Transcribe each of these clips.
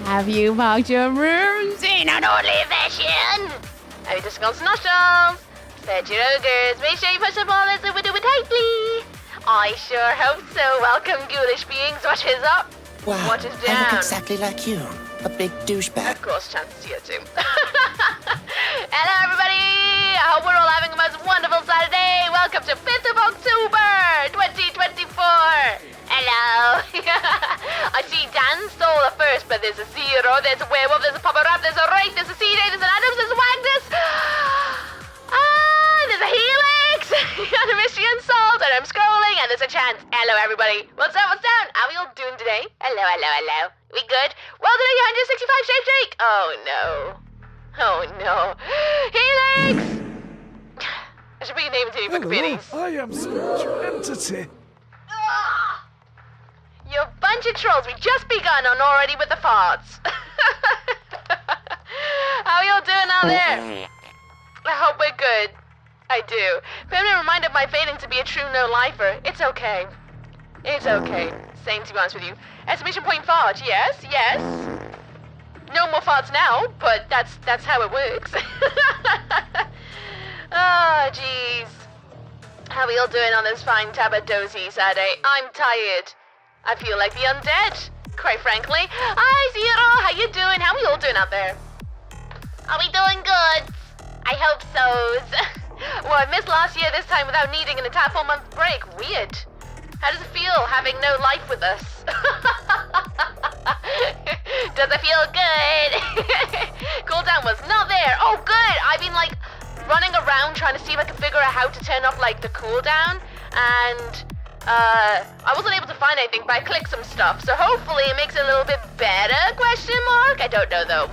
Have you marked your rooms in an orderly fashion? Have you discussed nostrils? Set your ogres. Make sure you push the ball as if we do it tightly. I sure hope so. Welcome, ghoulish beings. Watch his up. Wow, Watch his I down. look exactly like you. A big douchebag. Of course, chances here too. Hello, everybody. I hope we're all having a most wonderful Saturday. Welcome to 5th of October, 2024. Hello. I see Dan stole the first, but there's a zero, there's a werewolf, there's a Papa Rap, there's a Wraith, there's a CJ, there's an Adams, there's a Wagnus. There's a Helix. And a Mystery Unsolved, and I'm scrolling, and there's a chance. Hello, everybody. What's up, what's down? How are we all doing today? Hello, hello, hello. We good? Well, today, 165 Shape Shake. Oh, no. Oh, no. Helix! I should put your name into your Wikipedias. I am spiritual entity. You bunch of trolls. We just begun on already with the farts. How are y'all doing out there? I hope we're good. I do. Permanent reminder of my failing to be a true no-lifer. It's okay. It's okay. Same, to be honest with you. Exclamation point fart. Yes, yes. No more farts now, but that's how it works. Oh, jeez. How are we all doing on this fine tabadozy Saturday? I'm tired. I feel like the undead, quite frankly. Hi, Zero. How you doing? How we all doing out there? Are we doing good? I hope so. Well, I missed last year this time without needing an entire 4-month break. Weird. How does it feel having no life with us? Does it feel good? Cooldown was not there. Oh, good. I've been running around trying to see if I can figure out how to turn off the cooldown, and I wasn't able to find anything, but I clicked some stuff, so hopefully it makes it a little bit better, question mark? I don't know though.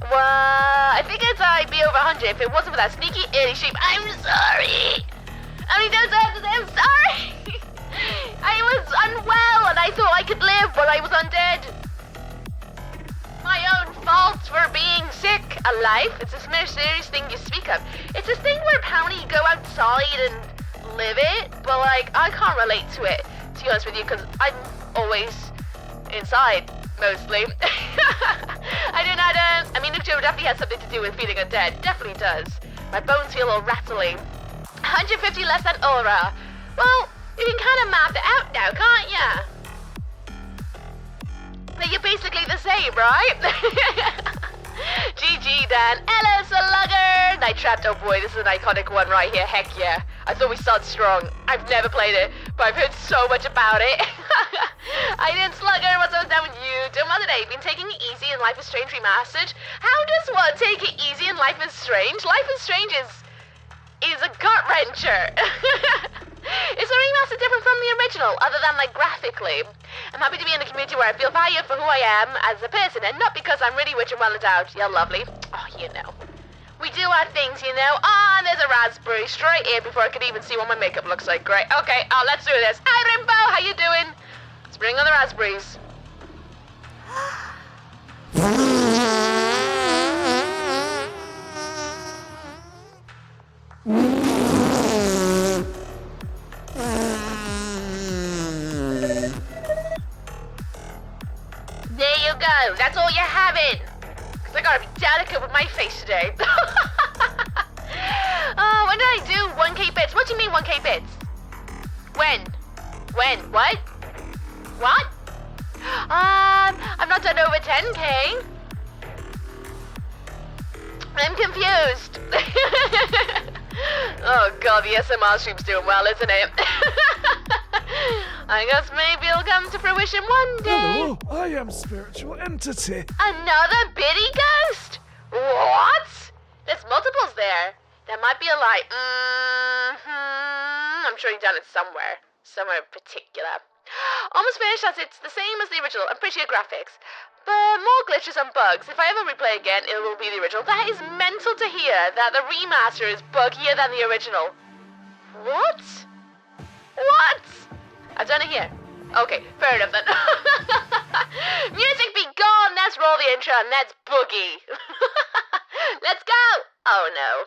Well, I figured I'd be over 100 if it wasn't for that sneaky early stream. I'm sorry. How many times do I have to say I'm sorry? I was unwell and I thought I could live, but I was undead. My own fault for being sick. Alive? It's a more serious thing you speak of. It's this thing where apparently you go outside and live it, but like, I can't relate to it, to be honest with you, because I'm always inside, mostly. I do not, I mean, Nuclear definitely has something to do with feeling undead. Definitely does. My bones feel all rattly. 150 less than Aura. Well, you can kind of map it out now, can't ya? But you're basically the same, right? GG, Dan. Hello, Slugger! Night Trapped, oh boy, this is an iconic one right here, heck yeah. I thought we started strong. I've never played it, but I've heard so much about it. I didn't, Slugger, what's up down with you? Doing well today, been taking it easy in Life is Strange Remastered. How does one take it easy in Life is Strange? Life is Strange is a gut-wrencher. Is the remaster different from the original, other than, like, graphically? I'm happy to be in a community where I feel valued for who I am as a person, and not because I'm really rich and well endowed. Yeah, lovely. Oh, you know. We do our things, you know. Ah, and there's a raspberry straight here before I could even see what my makeup looks like. Great. Okay, let's do this. Hi, Rimbo, how you doing? Let's bring on the raspberries. There you go. That's all you're having. Because I gotta be delicate with my face today. Oh, when did I do 1K bits? What do you mean 1K bits? When? What? What? I've not done over 10K. I'm confused. Oh god, the SMR stream's doing well, isn't it? I guess maybe it'll come to fruition one day. Hello, I am Spiritual Entity. Another biddy ghost? What? There's multiples there. There might be a lie. I'm sure you've done it somewhere in particular. Almost finished as it's the same as the original. Appreciate graphics. But more glitches and bugs. If I ever replay again, it will be the original. That is mental to hear that the remaster is buggier than the original. What? I've done it here. Okay, fair enough then. Music be gone. Let's roll the intro and let's boogie. Let's go. Oh no.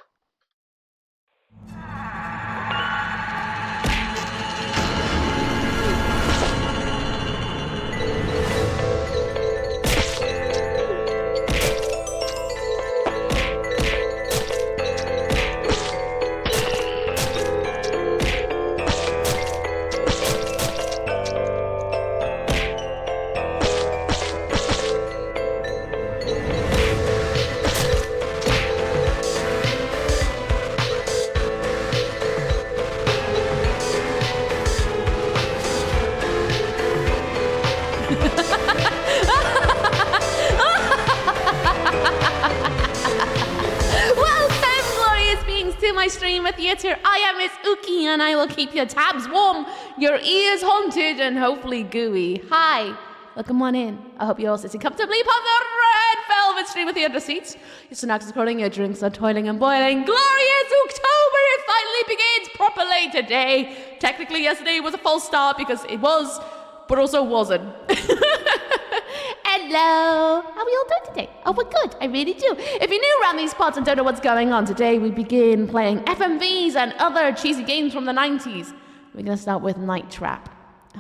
My stream with theatre. I am Miss Uki and I will keep your tabs warm, your ears haunted and hopefully gooey. Hi, welcome on in. I hope you're all sitting comfortably upon the red velvet stream with theatre seats. Your snacks are curling, your drinks are toiling and boiling. Glorious October, it finally begins properly today. Technically yesterday was a false start because it was, but also wasn't. Hello! How are we all doing today? Oh, we're good. I really do. If you're new around these parts and don't know what's going on, today we begin playing FMVs and other cheesy games from the 90s. We're going to start with Night Trap.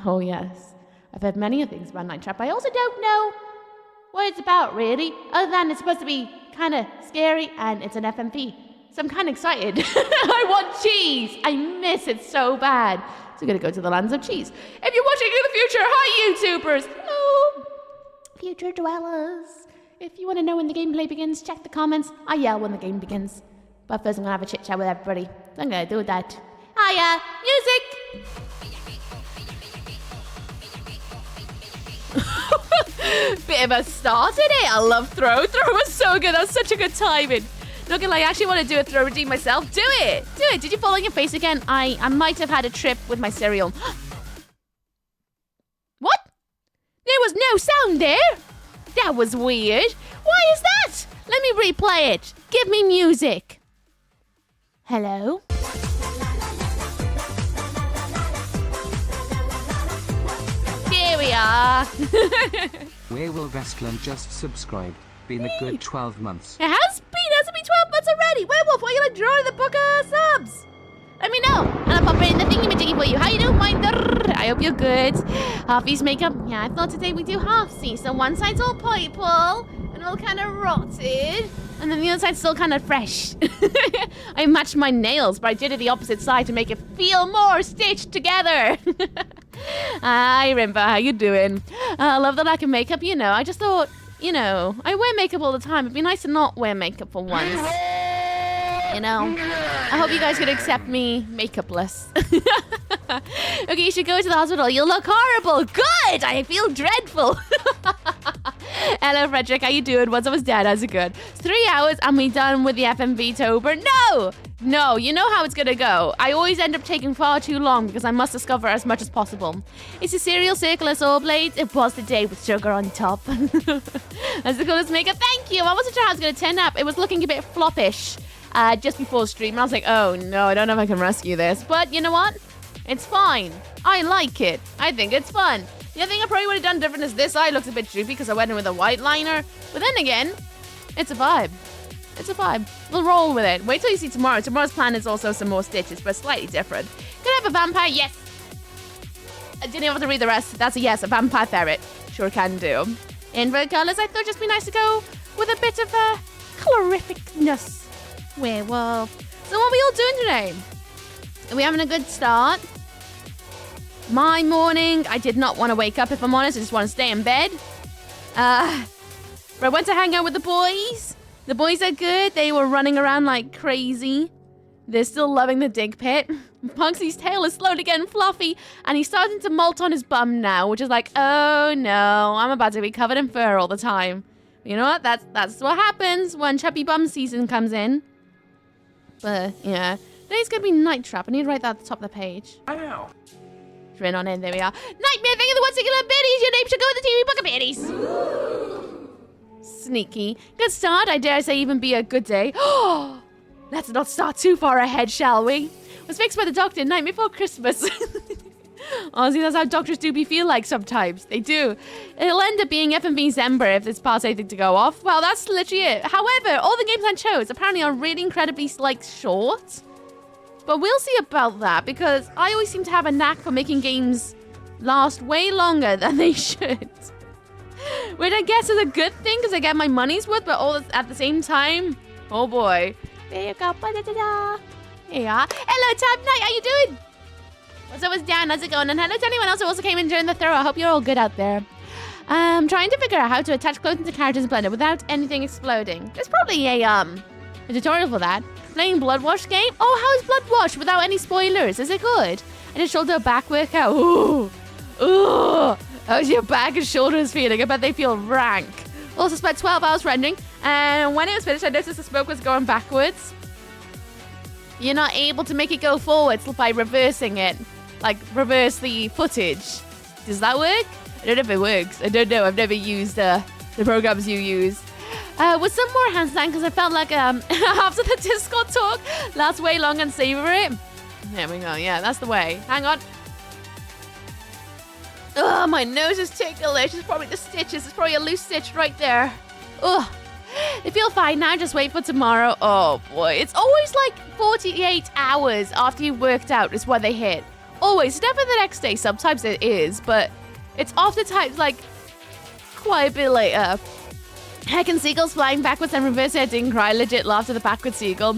Oh, yes. I've heard many things about Night Trap. I also don't know what it's about, really, other than it's supposed to be kind of scary and it's an FMV. So I'm kind of excited. I want cheese. I miss it so bad. So we're going to go to the lands of cheese. If you're watching in the future, hi, YouTubers. Hello. Future dwellers. If you want to know when the gameplay begins, check the comments. I yell when the game begins. But first I'm going to have a chit chat with everybody. So I'm going to do that. Hiya! Music! Bit of a start in it. I love throw. Throw was so good. That was such a good timing. Not gonna lie, I actually want to do a throw redeem myself. Do it! Do it! Did you fall on your face again? I might have had a trip with my cereal. What? There was no sound there. That was weird. Why is that? replay it. Give me music. Hello? Here we are. Werewolf Westland just subscribed. Been a good 12 months. It has been 12 months already. Werewolf, why are you like drawing the book of subs? Let me know, and I'll pop it in the thingy-majiggy for you. How you doing, Minder? I hope you're good. Halfies makeup. Yeah, I thought today we'd do halfsies. So one side's all purple and all kind of rotted, and then the other side's still kind of fresh. I matched my nails, but I did it the opposite side to make it feel more stitched together. Hi, Rimba. How you doing? I love the lack of makeup, you know. I just thought, you know, I wear makeup all the time. It'd be nice to not wear makeup for once. You know, I hope you guys could accept me makeupless. Okay, you should go to the hospital. You look horrible. Good. I feel dreadful. Hello, Frederick. How you doing? Once I was dead, how's it good? It's 3 hours and we done with the FMV Tober. No, you know how it's gonna go. I always end up taking far too long because I must discover as much as possible. It's a cereal circular saw blades. It was the day with sugar on top. That's the coolest makeup. Thank you. I wasn't sure how it was gonna turn up. It was looking a bit floppish. Just before stream, and I was like, oh no, I don't know if I can rescue this. But you know what? It's fine. I like it. I think it's fun. The other thing I probably would have done different is this eye looks a bit droopy because I went in with a white liner. But then again, it's a vibe. It's a vibe. We'll roll with it. Wait till you see tomorrow. Tomorrow's plan is also some more stitches, but slightly different. Could I have a vampire? Yes. I didn't even have to read the rest. That's a yes. A vampire ferret. Sure can do. Invert colors, I thought it'd just be nice to go with a bit of colorificness. Werewolf. So what are we all doing today? Are we having a good start? My morning, I did not want to wake up, if I'm honest. I just want to stay in bed. But I went to hang out with the boys. The boys are good. They were running around like crazy. They're still loving the dig pit. Pugsy's tail is slowly getting fluffy, and he's starting to molt on his bum now, which is like, oh no, I'm about to be covered in fur all the time. You know what? That's what happens when chubby bum season comes in. But, yeah. Today's gonna be Night Trap. I need to write that at the top of the page. I know. Written on in. There we are. Nightmare thing of the one singular biddies. Your name should go in the TV book of biddies. Sneaky. Good start. I dare say even be a good day. Oh, let's not start too far ahead, shall we? Was fixed by the doctor night before Christmas. Honestly, that's how doctors do be feel like sometimes. They do. It'll end up being FMV Zember if it's past anything to go off. Well, that's literally it. However, all the games I chose apparently are really incredibly, like, short. But we'll see about that because I always seem to have a knack for making games last way longer than they should. Which I guess is a good thing because I get my money's worth, but all at the same time, oh boy. There you go. Ba-da-da-da. Here you are. Hello, Tab Knight. How you doing? So was Dan, how's it going? And hello to anyone else who also came in during the throw. I hope you're all good out there. Trying to figure out how to attach clothing to characters in Blender without anything exploding. There's probably a tutorial for that. Playing Bloodwash game? Oh, how is Bloodwash without any spoilers? Is it good? I did shoulder back workout. Ooh. How's your back and shoulders feeling? I bet they feel rank. Also spent 12 hours rendering, and when it was finished, I noticed the smoke was going backwards. You're not able to make it go forwards by reversing it. Like, reverse the footage. Does that work? I don't know if it works. I don't know. I've never used the programs you use. With some more handstand, because I felt like after the Discord talk, last way long and savor it. There we go. Yeah, that's the way. Hang on. Oh, my nose is ticklish. It's probably the stitches. It's probably a loose stitch right there. Ugh. They feel fine now. Just wait for tomorrow. Oh, boy. It's always like 48 hours after you've worked out is when they hit. Always. It's never the next day. Sometimes it is, but it's oftentimes like quite a bit later. Heckin' seagulls flying backwards and reverse it. Didn't cry. Legit laughed at the backward seagull.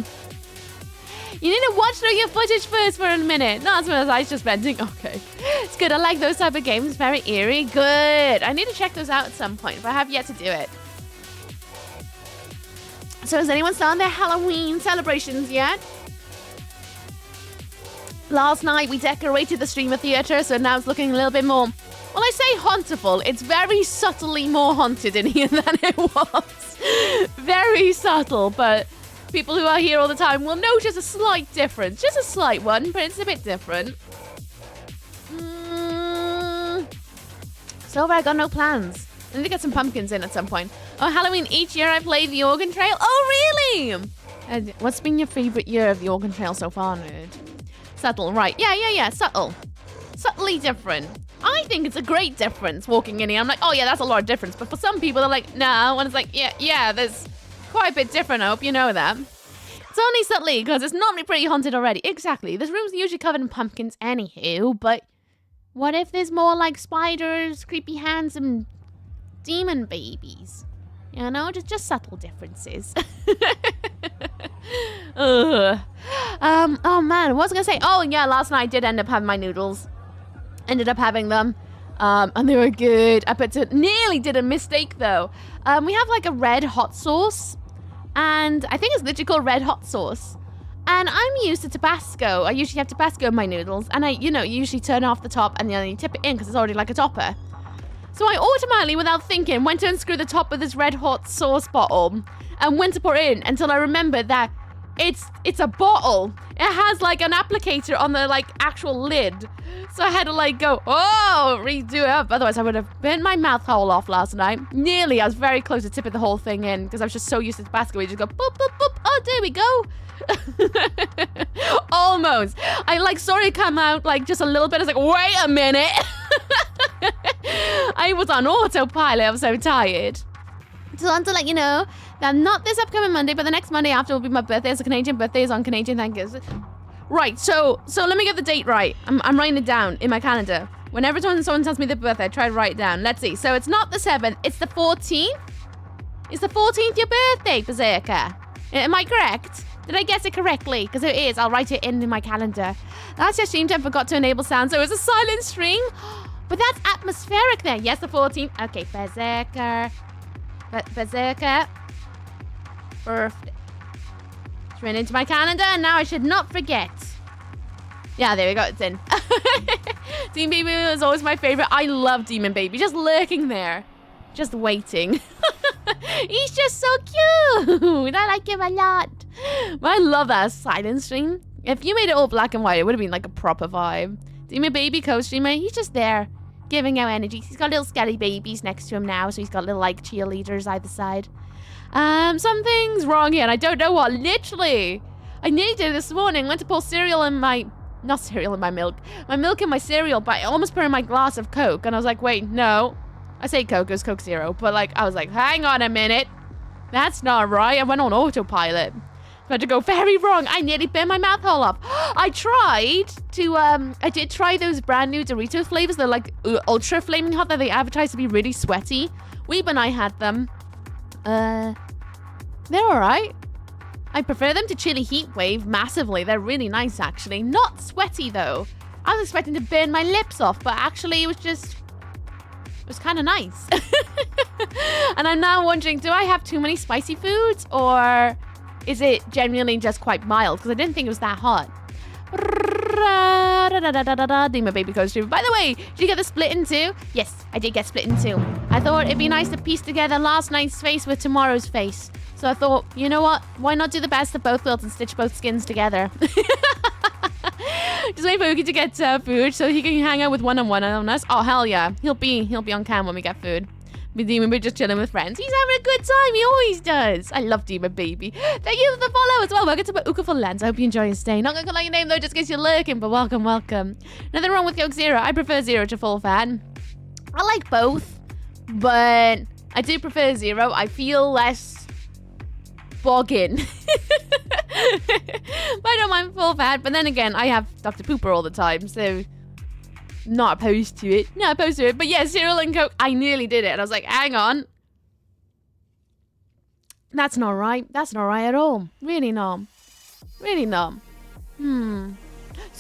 You need to watch through your footage first for a minute. No, that's when his eyes just bending. Okay. It's good. I like those type of games. Very eerie. Good. I need to check those out at some point, but I have yet to do it. So has anyone started their Halloween celebrations yet? Last night we decorated the streamer theater, so now it's looking a little bit more, well, I say hauntable. It's very subtly more haunted in here than it was. Very subtle, but people who are here all the time will notice a slight difference. Just a slight one, but it's a bit different. So far, I got no plans. I need to get some pumpkins in at some point. Oh, Halloween each year I play the Organ Trail. Oh, really? What's been your favorite year of the Organ Trail so far, nerd? Subtle, right. Yeah. Subtle. Subtly different. I think it's a great difference walking in here. I'm like, oh yeah, that's a lot of difference. But for some people, they're like, no. And it's like, yeah, there's quite a bit different. I hope you know that. It's only subtly because it's normally pretty haunted already. Exactly. This room's usually covered in pumpkins anywho, but what if there's more like spiders, creepy hands, and demon babies? You know, just subtle differences. Ugh. Oh man, what was I gonna say? Oh yeah, last night I did end up having my noodles. Ended up having them. And they were good. Nearly did a mistake though. We have like a red hot sauce. And I think it's literally called red hot sauce. And I'm used to Tabasco. I usually have Tabasco in my noodles. And I, usually turn off the top and then you tip it in because it's already like a topper. So I automatically, without thinking, went to unscrew the top of this red hot sauce bottle and went to pour it in until I remembered that it's a bottle. It has like an applicator on the like actual lid. So I had to like go, redo it up. Otherwise I would have burnt my mouth hole off last night. Nearly, I was very close to tipping the whole thing in because I was just so used to Tabasco. We just go boop, boop, boop. Oh, there we go. Almost. I like saw it come out like just a little bit. I was like, wait a minute. I was on autopilot. I was so tired. So I want to let you know that not this upcoming Monday, but the next Monday after will be my birthday. It's a Canadian birthday. It's on Canadian, thank you. Right, so let me get the date right. I'm writing it down in my calendar. Whenever someone tells me their birthday, I try to write it down. Let's see. So it's not the 7th, it's the 14th. Is the 14th your birthday, Berserker? Am I correct? Did I guess it correctly? Because it is. I'll write it in my calendar. Last year streamed, I forgot to enable sound, so it was a silent stream. But that's atmospheric there. Yes, the 14th. Okay, Berserker. Berserker. Birthday. It's written into my calendar, and now I should not forget. Yeah, there we go. It's in. Demon Baby is always my favorite. I love Demon Baby. Just lurking there. Just waiting. He's just so cute. I like him a lot. But I love that silent stream. If you made it all black and white, it would have been like a proper vibe. Demon Baby co-streamer, he's just there giving out energy. He's got little scary babies next to him now, so he's got little like cheerleaders either side. Something's wrong here and I don't know what. Literally, I nearly did it this morning. Went to pour cereal in my, not cereal in my milk. My milk in my cereal, but I almost put in my glass of Coke. And I was like, wait, no. I say Coke, it was Coke Zero. But like, I was like, hang on a minute. That's not right. I went on autopilot. I had to go very wrong. I nearly burned my mouth hole off. I did try those brand new Doritos flavors. They're like ultra flaming hot that they advertise to be really sweaty. Weeb and I had them. They're all right. I prefer them to Chili Heat Wave massively. They're really nice, actually. Not sweaty, though. I was expecting to burn my lips off, but actually it was kind of nice. And I'm now wondering, do I have too many spicy foods, or is it genuinely just quite mild? Because I didn't think it was that hot. Demon Baby costume. By the way, did you get the split in two? Yes, I did get split in two. I thought it'd be nice to piece together last night's face with tomorrow's face. So I thought, you know what? Why not do the best of both worlds and stitch both skins together? Just wait for Oogie to get food so he can hang out with one-on-one on us. Oh, hell yeah. He'll be on cam when we get food. We're just chilling with friends. He's having a good time. He always does. I love Demon Baby. Thank you for the follow as well. Welcome to my Ukaful Lands. I hope you enjoy your stay. Not gonna call out your name though, just in case you're lurking, but welcome. Nothing wrong with Coke Zero. I prefer Zero to full fan. I like both, but I do prefer Zero. I feel less boggin. I don't mind full fat, but then again, I have Dr. Pooper all the time, so not opposed to it. But yeah, cereal and Coke, I nearly did it. And I was like, hang on. That's not right. That's not right at all. Really not. So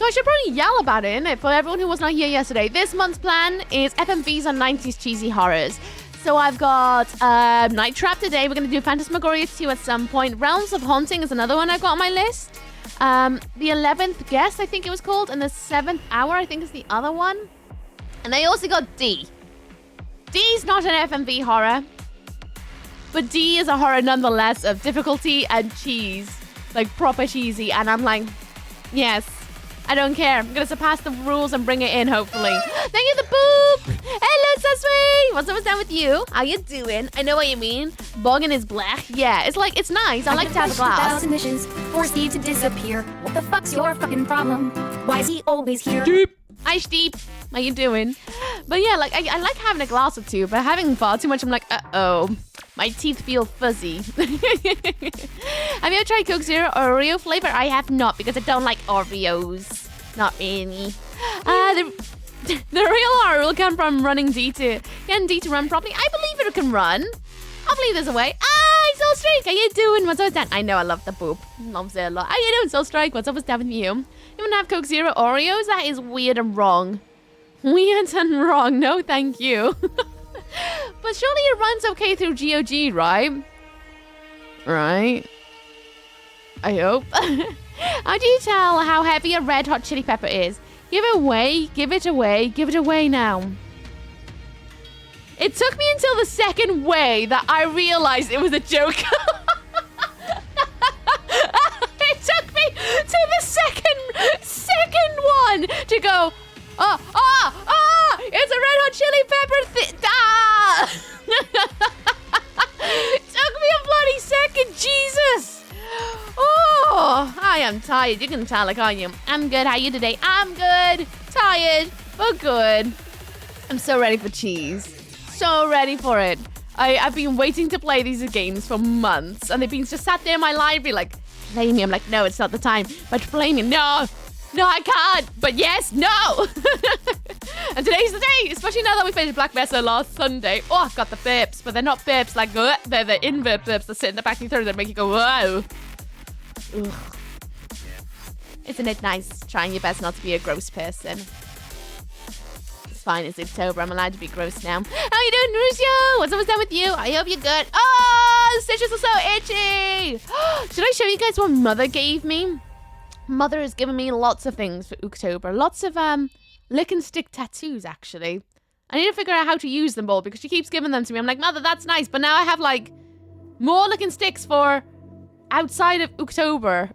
I should probably yell about it, innit? For everyone who was not here yesterday. This month's plan is FMVs on 90s cheesy horrors. So I've got Night Trap today. We're going to do Phantasmagoria 2 at some point. Realms of Haunting is another one I've got on my list. The 11th Guest, I think it was called. And the 7th Hour, I think is the other one. And I also got D. D's not an FMV horror. But D is a horror nonetheless of difficulty and cheese. Like proper cheesy. And I'm like, yes. I don't care. I'm gonna surpass the rules and bring it in, hopefully. Thank you, the boop. Hello, so sweet. What's up with you? How you doing? I know what you mean. Boggin is black. Yeah, it's like, it's nice. I like to have a glass. 1,000 missions, force Steve to disappear. What the fuck's your fucking problem? Why is he always here? Hi, Steve. How you doing? But yeah, like, I like having a glass or two, but having far too much, I'm like, uh-oh. My teeth feel fuzzy. Have you ever tried Coke Zero Oreo flavor? I have not, because I don't like Oreos. Not really. The real R will come from running D to... Can D to run properly? I believe it can run. I believe there's a way. Hi, Soul Strike. How you doing? What's up with that? I know, I love the boop. Loves it a lot. How you doing, Soul Strike? What's up with with you? You want to have Coke Zero Oreos? That is weird and wrong. Weird and wrong. No, thank you. But surely it runs okay through GOG, right? Right? I hope. How do you tell how heavy a red hot chili pepper is? Give it away, give it away, give it away now. It took me until the second way that I realized it was a joke. It took me to the second one to go, it's a red hot chili pepper It took me a bloody second, Jesus. Oh, I am tired. You can tell, can't you? I'm good. How are you today? I'm good. Tired, but good. I'm so ready for cheese. So ready for it. I've been waiting to play these games for months, and they've been just sat there in my library like, play me. I'm like, no, it's not the time. But play me. No, I can't. But yes, no. And today's the day, especially now that we finished Black Mesa last Sunday. Oh, I've got the burps, but they're not burps like, they're the invert burps that sit in the back of your throat that make you go, whoa. Ugh. Isn't it nice trying your best not to be a gross person? It's fine, it's October. I'm allowed to be gross now. How you doing, Rusio? What's up with you? I hope you're good. Oh, the stitches are so itchy. Should I show you guys what Mother gave me? Mother has given me lots of things for October. Lots of lick and stick tattoos, actually. I need to figure out how to use them all because she keeps giving them to me. I'm like, Mother, that's nice. But now I have, like, more lick and sticks for outside of October.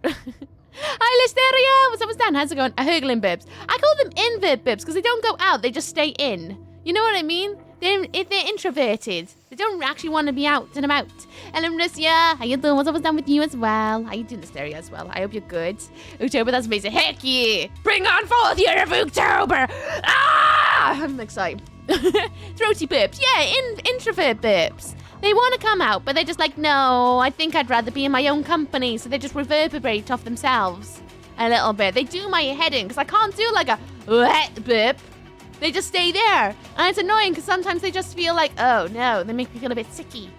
Hi, Listeria. What's up, Dan? How's it going? A hurgling bibs. I call them invert bibs because they don't go out. They just stay in. You know what I mean? If they're introverted, they don't actually want to be out and about. Hello, Listeria. How you doing? What's up, Dan, with you as well? How you doing, Listeria, as well? I hope you're good. October, that's amazing. Heck yeah. Bring on 4th year of October. Ah! I'm excited. Throaty bibs. Yeah, introvert bibs. They want to come out, but they're just like, no, I think I'd rather be in my own company. So they just reverberate off themselves a little bit. They do my head in because I can't do like a wet bip. They just stay there. And it's annoying because sometimes they just feel like, oh no, they make me feel a bit sicky.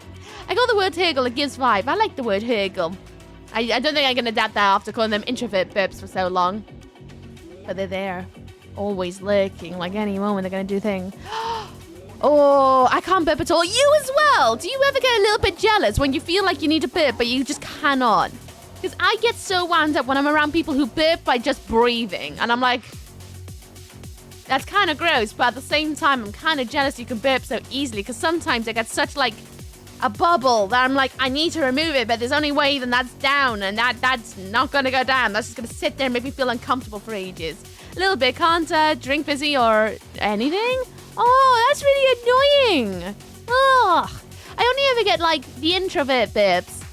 I call the word hurgle, it gives vibe. I like the word hurgle. I don't think I can adapt that after calling them introvert bips for so long. But they're there. Always lurking, like any moment they're going to do things. Oh, I can't burp at all. You as well. Do you ever get a little bit jealous when you feel like you need to burp, but you just cannot? Because I get so wound up when I'm around people who burp by just breathing. And I'm like, that's kind of gross. But at the same time, I'm kind of jealous you can burp so easily. Because sometimes I get such like a bubble that I'm like, I need to remove it. But there's only way then that's down. And that's not going to go down. That's just going to sit there and make me feel uncomfortable for ages. A little bit. Can't drink fizzy or anything. Oh, that's really annoying. Ugh. I only ever get, like, the introvert burps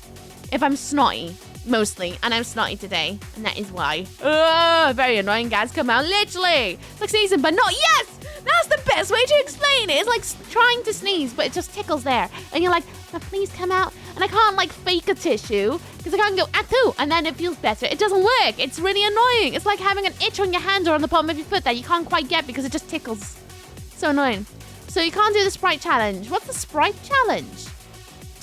if I'm snotty, mostly. And I'm snotty today, and that is why. Ugh, very annoying, guys. Come out, literally. It's like sneezing, but not. Yes! That's the best way to explain it. It's like trying to sneeze, but it just tickles there. And you're like, oh, please come out. And I can't, like, fake a tissue because I can't go, atoo, and then it feels better. It doesn't work. It's really annoying. It's like having an itch on your hand or on the bottom of your foot that you can't quite get because it just tickles. So annoying. So you can't do the Sprite challenge. What's the Sprite challenge?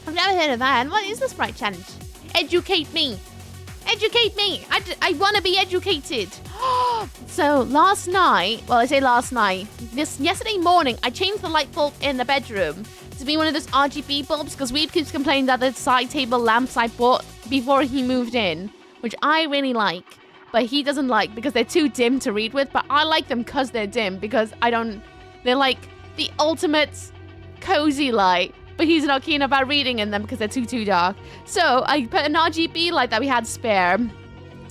I've never heard of that. What is the Sprite challenge? Educate me. Educate me. I want to be educated. So last night, well, I say last night, yesterday morning, I changed the light bulb in the bedroom to be one of those RGB bulbs because Weeb keeps complaining that the side table lamps I bought before he moved in, which I really like, but he doesn't like because they're too dim to read with, but I like them because they're dim because they're like the ultimate cozy light, but he's not keen about reading in them because they're too dark. So I put an RGB light that we had spare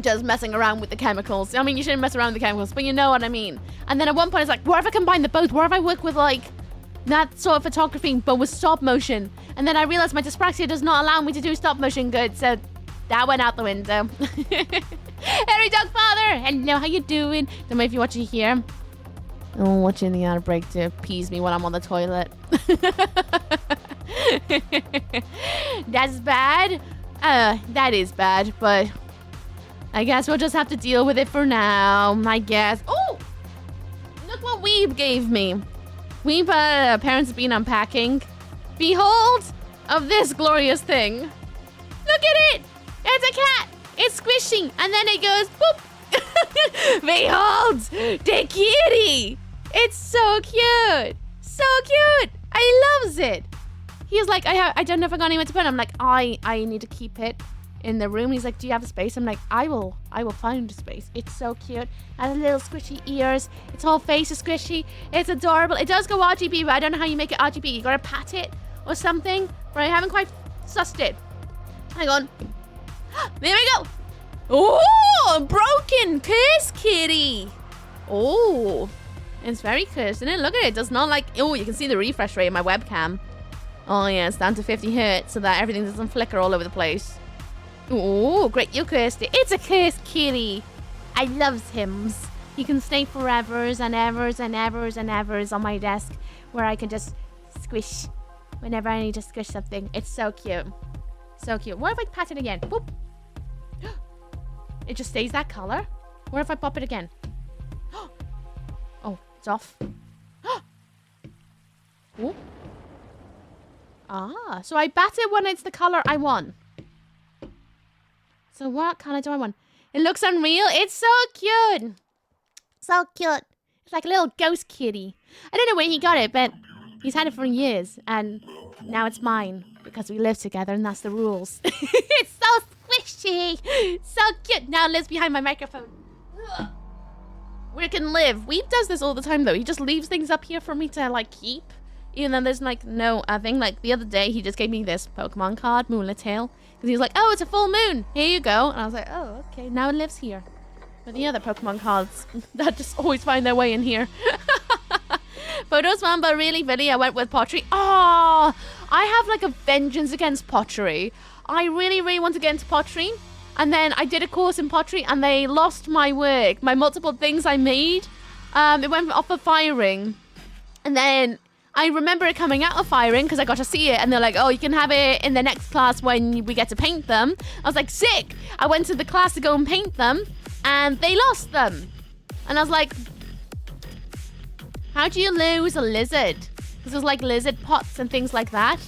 just messing around with the chemicals. I mean, you shouldn't mess around with the chemicals, but you know what I mean. And then at one point, it's like, what if I combine the both? What if I work with, like, that sort of photography, but with stop motion? And then I realized my dyspraxia does not allow me to do stop motion good, so that went out the window. Harry Dog Father! Hello, how you doing? Don't know if you're watching here. Oh, watching the outbreak to appease me when I'm on the toilet. That's bad. That is bad, but I guess we'll just have to deal with it for now, I guess. Oh! Look what Weeb gave me. Weeb, parents have been unpacking. Behold of this glorious thing. Look at it! It's a cat! It's squishy, and then it goes boop! Behold! The kitty! It's so cute! So cute! I loves it! He was like, I don't know if I got anywhere to put it. I'm like, I need to keep it in the room. He's like, do you have a space? I'm like, I will find a space. It's so cute. Has little squishy ears. Its whole face is squishy. It's adorable. It does go RGB, but I don't know how you make it RGB. You gotta pat it or something, but I haven't quite sussed it. Hang on. There we go. Oh, broken curse kitty. Oh, it's very cursed, isn't it? Look at it. It does not like, oh, you can see the refresh rate of my webcam. Oh yeah, it's down to 50 hertz so that everything doesn't flicker all over the place. Oh, great, you cursed it. It's a cursed kitty. I loves him. He can stay forevers and evers and evers and evers on my desk where I can just squish whenever I need to squish something. It's so cute. So cute. What if I pat it again? Boop. It just stays that color. What if I pop it again? Oh, it's off. Oh. Ah, so I bat it when it's the color I want. So what color do I want? It looks unreal. It's so cute. So cute. It's like a little ghost kitty. I don't know where he got it, but he's had it for years. And now it's mine because we live together and that's the rules. It's so squishy. So cute. Now Liz behind my microphone. Ugh. Where it can live. Weeb does this all the time though. He just leaves things up here for me to like keep. Even though there's like no thing. Like the other day he just gave me this Pokemon card, Moonlit Tail. Because he was like, oh, it's a full moon. Here you go. And I was like, oh, okay. Now it lives here. But the other Pokemon cards that just always find their way in here. Photos one, but really, I went with pottery. Oh, I have like a vengeance against pottery. I really, really want to get into pottery. And then I did a course in pottery and they lost my work. My multiple things I made. It went off of firing. And then I remember it coming out of firing because I got to see it and they're like, oh, you can have it in the next class when we get to paint them. I was like, sick. I went to the class to go and paint them and they lost them. And I was like, how do you lose a lizard? Because it was like lizard pots and things like that.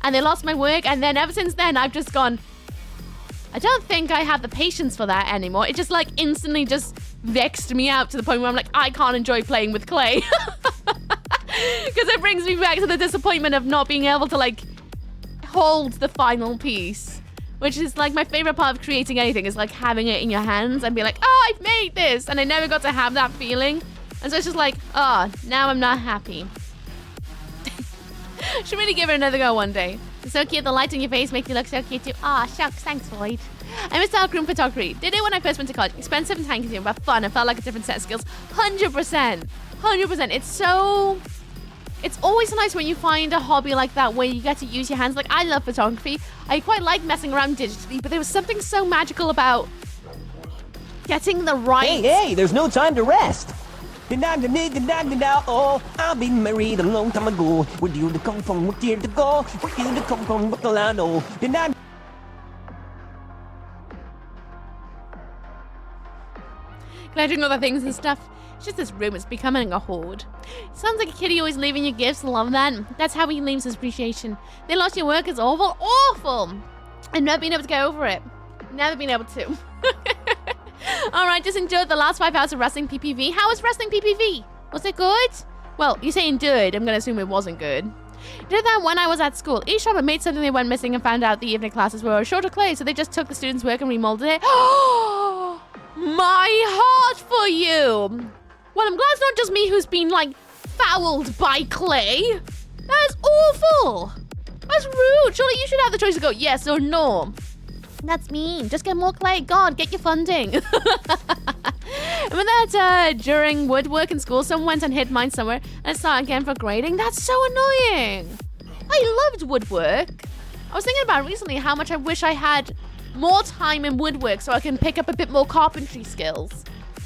And they lost my work and then ever since then I've just gone, I don't think I have the patience for that anymore. It just like instantly just vexed me out to the point where I'm like, I can't enjoy playing with clay. Because it brings me back to the disappointment of not being able to like hold the final piece, which is like my favorite part of creating anything is like having it in your hands and be like, oh, I've made this, and I never got to have that feeling, and so it's just like, oh, now I'm not happy. Should really give it another go one day. It's so cute. The lights on your face make you look so cute too. Ah, shucks, thanks, Void. I missed out room photography. Did it when I first went to college. Expensive and time consuming, but fun. It felt like a different set of skills. 100%. 100%. It's always nice when you find a hobby like that where you get to use your hands. Like, I love photography. I quite like messing around digitally, but there was something so magical about getting the right... Hey, there's no time to rest. Oh, I've been married a long time ago. Where do you come from? What year to go? Where do you come from? What do I know? Collecting other things and stuff. It's just this room. It's becoming a hoard. Sounds like a kitty always leaving you gifts. Love that. That's how he leaves his appreciation. They lost your work. It's awful. Awful. I've never been able to get over it. Never been able to. Alright, just enjoyed the last 5 hours of wrestling PPV. How was wrestling PPV? Was it good? Well, you say endured. I'm going to assume it wasn't good. Did that when I was at school. Each shop had made something they went missing and found out the evening classes were short of clay, so they just took the students' work and remolded it. Oh, my heart for you. Well, I'm glad it's not just me who's been, like, fouled by clay. That is awful. That's rude. Surely you should have the choice to go yes or no. That's mean. Just get more clay. God, get your funding. Remember that during woodwork in school, someone went and hid mine somewhere and started again for grading? That's so annoying. I loved woodwork. I was thinking about recently how much I wish I had more time in woodwork so I can pick up a bit more carpentry skills.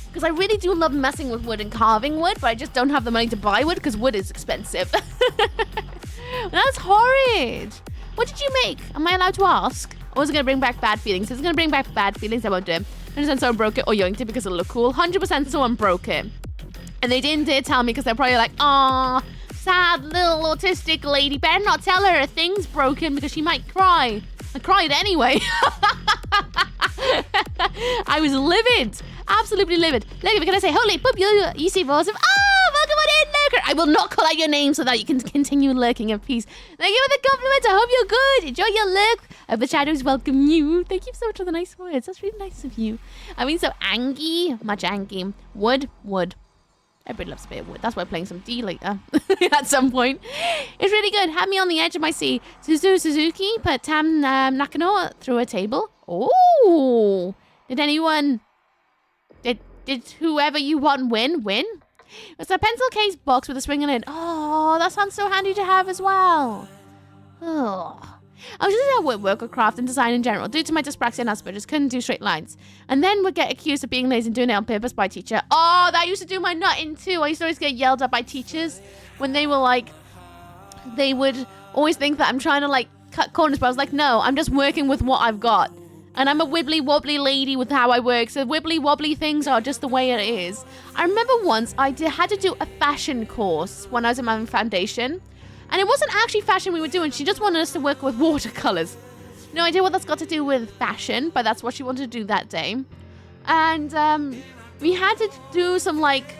Because I really do love messing with wood and carving wood, but I just don't have the money to buy wood because wood is expensive. That's horrid. What did you make? Am I allowed to ask? Or is it going to bring back bad feelings? If it's going to bring back bad feelings, I won't do it. I understand someone broke it or yoinked it because it looked cool. 100% someone broke it. And they didn't dare tell me because they're probably like, aw, sad little autistic lady. Better not tell her thing's broken because she might cry. I cried anyway. I was livid. Absolutely livid. Look, we're going to say, holy poop, you see awesome. Ah, welcome on in, lurker. I will not call out your name so that you can continue lurking in peace. Thank you for the compliment. I hope you're good. Enjoy your lurk. I hope the shadows welcome you. Thank you so much for the nice words. That's really nice of you. I mean, so angy. Much angy. Wood. Everybody loves a bit of wood. That's why I'm playing some D later at some point. It's really good. Had me on the edge of my seat. Suzuki put Tam Nakano through a table. Oh, did whoever you want win? It's a pencil case box with a spring in it. Oh, that sounds so handy to have as well. Oh. I was just at woodwork or craft and design in general. Due to my dyspraxia and Asperger's, couldn't do straight lines. And then would get accused of being lazy and doing it on purpose by a teacher. Oh, that used to do my nutting too. I used to always get yelled at by teachers when they were like, they would always think that I'm trying to like cut corners, but I was like, no, I'm just working with what I've got. And I'm a wibbly wobbly lady with how I work, so wibbly wobbly things are just the way it is. I remember once I had to do a fashion course when I was in my foundation. And it wasn't actually fashion we were doing. She just wanted us to work with watercolors. No idea what that's got to do with fashion, but that's what she wanted to do that day. And we had to do some like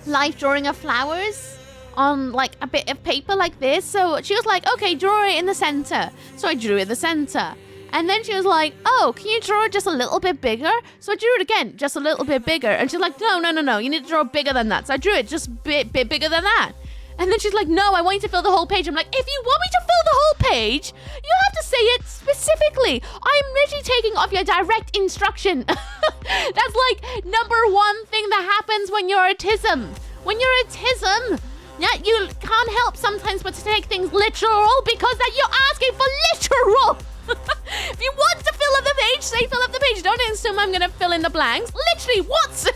life drawing of flowers on like a bit of paper like this. So she was like, okay, draw it in the center. So I drew it in the center. And then she was like, oh, can you draw it just a little bit bigger? So I drew it again, just a little bit bigger. And she's like, no, you need to draw bigger than that. So I drew it just a bit bigger than that. And then she's like, no, I want you to fill the whole page. I'm like, if you want me to fill the whole page, you have to say it specifically. I'm literally taking off your direct instruction. That's like number one thing that happens when you're autism. When you're autism, yeah, you can't help sometimes but to take things literal because that you're asking for literal. If you want to fill up the page, say fill up the page. Don't assume I'm going to fill in the blanks. Literally, what?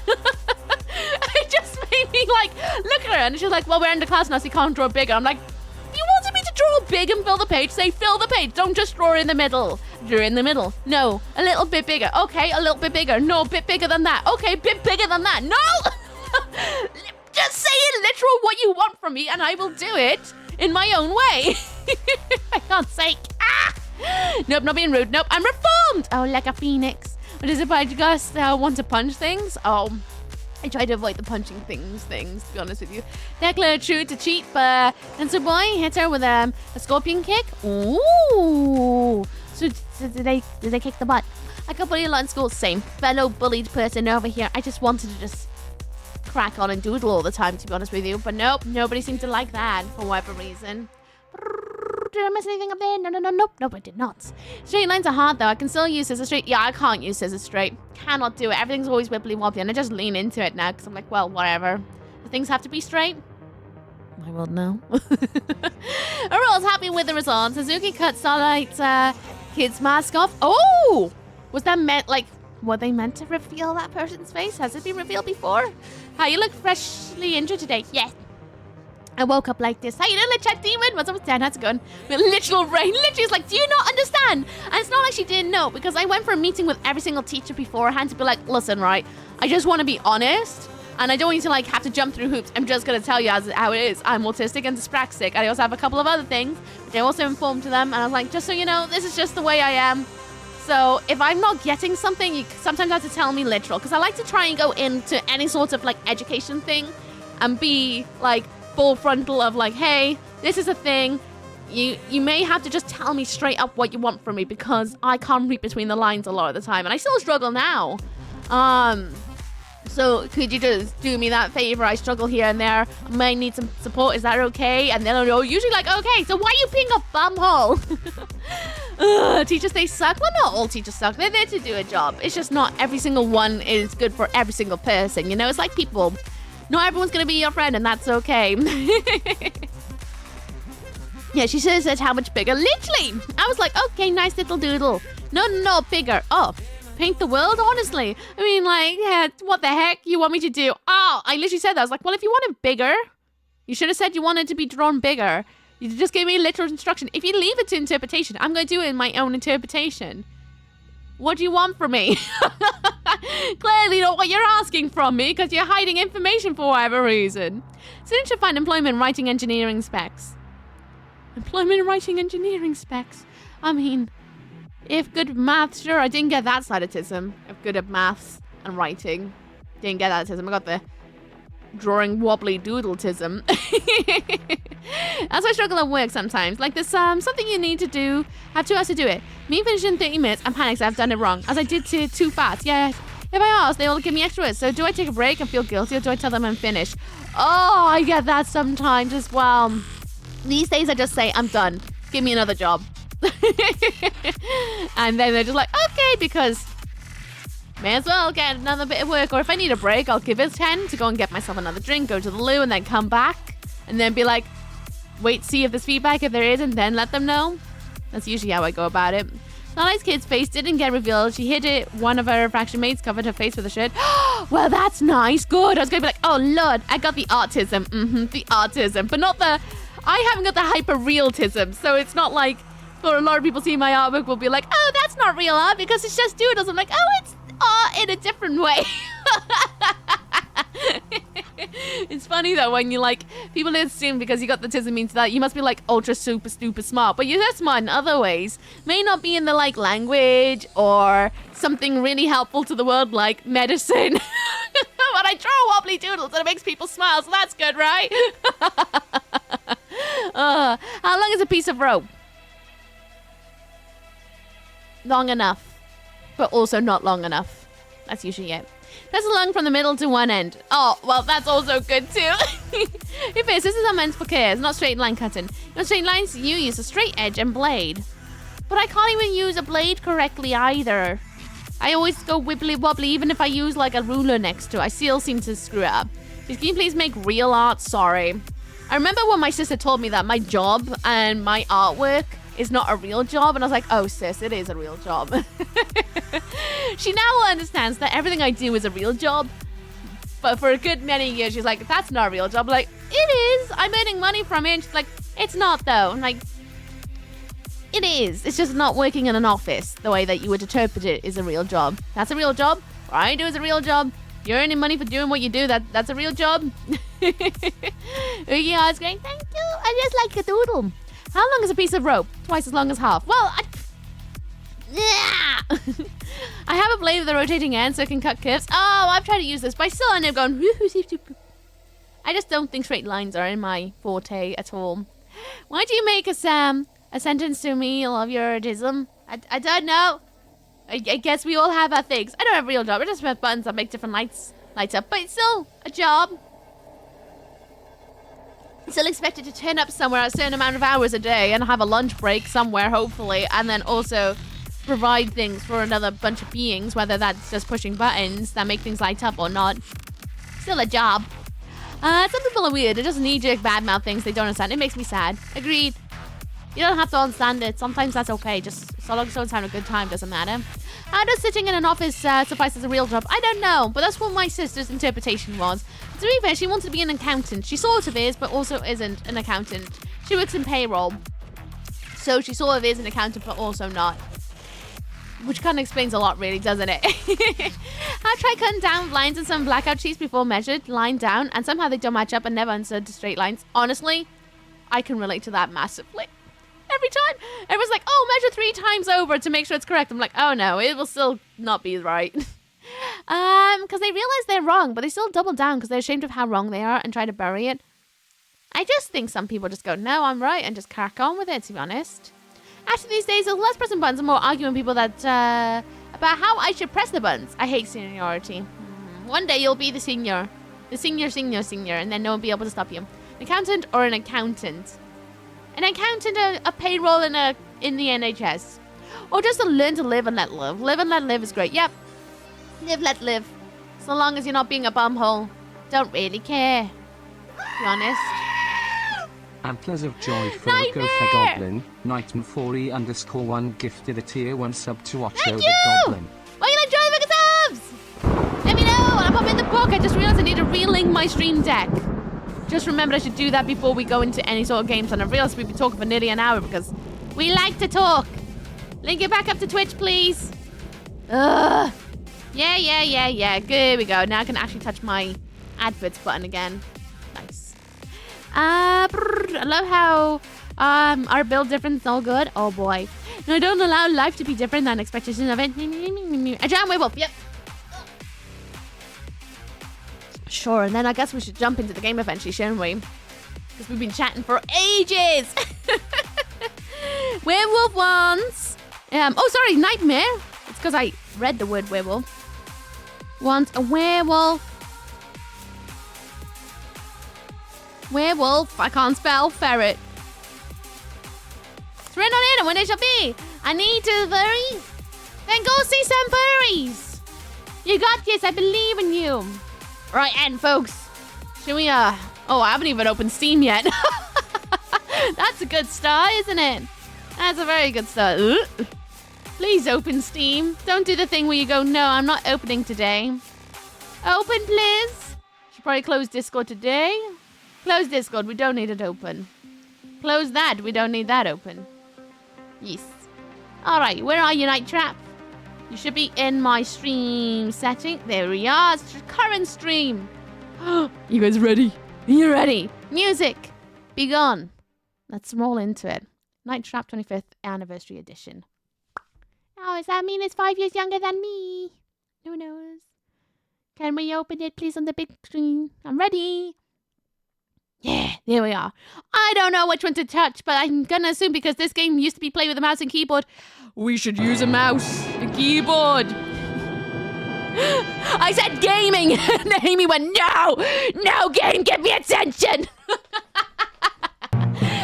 It just made me like, look at her. And she's like, well, we're in the class now, so you can't draw bigger. I'm like, you wanted me to draw big and fill the page? Say fill the page. Don't just draw in the middle. Draw in the middle. No, a little bit bigger. Okay, a little bit bigger. No, a bit bigger than that. Okay, bit bigger than that. No! Just say it literal what you want from me, and I will do it in my own way. For God's sake. Ah! Nope, not being rude. Nope, I'm reformed. Oh, like a phoenix. What is it if I just want to punch things? Oh, I try to avoid the punching things, to be honest with you. Declare true to cheat, but Dancer Boy hits her with a scorpion kick. Ooh. So did they kick the butt? I got bullied a lot in school. Same. Fellow bullied person over here. I just wanted to just crack on and doodle all the time, to be honest with you. But nope, nobody seemed to like that for whatever reason. Did I miss anything up there? Nope, I did not. Straight lines are hard though. I can still use scissors straight. Yeah, I can't use scissors straight. Cannot do it. Everything's always wibbly wobbly, and I just lean into it now because I'm like, well, whatever. Do things have to be straight? I will know. Arul's happy with the results. Suzuki cut Starlight kid's mask off. Oh! Was that meant, like, were they meant to reveal that person's face? Has it been revealed before? How you look freshly injured today? Yes. I woke up like this. How you doing, chat demon? What's up with Dan? How's it going? With literal rain. Literally, it's like, do you not understand? And it's not like she didn't know, because I went for a meeting with every single teacher beforehand to be like, listen, right? I just want to be honest, and I don't want you to like have to jump through hoops. I'm just gonna tell you how it is. I'm autistic and dyspraxic. I also have a couple of other things, which I also informed to them. And I was like, just so you know, this is just the way I am. So if I'm not getting something, you sometimes have to tell me literal, because I like to try and go into any sort of like education thing and be like full frontal of like, hey, this is a thing. You may have to just tell me straight up what you want from me, because I can't read between the lines a lot of the time, and I still struggle now. So could you just do me that favor? I struggle here and there. I might need some support. Is that okay? And then I'll usually like, okay, so why are you being a bumhole? Teachers, they suck. Well, not all teachers suck. They're there to do a job. It's just not every single one is good for every single person. You know, it's like people. Not everyone's going to be your friend, and that's okay. Yeah, she should have said how much bigger. Literally. I was like, okay, nice little doodle. No, bigger. Oh, paint the world? Honestly. I mean, like, yeah, what the heck you want me to do? Oh, I literally said that. I was like, well, if you want it bigger, you should have said you wanted to be drawn bigger. You just gave me a literal instruction. If you leave it to interpretation, I'm going to do it in my own interpretation. What do you want from me? Clearly not what you're asking from me, because you're hiding information for whatever reason. Students should find employment writing engineering specs. Employment writing engineering specs? I mean, if good at maths, sure, I didn't get that side autism. If good at maths and writing, didn't get that autism. I got the drawing wobbly doodletism. That's why I struggle at work sometimes. Like there's something you need to do. Have 2 hours to do it. Me finish in 30 minutes. I'm panicked. I've done it wrong. As I did too fast. Yeah. If I ask, they all give me extra. So do I take a break and feel guilty, or do I tell them I'm finished? Oh, I get that sometimes as well. These days I just say I'm done. Give me another job. And then they're just like, okay, because may as well get another bit of work. Or if I need a break, I'll give it 10 to go and get myself another drink, go to the loo, and then come back. And then be like, wait, see if there's feedback. If there isn't, then let them know. That's usually how I go about it. Nana's kid's face didn't get revealed. She hid it. One of her fraction mates covered her face with a shirt. Well, that's nice. Good. I was going to be like, oh, Lord, I got the autism. The autism. But not the... I haven't got the hyper-realism. So it's not like... For a lot of people seeing my artwork will be like, oh, that's not real art because it's just doodles. I'm like, oh, it's art in a different way. It's funny though when you like, people assume because you got the autism means that you must be like ultra super stupid smart, but you're just smart in other ways. May not be in the like language or something really helpful to the world like medicine. But I draw wobbly doodles and it makes people smile, so that's good, right? How long is a piece of rope? Long enough, but also not long enough. That's usually it. Press along from the middle to one end. Oh, well, that's also good too. If this is a meant for care, it's not straight line cutting. In straight lines, you use a straight edge and blade. But I can't even use a blade correctly either. I always go wibbly wobbly, even if I use like a ruler next to it. I still seem to screw it up. Can you please make real art? Sorry. I remember when my sister told me that my job and my artwork is not a real job, and I was like, oh sis, it is a real job. She now understands that everything I do is a real job, but for a good many years she's like, that's not a real job. I'm like, it is, I'm earning money from it. And she's like, it's not though. I'm like, it is, it's just not working in an office the way that you would interpret it is a real job. That's a real job. What I do is a real job. You're earning money for doing what you do. That's a real job. Yeah, it's great. Thank you. I just like a doodle. How long is a piece of rope? Twice as long as half. Well, I have a blade with a rotating end so it can cut curves. Oh, I've tried to use this, but I still end up going... I just don't think straight lines are in my forte at all. Why do you make a sentence to me of your autism? I don't know. I guess we all have our things. I don't have a real job. I just press buttons that make different lights up, but it's still a job. Still expected to turn up somewhere a certain amount of hours a day and have a lunch break somewhere, hopefully, and then also provide things for another bunch of beings, whether that's just pushing buttons that make things light up or not. Still a job. Some people are weird. They just knee-jerk badmouth things they don't understand. It makes me sad. Agreed. You don't have to understand it. Sometimes that's okay. Just so long as someone's having a good time, doesn't matter. How does sitting in an office suffice as a real job? I don't know, but that's what my sister's interpretation was. To be fair, she wanted to be an accountant. She sort of is, but also isn't an accountant. She works in payroll. So she sort of is an accountant, but also not. Which kind of explains a lot, really, doesn't it? I've tried cutting down lines in some blackout sheets before measured, line down, and somehow they don't match up and never answer to straight lines. Honestly, I can relate to that massively. Every time, everyone's like, oh, measure 3 times over to make sure it's correct. I'm like, oh no, it will still not be right. Because they realize they're wrong, but they still double down because they're ashamed of how wrong they are and try to bury it. I just think some people just go, no, I'm right, and just crack on with it, to be honest. After these days, there's less pressing buttons and more arguing people that about how I should press the buttons. I hate seniority. One day you'll be the senior. The senior, and then no one will be able to stop you. An accountant or an accountant? An accountant, a payroll in the NHS. Or just to learn to live and let live. Live and let live is great. Yep. Live, let live. So long as you're not being a bumhole. Don't really care. To be honest. Antlers of Joy for a Gopher Goblin. Nightmare4E_1 gifted a tier 1 sub to Ocho Thank the you! Goblin. Why you like Joy Mega Subs? Let me know. I'll pop in the book. I just realized I need to relink my stream deck. Just remembered I should do that before we go into any sort of games. And I realized we've been talking for nearly an hour because we like to talk. Link it back up to Twitch, please. Ugh. Yeah. Good, we go. Now I can actually touch my adverts button again. Nice. I love how our build difference is all good. Oh boy. No, don't allow life to be different than expectations of it. A giant werewolf, yep. Sure, and then I guess we should jump into the game eventually, shouldn't we? Because we've been chatting for ages. Werewolf wants... oh, sorry, nightmare. It's because I read the word werewolf. Wants a werewolf. Werewolf, I can't spell. Ferret. It's written on it, and when it shall be. I need to furry. Then go see some furries. You got this, I believe in you. Right, and folks, should we, oh, I haven't even opened Steam yet. That's a good start, isn't it? That's a very good start. Please open Steam. Don't do the thing where you go, no, I'm not opening today. Open, please. Should probably close Discord today. Close Discord, we don't need it open. Close that, we don't need that open. Yes. Alright, where are you, Night Trap? You should be in my stream setting. There we are. It's current stream. You guys ready? You ready? Music. Be gone. Let's roll into it. Night Trap 25th Anniversary Edition. Oh, does that mean it's 5 years younger than me? Who knows? Can we open it, please, on the big screen? I'm ready. Yeah, there we are. I don't know which one to touch, but I'm gonna assume because this game used to be played with a mouse and keyboard, we should use a mouse and keyboard. I said gaming, and Amy went, no game, give me attention.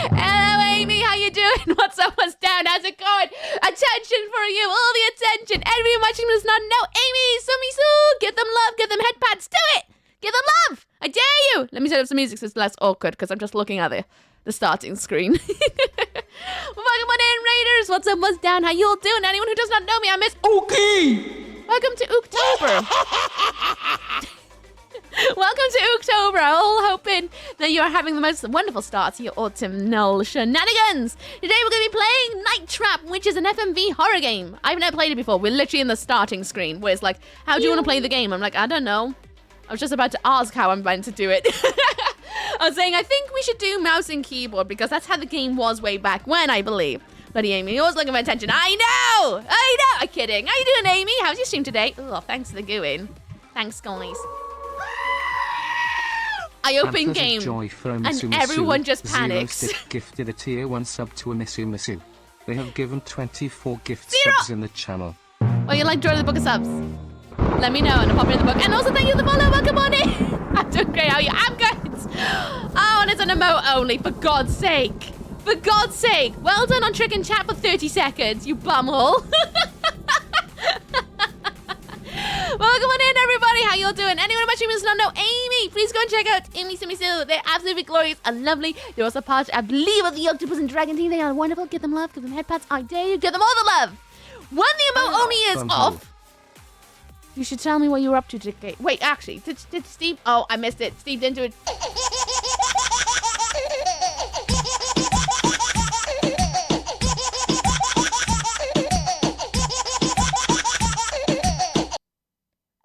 Hello, Amy, how you doing? What's up, what's down, how's it going? Attention for you, all the attention. Everyone watching does not know. Amy, Sumi-Soo, give them love, give them head pats, do it. Give them love! I dare you! Let me set up some music so it's less awkward because I'm just looking at the starting screen. Welcome on in, Raiders! What's up, what's down? How you all doing? Anyone who does not know me, I'm Miss Okay! Welcome to October. Welcome to October. I'm all hoping that you are having the most wonderful start to your autumnal shenanigans. Today we're going to be playing Night Trap, which is an FMV horror game. I've never played it before. We're literally in the starting screen where it's like, how do you want to play the game? I'm like, I don't know. I was just about to ask how I'm meant to do it. I was saying, I think we should do mouse and keyboard because that's how the game was way back when, I believe. Bloody Amy, you're always looking for attention. I know! I'm kidding. How you doing, Amy? How's your stream today? Oh, thanks for the gooing. Thanks, guys. I open game, and everyone just panics. Gifted a tier 1 sub to a Misu. They have given 24 gift Zero. subs in the channel. Oh, you like joining the book of subs? Let me know and I'll pop in the book. And also thank you for the follow. Welcome on in. I'm doing great. How are you? I'm good. Oh, and it's an emote only. For God's sake. For God's sake. Well done on trick and chat for 30 seconds, you bumhole. Welcome on in, everybody. How y'all doing? Anyone in my stream does not know Amy, please go and check out Amy Sumi-Soo. They're absolutely glorious and lovely. They're also part, I believe, of the Octopus and Dragon team. They are wonderful. Give them love. Give them head pats. I dare you. Give them all the love. When the emote only is off, you should tell me what you were up to today. Wait, actually, did Steve? Oh, I missed it. Steve didn't do it.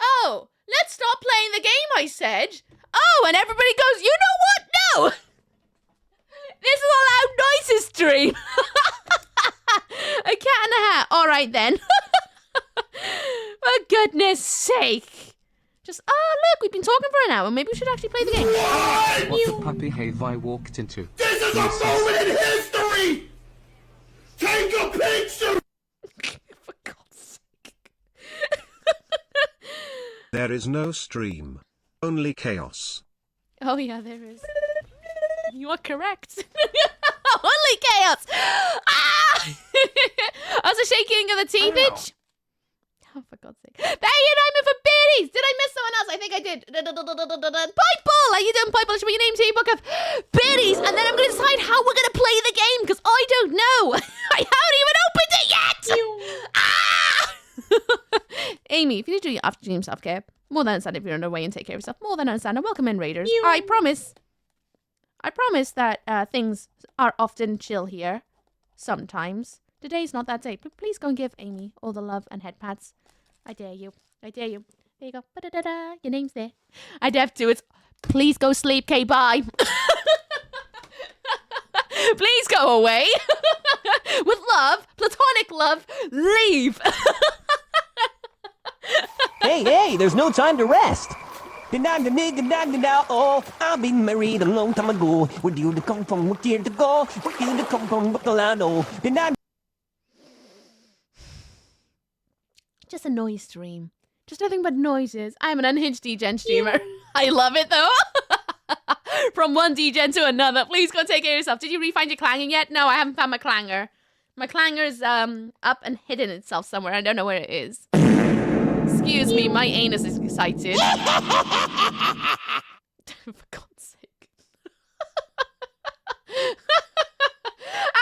Oh, let's stop playing the game, I said. Oh, and everybody goes, you know what? No! This is a loud noises stream. A cat and a hat. All right, then. For goodness sake. Just, oh, look, we've been talking for an hour. Maybe we should actually play the game. What the puppy have I walked into? This is a moment in history! Take a picture! For God's sake. There is no stream. Only chaos. Oh, yeah, there is. You are correct. Only chaos. Ah! I was a shaking of the tea, bitch. Oh, for God's sake. Hey, I'm in for biddies. Did I miss someone else? I think I did. Pipebull. How you doing, Pipebull? Should be your name to your book of biddies. And then I'm going to decide how we're going to play the game because I don't know. I haven't even opened it yet. Amy, if you do your afternoon self-care, more than understand if you're on the way and take care of yourself. More than understand. And welcome in, Raiders. I promise that things are often chill here. Sometimes. Today's not that day. But please go and give Amy all the love and head pats. I dare you. I dare you. There you go. Ba-da-da-da. Your name's there. I have to. It's please go sleep. Okay, bye. Please go away. With love, platonic love, leave. Hey, there's no time to rest. Oh, I've been married a long time ago. Where do you come from? What year to go? Where do you come from? What the land? Oh, Just a noise stream. Just nothing but noises. I'm an unhinged degen streamer. I love it though. From one degen to another. Please go take care of yourself. Did you re-find your clanging yet? No, I haven't found my clanger. My clanger's up and hidden itself somewhere. I don't know where it is. Excuse me, my anus is excited. For God's sake.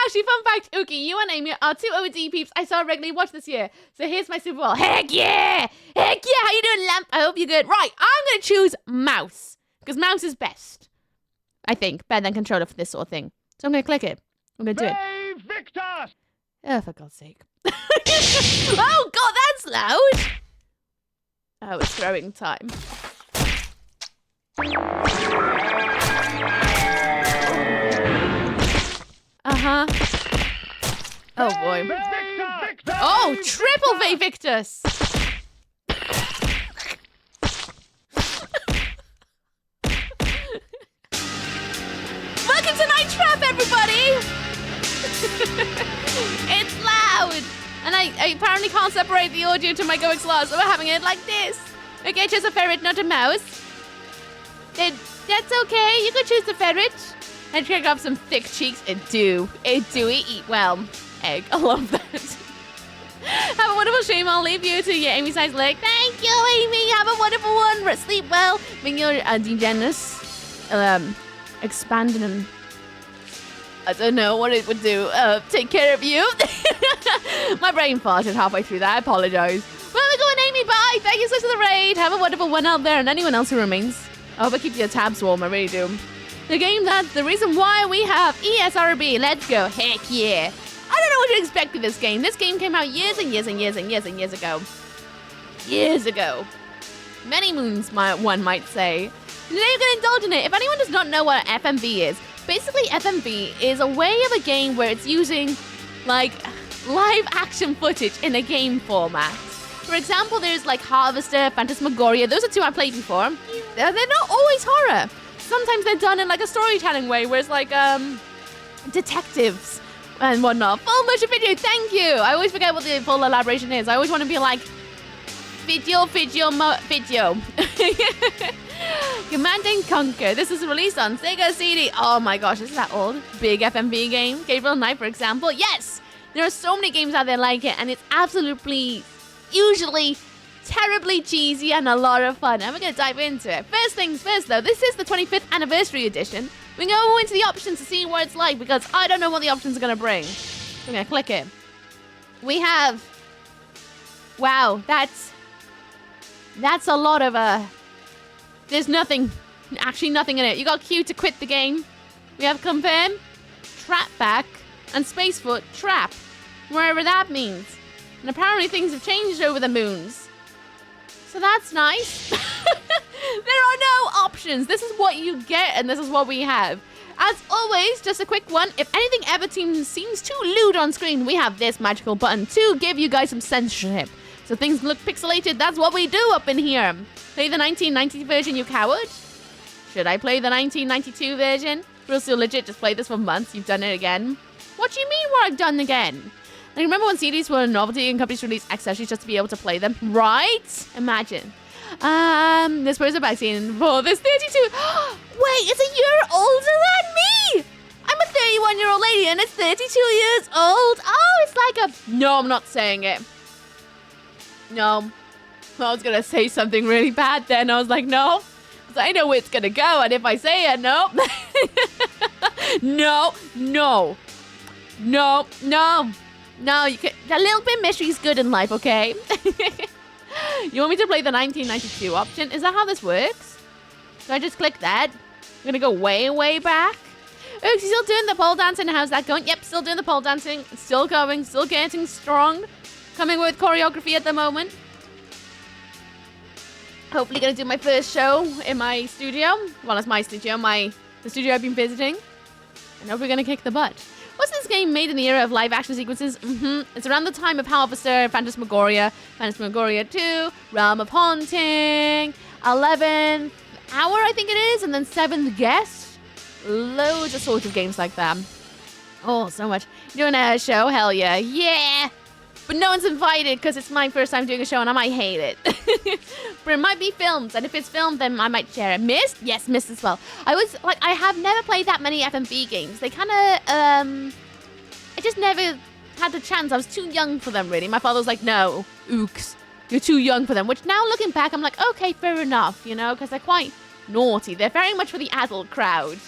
Actually, fun fact, Uki, you and Amy are two OD peeps I saw regularly watch this year. So here's my Super Bowl. Heck yeah! Heck yeah! How you doing, Lamp? I hope you're good. Right, I'm going to choose mouse. Because mouse is best. I think. Better than controller for this sort of thing. So I'm going to click it. I'm going to do it. Victor! Oh, for God's sake. Oh, God, that's loud. Oh, it's throwing time. Uh-huh. Oh, boy. Victor! Oh, triple V Victus. Welcome to Night Trap, everybody. It's loud. And I apparently can't separate the audio to my GoXLR, so we're having it like this. Okay, choose a ferret, not a mouse. That's okay. You can choose the ferret. And pick up some thick cheeks. It do eat well. Egg. I love that. Have a wonderful stream. I'll leave you to your Amy size leg. Thank you, Amy. Have a wonderful one. Sleep well. Being your degenus. Expanding and I don't know what it would do. Take care of you. My brain farted halfway through that. I apologize. Well, we're going, Amy. Bye. Thank you so much for the raid. Have a wonderful one out there and anyone else who remains. I hope I keep your tabs warm. I really do. The game that's the reason why we have ESRB. Let's go. Heck yeah. I don't know what to expect with this game. This game came out years and years and years and years and years ago. Years ago. Many moons, one might say. Today you're going to indulge in it. If anyone does not know what FMV is, basically FMV is a way of a game where it's using, like, live action footage in a game format. For example, there's like Harvester, Phantasmagoria. Those are two I played before. They're not always horror. Sometimes they're done in like a storytelling way where it's like detectives and whatnot. Full motion video, thank you. I always forget what the full elaboration is. I always want to be like video. Command and Conquer. This is released on Sega CD. Oh my gosh, this is that old big FMV game. Gabriel Knight, for example. Yes, there are so many games out there like it, and it's absolutely, usually, terribly cheesy and a lot of fun. And we're going to dive into it. First things first, though, this is the 25th anniversary edition. We can go into the options to see what it's like because I don't know what the options are going to bring. I'm going to click it. We have... Wow, that's a lot of... There's actually nothing in it. You got Q to quit the game. We have Confirm, Trap Back, and Spacefoot Trap, wherever that means. And apparently things have changed over the moons. So that's nice. There are no options. This is what you get, and this is what we have. As always, just a quick one. If anything ever seems too lewd on screen, we have this magical button to give you guys some censorship. So things look pixelated. That's what we do up in here. Play the 1990 version, you coward. Should I play the 1992 version? Real still legit, just played this for months. You've done it again. What do you mean what I've done again? Like, remember when CDs were a novelty and companies released accessories just to be able to play them? Right? Imagine. This person vaccine for this 32. Wait, it's a year older than me! I'm a 31-year-old lady and it's 32 years old. Oh, it's like a... No, I'm not saying it. No. I was going to say something really bad then. I was like, no. Because I know where it's going to go. And if I say it, no. No. You can, a little bit of mystery is good in life, okay? You want me to play the 1992 option? Is that how this works? So I just click that. I'm going to go way, way back. Ooh, still doing the pole dancing. How's that going? Yep, still doing the pole dancing. It's still going. Still getting strong. Coming with choreography at the moment. Hopefully going to do my first show in my studio. Well, it's my studio. The studio I've been visiting. And hopefully going to kick the butt. Was this game made in the era of live action sequences? It's around the time of Harvester, Phantasmagoria, Phantasmagoria 2, Realm of Haunting, 11th Hour, I think it is, and then 7th Guest. Loads of sorts of games like that. Oh, so much. Doing a show? Hell yeah. Yeah! But no one's invited because it's my first time doing a show and I might hate it. But it might be filmed, and if it's filmed, then I might share it. Mist? Yes, Mist as well. I have never played that many FMV games. They kind of, I just never had the chance. I was too young for them, really. My father was like, no, Augs, you're too young for them. Which now looking back, I'm like, okay, fair enough, you know, because they're quite naughty. They're very much for the adult crowd.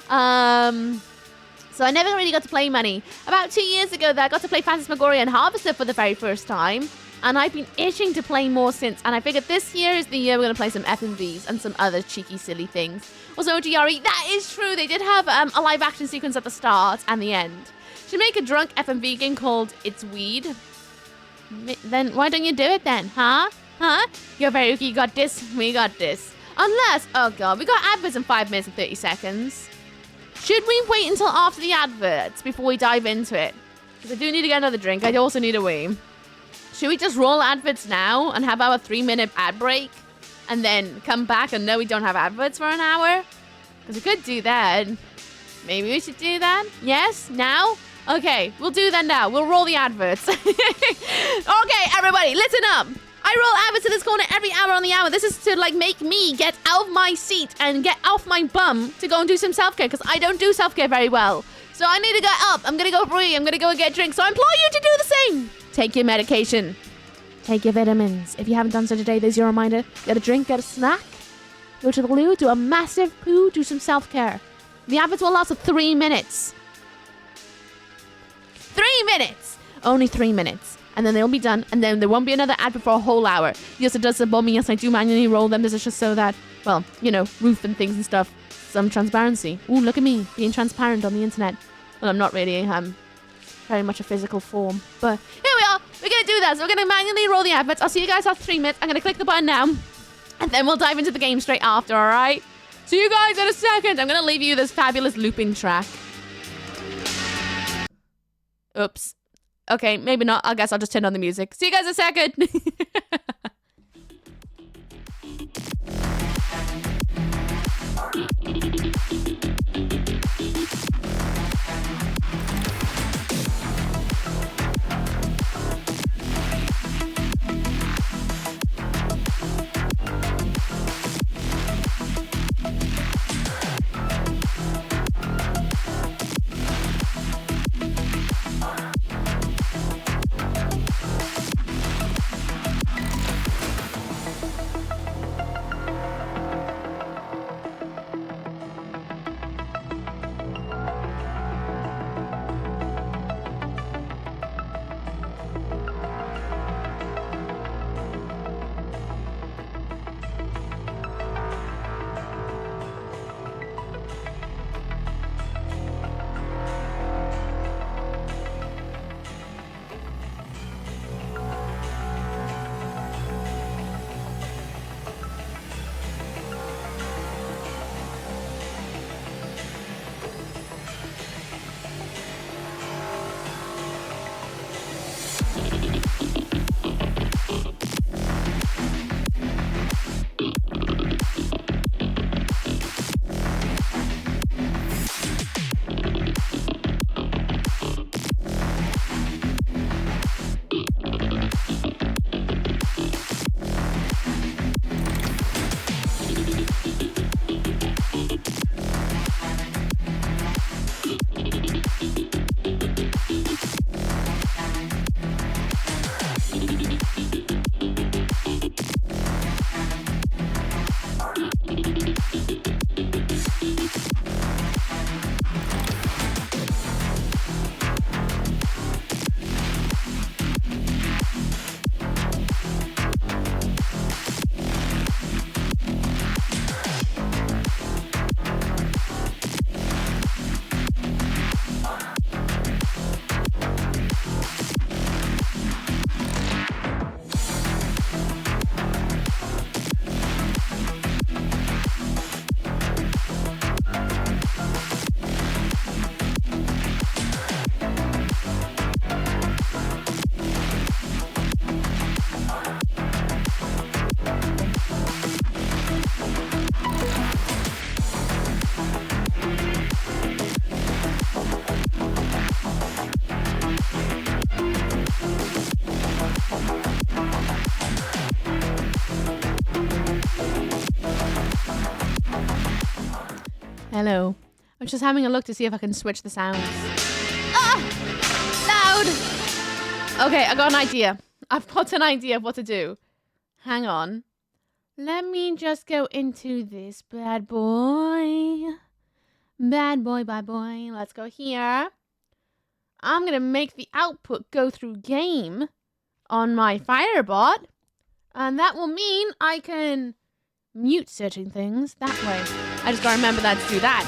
So I never really got to play many. About 2 years ago, I got to play Phantasmagoria and Harvester for the very first time. And I've been itching to play more since. And I figured this year is the year we're going to play some FMVs and some other cheeky, silly things. Also, OGRE, that is true. They did have a live action sequence at the start and the end. Should make a drunk FMV game called It's Weed. Then why don't you do it then, huh? You're very okay, you got this, we got this. Unless, oh god, we got adverts in 5 minutes and 30 seconds. Should we wait until after the adverts before we dive into it? Because I do need to get another drink. I also need a wee. Should we just roll adverts now and have our 3-minute ad break? And then come back and know we don't have adverts for an hour? Because we could do that. Maybe we should do that? Yes? Now? Okay, we'll do that now. We'll roll the adverts. Okay, everybody, listen up. I roll adverts in this corner every hour on the hour. This is to, like, make me get out of my seat and get off my bum to go and do some self-care, because I don't do self-care very well. So I need to get up. I'm going to go free. I'm going to go and get drinks. So I implore you to do the same. Take your medication. Take your vitamins. If you haven't done so today, there's your reminder. Get a drink, get a snack. Go to the loo, do a massive poo, do some self-care. The adverts will last for 3 minutes. 3 minutes. Only 3 minutes. And then they'll be done, and then there won't be another ad for a whole hour. Yes, it does above me. Yes, I do manually roll them. This is just so that, well, you know, roof and things and stuff. Some transparency. Ooh, look at me, being transparent on the internet. Well, I'm not really. I'm very much a physical form. But here we are. We're going to do that. So we're going to manually roll the adverts. I'll see you guys after 3 minutes. I'm going to click the button now. And then we'll dive into the game straight after, all right? See you guys in a second. I'm going to leave you this fabulous looping track. Oops. Okay, maybe not. I guess I'll just turn on the music. See you guys in a second. Hello. I'm just having a look to see if I can switch the sounds. Ah! Loud! Okay, I got an idea. I've got an idea of what to do. Hang on. Let me just go into this bad boy. Bad boy, bad boy. Let's go here. I'm going to make the output go through game on my Firebot. And that will mean I can mute certain things that way. I just got to remember that to do that.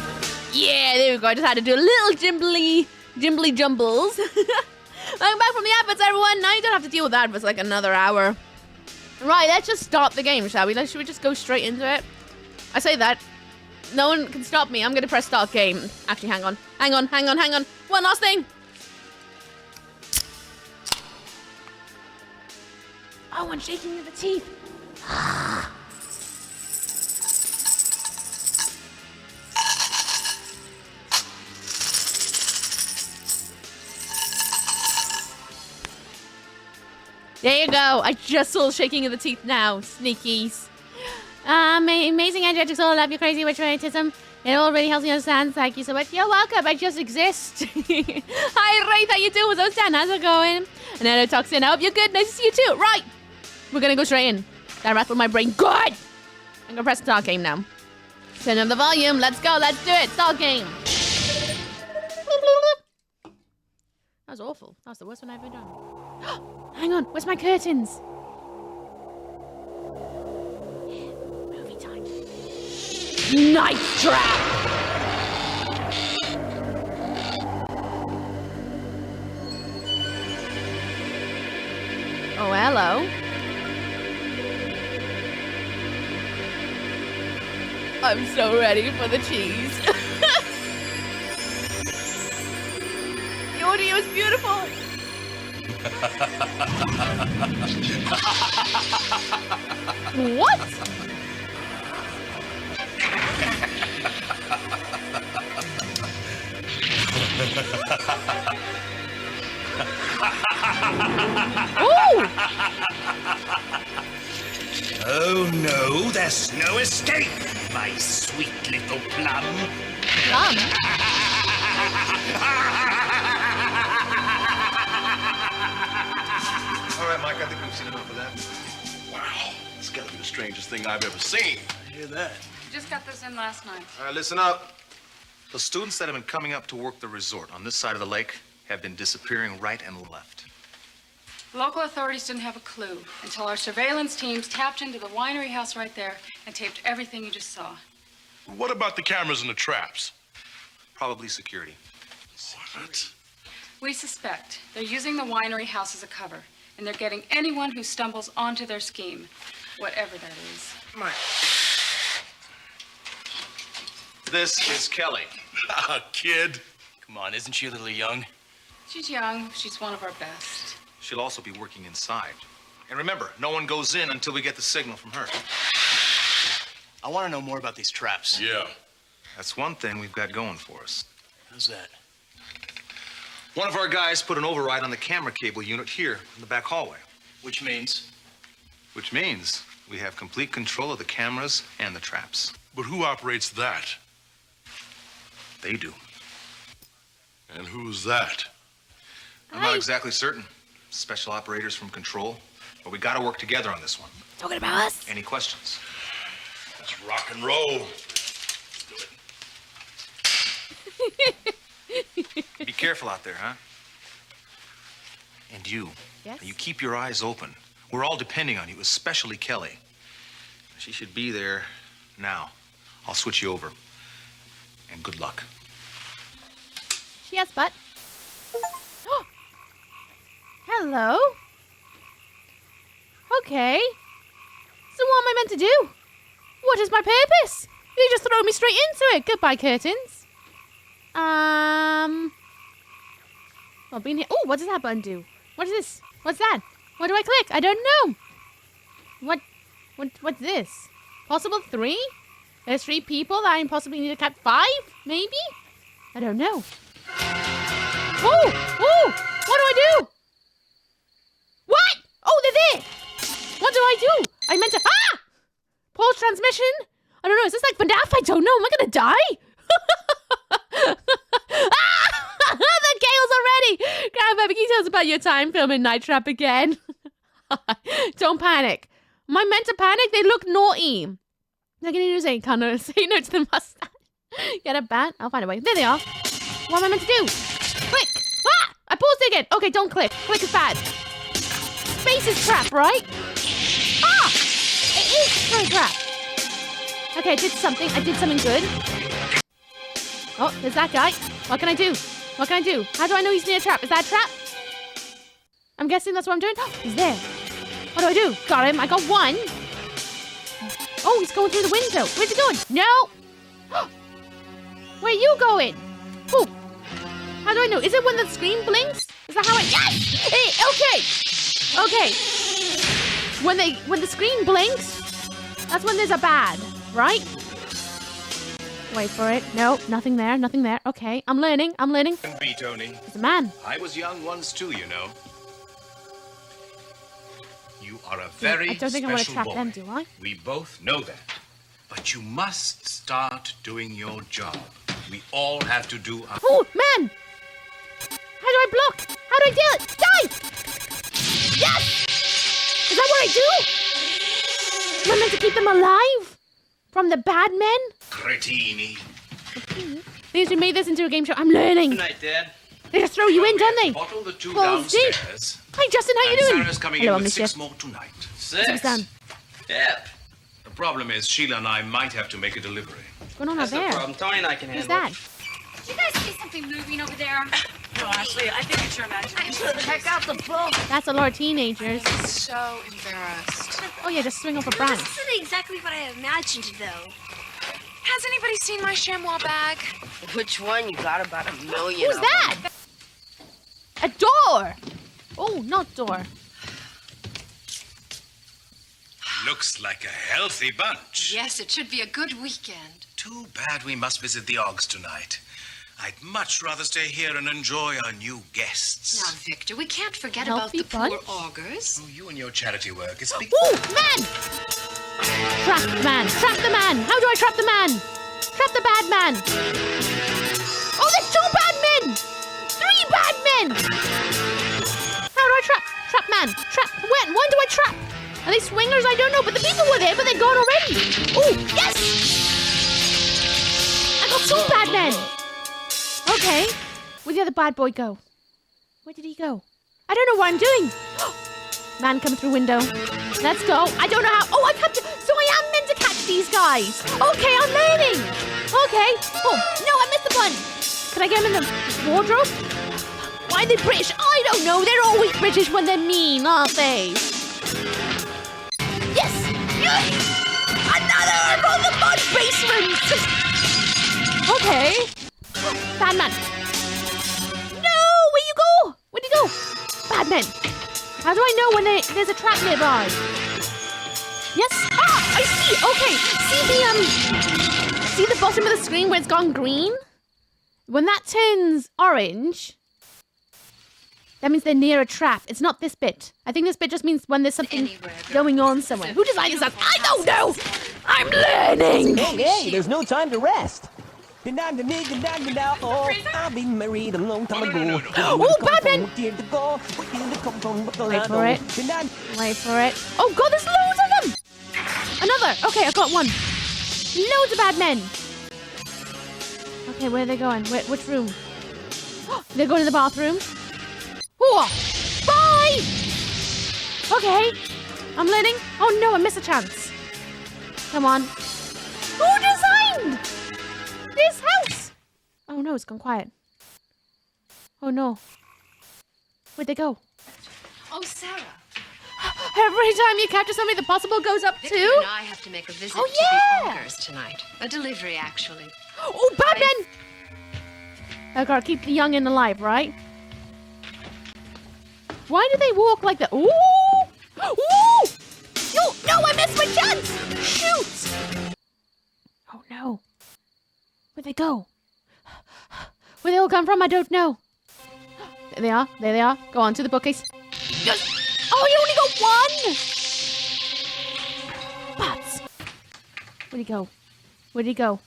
Yeah, there we go. I just had to do a little jimbly jumbles. Welcome back from the adverts, everyone. Now you don't have to deal with that for like another hour. Right, let's just start the game, shall we? Should we just go straight into it? I say that. No one can stop me. I'm going to press start game. Actually, hang on. One last thing. Oh, I'm shaking the teeth. There you go. I just saw shaking of the teeth now. Sneakies. Amazing energetics. All love your crazy patriotism. It all really helps me understand. Thank you so much. You're welcome. I just exist. Hi, Wraith. How you doing? What's up, Dan? How's it going? And then Toxin. I hope you're good. Nice to see you too. Right. We're going to go straight in. That rattled my brain. Good. I'm going to press start game now. Turn up the volume. Let's go. Let's do it. Start game. That was awful. That was the worst one I've ever done. Hang on. Where's my curtains? Movie time. Night trap! Oh, hello. I'm so ready for the cheese. The audio is beautiful. What? Ooh! Oh no, there's no escape, my sweet little plum. Plum? All right, Mike, I think we've seen enough of that. Wow, it's gotta be the strangest thing I've ever seen. I hear that. Just got this in last night. All right, listen up. The students that have been coming up to work the resort on this side of the lake have been disappearing right and left. Local authorities didn't have a clue until our surveillance teams tapped into the winery house right there and taped everything you just saw. What about the cameras and the traps? Probably security. What? We suspect they're using the winery house as a cover, and they're getting anyone who stumbles onto their scheme, whatever that is. Mike. This is Kelly. Kid. Come on, isn't she a little young? She's young. She's one of our best. She'll also be working inside. And remember, no one goes in until we get the signal from her. I want to know more about these traps. Yeah. That's one thing we've got going for us. How's that? One of our guys put an override on the camera cable unit here in the back hallway. Which means? Which means we have complete control of the cameras and the traps. But who operates that? They do. And who's that? I'm not exactly certain. Special operators from Control. But we gotta work together on this one. Talking about us? Any questions? Let's rock and roll. Let's do it. Be careful out there, huh? And you. Yes? You keep your eyes open. We're all depending on you, especially Kelly. She should be there now. I'll switch you over. And good luck. Yes, but. Hello? Okay. So what am I meant to do? What is my purpose? You just throw me straight into it. Goodbye, curtains. I've been here. Oh, what does that button do? What is this? What's that? What do I click? I don't know. What's this? Possible 3? There's 3 people that I possibly need to catch 5? Maybe? I don't know. Oh! What do I do? What? Oh, they're there! What do I do? I meant to... Ah! Pause transmission? I don't know. Is this like FNAF? I don't know. Am I gonna die? The chaos already! Grandpa, can you tell us about your time filming Night Trap again? Don't panic. Am I meant to panic? They look naughty. They're going to do say no to the mustache. Get a bat? I'll find a way. There they are. What am I meant to do? Click. Ah! I paused it again. Okay, don't click. Click is bad. Space is trap, right? Ah! It is no trap. Okay, I did something. I did something good. Oh, there's that guy. What can I do? What can I do? How do I know he's near a trap? Is that a trap? I'm guessing that's what I'm doing. Oh, he's there. What do I do? Got him. I got one. Oh, he's going through the window. Where's he going? No. Where are you going? Oh. How do I know? Is it when the screen blinks? Is that how I... Yes! Hey, okay. Okay. When the screen blinks, that's when there's a bad, right? Wait for it. No, nothing there. Nothing there. Okay. I'm learning. Be, Tony. It's a man. I was young once too, you know. You are a very I don't think I want to special trap boy. them, do I? We both know that. But you must start doing your job. We all have to do our... Oh, man! How do I block? How do I deal it? Die! Yes! Is that what I do? Am I meant to keep them alive? From the bad men? Cretini. These who made this into a game show. I'm learning. Good night, Dad. They just throw you in, don't they? Bottle the two Balls deep. downstairs. Hi, Justin. How you And doing? Sarah's coming Hello, in with Monsieur. 6 more tonight. 6? Sam. Yep. The problem is Sheila and I might have to make a delivery. What's going on out That's no there? problem. Tony and I can Who's handle that? Did you guys see something moving over there? No, Ashley, I think it's your imagination. Check out the book. That's a lot of teenagers. So embarrassed. Oh yeah, just swing off a branch. This isn't exactly what I imagined, though. Has anybody seen my chamois bag? Which one? You got about 1 million. Who's that? A door. Oh, not door. Looks like a healthy bunch. Yes, it should be a good weekend. Too bad we must visit the Augs tonight. I'd much rather stay here and enjoy our new guests. Now, Victor, we can't forget Healthy about the bunch? poor augers. Oh, you and your charity work is big. Oh, man! Trap the man. Trap the man. How do I trap the man? Trap the bad man. Oh, there's 2 bad men. 3 bad men. How do I trap? Trap man. Trap. When do I trap? Are they swingers? I don't know. But the people were there, but they're gone already. Oh, yes! I got 2 bad men. Okay. Where'd the other bad boy go? Where did he go? I don't know what I'm doing. Man coming through window. Let's go. I don't know how. Oh, I captured. So I am meant to catch these guys. Okay, I'm learning. Okay. Oh, no, I missed the one. Can I get him in the wardrobe? Why are they British? I don't know. They're always British when they're mean, aren't they? Yes. Yes. Another from the mud basement. Okay. Bad man. No, where you go? Where'd you go? Bad men. How do I know when there's a trap nearby? Yes. Ah, I see. Okay. See the bottom of the screen where it's gone green? When that turns orange, that means they're near a trap. It's not this bit. I think this bit just means when there's something going on somewhere. Who designed this up? I don't know. I'm learning. Hey, there's no time to rest. Oh, I've been married a long time ago. Oh, Batman! Wait for it. Wait for it. Oh, God, there's loads of them! Another. Okay, I got one. Loads of bad men. Okay, where are they going? Which room? They're going to the bathroom. Oh, bye! Okay. I'm learning. Oh, no, I missed a chance. Come on. Who designed this house? Oh no, it's gone quiet. Oh no. Where'd they go? Oh, Sarah. Every time you capture somebody, the possible goes up Victor too? and I have to make a visit Oh, to yeah. the augers tonight. A delivery, actually. Oh, Batman! I gotta keep the youngin' alive, right? Why do they walk like that? Ooh! Ooh! No, I missed my chance! Shoot! Oh no. Where'd they go? Where they all come from, I don't know. There they are. There they are. Go on to the bookcase. Yes! Oh, you only got one! Butts. Where'd he go? Where'd he go?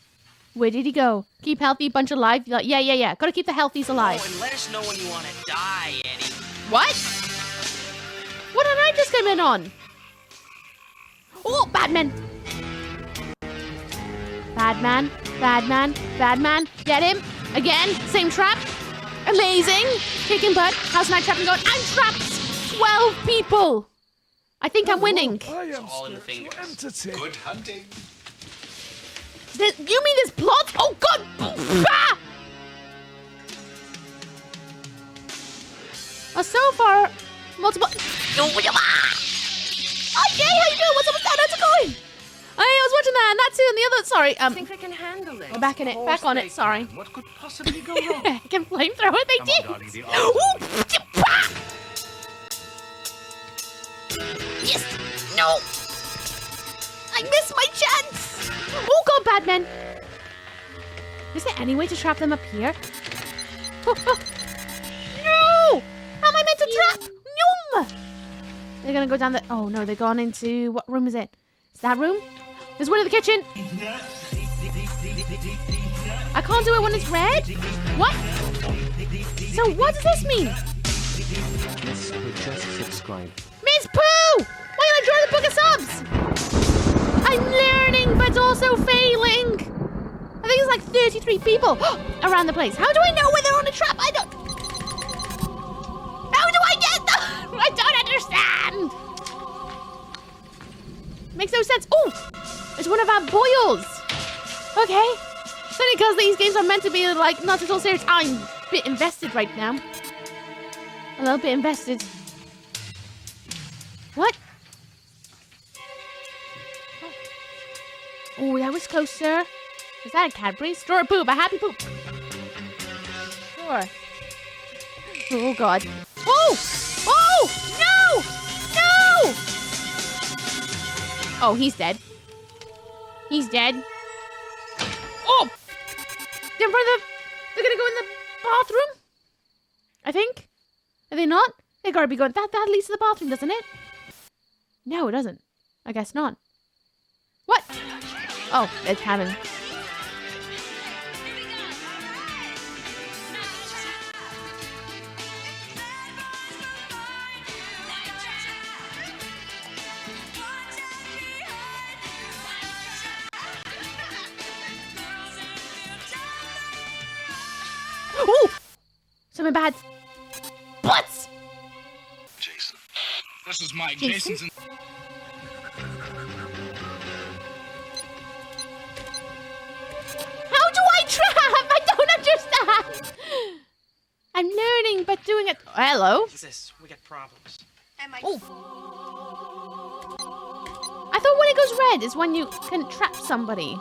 Where did he go? Keep healthy, bunch alive. Yeah. Gotta keep the healthies alive. Oh, and let us know when you want to die, Eddie. What? What did I just come in on? Oh, Batman. Badman. Get him. Again, same trap. Amazing. Kicking butt. How's my trapping going? I'm trapped. 12 people. I think I'm winning. I am all in the spiritual fingers. entity. Good hunting. You mean this plot? Oh, God. Ah! So far, multiple... Oh, okay, how you doing? What's up with that? How's it going? I was watching that, and that too, and the other... Sorry, I think I can handle it. we're back in it. Back on it, sorry. What could possibly go wrong? I can flamethrower it, they Come did. on, darling, the Augs. Yes! No! I missed my chance! Oh, God, Batman! Is there any way to trap them up here? No! How am I meant to trap? Yum! They're gonna go down the... Oh, no, they're gone into... What room is it? Is that room? There's one in the kitchen. I can't do it when it's red? What? So what does this mean? Miss Pooh just subscribe. Miss Pooh! Why did I join the book of subs? I'm learning, but also failing. I think it's like 33 people around the place. How do I know when they're on a trap? I don't... How do I get them? I don't understand. Makes no sense. Oh, it's one of our boils. Okay. It's only because these games are meant to be like not at all serious. I'm a bit invested right now. A little bit invested. What? Oh, that was closer. Is that a Cadbury? Store poop, a happy poop. Sure. Oh, God. Oh! Oh! No! No! Oh, he's dead. He's dead. Oh! They're gonna go in the bathroom? I think. Are they not? They gotta be going. That leads to the bathroom, doesn't it? No, it doesn't. I guess not. What? Oh, it's cabin. Oh! Something bad. Butts! Jason. This is Mike. Jason? Jason's in... How do I trap? I don't understand. I'm learning, but doing it. Oh, hello. Jesus, we got problems. Oh. I thought when it goes red is when you can trap somebody.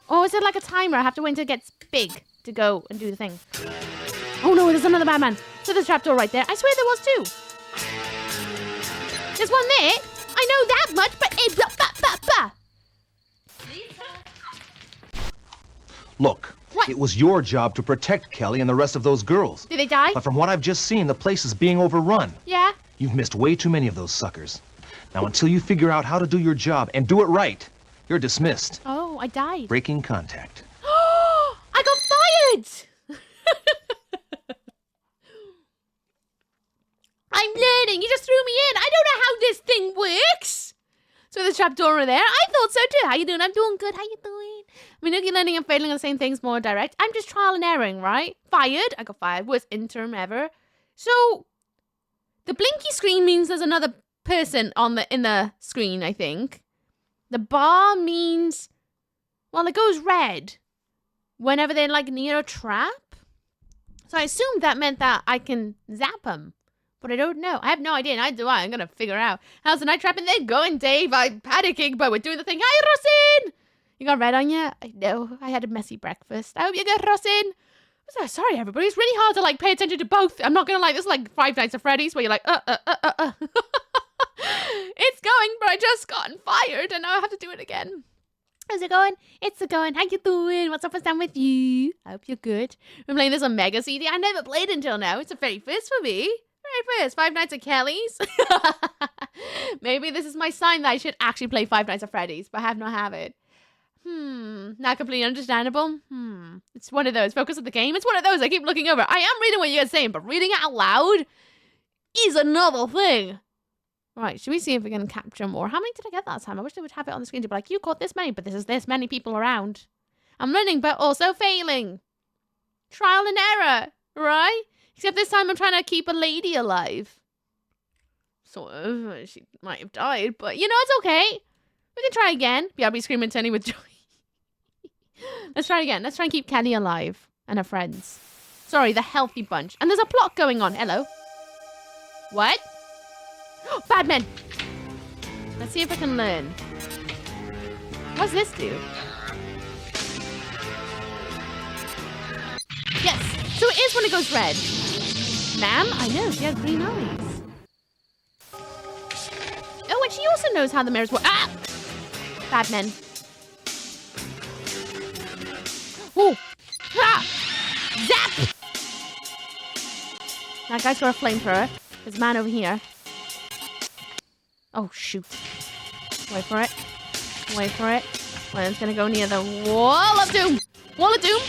Or is it like a timer? I have to wait until it gets big to go and do the thing. Oh no, there's another Batman. So there's a trapdoor right there. I swear there was two. There's one there. I know that much, but it... Look, What? it was your job to protect Kelly and the rest of those girls. Did they die? But from what I've just seen, the place is being overrun. Yeah. You've missed way too many of those suckers. Now, until you figure out how to do your job and do it right, you're dismissed. Oh, I died. Breaking contact. I got fired! I'm learning. You just threw me in. I don't know how this thing works. So there's a trapdoor over there. I thought so too. How you doing? I'm doing good. How you doing? I mean, you're learning and failing on the same things, more direct. I'm just trial and erroring, right? Fired. I got fired. Worst interim ever. So the blinky screen means there's another person in the screen, I think. The bar means, well, it goes red whenever they're like near a trap. So I assumed that meant that I can zap them. But I don't know. I have no idea. Neither do I. I'm going to figure out. How's the night trapping? They're going, Dave. I'm panicking, but we're doing the thing. Hi, Rosin! You got red on you? I know. I had a messy breakfast. I hope you're good, Rosin. So sorry, everybody. It's really hard to, like, pay attention to both. I'm not going to lie. This is like Five Nights at Freddy's where you're like, It's going, but I just gotten fired, and now I have to do it again. How's it going? It's going. How you doing? What's up and down with you? I hope you're good. I'm playing this on Mega CD. I never played until now. It's the very first for me. Very first. Five Nights at Kelly's. Maybe this is my sign that I should actually play Five Nights at Freddy's, but I have not have it. Not completely understandable. It's one of those. Focus on the game. It's one of those. I keep looking over. I am reading what you guys are saying, but reading it out loud is another thing. Right, should we see if we can capture more? How many did I get that time? I wish they would have it on the screen to be like, you caught this many, but this is this many people around. I'm learning, but also failing. Trial and error, right? Except this time I'm trying to keep a lady alive. Sort of. She might have died, but you know, it's okay. We can try again. BRB screaming Tenny with joy. Let's try again. Let's try and keep Kenny alive and her friends. Sorry, the healthy bunch. And there's a plot going on. Hello. What? Bad men. Let's see if I can learn. What's this do? Yes. So it is when it goes red. Ma'am? I know. She has green eyes. Oh, and she also knows how the mirrors work. Ah! Bad men. Ooh. Ah! Zap! That guy's got a flamethrower. There's a man over here. Oh, shoot. Wait for it. Wait for it. Well, it's gonna go near the wall of doom. Wall of doom.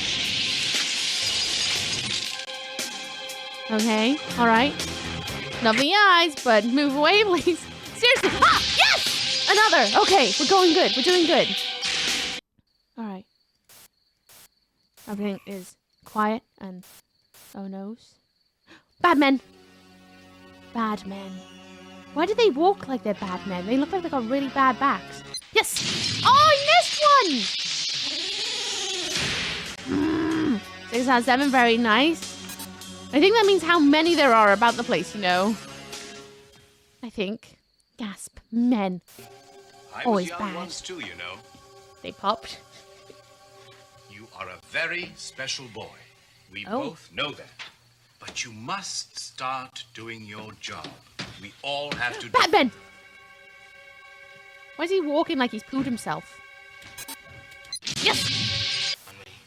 Okay. All right. Lovely eyes, but move away, please. Seriously. Ah! Yes! Another. Okay. We're going good. We're doing good. All right. Everything is quiet and oh no's. Bad men. Bad men. Why do they walk like they're bad men? They look like they got really bad backs. Yes! Oh, I missed one! 6 out of 7, very nice. I think that means how many there are about the place, you know. I think. Gasp. Men. Always young bad. once too, you know. They popped. You are a very special boy. We both know that. But you must start doing your job. We all have to... Batman! Why is he walking like he's pooed himself? Yes!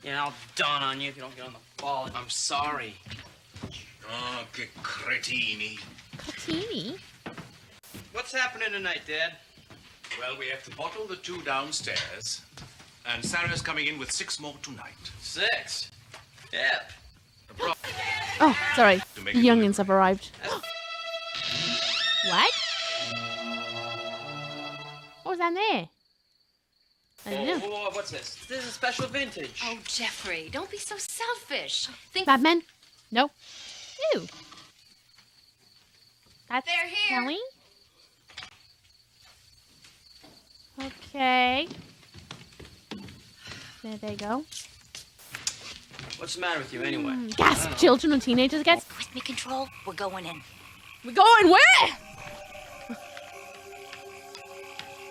Yeah, I'll dawn on you if you don't get on the ball. I'm sorry. Oh, che cretini. Cretini? What's happening tonight, Dad? Well, we have to bottle the 2 downstairs. And Sarah's coming in with 6 more tonight. 6? Yep. Oh, sorry. The youngins have arrived. What? What was that there? I don't know. Whoa, what's this? This is a special vintage. Oh, Jeffrey, don't be so selfish. Think Batman? No. Ew. That's They're here. Kelly? Okay. There they go. What's the matter with you anyway? Gasp! Children and teenagers get. With me control, we're going in. We're going where?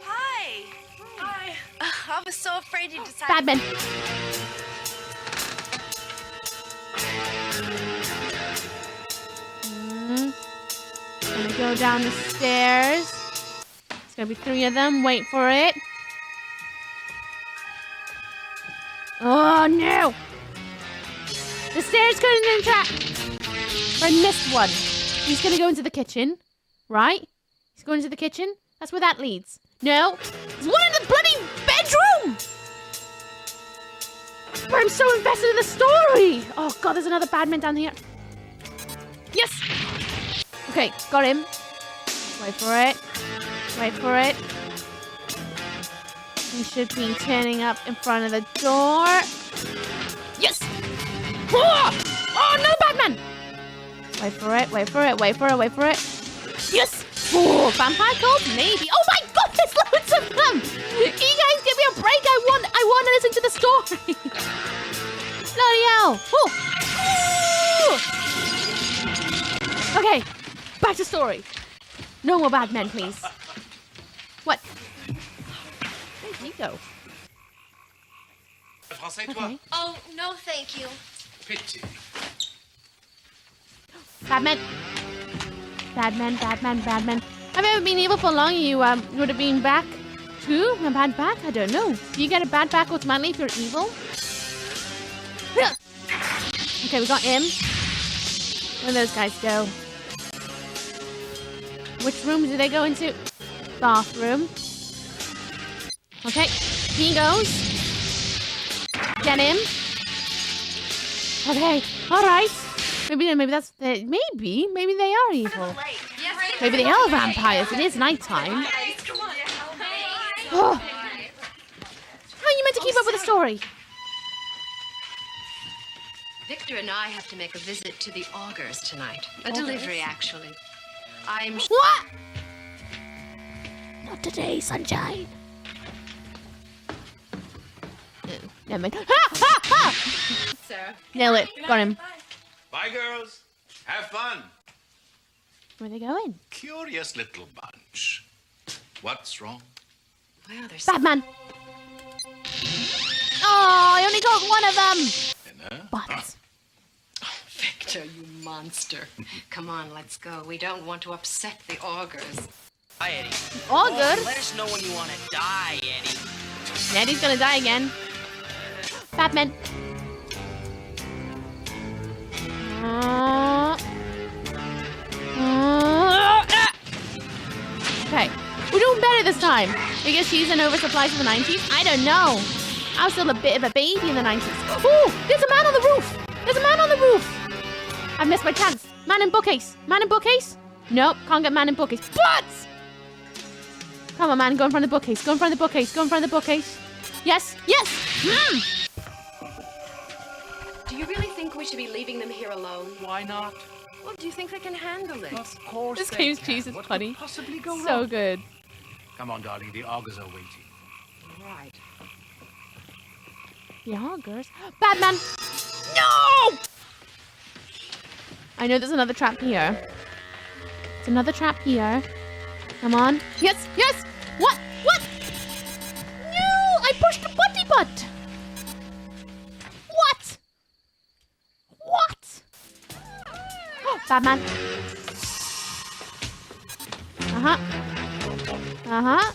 Hi. Hi. I was so afraid you decided. Batman. Gonna go down the stairs. It's gonna be 3 of them. Wait for it. Oh no! The stairs couldn't interact. I missed one. He's gonna go into the kitchen, right? He's going into the kitchen. That's where that leads. No, there's one in the bloody bedroom. But I'm so invested in the story. Oh god, there's another bad man down here. Yes. Okay, got him. Wait for it. Wait for it. He should be turning up in front of the door. Yes! Oh, no, Batman! Wait for it, wait for it, wait for it, wait for it. Yes! Oh, vampire cult? Maybe. Oh my god, there's loads of them! You guys, give me a break. I want to listen to the story. Bloody hell. Oh. Okay, back to story. No more bad men, please. What? Where'd he go? Okay. Oh, no, thank you. Pity. Batman. Batman, Batman, Batman. Have you ever been evil for long? You would have been back too? A bad back? I don't know. Do you get a bad back automatically if you're evil? Okay, we got him. Where do those guys go? Which room do they go into? Bathroom. Okay, he goes. Get him. Okay. All right. Maybe that's maybe they are evil. Maybe they are vampires. It is nighttime. Oh. How are you meant to keep up with the story? Victor and I have to make a visit to the Augs tonight. A Augs? delivery, actually. I'm... What? Not today, sunshine. Never mind. Ha! Ha! Ha! Sarah. Nail it. Got him. Bye, girls. Have fun. Where are they going? Curious little bunch. What's wrong? Well, there's... Batman. Oh, I only got one of them. But. Oh, Victor, you monster. Come on, let's go. We don't want to upset the Augs. Hi, Eddie. All good. Let us know when you want to die, Eddie. Eddie's gonna die again. Batman. Okay, we're doing better this time. I guess she's an oversupply from the 90s. I don't know. I was still a bit of a baby in the 90s. Oh, there's a man on the roof. There's a man on the roof. I missed my chance. Man in bookcase. Man in bookcase. Nope, can't get man in bookcase. But come on, man, go in front of the bookcase. Go in front of the bookcase. Go in front of the bookcase. Yes, yes. Do you really think we should be leaving them here alone? Why not? Well, do you think they can handle it? Of course This they game's can. cheese is What funny. could possibly go So wrong? good. Come on, darling. The Augs are waiting. Right. The Augs. Batman. No! I know there's another trap here. There's another trap here. Come on. Yes, yes. What? What? No! I pushed the butty butt. What? What? Batman. Uh-huh. Uh-huh.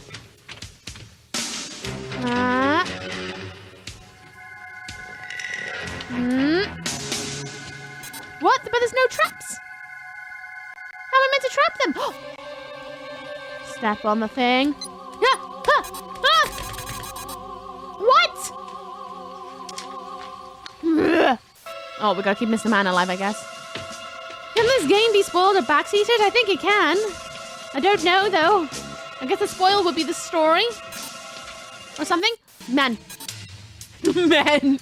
What? But there's no traps. How am I meant to trap them? Step on the thing. Yeah. What? Oh, we gotta keep Mr. Man alive, I guess. Can this game be spoiled or backseated? I think it can. I don't know, though. I guess the spoil would be the story. Or something? Man. Man.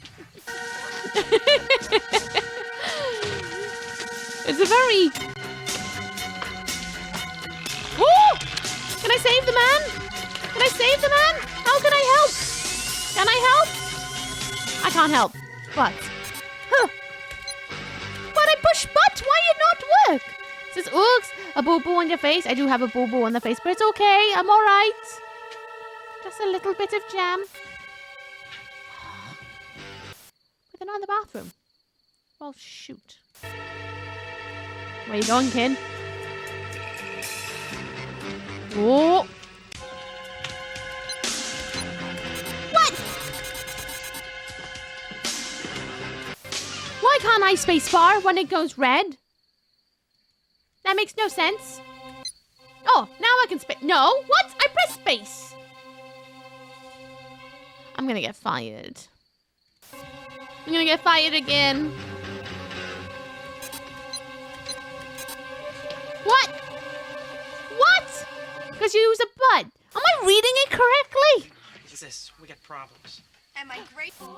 It's a very... Oh! Can I save the man? Can I save the man? How can I help? Can I help? I can't help. But... Huh. But I push but. Why it not work? It says, oops, a boo-boo on your face. I do have a boo-boo on the face, but it's okay. I'm alright. Just a little bit of jam. But they're not in the bathroom. Well, shoot. Where you going, kid? Oh. What? Why can't I spacebar when it goes red? That makes no sense. Oh, now I can space. No, what? I press space. I'm gonna get fired. I'm gonna get fired again. What? What? Because you use a butt. Am I reading it correctly? What's this? We got problems. Am I grateful?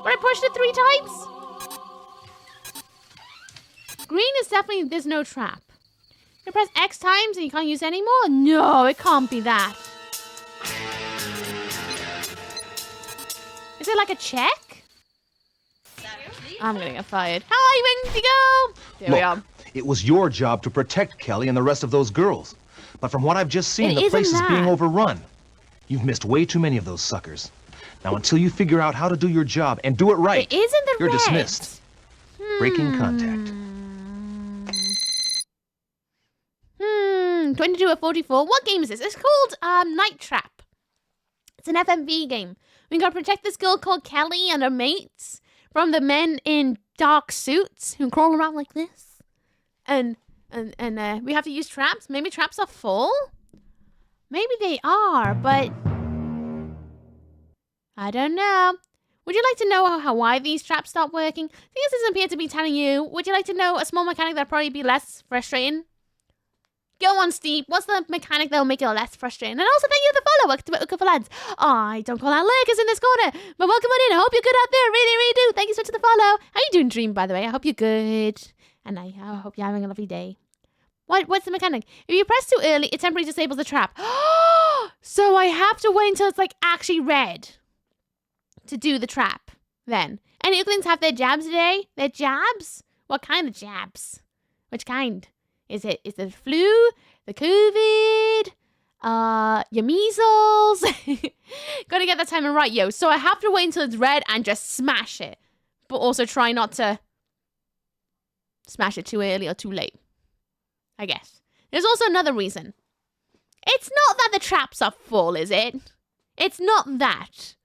But I pushed it 3 times. Green is definitely, there's no trap. You press X times and you can't use it anymore? No, it can't be that. Is it like a check? I'm gonna get fired. Hi, Wendigo! There we are. It was your job to protect Kelly and the rest of those girls. But from what I've just seen, It the place isn't is being that. overrun. You've missed way too many of those suckers. Now, until you figure out how to do your job and do it right, It isn't the you're red. dismissed. Breaking contact. 22 at 44. What game is this? It's called Night Trap. It's an FMV game. We gotta protect this girl called Kelly and her mates from the men in dark suits who crawl around like this. And we have to use traps. Maybe traps are full? Maybe they are, but I don't know. Would you like to know why these traps stop working? Things doesn't appear to be telling you. Would you like to know a small mechanic that'd probably be less frustrating? Go on, Steve. What's the mechanic that'll make it less frustrating? And also, thank you for the follow. Welcome to Uka for Lads. I don't call out lurkers in this corner, but welcome on in. I hope you're good out there. Really, really do. Thank you so much for the follow. How you doing, Dream, by the way? I hope you're good. And I hope you're having a lovely day. What's the mechanic? If you press too early, it temporarily disables the trap. So I have to wait until it's like actually red to do the trap then. Any Uklings have their jabs today? Their jabs? What kind of jabs? Which kind? Is it the flu? The COVID? Your measles? Gotta get that timing right, yo. So I have to wait until it's red and just smash it. But also try not to smash it too early or too late. I guess. There's also another reason. It's not that the traps are full, is it? It's not that.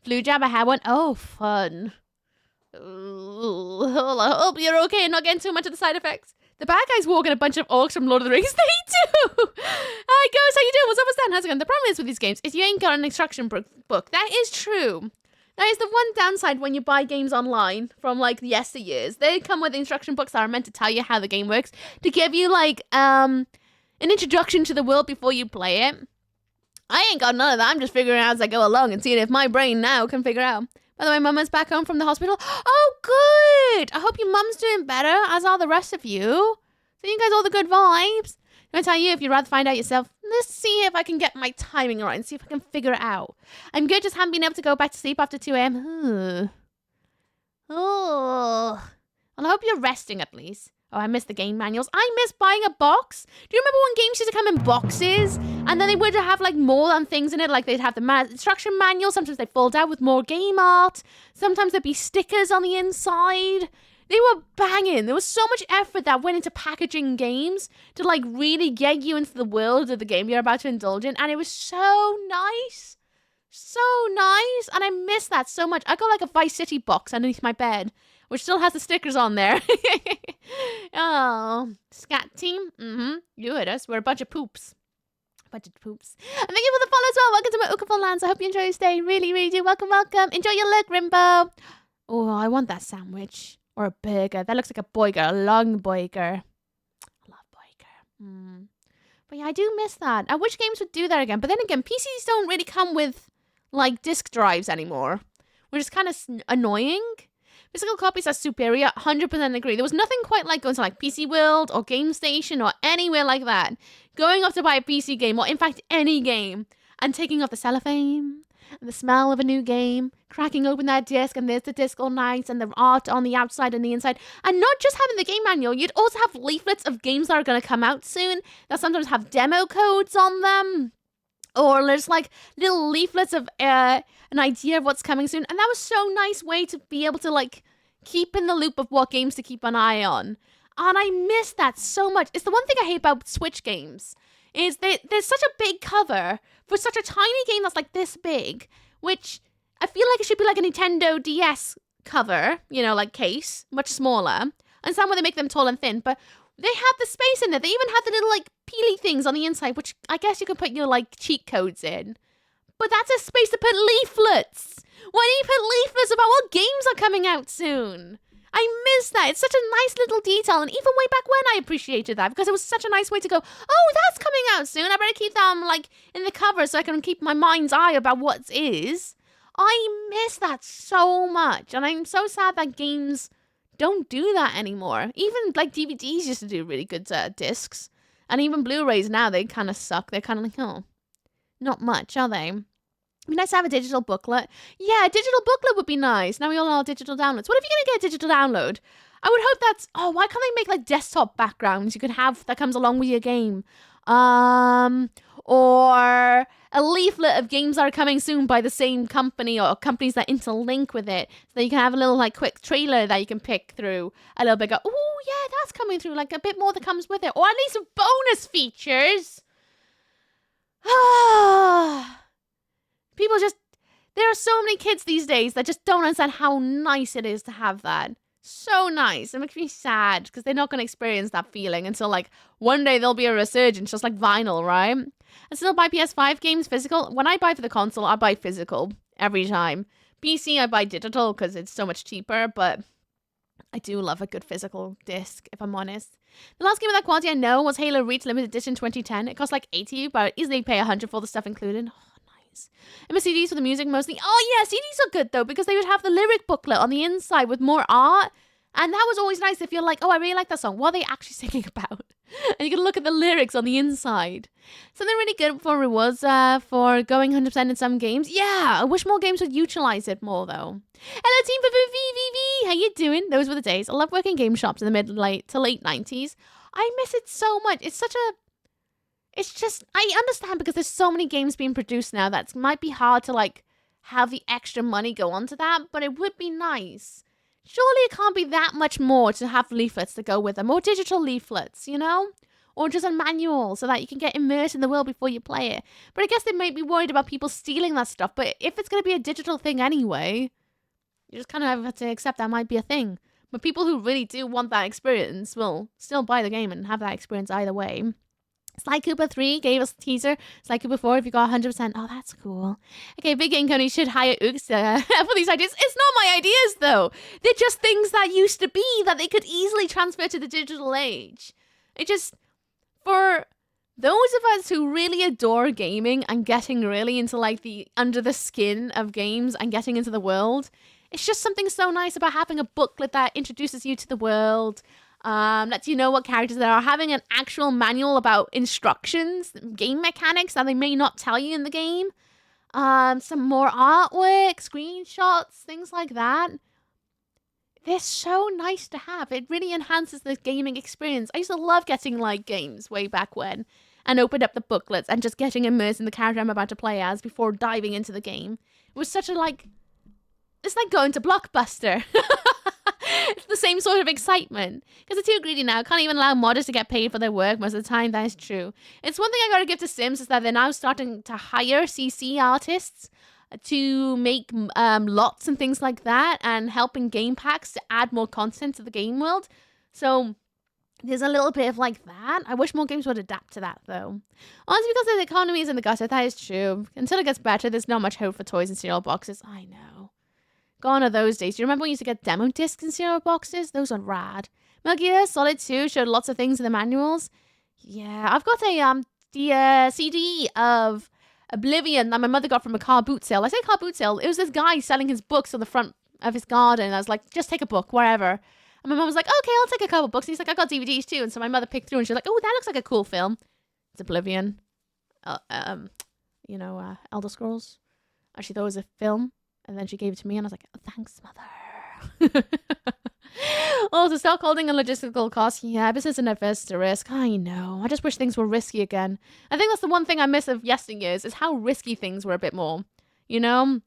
Flu jab, I had one. Oh, fun. Ooh, I hope you're okay and not getting too much of the side effects. The bad guy's walking a bunch of orcs from Lord of the Rings. They do! Hi, Ghost, how you doing? What's up, Dan? How's it going? The problem is with these games is you ain't got an instruction book. That is true. That is the one downside when you buy games online from, like, the yesteryears. They come with instruction books that are meant to tell you how the game works, to give you, like, an introduction to the world before you play it. I ain't got none of that. I'm just figuring out as I go along and seeing if my brain now can figure out. By the way, Mama's back home from the hospital. Oh, good! I hope your mum's doing better, as are the rest of you. So you guys all the good vibes. I'm going to tell you, if you'd rather find out yourself, let's see if I can get my timing right and see if I can figure it out. I'm good, just haven't been able to go back to sleep after 2 a.m. Oh. Well, I hope you're resting at least. Oh, I missed the game manuals. I miss buying a box. Do you remember when games used to come in boxes? And then they would have, like, more than things in it. Like, they'd have the instruction manual. Sometimes they fold out with more game art. Sometimes there'd be stickers on the inside. They were banging. There was so much effort that went into packaging games to, like, really get you into the world of the game you're about to indulge in. And it was so nice. So nice. And I miss that so much. I got, like, a Vice City box underneath my bed, which still has the stickers on there. Oh, scat team. You heard us. We're a bunch of poops. And thank you for the follow as well. Welcome to my Ukaful Lands. I hope you enjoy your stay. Really, really do. Welcome, welcome. Enjoy your look, Rimbo. Oh, I want that sandwich. Or a burger. That looks like a boiger. A long boiger. I love boiger. But yeah, I do miss that. I wish games would do that again. But then again, PCs don't really come with, like, disk drives anymore, which is kind of annoying. Physical copies are superior, 100% agree. There was nothing quite like going to, like, PC World or Game Station or anywhere like that. Going off to buy a PC game, or in fact any game, and taking off the cellophane and the smell of a new game, cracking open that disc, and there's the disc all nice, and the art on the outside and the inside. And not just having the game manual, you'd also have leaflets of games that are going to come out soon that sometimes have demo codes on them. Or there's, like, little leaflets of an idea of what's coming soon. And that was so nice way to be able to, like, keep in the loop of what games to keep an eye on. And I miss that so much. It's the one thing I hate about Switch games. Is there's such a big cover for such a tiny game that's, like, this big. Which I feel like it should be like a Nintendo DS cover. You know, like, case. Much smaller. And some where they make them tall and thin. But they have the space in there. They even have the little, like, peely things on the inside, which I guess you can put your, like, cheat codes in. But that's a space to put leaflets. Why do you put leaflets about what games are coming out soon? I miss that. It's such a nice little detail. And even way back when I appreciated that, because it was such a nice way to go, oh, that's coming out soon. I better keep them, like, in the cover so I can keep my mind's eye about what is. I miss that so much. And I'm so sad that games don't do that anymore. Even, like, DVDs used to do really good discs. And even Blu-rays now, they kind of suck. They're kind of like, oh, not much, are they? It'd be nice to have a digital booklet. Yeah, a digital booklet would be nice. Now we all know digital downloads. What if you're going to get a digital download? I would hope that's... Oh, why can't they make, like, desktop backgrounds you could have that comes along with your game? Or a leaflet of games that are coming soon by the same company or companies that interlink with it. So that you can have a little, like, quick trailer that you can pick through a little bit. Go, oh, yeah, that's coming through. Like, a bit more that comes with it. Or at least bonus features. People just... There are so many kids these days that just don't understand how nice it is to have that. So nice. It makes me sad because they're not going to experience that feeling until, like, one day there'll be a resurgence, just like vinyl, right? I still buy PS5 games physical. When I buy for the console, I buy physical. every time. PC, I buy digital because it's so much cheaper, but I do love a good physical disc, if I'm honest. The last game of that quality I know was Halo Reach Limited Edition 2010. It cost like $80, but I'd easily pay $100 for the stuff included. Oh, nice. And my CDs for the music mostly. Oh yeah, CDs are good though, because they would have the lyric booklet on the inside with more art. And that was always nice if you're like, oh, I really like that song. What are they actually singing about? And you can look at the lyrics on the inside. Something really good for rewards for going 100% in some games. Yeah, I wish more games would utilize it more, though. Hello, team VVV. How you doing? Those were the days. I love working in game shops in the mid-late to late 90s. I miss it so much. It's just, I understand because there's so many games being produced now that it might be hard to, like, have the extra money go onto that, but it would be nice. Surely it can't be that much more to have leaflets to go with them, or digital leaflets, you know? Or just a manual so that you can get immersed in the world before you play it. But I guess they might be worried about people stealing that stuff, but if it's going to be a digital thing anyway, you just kind of have to accept that might be a thing. But people who really do want that experience will still buy the game and have that experience either way. Sly Cooper 3 gave us a teaser. Sly Cooper 4, if you got 100%. Oh, that's cool. Okay, Big Game Coney should hire Augs for these ideas. It's not my ideas, though. They're just things that used to be that they could easily transfer to the digital age. It just, for those of us who really adore gaming and getting really into, like, the under the skin of games and getting into the world, it's just something so nice about having a booklet that introduces you to the world, lets you know what characters there are, having an actual manual about instructions, game mechanics that they may not tell you in the game, some more artwork, screenshots, things like that. They're so nice to have. It really enhances the gaming experience. I used to love getting, like, games way back when and opened up the booklets and just getting immersed in the character I'm about to play as before diving into the game. It was such a, like, it's like going to Blockbuster. It's the same sort of excitement. Because they're too greedy now. Can't even allow modders to get paid for their work most of the time. That is true. It's one thing I gotta give to Sims is that they're now starting to hire CC artists to make lots and things like that, and helping game packs to add more content to the game world. So there's a little bit of like that. I wish more games would adapt to that, though. Honestly, because the economy is in the gutter. That is true. Until it gets better, there's not much hope for toys and cereal boxes. I know. Gone are those days. Do you remember when you used to get demo discs in cereal boxes? Those are rad. Metal Gear Solid 2 showed lots of things in the manuals. Yeah, I've got the CD of Oblivion that my mother got from a car boot sale. I say car boot sale. It was this guy selling his books on the front of his garden. I was like, just take a book, wherever. And my mom was like, okay, I'll take a couple books. And he's like, I got DVDs too. And so my mother picked through and she's like, oh, that looks like a cool film. It's Oblivion. Elder Scrolls. She thought it was a film. And then she gave it to me and I was like, oh, thanks, mother. Also, stock holding and logistical costs. Yeah, business and adverse to risk. I know. I just wish things were risky again. I think that's the one thing I miss of yesteryears is how risky things were a bit more. You know?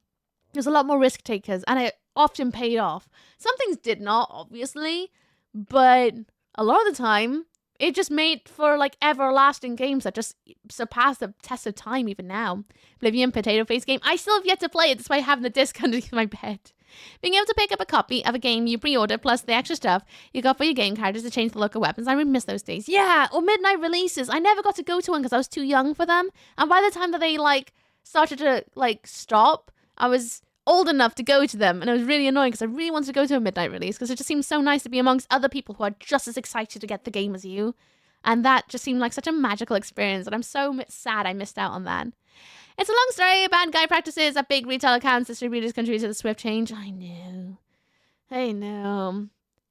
There's a lot more risk takers and it often paid off. Some things did not, obviously. But a lot of the time, it just made for like everlasting games that just surpass the test of time even now. Oblivion Potato Face game. I still have yet to play it despite having the disc underneath my bed. Being able to pick up a copy of a game you pre-order plus the extra stuff you got for your game characters to change the look of weapons. I really miss those days. Yeah, or midnight releases. I never got to go to one because I was too young for them. And by the time that they like started to like stop, I was old enough to go to them. And it was really annoying because I really wanted to go to a midnight release because it just seems so nice to be amongst other people who are just as excited to get the game as you. And that just seemed like such a magical experience. And I'm so sad I missed out on that. It's a long story. Bad guy practices at big retail accounts, distributors contribute to the swift change. I know.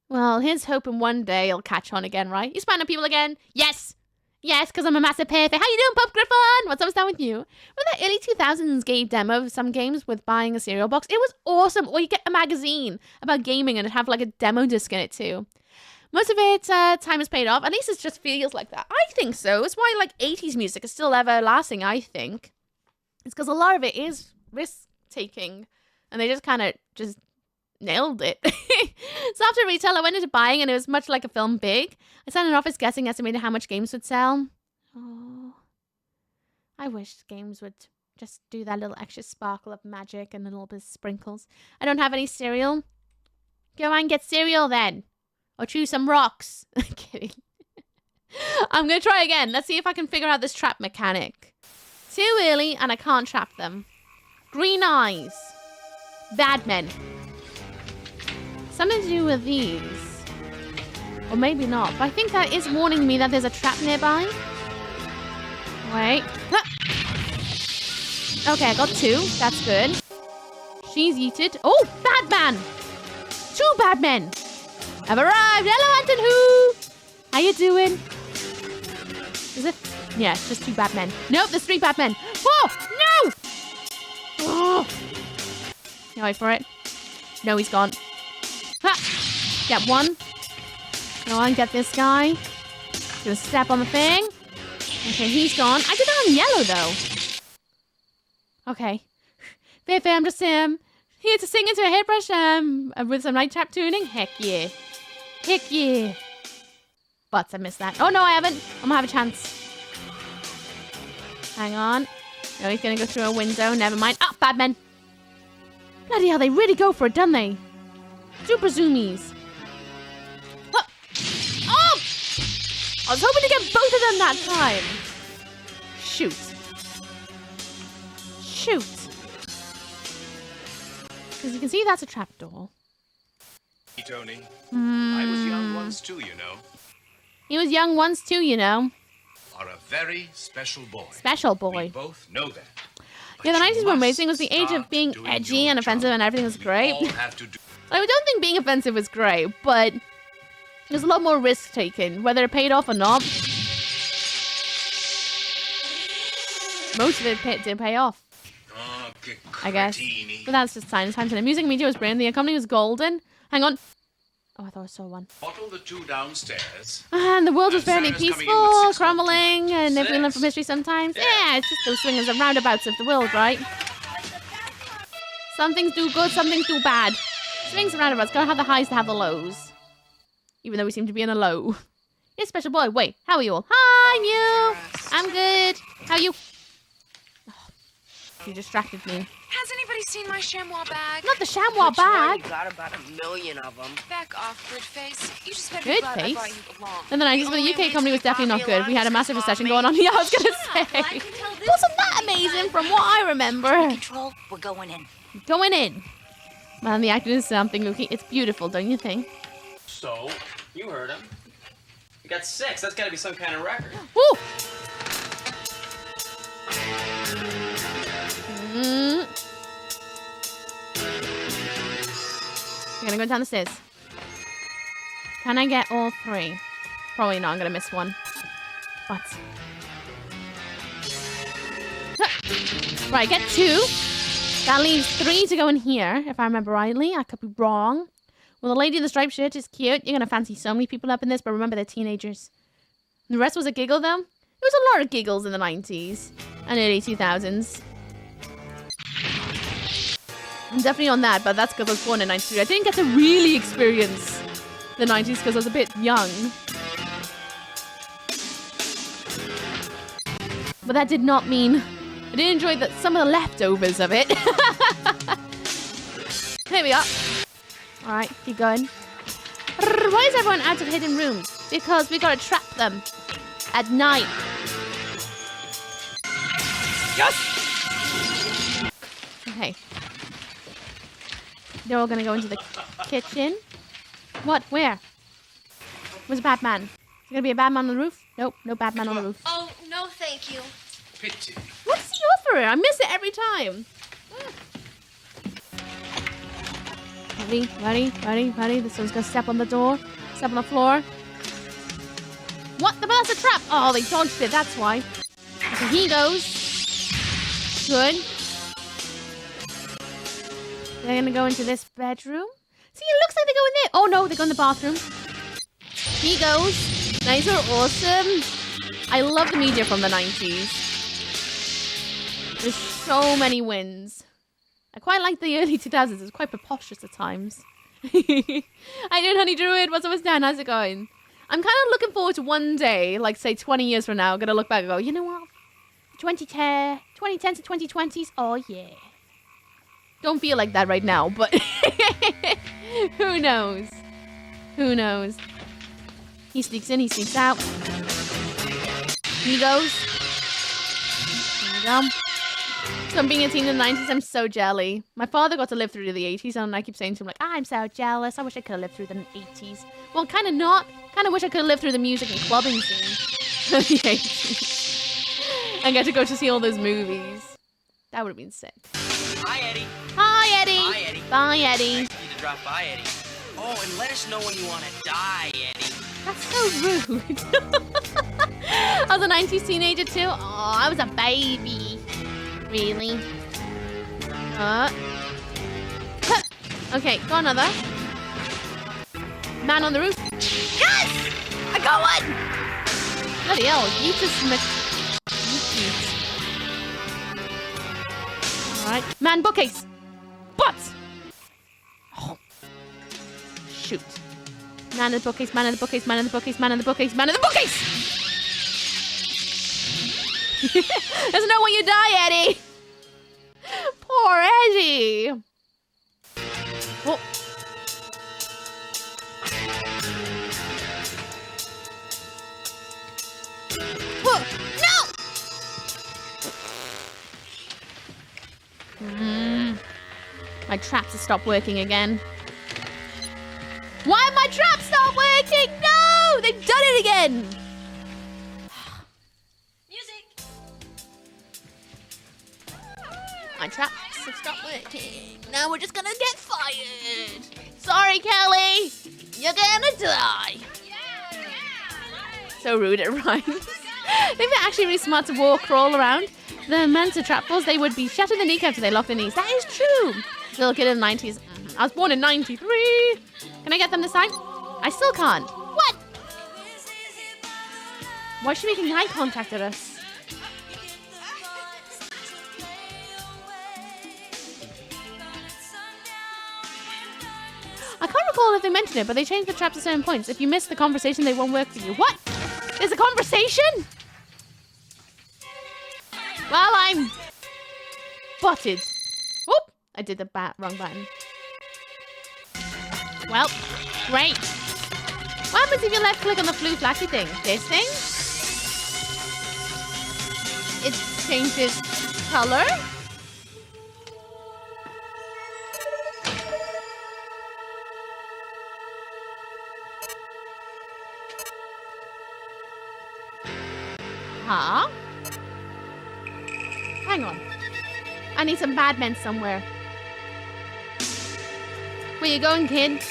Well, here's hoping one day it'll catch on again, right? You spying on people again? Yes, because I'm a massive perfect. How you doing, Pop Griffin? What's up with you? Remember that early 2000s gave demo of some games with buying a cereal box? It was awesome. Or you get a magazine about gaming and it'd have like a demo disc in it too. Most of it, time has paid off. At least it just feels like that. I think so. It's why like 80s music is still everlasting, I think. It's because a lot of it is risk-taking. And they just kind of just nailed it. So after retail, I went into buying and it was much like a film big. I sat in an office guessing, estimated how much games would sell. Oh, I wish games would just do that little extra sparkle of magic and a little bit of sprinkles. I don't have any cereal. Go on, get cereal then. Or chew some rocks. I'm kidding. I'm going to try again. Let's see if I can figure out this trap mechanic. Too early and I can't trap them. Green eyes. Bad men. Something to do with these. Or maybe not. But I think that is warning me that there's a trap nearby. Wait. Huh. Okay, I got 2. That's good. She's yeeted. Oh, bad man! 2 bad men! I've arrived! Hello, Anton Who! How you doing? Is it? Yeah, it's just 2 bad men. Nope, there's 3 bad men. Whoa! No! Oh. You wait for it. No, he's gone. Ha! Get 1. Go on, get this guy. Gonna step on the thing. Okay, he's gone. I did that on yellow, though. Okay. Fair, I'm just here to sing into a hairbrush with some night trap tuning. Heck yeah. Heck yeah. But I missed that. Oh, no, I haven't. I'm gonna have a chance. Hang on. No, he's gonna go through a window. Never mind. Ah, bad men. Bloody hell, they really go for it, don't they? Super zoomies. Oh! Oh! I was hoping to get both of them that time. Shoot. Shoot. Because you can see that's a trapdoor. Tony, I was young once too, you know. He was young once too, you know. Are a very special boy. Special boy. We both know that. Yeah, the 90s were amazing. It was the age of being edgy and offensive and everything was great. I don't think being offensive was great, but there's a lot more risk taken, whether it paid off or not. Most of it did pay off. Oh, I guess. But that's just time to the music media was brilliant. The economy was golden. Hang on. Oh, I thought I saw one. Bottle the 2 downstairs. And the world was fairly peaceful, crumbling, and if we learn from history sometimes. Yeah, it's just those swingers and roundabouts of the world, right? Some things do good, some things do bad. Swings and roundabouts, gotta have the highs to have the lows. Even though we seem to be in a low. Yeah, special boy. Wait, how are you all? Hi, Mew! I'm good. How are you? Oh, you distracted me. Has anybody seen my chamois bag? Not the chamois bag. You got about 1 million of them. Back off, Goodface. You just better Good be glad I face. brought you along. And the 90s, but the UK economy was definitely not good. We had a massive recession going on. Yeah, I was gonna say. Wasn't that amazing from what I remember? Control, we're going in. Going in. Man, the acting is something, Luki. It's beautiful, don't you think? So, you heard him. You got 6. That's gotta be some kind of record. Woo! We're gonna go down the stairs. Can I get all 3? Probably not. I'm gonna miss one. But right, get 2. That leaves 3 to go in here, if I remember rightly. I could be wrong. Well, the lady in the striped shirt is cute. You're gonna fancy so many people up in this, but remember they're teenagers. The rest was a giggle, though. There was a lot of giggles in the 90s and early 2000s. I'm definitely on that, but that's because I was born in 93. I didn't get to really experience the 90s because I was a bit young. But that did not mean I didn't enjoy some of the leftovers of it. Here we are. Alright, keep going. Why is everyone out of hidden rooms? Because we gotta trap them at night. Yes! Okay. They're all gonna go into the kitchen. What? Where? Where's a bad man? Is there gonna be a bad man on the roof? Nope, no bad man on the roof. Oh, no, thank you. Pity. What's he offering? I miss it every time. Ready. This one's gonna step on the door. Step on the floor. What? But that's a trap. Oh, they dodged it. That's why. So he goes. Good. They're gonna go into this bedroom. See, it looks like they go in there. Oh no, they go in the bathroom. He goes. Nice or awesome. I love the media from the 90s. There's so many wins. I quite like the early 2000s. It was quite preposterous at times. I did, Honey Druid. What's up, what's down? How's it going? I'm kind of looking forward to one day, like say 20 years from now, I'm going to look back and go, you know what? 2010 to 2020s. Oh, yeah. Don't feel like that right now, but who knows? Who knows? He sneaks in, he sneaks out. He goes. There we go. So I'm being a teen in the 90s. I'm so jelly. My father got to live through the 80s, and I keep saying to him, like, I'm so jealous. I wish I could have lived through the 80s. Well, kind of not. Kind of wish I could have lived through the music and clubbing scene of the 80s. And get to go to see all those movies. That would have been sick. Hi, Eddie. Hi, Eddie. Bye, Eddie. Bye, Eddie. Nice of you to drop by, Eddie. Oh, and let us know when you want to die, Eddie. That's so rude. I was a 90s teenager too. Oh, I was a baby. Really? Okay, go another. Man on the roof. Yes! I got one! Bloody hell, you just Alright, man bookcase. But! Oh. Shoot. Man in the bookcase, man in the bookcase, man in the bookcase, man in the bookcase, man in the bookcase! There's no way you die, Eddie! Poor Eddie! Oh. Whoa! No! My traps have stopped working again. Why have my traps stopped working? No! They've done it again! My traps have stopped working. Now we're just gonna get fired. Sorry, Kelly. You're gonna die. So rude, it rhymes. They've been actually really smart to walk, crawl around. The Mensa trap balls, they would be shattered the kneecaps if they locked their knees. That is true. Little kid in the 90s. I was born in 93. Can I get them this time? I still can't. What? Why is she making eye contact at us? I can't recall if they mentioned it, but they changed the traps at certain points. If you miss the conversation, they won't work for you. What? There's a conversation? Well, I'm butted. Whoop! I did the wrong button. Well, great. What happens if you left click on the blue flashy thing? This thing? It changes color? Huh? Hang on. I need some bad men somewhere. Where you going, kid?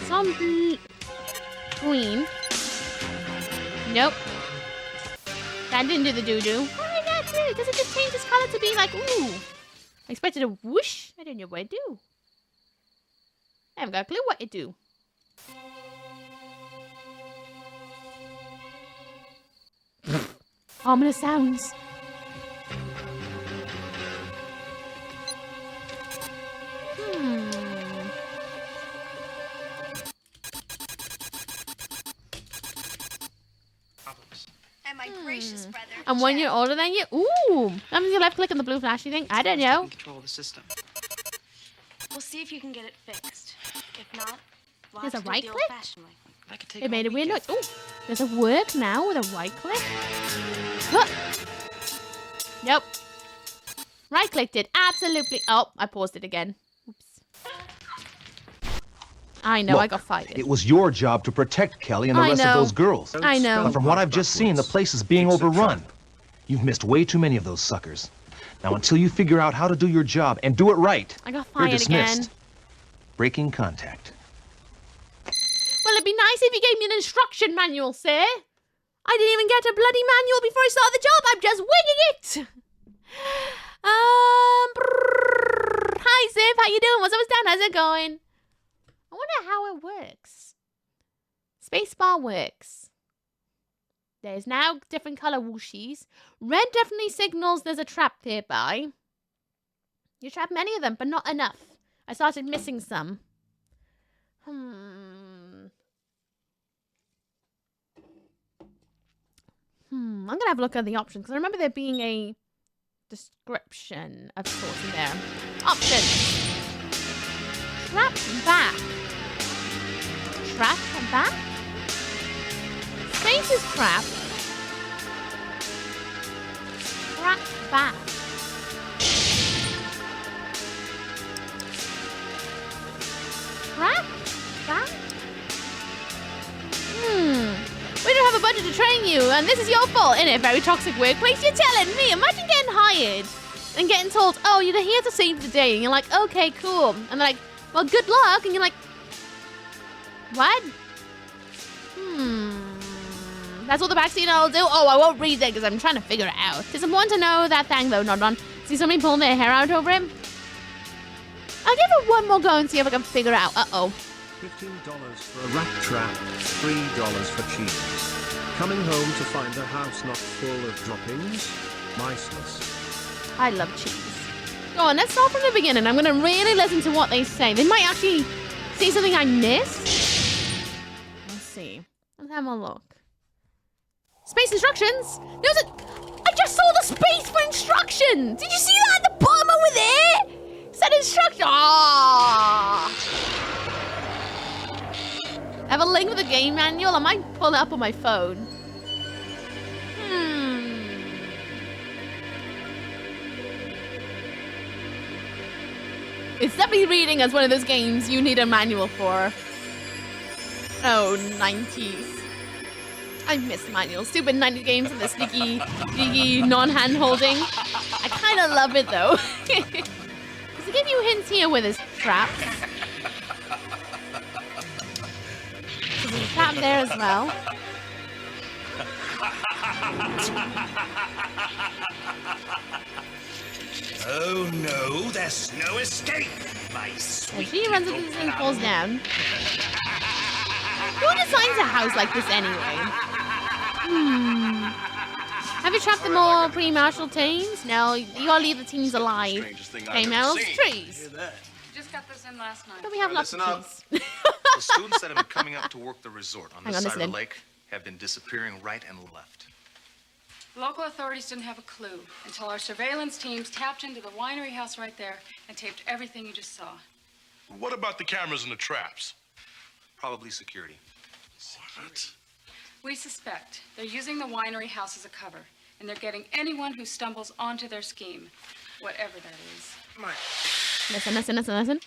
Some green. Nope. That didn't do the doo-doo. What did that do? Does it just change its color to be like, ooh? I expected a whoosh. I didn't know what it do. I haven't got a clue what it do. Ominous sounds. And my gracious brother. I'm 1 year older than you. Ooh. That means you left click on the blue flashy thing. I don't know. Control the system. We'll see if you can get it fixed. If not, we'll There's a have to right do the click? old-fashioned way. I could take It made a weird noise. Ooh. There's a work now with a right click. Huh. Nope. Right click did absolutely. Oh, I paused it again. Oops. I know, I got fired. It was your job to protect Kelly and the I rest of know. those girls. I know. But from what I've just seen, the place is being overrun. You've missed way too many of those suckers. Now, until you figure out how to do your job and do it right, I got you're fired dismissed. again. Breaking contact. Well, it'd be nice if you gave me an instruction manual, sir. I didn't even get a bloody manual before I started the job. I'm just winging it. Hi, Ziv. How you doing? What's up, Stan? How's it going? I wonder how it works. Spacebar works. There's now different color whooshies. Red definitely signals there's a trap nearby. You trap many of them, but not enough. I started missing some. I'm gonna have a look at the options because I remember there being a description of sorts in there. Options. Trap back. Trap back. Space is trap. Trap back. you, and this is your fault. In a very toxic workplace, you're telling me. Imagine getting hired and getting told, oh, you're here to save the day. And you're like, okay, cool. And they're like, well, good luck. And you're like, what? That's all the backseat I'll do? Oh, I won't read it because I'm trying to figure it out. It's important to know that thing, though, not on. See somebody pulling their hair out over him? I'll give it one more go and see if I can figure it out. Uh-oh. $15 for a rat trap, $3 for cheese. Coming home to find the house not full of droppings? Miceless. I love cheese. Go on, let's start from the beginning. I'm going to really listen to what they say. They might actually say something I missed. Let's see. Let's have a look. Space instructions? I just saw the space for instructions! Did you see that at the bottom over there? It said instruction. Aww. I have a link with the game manual. I might pull it up on my phone. It's definitely reading as one of those games you need a manual for. Oh, 90s. I miss manuals. Stupid 90s games and the sneaky non-hand holding. I kind of love it though. Does it give you hints here with his traps? There's a trap there as well. Oh no, there's no escape, my sweet. She runs into this and falls down. Who designs a house like this anyway? Have you trapped the more pre-martial teens? No, you gotta leave the teens alive. Okay, Mel's trees. Just got this in last night. But we have lots of trees. The students that have been coming up to work the resort on this side of the lake have been disappearing right and left. Local authorities didn't have a clue until our surveillance teams tapped into the winery house right there and taped everything you just saw. What about the cameras and the traps? Probably security. What? We suspect they're using the winery house as a cover, and they're getting anyone who stumbles onto their scheme, whatever that is. Listen.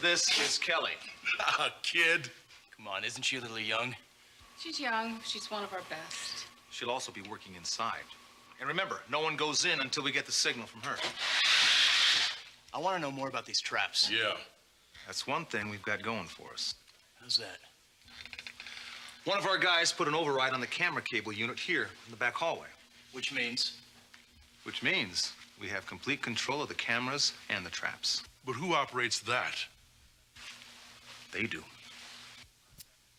This is Kelly. Kid. Come on, isn't she a little young? She's young. She's one of our best. She'll also be working inside. And remember, no one goes in until we get the signal from her. I want to know more about these traps. Yeah. That's one thing we've got going for us. How's that? One of our guys put an override on the camera cable unit here in the back hallway. Which means? Which means we have complete control of the cameras and the traps. But who operates that? They do.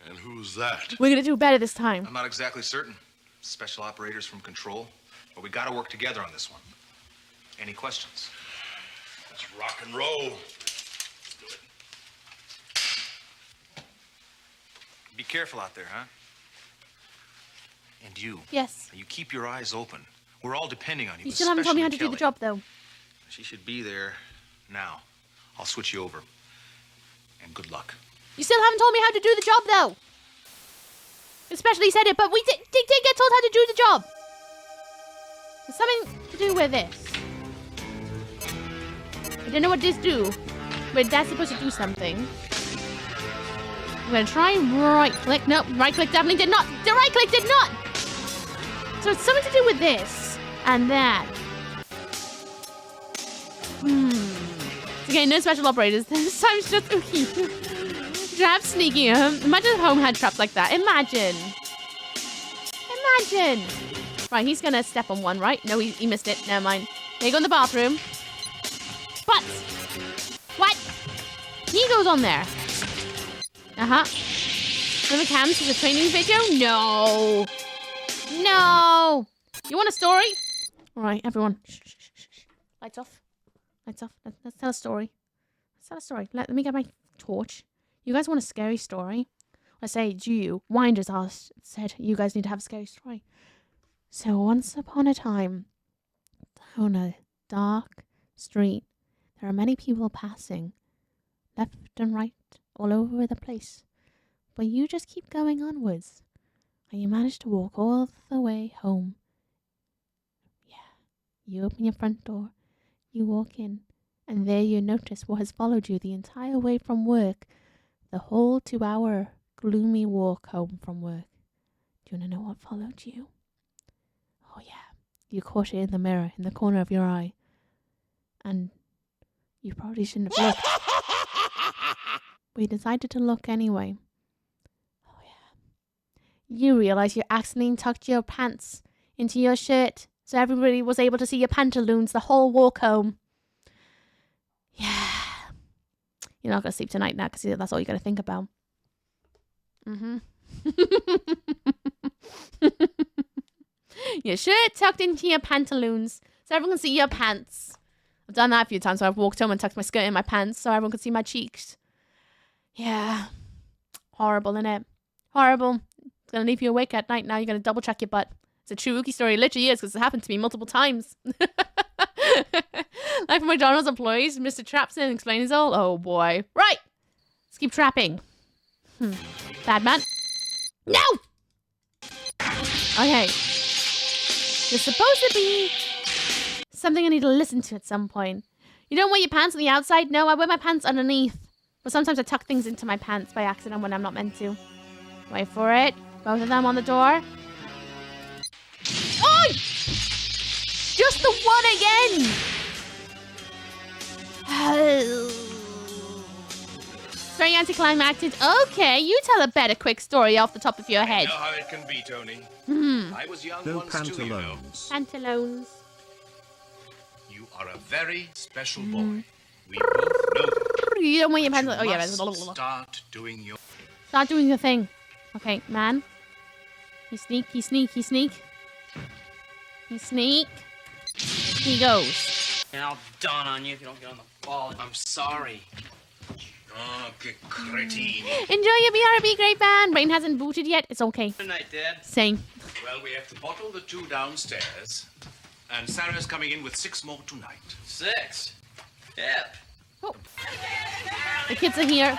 And who's that? We're gonna do better this time. I'm not exactly certain. Special operators from control. But we gotta work together on this one. Any questions? Let's rock and roll. Be careful out there, huh? And you. Yes. You keep your eyes open. We're all depending on you. You still haven't told me how to do Kelly. the job, though. She should be there now. I'll switch you over. And good luck. You still haven't told me how to do the job, though. Especially said it, but we did get told how to do the job. There's something to do with this. I don't know what this do, but that's supposed to do something. I'm gonna try right click. Nope, right click definitely did not. The right click did not. So it's something to do with this and that. Okay, no special operators. This time's just okay. Traps sneaking. Imagine if home had traps like that. Imagine. Right, he's gonna step on one, right? No, he missed it. Never mind. They go in the bathroom. But what? He goes on there. For the cams for the training video? No. You want a story? All right, everyone. Shh. Lights off. Let's tell a story. Let me get my torch. You guys want a scary story? I say, do you? Winders said you guys need to have a scary story. So once upon a time, down a dark street, there are many people passing, left and right, all over the place. But you just keep going onwards, and you manage to walk all the way home. Yeah, you open your front door, you walk in, and there you notice what has followed you the entire way from work, the whole 2-hour gloomy walk home from work. Do you want to know what followed you? Oh, yeah. You caught it in the mirror, in the corner of your eye. And you probably shouldn't have looked. But you decided to look anyway. Oh, yeah. You realize you accidentally tucked your pants into your shirt, so everybody was able to see your pantaloons the whole walk home. Yeah. You're not going to sleep tonight now, because that's all you got to think about. Mm-hmm. Your shirt tucked into your pantaloons, so everyone can see your pants. I've done that a few times, so I've walked home and tucked my skirt in my pants, so everyone can see my cheeks. Yeah. Horrible, innit? Horrible. It's going to leave you awake at night now. You're going to double check your butt. It's a true Wookie story. It literally is, because it happened to me multiple times. Like for McDonald's employees, Mr. Traps in and explains all. Oh boy. Right. Let's keep trapping. Bad man. No! Okay. There's supposed to be something I need to listen to at some point. You don't wear your pants on the outside? No, I wear my pants underneath. But sometimes I tuck things into my pants by accident when I'm not meant to. Wait for it. Both of them on the door. Oh! Just the one again! Very anticlimactic. Okay, you tell a better quick story off the top of your head. You know how it can be, Tony. I was young No once too, you know. pantaloons. Pantaloons. You are a very special boy. We both know that. You don't wear your pants. You Oh, yeah. must start doing your... Start doing your thing. Okay, man. He sneak, he sneak, he sneak. He sneak. He goes. And I'll dawn on you if you don't get on the ball. I'm sorry. Oh, que cretin. Enjoy your BRB, great band. Rain hasn't booted yet. It's okay. Good night, Dad. Same. Well, we have to bottle the 2 downstairs. And Sarah's coming in with 6 more tonight. 6? Yep. Oh. The kids are here.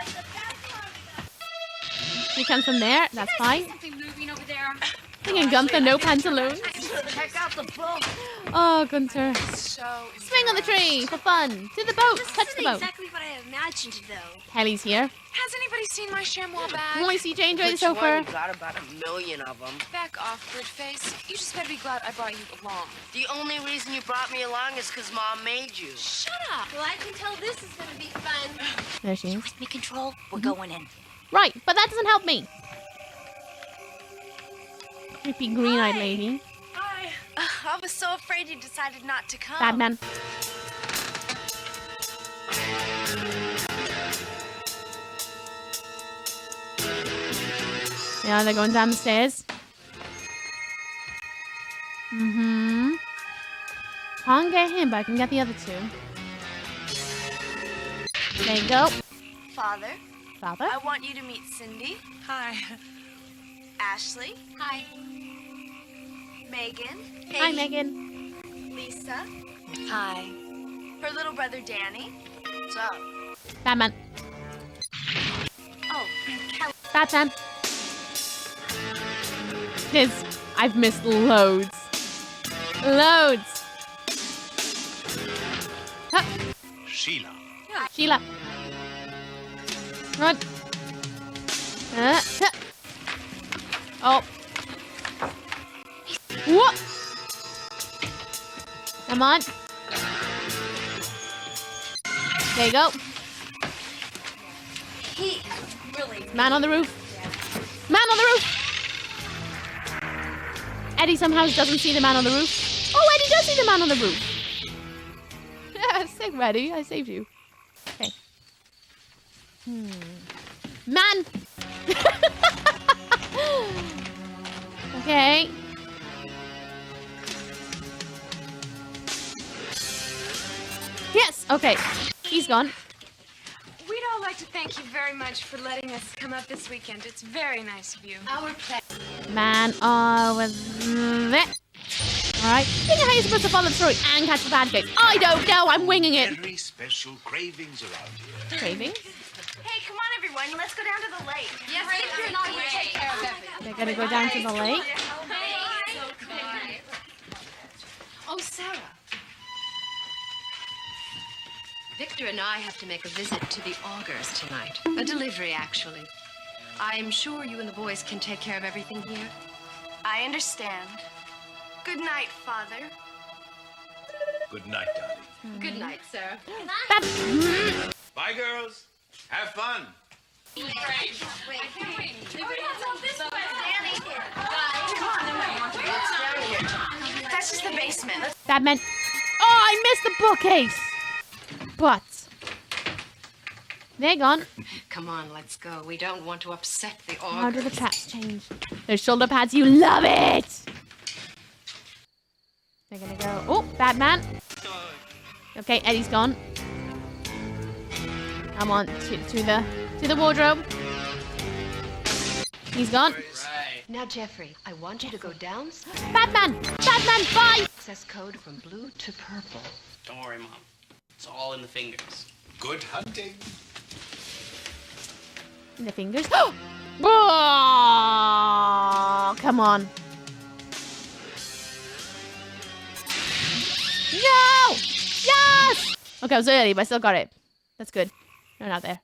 He comes from there. That's fine. Something moving over there. Thinking Gunther, no pantaloons. Check out the boat. Oh, Gunther. So Swing on the tree for fun. To the boat. Touch the boat. exactly what I imagined, though. Helly's here. Has anybody seen my chamois bag? Only CJ enjoy the chauffeur. got about 1 million of them. Back off, Gridface. You just better be glad I brought you along. The only reason you brought me along is because Mom made you. Shut up. Well, I can tell this is going to be fun. There she is. With me, Control. We're going in. Right, but that doesn't help me. Creepy green-eyed lady. Hi. I was so afraid you decided not to come. Bad man. Yeah, they're going down the stairs. Can't get him, but I can get the other 2. There you go. Father. Father. I want you to meet Cindy. Hi. Ashley. Hi. Megan. Hey. Hi, Megan. Lisa. Hi. Her little brother Danny. What's up? Batman. Oh, Kelly. Batman. Kids, I've missed loads. Loads. Huh. Sheila. Sheila. Run. Oh. What? Come on. There you go. He really. Man on the roof. Man on the roof. Eddie somehow doesn't see the man on the roof. Oh, Eddie does see the man on the roof. Yeah, save Eddie. I saved you. Okay. Man. Okay. Yes. Okay. He's gone. We'd all like to thank you very much for letting us come up this weekend. It's very nice of you. Our pleasure. Man over there. Alright. Think of how you're supposed to follow the story and catch the bad guys. I don't know. I'm winging it. Very special cravings around here. Cravings? Hey, come on, everyone. Let's go down to the lake. Yes, Victor and I will take care of everything. They're gonna go down to the lake. Oh, Sarah. Victor and I have to make a visit to the Augs tonight. A delivery, actually. I'm sure you and the boys can take care of everything here. I understand. Good night, Father. Good night, darling. Good night, sir. Bye, girls. Have fun. That's just the basement. That meant... Oh, I missed the bookcase. But... They're gone. Come on, let's go. We don't want to upset the Augs. How do the traps change? There's shoulder pads. You love it. They're gonna go... Oh, Batman. Okay, Eddie's gone. Come on, to the wardrobe. He's gone. Now, Jeffrey, I want you to go down. Batman! Batman, bye! Access code from blue to purple. Don't worry, Mom. It's all in the fingers. Good hunting. In the fingers. Oh, come on. No! Yes! Okay, I was early, but I still got it. That's good. No, not there.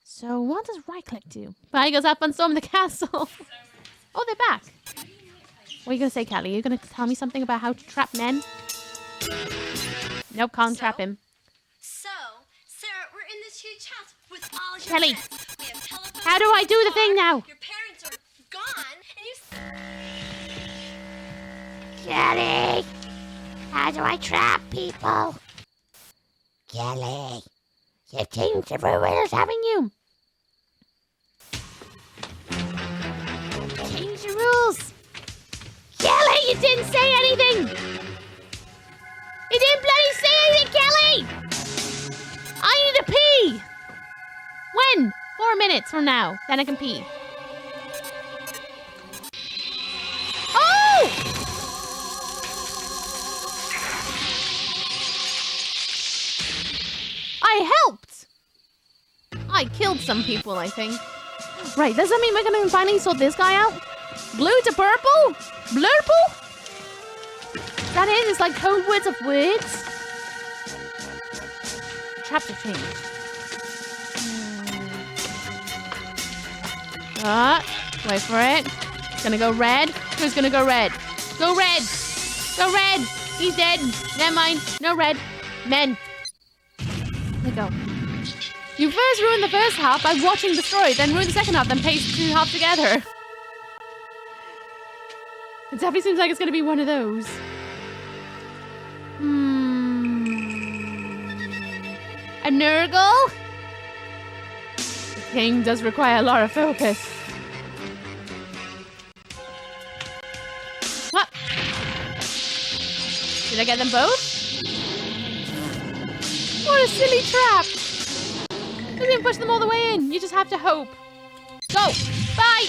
So, what does right click do? Bye, goes up and storm the castle. Oh, they're back. What are you going to say, Callie? Are you going to tell me something about how to trap men? Nope, can't trap him. So, Sarah, we're in this huge house with all your Kelly, friends. We have telephones, how do I do the thing now? Your parents are gone, and you... Kelly! How do I trap people? Kelly, you've changed the rules, haven't you? Change the rules. Kelly, you didn't say anything! You didn't bloody say anything, Kelly! I need to pee! When? 4 minutes from now. Then I can pee. Oh! I helped! I killed some people, I think. Right, does that mean we're gonna finally sort this guy out? Blue to purple? Blurple? Is that it? It's like code words of words? Traps have changed. Wait for it. It's gonna go red. Who's gonna go red? Go red! Go red! He's dead. Never mind. No red. Men. There we go. You first ruined the first half by watching the story, then ruined the second half, then paste the two halves together. It definitely seems like it's gonna be one of those. A Nurgle? The game does require a lot of focus. What? Did I get them both? What a silly trap! You didn't push them all the way in. You just have to hope. Go! Bye!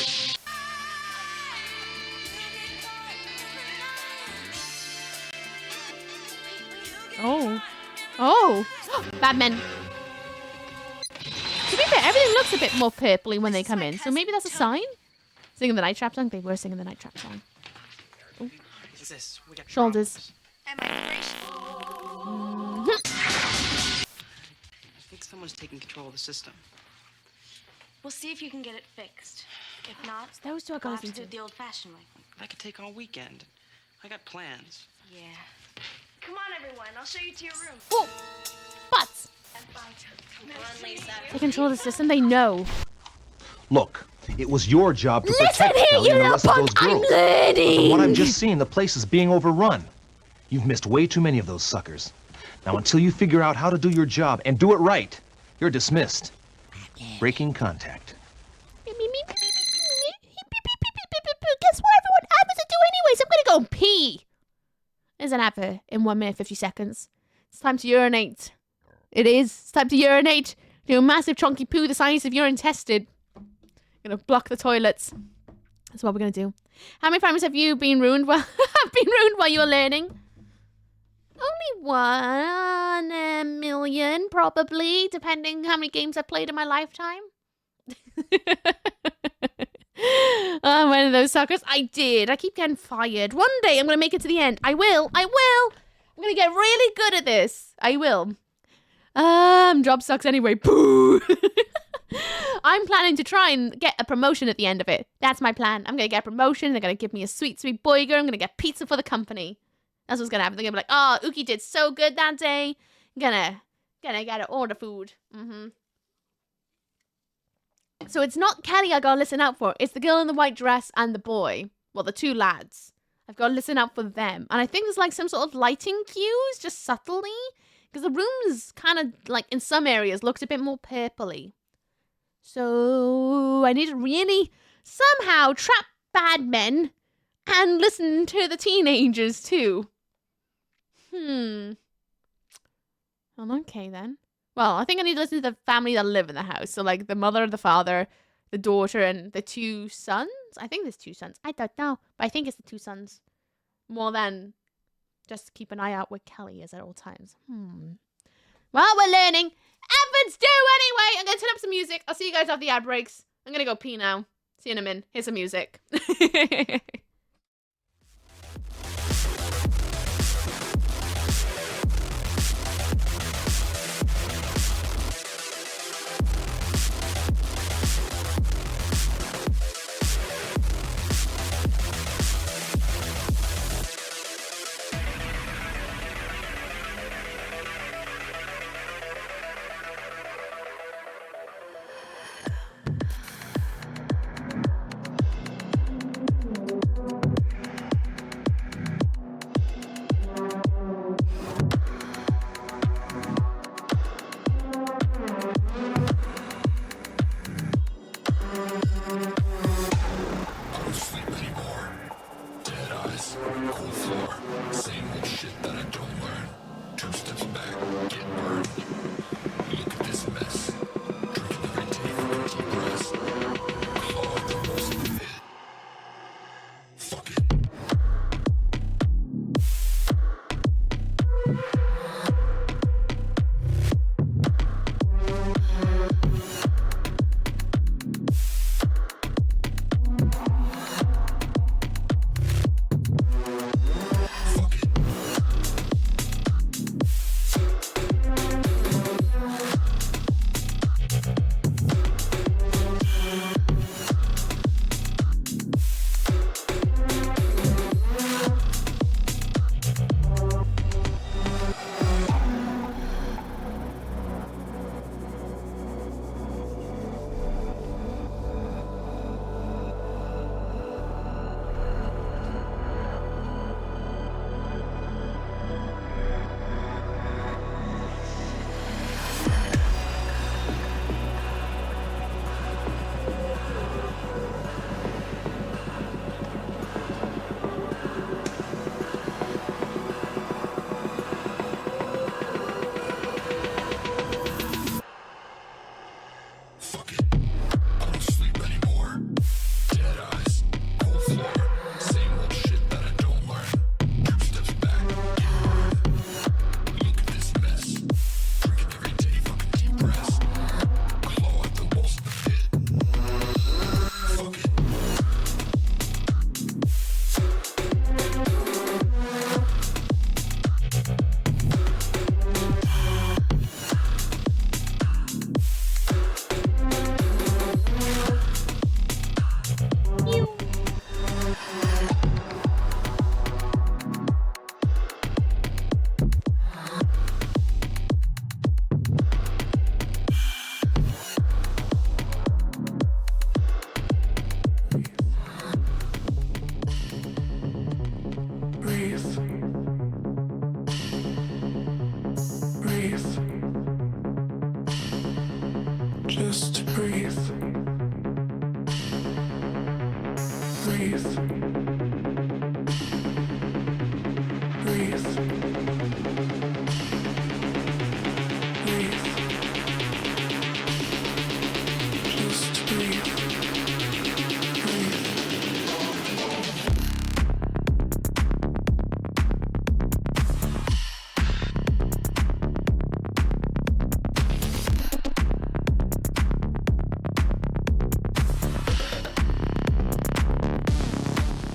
Oh. Oh! Batman. To be fair, everything looks a bit more purpley when they come in, so maybe that's a sign? Singing the Night Trap song? They were singing the Night Trap song. Oh. What's this? We got Shoulders. Am I I think someone's taking control of the system. We'll see if you can get it fixed. If not, those two are we'll going have to to do do. it the old-fashioned way. I could take all weekend. I got plans. Yeah. Come on, everyone. I'll show you to your room. Oh! Butts! Come on, Lisa. They control the system, they know. Look, it was your job to Listen protect here, Kelly you and the little rest of those punk, I'm girls. learning. From what I've just seen, the place is being overrun. You've missed way too many of those suckers. Now, until you figure out how to do your job and do it right, you're dismissed. Breaking contact. Guess what everyone happens to do anyways? I'm gonna go pee. There's an advert in 1 minute 50 seconds. It's time to urinate. It is. It's time to urinate. Do a massive chunky poo the size of your intestine. Gonna block the toilets. That's what we're gonna do. How many times have you been ruined while you were learning? Only 1 million, probably, depending how many games I've played in my lifetime. Oh, one of those suckers. I did. I keep getting fired. One day I'm going to make it to the end. I will. I'm going to get really good at this. I will. Job sucks anyway. Boo. I'm planning to try and get a promotion at the end of it. That's my plan. I'm going to get a promotion. They're going to give me a sweet, sweet burger. I'm going to get pizza for the company. That's what's going to happen. They're going to be like, oh, Uki did so good that day. Gonna gotta order food. So it's not Kelly I gotta listen out for. It's the girl in the white dress and the boy. Well, the two lads. I've got to listen out for them. And I think there's like some sort of lighting cues, just subtly. Because the room's kind of like, in some areas, looks a bit more purpley. So I need to really somehow trap bad men and listen to the teenagers too. Well, okay then. Well, I think I need to listen to the family that live in the house. So like the mother, the father, the daughter, and the two sons. I think there's two sons. I don't know. But I think it's the two sons. More than just keep an eye out where Kelly is at all times. Well, we're learning. Efforts do anyway. I'm going to turn up some music. I'll see you guys after the ad breaks. I'm going to go pee now. See you in a minute. Here's some music. Just breathe. Breathe. Breathe. Breathe. Just breathe.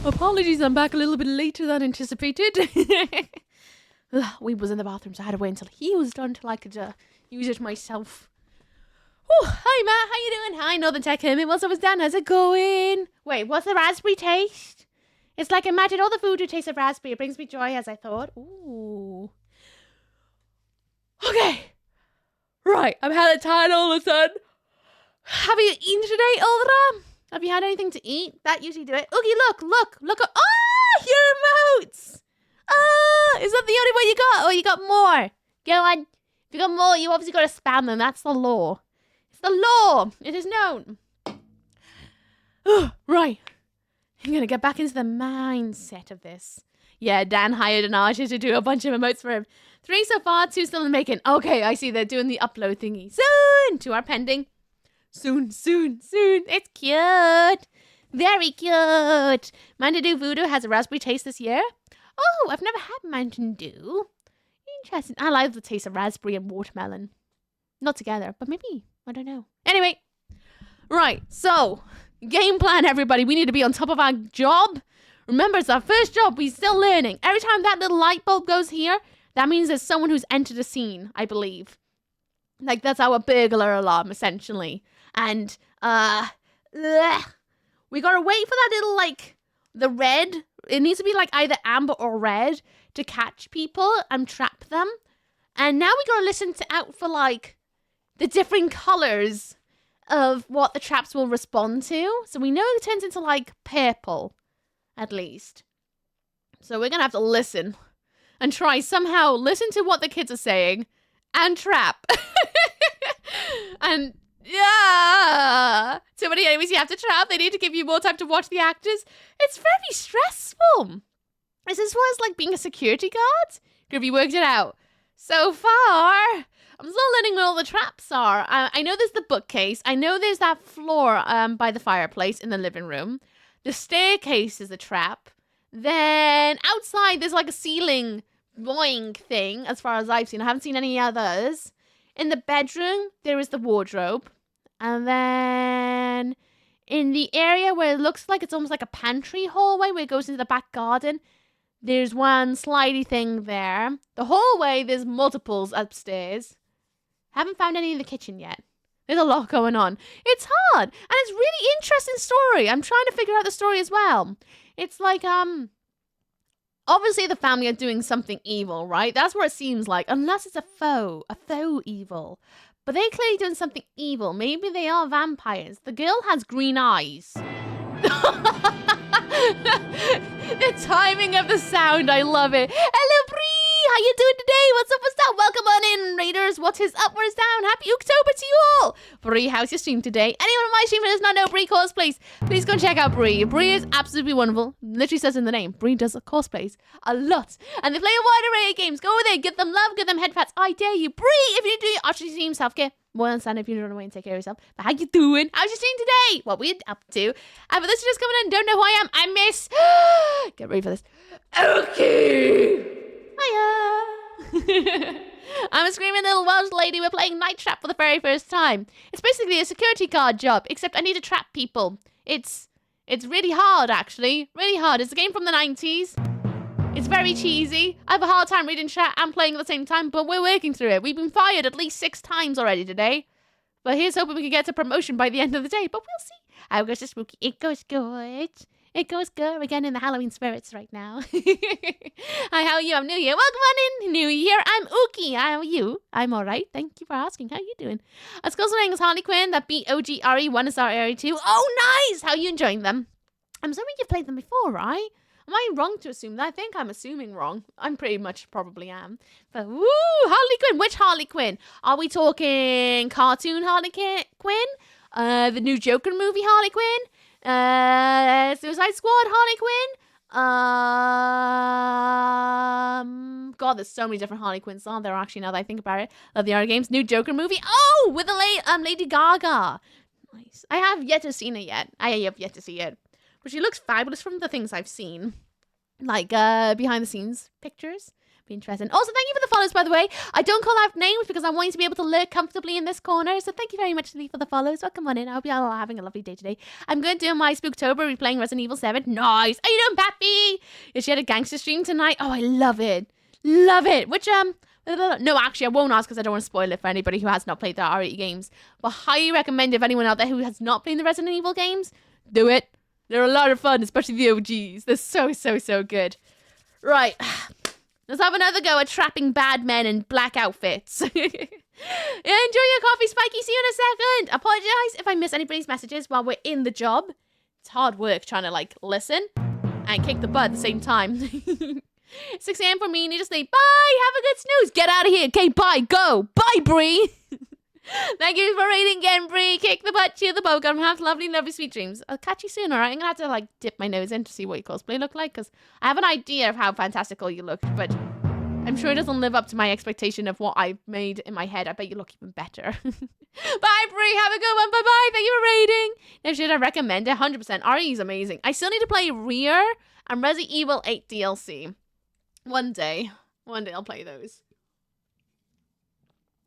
Apologies, I'm back a little bit later than anticipated. We was in the bathroom, so I had to wait until he was done till I could use it myself. Hi, Matt. How you doing? Hi, Northern Tech Hermit. What's up, Dan? How's it going? Wait, what's the raspberry taste? It's like imagine all the food who tastes of raspberry. It brings me joy as I thought. Ooh. Okay. Right, I'm hella tired all of a sudden. Have you eaten today, Aldra? Have you had anything to eat? That usually do it. Oogie, look. Oh, your emotes. Is that the only one you got? Or you got more? Go on. If you got more, you obviously got to spam them. That's the law. It's the law. It is known. Right. I'm going to get back into the mindset of this. Yeah, Dan hired an artist to do a bunch of emotes for him. 3 so far, 2 still in the making. Okay, I see they're doing the upload thingy. Soon! 2 are pending. Soon. It's cute. Very cute. Mountain Dew Voodoo has a raspberry taste this year. Oh, I've never had Mountain Dew. Interesting. I like the taste of raspberry and watermelon. Not together, but maybe. I don't know. Anyway. Right, so. Game plan, everybody. We need to be on top of our job. Remember, it's our first job. We're still learning. Every time that little light bulb goes here, that means there's someone who's entered a scene, I believe. Like, that's our burglar alarm, essentially. And, we gotta wait for that little, like, the red. It needs to be, like, either amber or red to catch people and trap them. And now we gotta listen out for, like, the different colors of what the traps will respond to. So we know it turns into, like, purple, at least. So we're gonna have to listen and try somehow listen to what the kids are saying and trap. And yeah, too many enemies you have to trap. They need to give you more time to watch the actors. It's very stressful. Is this what it's like being a security guard? Have you worked it out? So far, I'm still learning what all the traps are. I know there's the bookcase. I know there's that floor by the fireplace in the living room. The staircase is a trap. Then outside there's like a ceiling boing thing as far as I've seen. I haven't seen any others. In the bedroom, there is the wardrobe. And then in the area where it looks like it's almost like a pantry hallway where it goes into the back garden, there's one slidey thing there. The hallway, there's multiples upstairs. Haven't found any in the kitchen yet. There's a lot going on. It's hard. And it's really interesting story. I'm trying to figure out the story as well. It's like, obviously the family are doing something evil, right? That's what it seems like. Unless it's a faux evil. But they're clearly doing something evil. Maybe they are vampires. The girl has green eyes. The timing of the sound, I love it. Hello, Bree! How you doing today? What's up, Welcome on in, Raiders. What is up, what is down? Happy October to you all! Bree, how's your stream today? Anyone on my stream who does not know Bree cosplays, please go and check out Bree. Bree is absolutely wonderful. Literally says in the name. Bree does cosplays a lot. And they play a wide array of games. Go over there, give them love, give them head pats. I dare you. Bree, if you do your archery team self-care, more than stand if you run away and take care of yourself. But how you doing? How's your stream today? What we up to? And for this just coming in, don't know who I am. I miss. Get ready for this. Okay. Hiya. I'm a screaming little Welsh lady. We're playing Night Trap for the very first time. It's basically a security guard job, except I need to trap people. It's really hard, actually. Really hard. It's a game from the 90s. It's very cheesy. I have a hard time reading chat and playing at the same time, but we're working through it. We've been fired at least 6 times already today. But here's hoping we can get to promotion by the end of the day. But we'll see. How goes the spooky? It goes good. It goes good. We're getting in the Halloween spirits right now. Hi, how are you? I'm New Year. Welcome on in, New Year. I'm Ookie. How are you? I'm all right. Thank you for asking. How are you doing? Let's go swing as Harley Quinn. That BOGRE 1 star area 2. Oh, nice. How are you enjoying them? I'm assuming you've played them before, right? Am I wrong to assume that? I think I'm assuming wrong. I'm pretty much probably am. But woo, Harley Quinn. Which Harley Quinn? Are we talking cartoon Harley Quinn? The new Joker movie Harley Quinn? Suicide Squad Harley Quinn? God, there's so many different Harley Quinns on there actually now that I think about it. Love the other games. New Joker movie. Oh, with the Lady Gaga. Nice. I have yet to see it yet. I have yet to see it. But she looks fabulous from the things I've seen. Like, behind the scenes pictures. Be interesting. Also, thank you for the follows, by the way. I don't call out names because I want you to be able to lurk comfortably in this corner. So thank you very much, Lee, for the follows. Welcome on in. I hope you're all having a lovely day today. I'm going to do my Spooktober replaying Resident Evil 7. Nice. How you doing, Pappy? Yeah, she had a gangster stream tonight. Oh, I love it. Love it. Which No, actually, I won't ask because I don't want to spoil it for anybody who has not played the RE games. But highly recommend if anyone out there who has not played the Resident Evil games, do it. They're a lot of fun, especially the OGs. They're so good. Right. Let's have another go at trapping bad men in black outfits. Enjoy your coffee, Spiky. See you in a second. Apologize if I miss anybody's messages while we're in the job. It's hard work trying to, like, listen and kick the butt at the same time. 6 a.m. for me. Need to sleep. Bye. Have a good snooze. Get out of here. Okay, bye. Go. Bye, Bree. Thank you for rating again, Bree. Kick the butt, cheer the bogan. Have lovely, sweet dreams. I'll catch you soon, alright? I'm gonna have to, like, dip my nose in to see what your cosplay look like, because I have an idea of how fantastical you look, but I'm sure it doesn't live up to my expectation of what I've made in my head. I bet you look even better. Bye, Bree. Have a good one. Bye-bye. Thank you for rating. Now, should I recommend it? 100%. RE is amazing. I still need to play Rear and Resident Evil 8 DLC. One day I'll play those.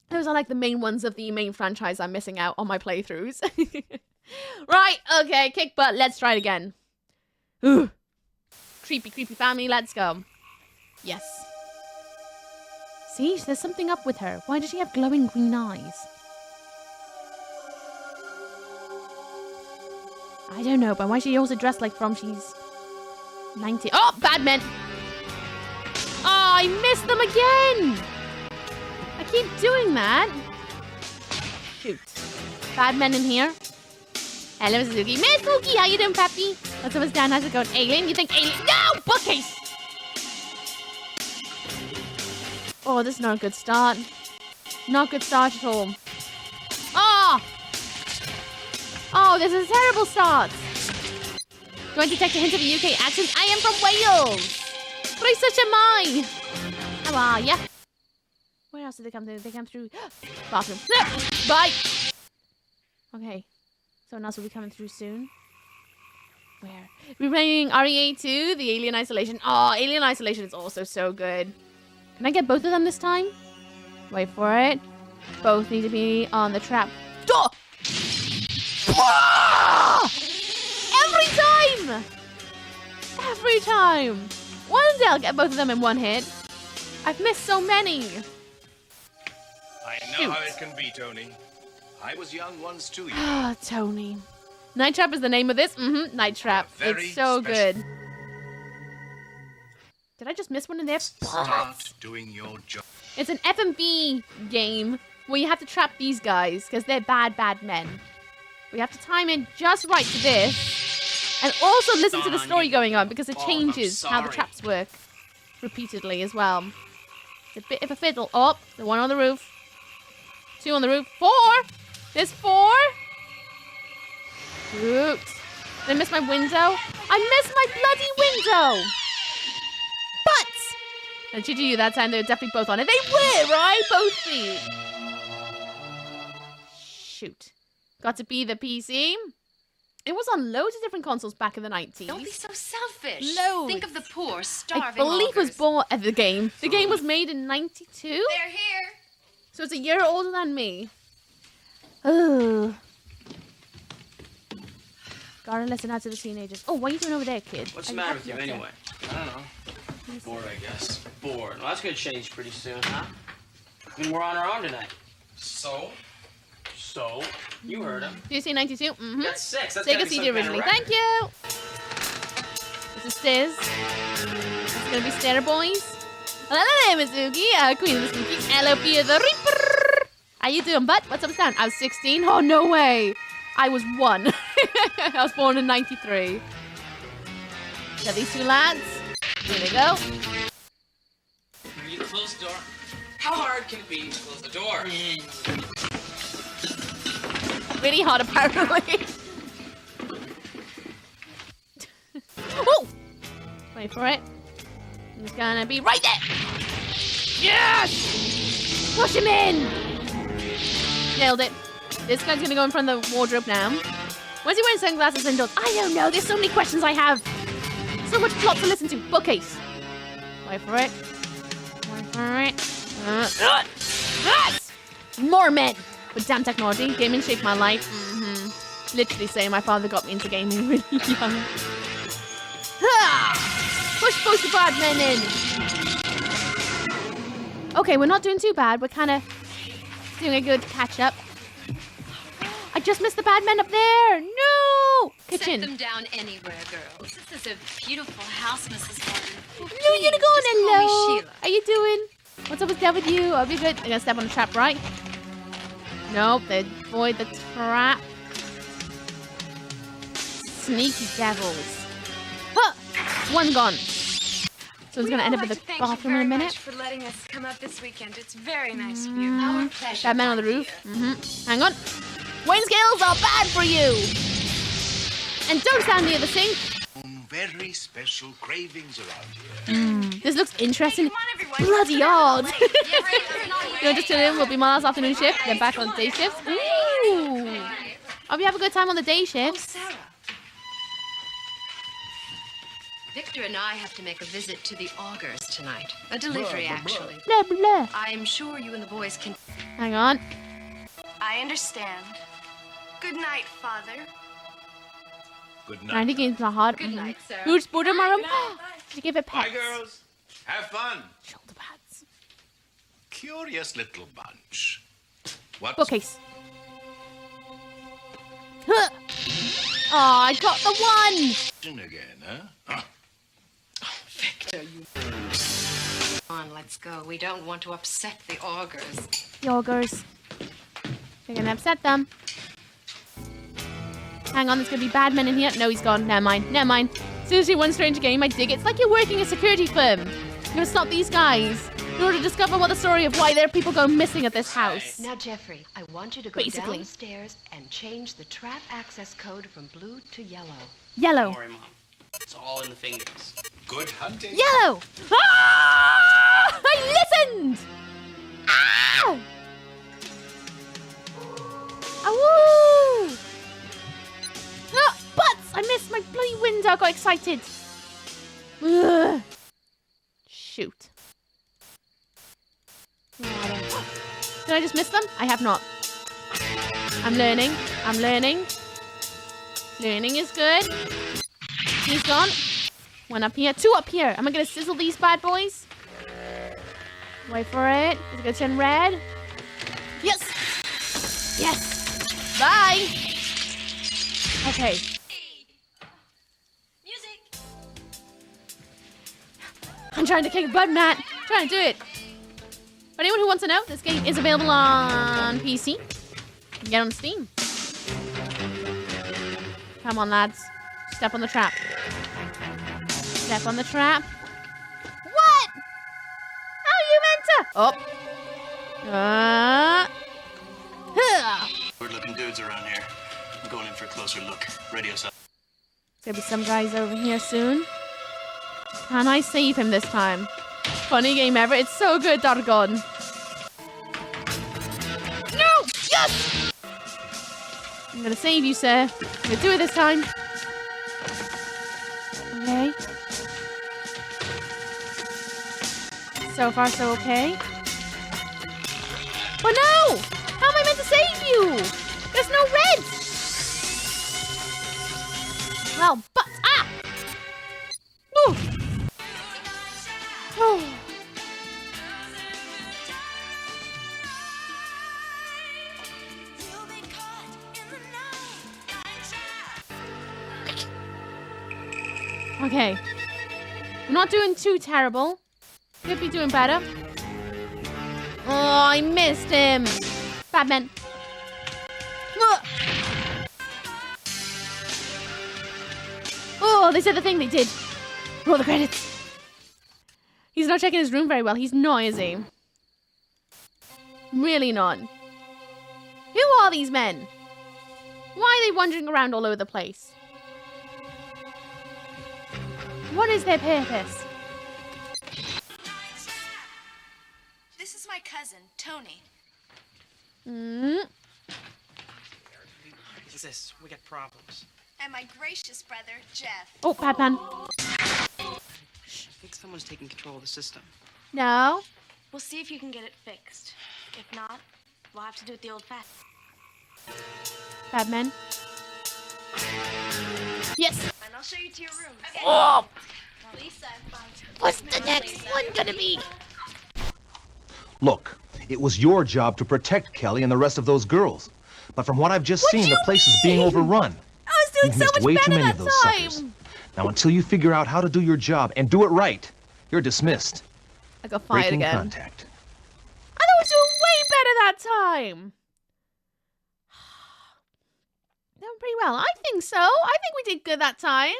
Those are like the main ones of the main franchise I'm missing out on my playthroughs. Right, okay, kick butt, let's try it again. Ooh. Creepy family, let's go. Yes. See, there's something up with her. Why does she have glowing green eyes? I don't know, but why is she also dressed like from she's 90? Oh, bad men! Oh, I missed them again! I keep doing that. Shoot. Bad men in here. Hello, Miss Suzuki. Miss Suzuki, how you doing, Peppy? What's up, Dan? How's it going? Alien? You think alien? No! Bookcase! Oh, this is not a good start. Not good start at all. Oh! Oh, this is a terrible start. Do I detect a hint of a UK accent? I am from Wales. But such am I. How are ya? Where else did they come through? They come through bathroom. Bye. Okay. Someone else will be coming through soon. Where? We're playing RE2, the Alien Isolation. Oh, Alien Isolation is also so good. Can I get both of them this time? Wait for it. Both need to be on the trap door. Every time! Every time! One day I'll get both of them in one hit. I've missed so many. I know how it can be, Tony. I was young once too. Ah, Tony. Night Trap is the name of this. Night Trap. It's so good. Did I just miss one in there? Start doing your job. It's an FMV game where you have to trap these guys because they're bad men. We have to time it just right to this. And also listen to the story going on because it changes how the traps work repeatedly as well. It's a bit of a fiddle. Oh, the one on the roof. 2 on the roof. 4! There's 4! Oops. Did I miss my window? I missed my bloody window! But! And should you that time, they were definitely both on it. They were, right? Both feet. Shoot. Got to be the PC. It was on loads of different consoles back in the 90s. Don't be so selfish. Loads. Think of the poor, starving I believe it was augers. born at the game. The game was made in 92? They're here. So it's a year older than me. Oh. Gotta listen out to the teenagers. Oh, what are you doing over there, kid? What's the matter with you anyway? I don't know. Bored, I guess. Bored. Well, that's gonna change pretty soon, huh? I mean, we're on our own tonight. So? You heard him. Do you see 92? Mm-hmm. That's 6. That's Sega gotta be CD some originally. kind Thank of you. This is Stiz. It's gonna be Stair Boys. Hello, Mizuki. Queen of the Spooky. LOP of the Reaper. How you doing, bud? What's up, Stan? I was 16. Oh, no way. I was 1. I was born in 93. Got these 2 lads. Here they go. You close the door. How hard can it be to close the door? Really hard, apparently. Oh! Wait for it. He's gonna be right there. Yes! Push him in! Nailed it. This guy's gonna go in front of the wardrobe now. When's he wearing sunglasses indoors? I don't know. There's so many questions I have. So much plot to listen to. Bookcase. Wait for it. Wait for it. Yes! More men. But damn technology. Gaming shaped my life. Literally saying my father got me into gaming really young. Ha! Push both the bad men in. Okay, we're not doing too bad. We're kind of doing a good catch up. I just missed the bad men up there. No! Kitchen. Set them down anywhere, girls. This is a beautiful house, Mrs. Gordon. No, you're gonna go on. Just call me Hello. Sheila. How you doing? What's up with that with you? I'll be good. I'm gonna step on the trap, right? Nope, they avoid the trap. Sneaky devils. Huh! One gone. So it's gonna end up in the bathroom in a minute. For letting us come up this weekend. It's very nice of you. Our pleasure. Bad man on the roof. Hang on. Wayne skills are bad for you. And don't stand near the sink. Very special cravings around here. This looks interesting. Bloody hard. You want to chill in? We'll be Miles afternoon shift, then back on day shifts. Ooh. Hope you have a good time on the day shifts. Sarah. Victor and I have to make a visit to the Augers tonight. A delivery, actually. Blah, blah. I'm sure you and the boys can... Hang on. I understand. Good night, Father. Good 90 games not hard. Good night, sir. Who's put in my room? Did you give it pets? Bye, girls. Have fun. Shoulder pads. Curious little bunch. What? Bookcase. Huh. Oh, I got the one. Again, huh? Victor, you... Come on, let's go. We don't want to upset the Augers. The Augers. They're gonna upset them. Hang on, there's gonna be bad men in here. No, he's gone. Never mind. Never mind. Seriously, one strange game. I dig it. It's like you're working a security firm. You're gonna stop these guys in order to discover what the story of why there are people going missing at this house. Now, Jeffrey, I want you to go Basically. downstairs and change the trap access code from blue to yellow. Yellow. Don't worry, Mom. It's all in the fingers. Good hunting. Yellow. Ah! I listened. Ah! Awoo! Ah, butts! I missed my bloody window. I got excited. Ugh. Shoot. Did I just miss them? I have not. I'm learning. I'm learning. Learning is good. He's gone. One up here. Two up here. Am I going to sizzle these bad boys? Wait for it. Is it going to turn red? Yes. Yes. Bye. Okay. I'm trying to kick butt, Matt. Trying to do it. For anyone who wants to know, this game is available on PC. You can get it on Steam. Come on, lads. Step on the trap. Step on the trap. What? How are you meant to? Oh. Weird-looking dudes around here. I'm going in for a closer look. Radio's up. There's gonna be some guys over here soon. Can I save him this time? Funny game ever. It's so good, Dargon. No! Yes! I'm gonna save you, sir. I'm gonna do it this time. Okay. So far, so okay. But no! How am I meant to save you? There's no red! Well, but... Ah! Ooh. Oh. Okay. I'm not doing too terrible. Could be doing better. Oh, I missed him. Batman. Oh, they said the thing they did. Roll the credits. He's not checking his room very well. He's not, is he? Really not. Who are these men? Why are they wandering around all over the place? What is their purpose? This is my cousin, Tony. What's this? We got problems. And my gracious brother, Jeff. Oh, Batman. I think someone's taking control of the system. No. We'll see if you can get it fixed. If not, we'll have to do it the old-fashioned. Batman. Yes. And I'll show you to your room. Okay. Oh. Lisa. What's the next one gonna be? Look, it was your job to protect Kelly and the rest of those girls. But from what I've just seen, the place is being overrun. I was doing You've so missed much way better too many that of those time. suckers. Now, until you figure out how to do your job and do it right, you're dismissed. I got fired Breaking again. contact. I thought I was doing way better that time. Done pretty well. I think so. I think we did good that time.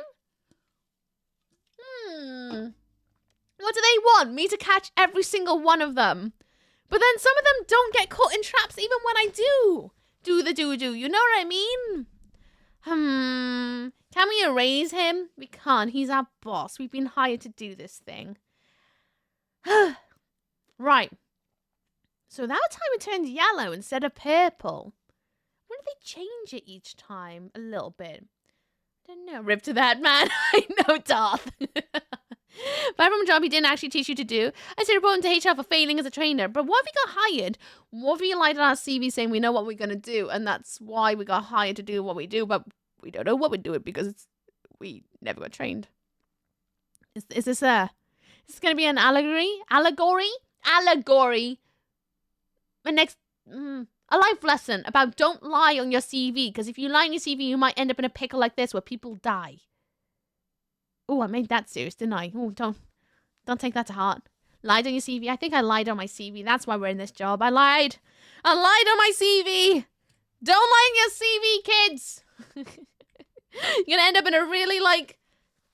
What do they want? Me to catch every single one of them. But then some of them don't get caught in traps even when I do. Do the do-do. You know what I mean? Can we erase him? We can't. He's our boss. We've been hired to do this thing. Right. So that time it turned yellow instead of purple. Why do they change it each time? A little bit. I don't know. Rip to that man. I know, Darth. Apart from a job he didn't actually teach you to do, I say report him to HR for failing as a trainer. But what if he got hired? What if he lied on our CV saying we know what we're going to do, and that's why we got hired to do what we do, but we don't know what we do it because we never got trained. Is this going to be an allegory? Allegory. My next... a life lesson about don't lie on your CV, because if you lie on your CV, you might end up in a pickle like this where people die. Oh, I made that serious, didn't I? Oh, don't take that to heart. Lied on your CV. I think I lied on my CV. That's why we're in this job. I lied on my CV. Don't lie on your CV, kids. You're gonna end up in a really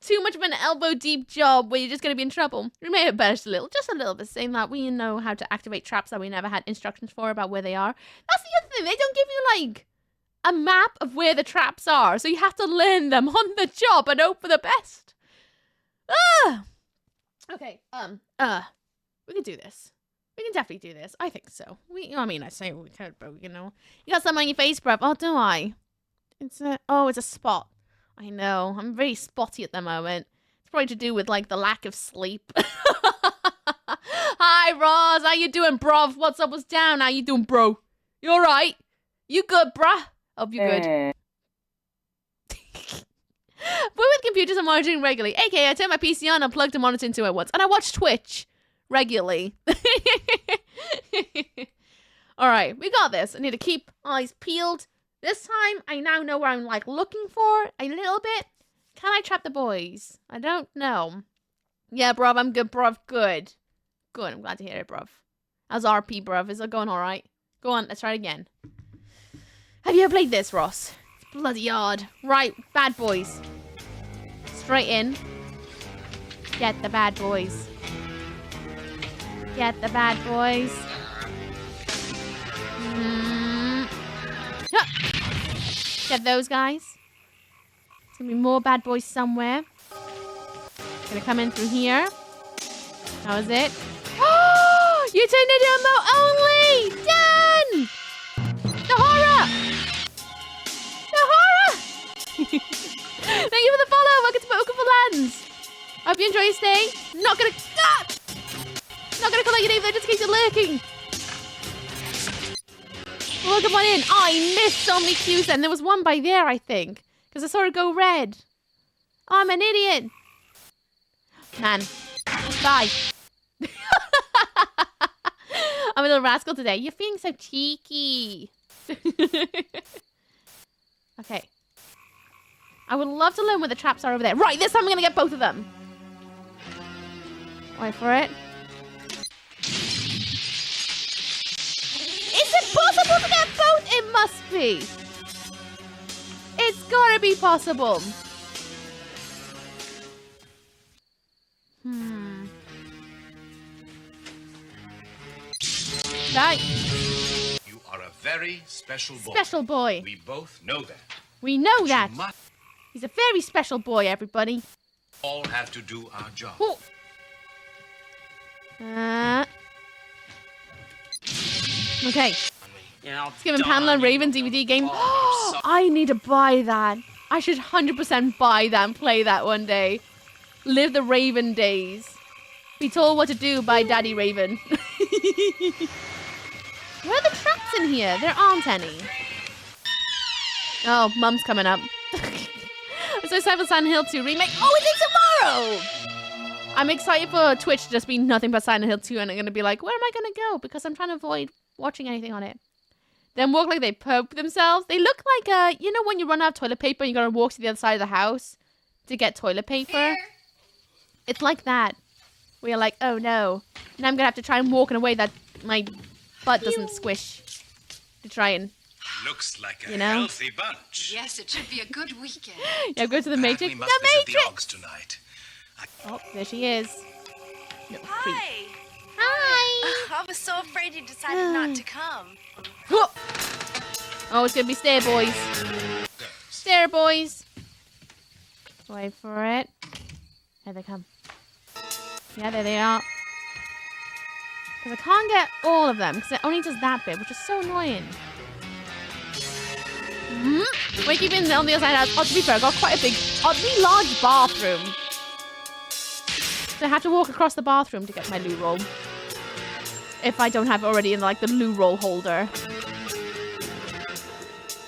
too much of an elbow deep job where you're just gonna be in trouble. We may have embellished just a little bit, saying that we know how to activate traps that we never had instructions for about where they are. That's the other thing. They don't give you a map of where the traps are, so you have to learn them on the job and hope for the best. Okay, we can do this. We can definitely do this. I think so. I say we could, but you got something on your face, bruv. Oh, do I? It's a spot. I know. I'm very spotty at the moment. It's probably to do with the lack of sleep. Hi, Roz. How you doing, bruv? What's up? What's down? How you doing, bro? You all right? You good, bruh? Hope you good. But with computers I'm monitoring regularly. AKA, I turn my PC on and plugged a monitor into it once. And I watch Twitch regularly. Alright, we got this. I need to keep eyes peeled. This time, I now know where I'm looking for a little bit. Can I trap the boys? I don't know. Yeah, bruv, I'm good, bruv. Good. Good, I'm glad to hear it, bruv. How's RP, bruv? Is it going alright? Go on, let's try it again. Have you ever played this, Ross? It's bloody hard. Right, bad boys. Straight in. Get the bad boys. Get the bad boys. Get those guys. There's gonna be more bad boys somewhere. Gonna come in through here. That was it. Oh! You turned it on mode only! Done! The horror! The horror! Thank you for the follow. Welcome to Beautiful Lands. I hope you enjoy your stay. Not gonna call out your name though, just in case you're lurking. Welcome on in. Oh, I missed so many cues then. There was one by there, I think. Because I saw it go red. Oh, I'm an idiot. Man. Bye. I'm a little rascal today. You're feeling so cheeky. Okay. I would love to learn where the traps are over there. Right, this time I'm going to get both of them. Wait for it. Is it possible to get both? It must be. It's gotta be possible. Right. You are a very special boy. Special boy. We both know that. We know that. He's a very special boy, everybody. All have to do our job. Oh. Okay. Let's give him Pamela and Raven DVD game. I need to buy that. I should 100% buy that and play that one day. Live the Raven days. Be told what to do by Daddy Raven. Where are the traps in here? There aren't any. Oh, Mum's coming up. So Silent Hill 2 remake. Oh, it's tomorrow! I'm excited for Twitch to just be nothing but Silent Hill 2, and I'm gonna be like, where am I gonna go? Because I'm trying to avoid watching anything on it. Then walk like they poop themselves. They look like you know when you run out of toilet paper and you gotta walk to the other side of the house to get toilet paper? Here. It's like that. Where you're like, oh no. Now I'm gonna have to try and walk in a way that my butt doesn't squish. To try and Looks like a you know? healthy bunch. Yes, it should be a good weekend. Yeah, go to the Matrix. We must visit the Augs tonight. Oh, there she is. No, creep. Hi. Hi. I was so afraid you decided not to come. Oh, it's gonna be stair boys. Stair boys. Wait for it. Here they come. Yeah, there they are. Because I can't get all of them, because it only does that bit, which is so annoying. We're keeping on the other side. Oh, to be fair, I got quite a big, oddly large bathroom. So I have to walk across the bathroom to get my loo roll. If I don't have it already in like the loo roll holder.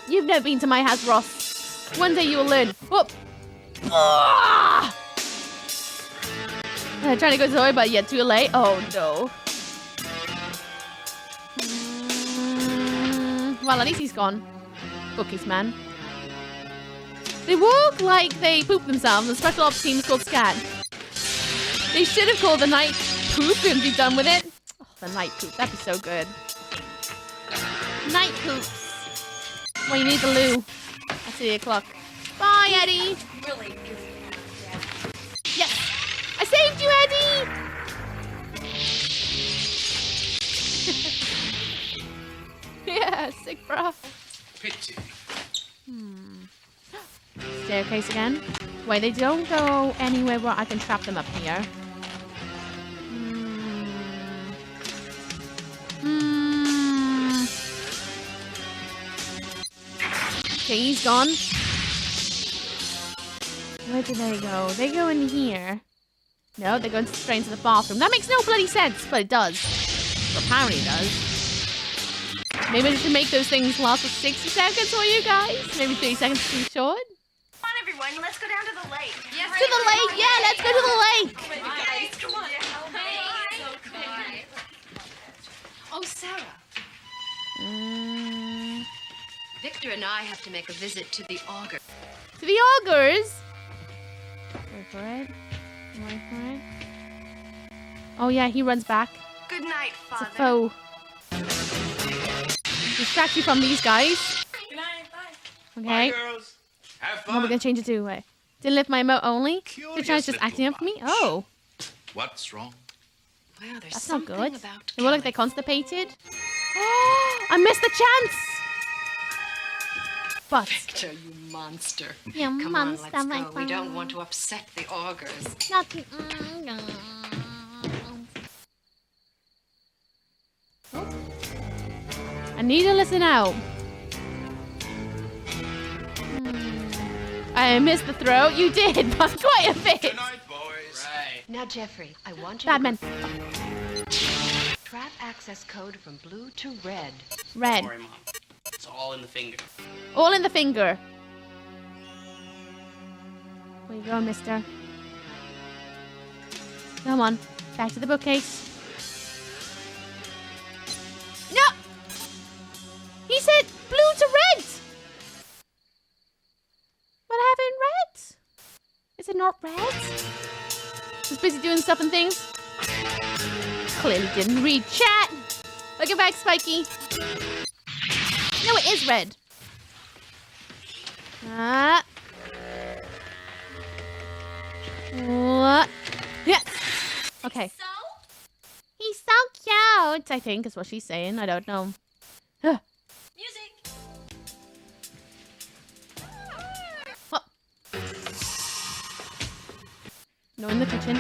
You've never been to my house, Ross. One day you will learn. Whoop. Ah! I'm trying to go to the toilet, but yet too late. Oh no. Well, at least he's gone. Bookies, man. They walk like they poop themselves. The special ops team is called SCAT. They should have called the night poop and be done with it. Oh, the night poop. That'd be so good. Night poops. Well, you need the loo. That's 8 o'clock. Bye, Eddie. Really? Yes. I saved you, Eddie. Yeah, sick, bro. Pity. Staircase again. Wait, they don't go anywhere where I can trap them up here. Okay, he's gone. Where do they go? They go in here. No, they go straight into the bathroom. That makes no bloody sense, but it does. Well, apparently it does. Maybe I should make those things last for 60 seconds for you guys. Maybe 30 seconds is too short. Come on, everyone. Let's go down to the lake. Yes, to the lake. Yeah, let's go to the lake. Guys, come on. Oh, Sarah. Victor and I have to make a visit to the Auger. To the Augers? Wait for it. Wait for it. Oh, yeah, he runs back. Good night, Father. It's a foe. Distract you from these guys. Good night. Bye. Okay. Bye, girls. Have What are we fun. gonna change it to? Wait. Didn't lift my emote only? The child's just little acting up for me? Oh. What's wrong? Well, there's That's not something good. about They look like they're constipated. I missed the chance! But. Victor, you monster. You Come monster, on, my let's go. We don't want to upset the Augers. Nothing. I need to listen out. I missed the throw. You did, but quite a bit. Good night, boys. Right. Now, Jeffrey, I want you Bad to man. trap access code from blue to red. Red. Sorry, Mom. It's all in the finger. All in the finger. Where you going, mister? Come on. Back to the bookcase. No! He said blue to red! But I haven't red. Is it not red? He's busy doing stuff and things. Clearly didn't read chat. Looking back, Spiky. No, it is red. What? Yes. Okay. He's so cute, I think is what she's saying. I don't know. Music. Oh. No, in the kitchen.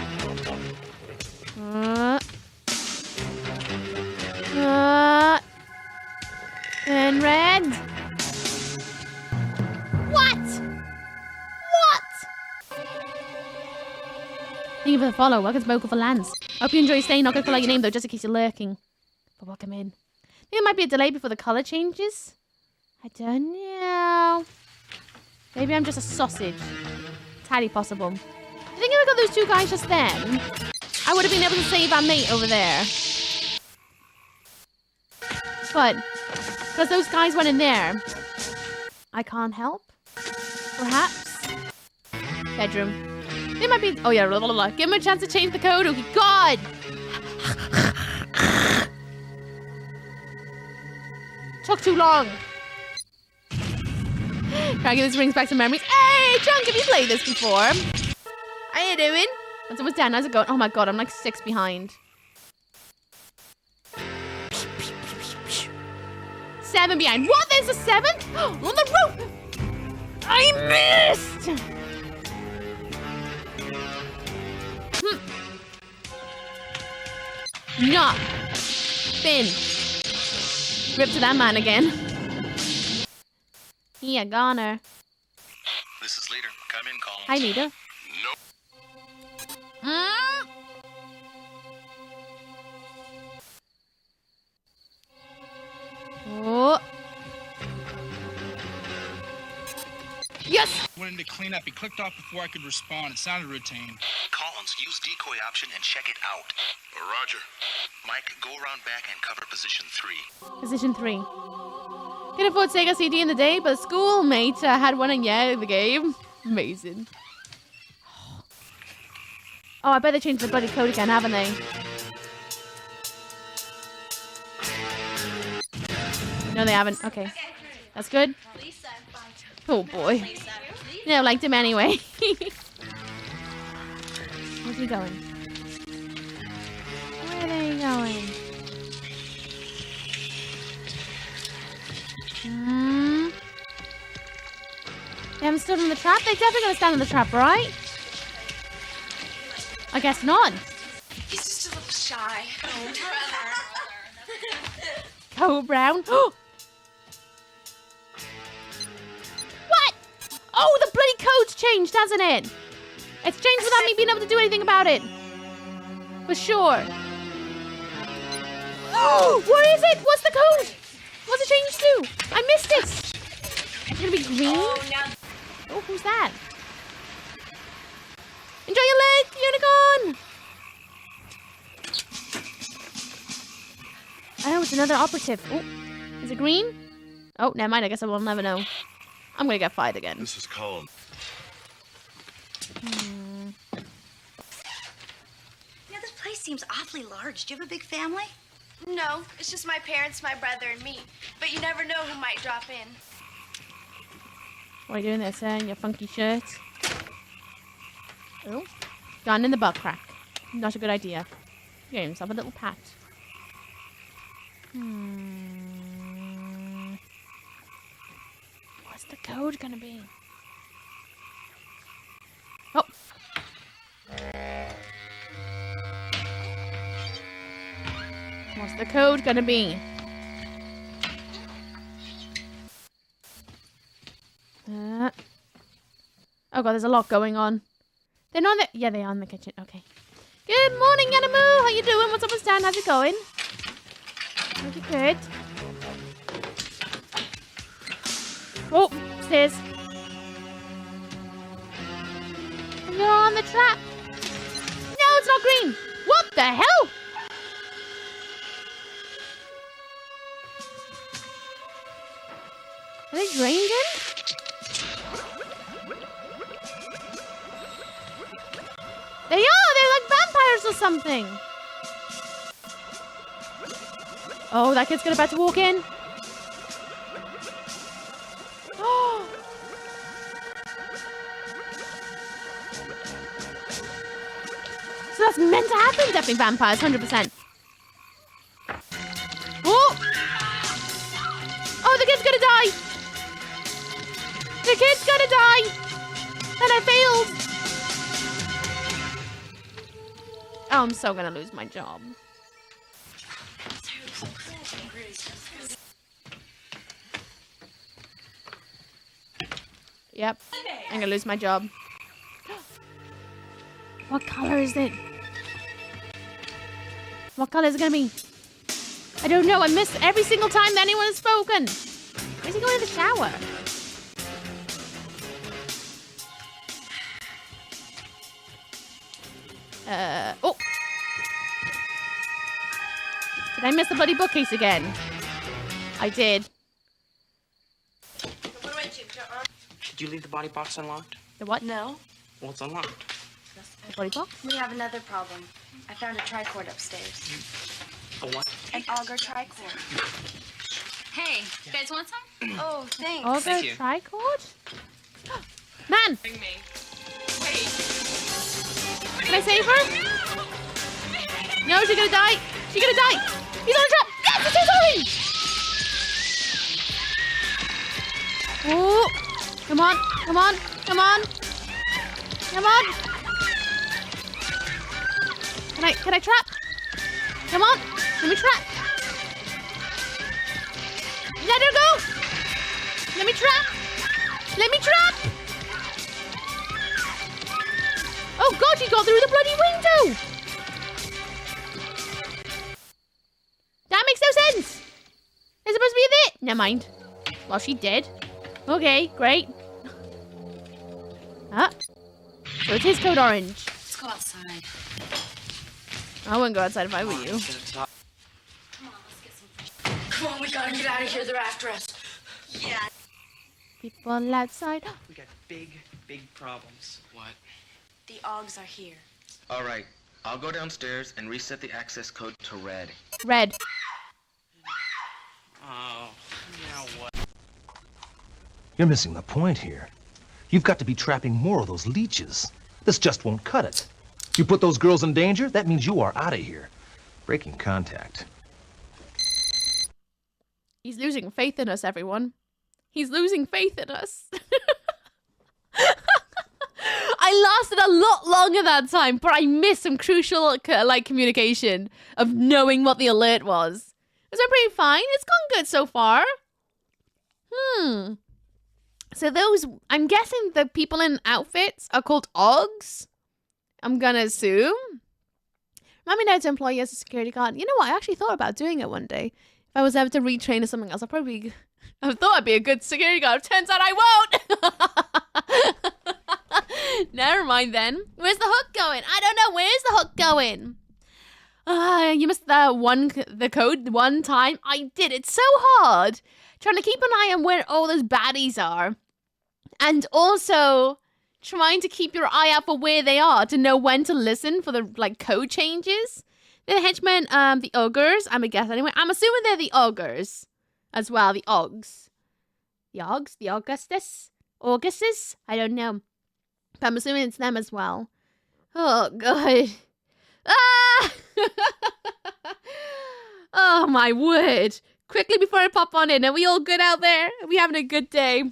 And red. What? What? Thank you for the follow. Welcome to Vocal for Lands. Hope you enjoy your stay. Not gonna call out your name though, just in case you're lurking. But welcome in. I think there might be a delay before the color changes. I don't know. Maybe I'm just a sausage. Entirely possible. I think we got those two guys just then, I would have been able to save our mate over there. But, because those guys went in there, I can't help. Perhaps. Bedroom. They might be. Oh, yeah. Blah, blah, blah. Give him a chance to change the code. Okay, God. Took too long. Try to get this brings back some memories. Hey, Chunk, have you played this before? How you doing? Once it was down, how's it going? Oh my God, I'm like 6 behind. 7 behind. What? There's a 7th? On the roof. I missed. Not been. Rip to that man again. Yeah, goner. This is Leader. Come in, Collins. Hi, Leader. Oh. Yes! Wanted to clean up. He clicked off before I could respond. It sounded routine. Collins, use decoy option and check it out. Roger. Mike, go around back and cover position 3. Position 3. Can afford Sega CD in the day, but a schoolmate had one in the game. Amazing. Oh, I bet they changed the bloody code again, haven't they? No, they haven't. Okay. That's good. Oh, boy. You know, liked him anyway. Where's he going? Where are they going? They haven't stood in the trap? They're definitely going to stand in the trap, right? I guess not. He's just a little shy. Oh, Brown. What? Oh, the bloody code's changed, hasn't it? It's changed without me being able to do anything about it. For sure. Oh, what is it? What's the code? What's it changed to? I missed it. It's gonna be green. Oh, who's that? Enjoy your leg, unicorn. Oh, it's another operative. Oh, is it green? Oh, never mind. I guess I will never know. I'm gonna get fired again. This is Colin. Yeah, this place seems awfully large. Do you have a big family? No, it's just my parents, my brother, and me. But you never know who might drop in. What are you doing there, sir, in your funky shirt? Oh, gun in the butt crack. Not a good idea. Give himself a little pat. What's the code gonna be? Oh. What's the code gonna be? Oh god, there's a lot going on. They're not in the... Yeah, they are in the kitchen. Okay. Good morning, Animal. How you doing? What's up with Stan? How's it going? Pretty good. Oh, stairs. You're on the trap. No, it's not green. What the hell? Are they drained in? They are! They're like vampires or something! Oh, that kid's about to walk in. Oh! So that's meant to happen? Definitely vampires, 100%. Oh! Oh, the kid's gonna die! The kid's gonna die! And I failed! Oh, I'm so gonna lose my job. Yep, I'm gonna lose my job. What color is it? What color is it gonna be? I don't know. I missed every single time that anyone has spoken. Where's he going to the shower? Oh! Did I miss the bloody bookcase again? I did. Did you leave the body box unlocked? The what? No. Well, it's unlocked. The body box? We have another problem. I found a tricord upstairs. A what? An auger tricord. Hey, you guys want some? Oh, thanks. Auger Thank you. tricord? Man! Bring me. Wait. Can I save her? No, she's gonna die! She's gonna die! He's on a trap! Yes, it's his orange! Oh! Come on, come on, come on! Come on! Can I trap? Come on! Let me trap! Let her go! Let me trap! Let me trap! Oh god, she got through the bloody window! That makes no sense! There's supposed to be a bit! Never mind. Well, she did. Okay, great. Ah. So it's his code orange. Let's go outside. I wouldn't go outside if I were you. Come on, we gotta get out of here. They're after us. Yeah. People outside. We got big problems. What? The Augs are here. All right, I'll go downstairs and reset the access code to red. Red. Oh, now what? You're missing the point here. You've got to be trapping more of those leeches. This just won't cut it. You put those girls in danger, that means you are out of here. Breaking contact. He's losing faith in us, everyone. He's losing faith in us. I lasted a lot longer that time, but I missed some crucial communication of knowing what the alert was. It's been pretty fine. It's gone good so far. So those, I'm guessing the people in outfits are called Augs. I'm gonna assume. Remind me now to employ you as a security guard. You know what? I actually thought about doing it one day. If I was ever to retrain or something else, I thought I'd be a good security guard. Turns out I won't. Never mind then. Where's the hook going? I don't know. Where's the hook going? You missed the code one time. I did. It's so hard trying to keep an eye on where all those baddies are, and also trying to keep your eye out for where they are to know when to listen for the code changes. The henchmen, the ogres, I'm a guess anyway. I'm assuming they're the ogres as well, the Augs. The Augs? The Augustus? I don't know. But I'm assuming it's them as well. Oh, God. Ah! Oh, my word. Quickly before I pop on in, are we all good out there? Are we having a good day?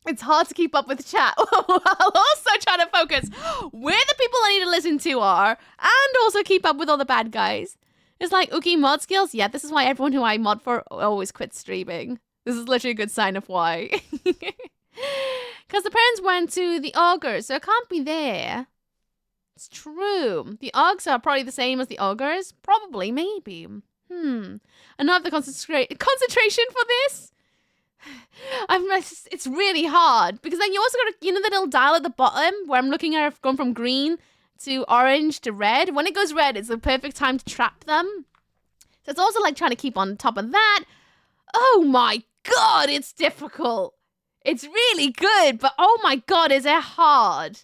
It's hard to keep up with chat. I'll also try to focus where the people I need to listen to are, and also keep up with all the bad guys. It's like, Uki mod skills? Yeah, this is why everyone who I mod for always quits streaming. This is literally a good sign of why. Because the parents went to the Augers, so it can't be there. It's true. The Augs are probably the same as the Augers. Probably, maybe. Another concentration for this? It's really hard because then you also got the little dial at the bottom where I'm looking at it going from green to orange to red. When it goes red, it's the perfect time to trap them. So it's also trying to keep on top of that. Oh my god, it's difficult. It's really good, but oh my god, is it hard.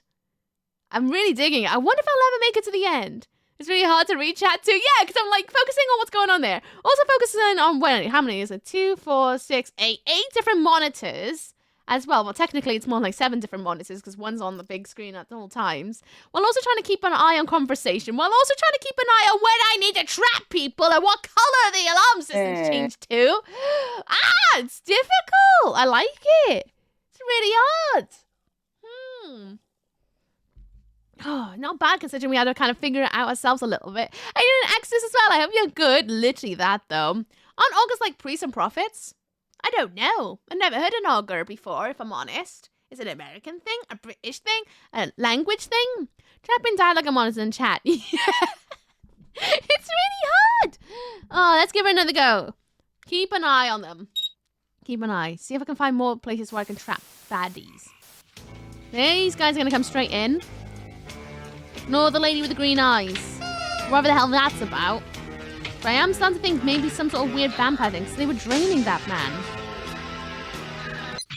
I'm really digging it. I wonder if I'll ever make it to the end. It's really hard to reach out to. Yeah, because I'm focusing on what's going on there. Also focusing on, how many is it? 2, 4, 6, 8 different monitors as well. Well, technically it's more like 7 different monitors because one's on the big screen at all times. While also trying to keep an eye on conversation. While also trying to keep an eye on when I need to trap people and what color the alarm system's changed to. It's difficult. I like it. It's really hard. Oh, not bad considering we had to kind of figure it out ourselves a little bit. I did an Exodus as well. I hope you're good. Literally that, though. Aren't augurs like priests and prophets? I don't know. I've never heard an augur before, if I'm honest. Is it an American thing? A British thing? A language thing? Trapping dialogue and monitors in chat. Yeah. It's really hard. Oh, let's give it another go. Keep an eye on them. Keep an eye. See if I can find more places where I can trap baddies. These guys are going to come straight in. No, the lady with the green eyes. Whatever the hell that's about. But I am starting to think maybe some sort of weird vampire thing. So they were draining that man.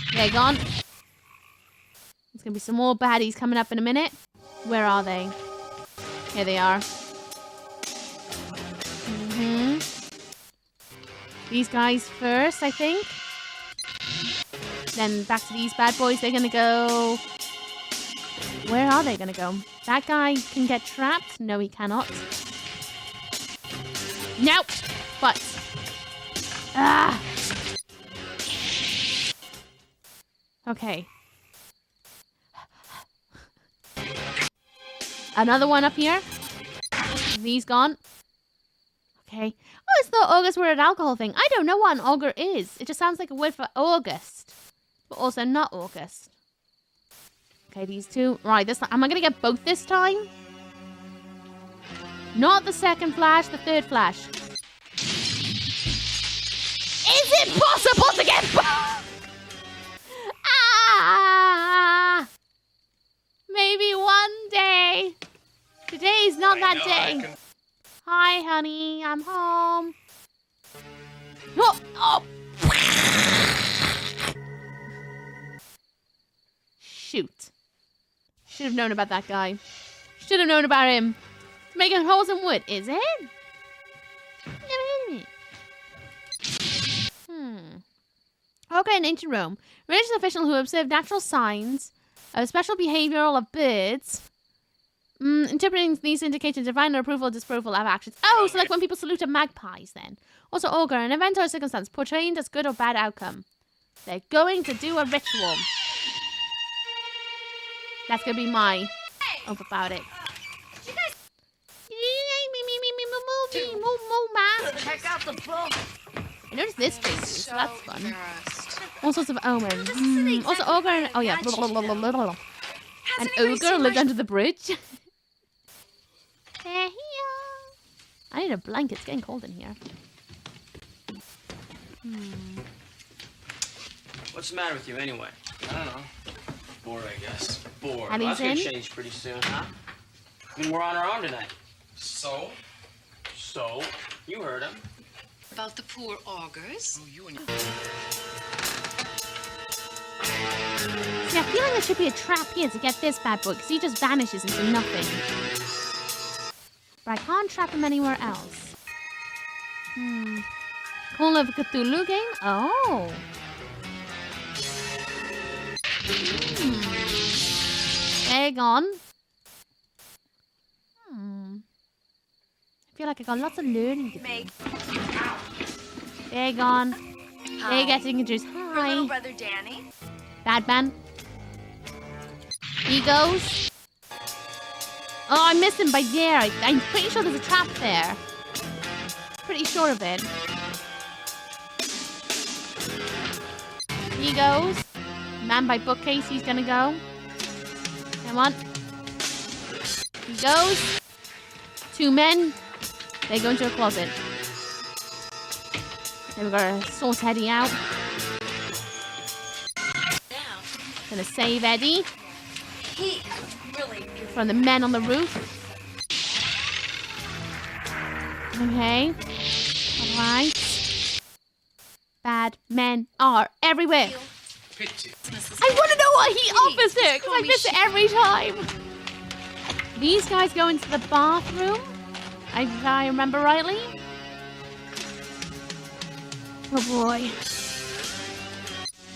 Okay, gone. There's gonna be some more baddies coming up in a minute. Where are they? Here they are. These guys first, I think. Then back to these bad boys. They're gonna go... Where are they gonna go? That guy can get trapped. No, he cannot. Nope. But... Ah! Okay. Another one up here. These gone. Okay. Oh, it's the August word alcohol thing. I don't know what an auger is. It just sounds like a word for August. But also not August. Okay, these two. Right, this time. Am I going to get both this time? Not the second flash, the third flash. Is it possible to get both? Ah! Maybe one day. Today's not that day. Hi, honey. I'm home. No. Oh. Shoot. Should have known about that guy. Should have known about him. Making holes in wood, is it? Okay, in ancient Rome, religious official who observed natural signs of special behavioral of birds. Interpreting these indications divine approval or disapproval of actions. Oh, so like when people salute magpies then. Also, augur, an event or a circumstance portrayed as good or bad outcome. They're going to do a ritual. That's going to be my hope about it. Check out the book. I noticed this thing, so that's fun. All sorts of omens. Also, ogre and... Oh, yeah. An ogre lived under the bridge. They're here. I need a blanket. It's getting cold in here. What's the matter with you anyway? I don't know. Bored, I guess. Bored. And Well, he's that's gonna in? change pretty soon, huh? I mean, we're on our own tonight. So? So? You heard him. About the poor augurs? See, I feel like there should be a trap here to get this bad boy, because he just vanishes into nothing. But I can't trap him anywhere else. Call of Cthulhu game? Oh. Egg on. I feel like I got lots of learning to do. Egg on. They're getting introduced. Hi. Little brother Danny. Bad man. He goes. Oh, I missed him by there. I'm pretty sure there's a trap there. Pretty sure of it. He goes. Man by bookcase, he's gonna go. Come on. He goes. Two men. They go into a closet. Then we've got to sort Eddie out. Gonna save Eddie. He really From the men on the roof. Okay. Alright. Bad men are everywhere. I want to know what he offers her, because I miss it every time. These guys go into the bathroom, if I remember rightly. Oh boy.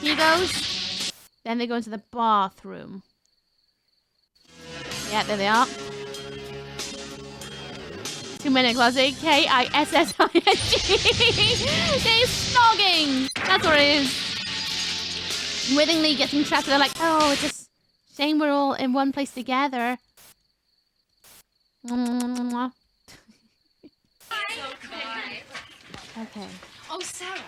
He goes. Then they go into the bathroom. Yeah, there they are. 2 minute closet. K-I-S-S-I-N-G. They're snogging. That's what it is. Wittingly getting trapped. They're like, oh, it's just shame we're all in one place together. Okay. Oh, Sarah.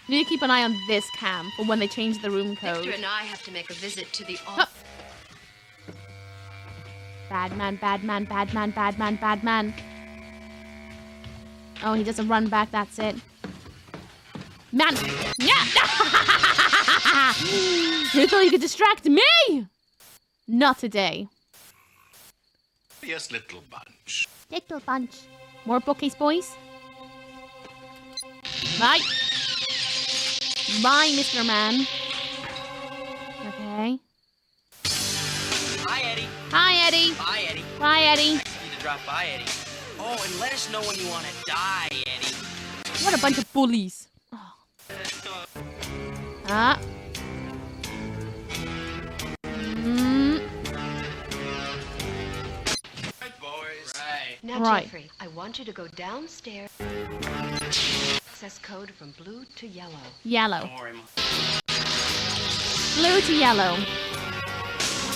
Need to keep an eye on this cam for when they change the room code. Victor and I have to make a visit to the Bad man, bad man, bad man, bad man, bad man. Oh, he doesn't run back, that's it. Man! Yeah! You thought you could distract me? Not today. fluffiest little bunch. Little bunch. More bookcase boys. Bye. Bye, Mr. Man. Okay. Hi, Eddie. Hi, Eddie. Bye, Eddie. Bye, Eddie. Nice of you to drop by, Eddie. Oh, and let us know when you want to die, Eddie. What a bunch of bullies. Oh. Ah. Right, boys. Right. Now, Right. Jeffrey, I want you to go downstairs. Access code from blue to yellow. Yellow. Don't worry, Mom. Blue to yellow.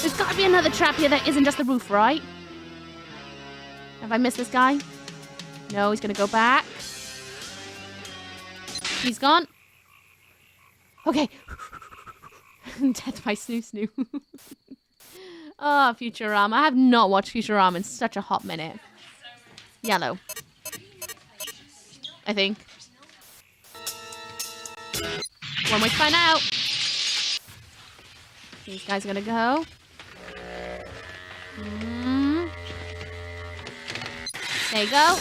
There's got to be another trap here that isn't just the roof, right? Have I missed this guy? No, he's going to go back. He's gone. Okay. Death by Snoo Snoo. Oh, Futurama. I have not watched Futurama in such a hot minute. Yellow. I think. One way to find out. These guys are gonna go. There you go.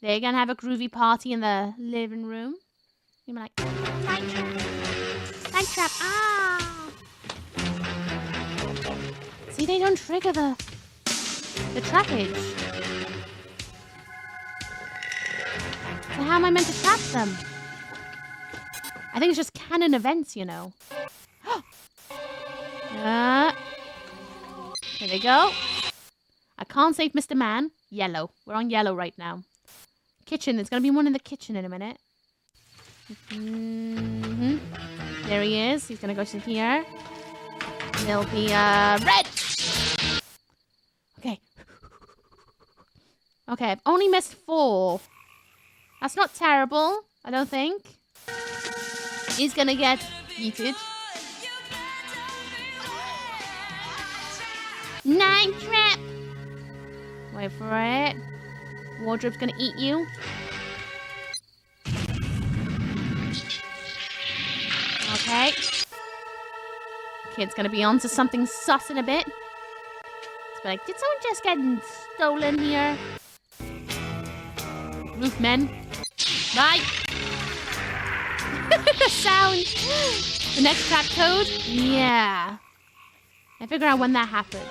They're gonna have a groovy party in the living room. You're like, night trap. Night trap. Ah. See, they don't trigger the trappage. So how am I meant to trap them? I think it's just canon events, you know. There they go. I can't save Mr. Man. Yellow. We're on yellow right now. Kitchen. There's going to be one in the kitchen in a minute. There he is. He's going to go to here. There'll be red. Okay. Okay, I've only missed 4. That's not terrible, I don't think. He's going to get yeeted. Night trap. Wait for it. Wardrobe's gonna eat you. Okay. Kid's gonna be onto something sus in a bit. It's like, did someone just get stolen here? Roofmen. Bye. The sound. The next trap code? Yeah. I figure out when that happens.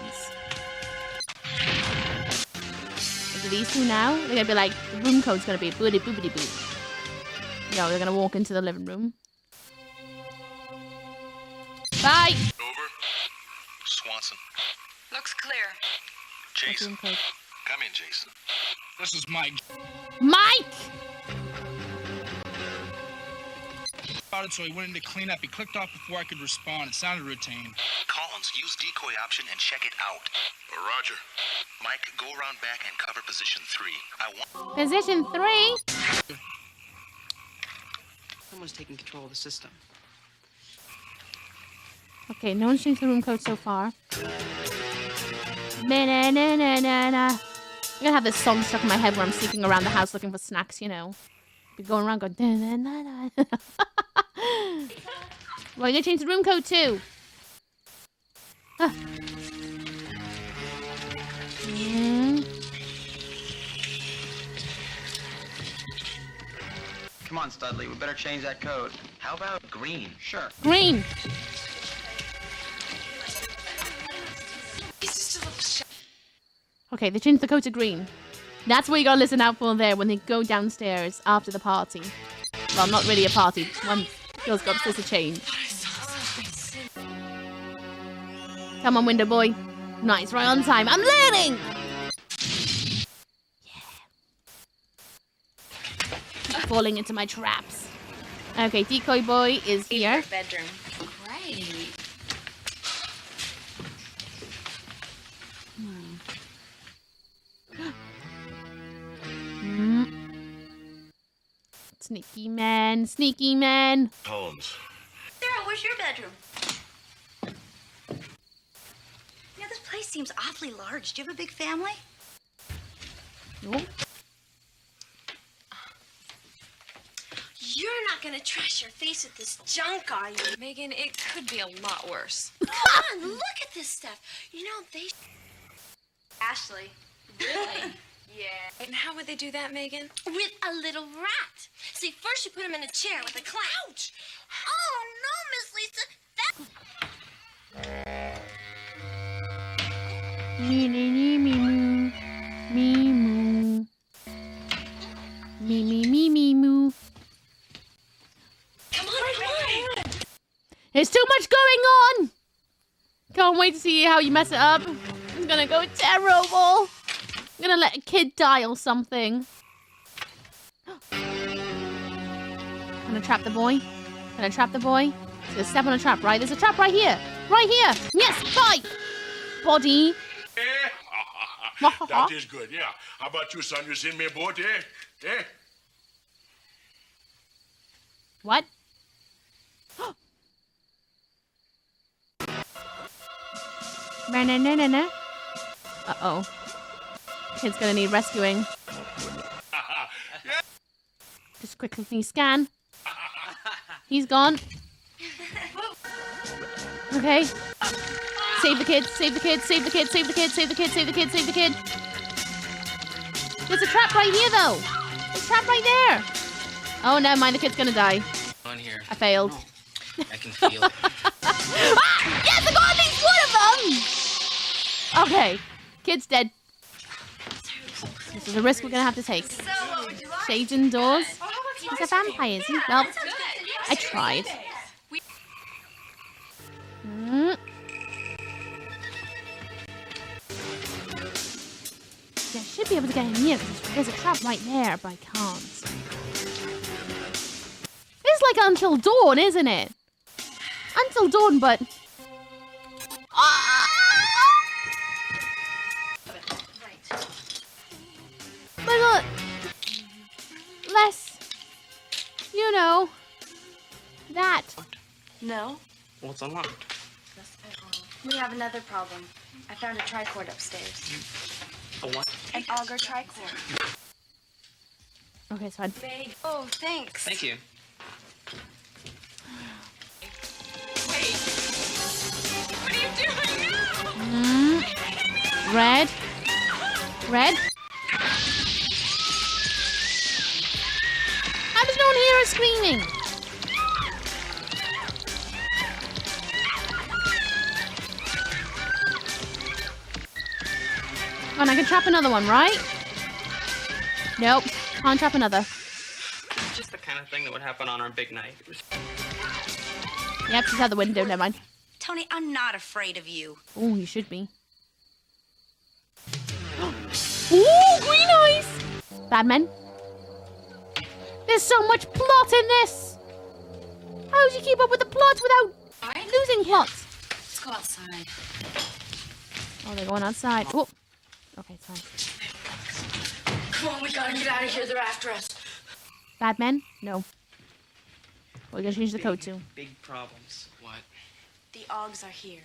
Is it these two now? They're gonna be like, the room code's gonna be boody boobity boo. No, they're gonna walk into the living room. Bye! Over. Swanson. Looks clear. Jason. Come in, Jason. This is Mike. Mike! About it, so he went in to clean up. He clicked off before I could respond. It sounded routine. Collins, use decoy option and check it out. Roger. Mike, go around back and cover position 3. I want... Position 3? Someone's taking control of the system. Okay, no one's changed the room code so far. Na-na-na-na-na-na. I'm gonna have this song stuck in my head where I'm sneaking around the house looking for snacks, you know. Be going around going na-na-na-na. Well, you're gonna change the room code too. Come on, Studley, we better change that code. How about green? Sure. Green. Okay, they changed the code to green. That's what you gotta listen out for there when they go downstairs after the party. Well, not really a party. One girls go upstairs to change. Come on, window boy. Nice, right on time. I'm learning! Yeah. Falling into my traps. Okay, decoy boy is here. Bedroom. Great. Sneaky man, sneaky man. Collins. Sarah, where's your bedroom? Yeah, this place seems awfully large. Do you have a big family? Nope. You're not gonna trash your face with this junk, are you? Megan, it could be a lot worse. Come on, look at this stuff. You know, they... Ashley. Really? Yeah. And how would they do that, Megan? With a little rat. See, first you put him in a chair with a clown. Ouch! Oh, no, Miss Lisa. Me, me, me, me, moo. Me, moo. Me, me, me, me, moo. Come on. There's too much going on! Can't wait to see how you mess it up. It's gonna go terrible. I'm gonna let a kid die or something. I'm gonna trap the boy. Gonna trap the boy. He's gonna step on a trap, right? There's a trap right here. Right here. Yes, bye! Body. That is good, yeah. How about you, son? You seen me boat, eh? Eh? What? Na-na-na-na-na. Uh-oh. Kid's gonna need rescuing. Just quickly scan. He's gone. Okay. Save the kid, save the kid, save the kid, save the kid, save the kid, save the kid, save the kid. There's a trap right here, though. There's a trap right there. Oh, never mind. The kid's gonna die. On here. I failed. I can feel it. Ah! Yes, I got at least one of them! Okay. Kid's dead. This is a risk we're gonna have to take. Shades indoors. He's a vampire, is he? Well, I tried. Yeah, I should be able to get in here because there's a trap right there, but I can't. It's like Until Dawn, isn't it? Until Dawn, but... But look, less, you know, that. No, Well, it's unlocked. We have another problem. I found a tricord upstairs. A what? An auger tricord. Okay, it's fine. Oh, thanks. Thank you. What are you doing now? Red. Red. How does no one hear us screaming? Come on, I can trap another one, right? Nope, can't trap another. It's just the kind of thing that would happen on our big night. Yep, she's out the window, never mind. Tony, I'm not afraid of you. Oh, you should be. Ooh, green eyes! Bad men. There's so much plot in this! How do you keep up with the plot without losing plot? Let's go outside. Oh, they're going outside. Oh. Okay, it's fine. Come on, we gotta get out of here. They're after us. Bad men? No. We're gonna change the code to. Big problems. What? The Augs are here.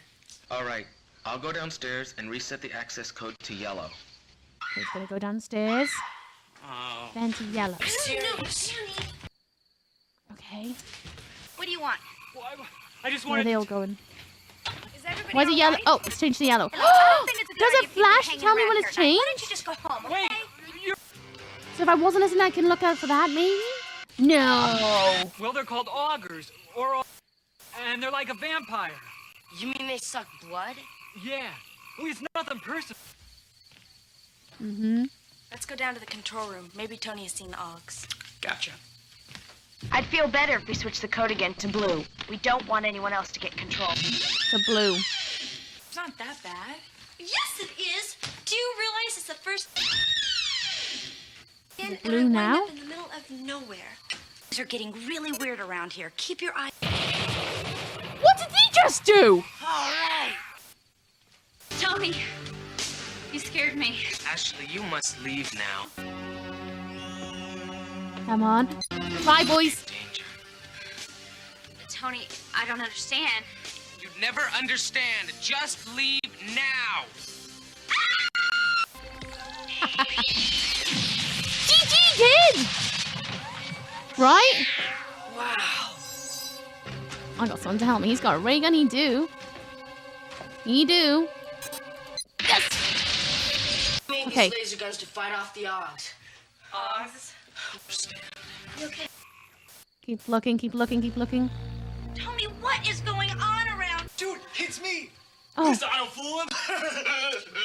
All right, I'll go downstairs and reset the access code to yellow. Okay, it's gonna go downstairs. Oh. Then to yellow. Serious. Okay. What do you want? I just Where are wanted... they all going? Is everybody Why is it yellow? alright? Oh, it's changed to yellow. Look, I don't think it's a good Does idea it for you flash to hanging tell me around when here it's at night. Why changed? don't you just go home, okay? So if I wasn't listening, I can look out for that, maybe? No. Well, they're called augers, and they're like a vampire. You mean they suck blood? Yeah. Well, it's nothing personal. Mm-hmm. Let's go down to the control room. Maybe Tony has seen the Augs. Gotcha. I'd feel better if we switched the code again to blue. We don't want anyone else to get control. The blue. It's not that bad. Yes, it is. Do you realize it's the first... The blue now? Up in the middle of nowhere. Things are getting really weird around here. Keep your eye... What did he just do? All right. Tony, you scared me. Ashley, you must leave now. Come on. Bye, boys. Danger. Tony, I don't understand. You'd never understand. Just leave now. GG, kid! Right? Wow. I got someone to help me. He's got a ray gun. He do. Yes. Made Okay. these laser guns to fight off the Augs. Augs? You okay? Keep looking. Tell me what is going on around. Dude, it's me. Oh. Please, I don't fool him.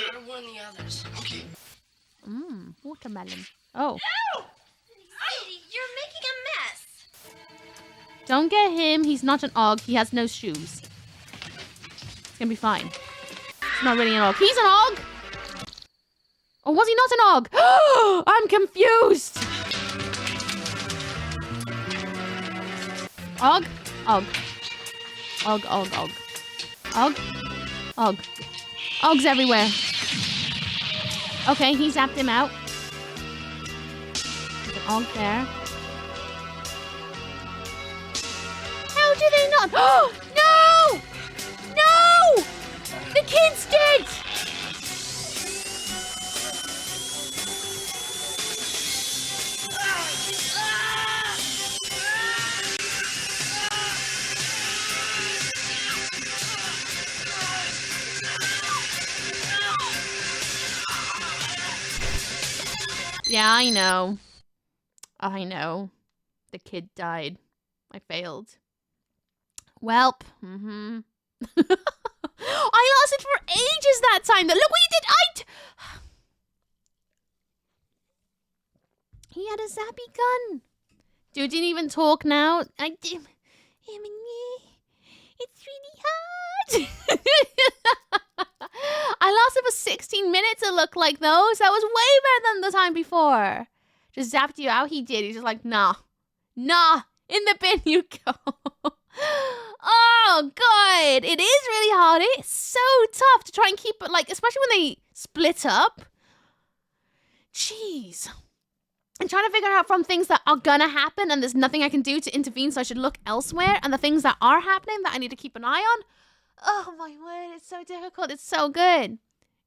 Better warn the others. Okay. Watermelon. Oh. No! Sadie, you're making a mess. Don't get him. He's not an Aug. He has no shoes. It's gonna be fine. He's not really an Aug. He's an Aug! Or was he not an Aug? I'm confused! Aug? Aug. Aug. Augs everywhere. Okay, he zapped him out. There's an Aug there. How do they not? Oh, no! No! The kid's dead! Yeah, I know. The kid died. I failed. Welp. I lasted for ages that time. Look what you did. He had a zappy gun. Dude didn't even talk now. It's really hard. I lasted for 16 minutes, it looked like, though. So that was way better than the time before. Just zapped you out. He did. He's just like, nah. In the bin you go. Oh, God. It is really hard. It's so tough to try and keep it, like, especially when they split up. Jeez. I'm trying to figure out from things that are gonna happen and there's nothing I can do to intervene, so I should look elsewhere, and the things that are happening that I need to keep an eye on. Oh, my word. It's so difficult. It's so good.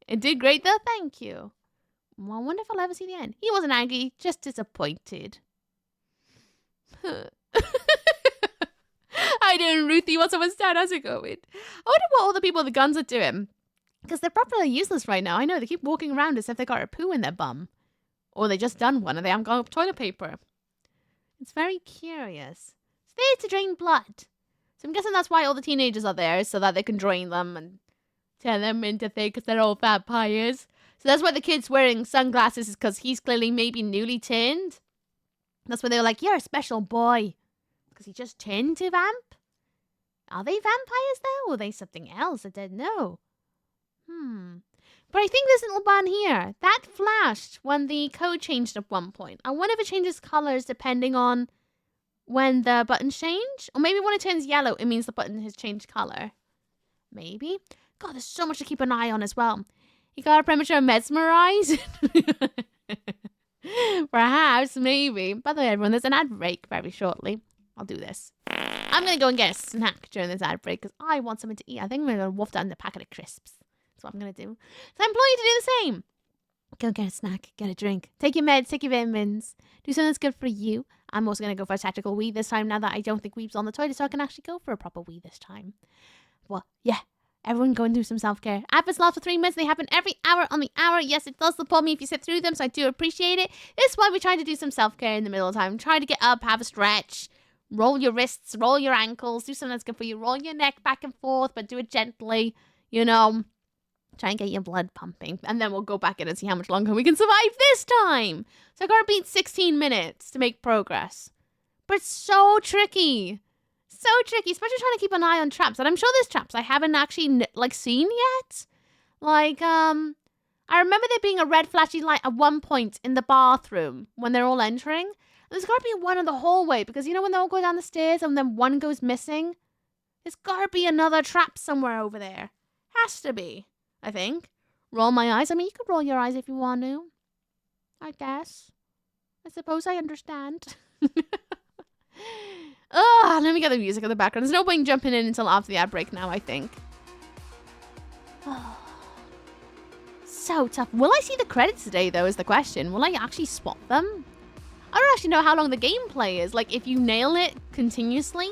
It did great, though. Thank you. Well, I wonder if I'll ever see the end. He wasn't angry, just disappointed. How you doing, Ruthie? What's up with Stan? How's it going? I wonder what all the people with the guns are doing. Because they're properly useless right now. I know, they keep walking around as if they got a poo in their bum. Or they just done one and they haven't got toilet paper. It's very curious. It's there to drain blood. So I'm guessing that's why all the teenagers are there, so that they can drain them and turn them into things because they're all vampires. So that's why the kid's wearing sunglasses, is because he's clearly maybe newly turned. That's why they were like, you're a special boy. Because he just turned to vamp? Are they vampires though? Or are they something else? I don't know. But I think this little button here, that flashed when the code changed at one point. I wonder if it changes colors depending on when the buttons change. Or maybe when it turns yellow, it means the button has changed color. Maybe. God, there's so much to keep an eye on as well. You got a premature mesmerize? Perhaps, maybe. By the way, everyone, there's an ad break very shortly. I'll do this. I'm going to go and get a snack during this ad break because I want something to eat. I think I'm going to wolf down the packet of crisps. That's what I'm going to do. So I implore you to do the same. Go get a snack, get a drink, take your meds, take your vitamins, do something that's good for you. I'm also going to go for a tactical wee this time now that I don't think Weeb's on the toilet, so I can actually go for a proper wee this time. Well, yeah. Everyone go and do some self-care. Adverts last for 3 minutes. They happen every hour on the hour. Yes, it does support me if you sit through them, so I do appreciate it. This is why we try to do some self-care in the middle of the time. Try to get up, have a stretch, roll your wrists, roll your ankles, do something that's good for you. Roll your neck back and forth, but do it gently, you know. Try and get your blood pumping. And then we'll go back in and see how much longer we can survive this time. So I gotta beat 16 minutes to make progress. But it's so tricky. So tricky, especially trying to keep an eye on traps. And I'm sure there's traps I haven't actually, like, seen yet. Like, I remember there being a red flashy light at one point in the bathroom when they're all entering. And there's gotta be one in the hallway, because you know when they all go down the stairs and then one goes missing? There's gotta be another trap somewhere over there. Has to be, I think. Roll my eyes. I mean, you could roll your eyes if you want to. I guess. I suppose I understand. Ugh, let me get the music in the background. There's no point jumping in until after the ad break now, I think. Oh, so tough. Will I see the credits today, though, is the question. Will I actually spot them? I don't actually know how long the gameplay is. Like, if you nail it continuously.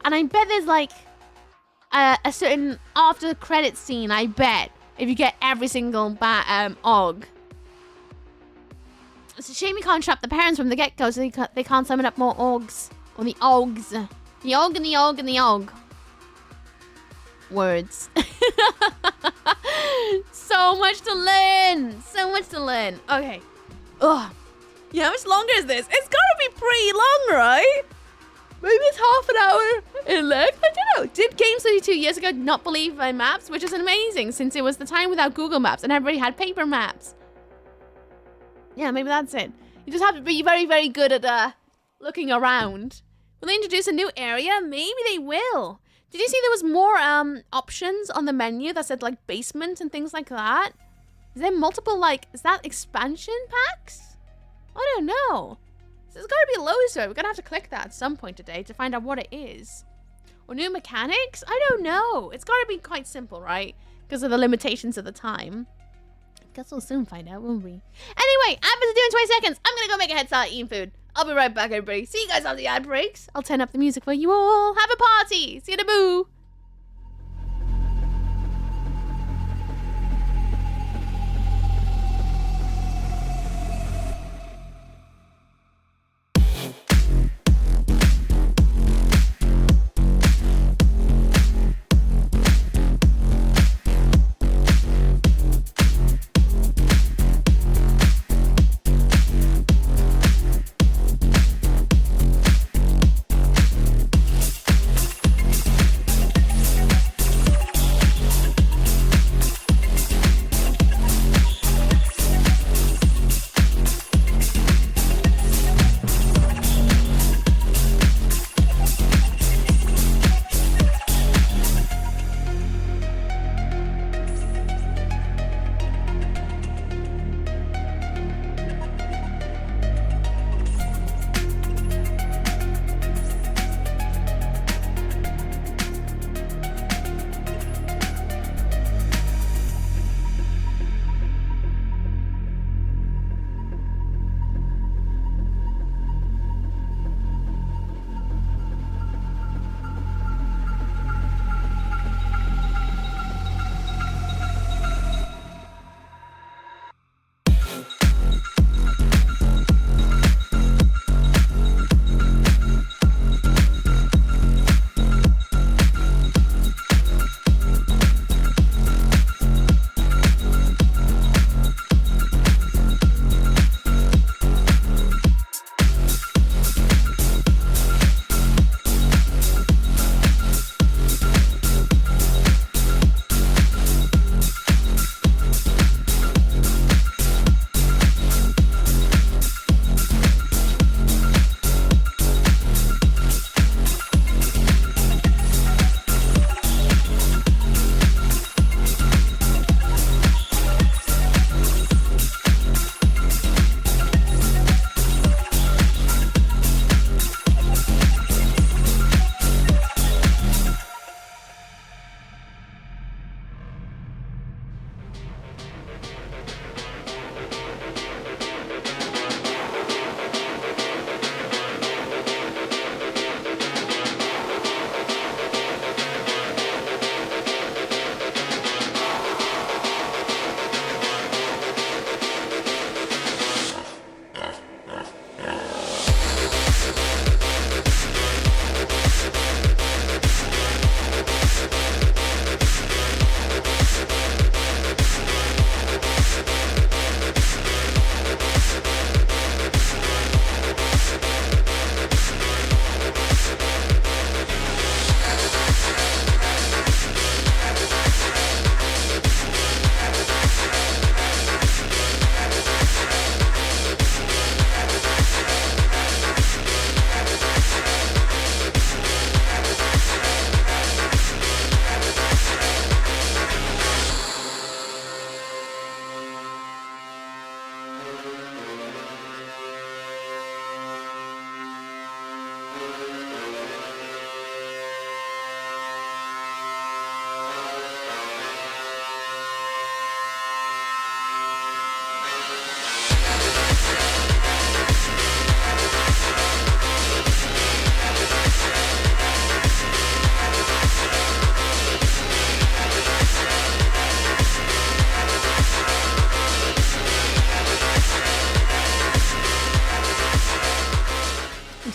And I bet there's, like, a certain after credit scene, I bet, if you get every single Aug. It's a shame you can't trap the parents from the get-go so they can't summon up more Augs. Or the Augs. The Aug and the Aug and the Aug. Words. So much to learn. So much to learn. Okay. Ugh. Yeah, how much longer is this? It's gotta be pretty long, right? Maybe it's half an hour in length. I don't know. Did games 32 years ago not believe in maps? Which is amazing since it was the time without Google Maps and everybody had paper maps. Yeah, maybe that's it. You just have to be very, very good at looking around. Will they introduce a new area? Maybe they will. Did you see there was more options on the menu that said like basement and things like that? Is there multiple like, is that expansion packs? I don't know. There's gotta be a loader. We're gonna have to click that at some point today to find out what it is. Or new mechanics? I don't know. It's gotta be quite simple, right? Because of the limitations of the time. Guess we'll soon find out, won't we? Anyway, I'm busy doing 20 seconds. I'm gonna go make a head start eating food. I'll be right back, everybody. See you guys on the ad breaks. I'll turn up the music for you all. Have a party. See you in a boo.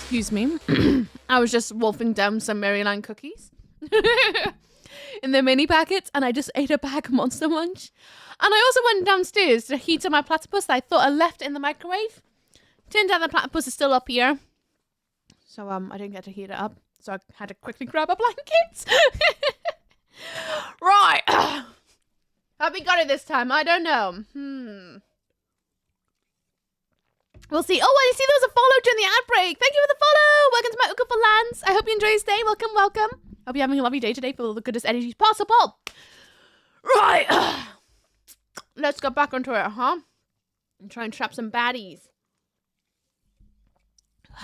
Excuse me. I was just wolfing down some Maryland cookies in the mini packets, and I just ate a bag of Monster Munch. And I also went downstairs to heat up my platypus that I thought I left in the microwave. Turns out the platypus is still up here. So I didn't get to heat it up. So I had to quickly grab a blanket. Right. Have we got it this time? I don't know. We'll see. Oh, I see there was a follow during the outbreak. Thank you for the follow. Welcome to my Uka for Lands. I hope you enjoy your stay. Welcome, welcome. Hope you're having a lovely day today for all the goodest energies possible. Right. Let's get back onto it, huh? And try and trap some baddies.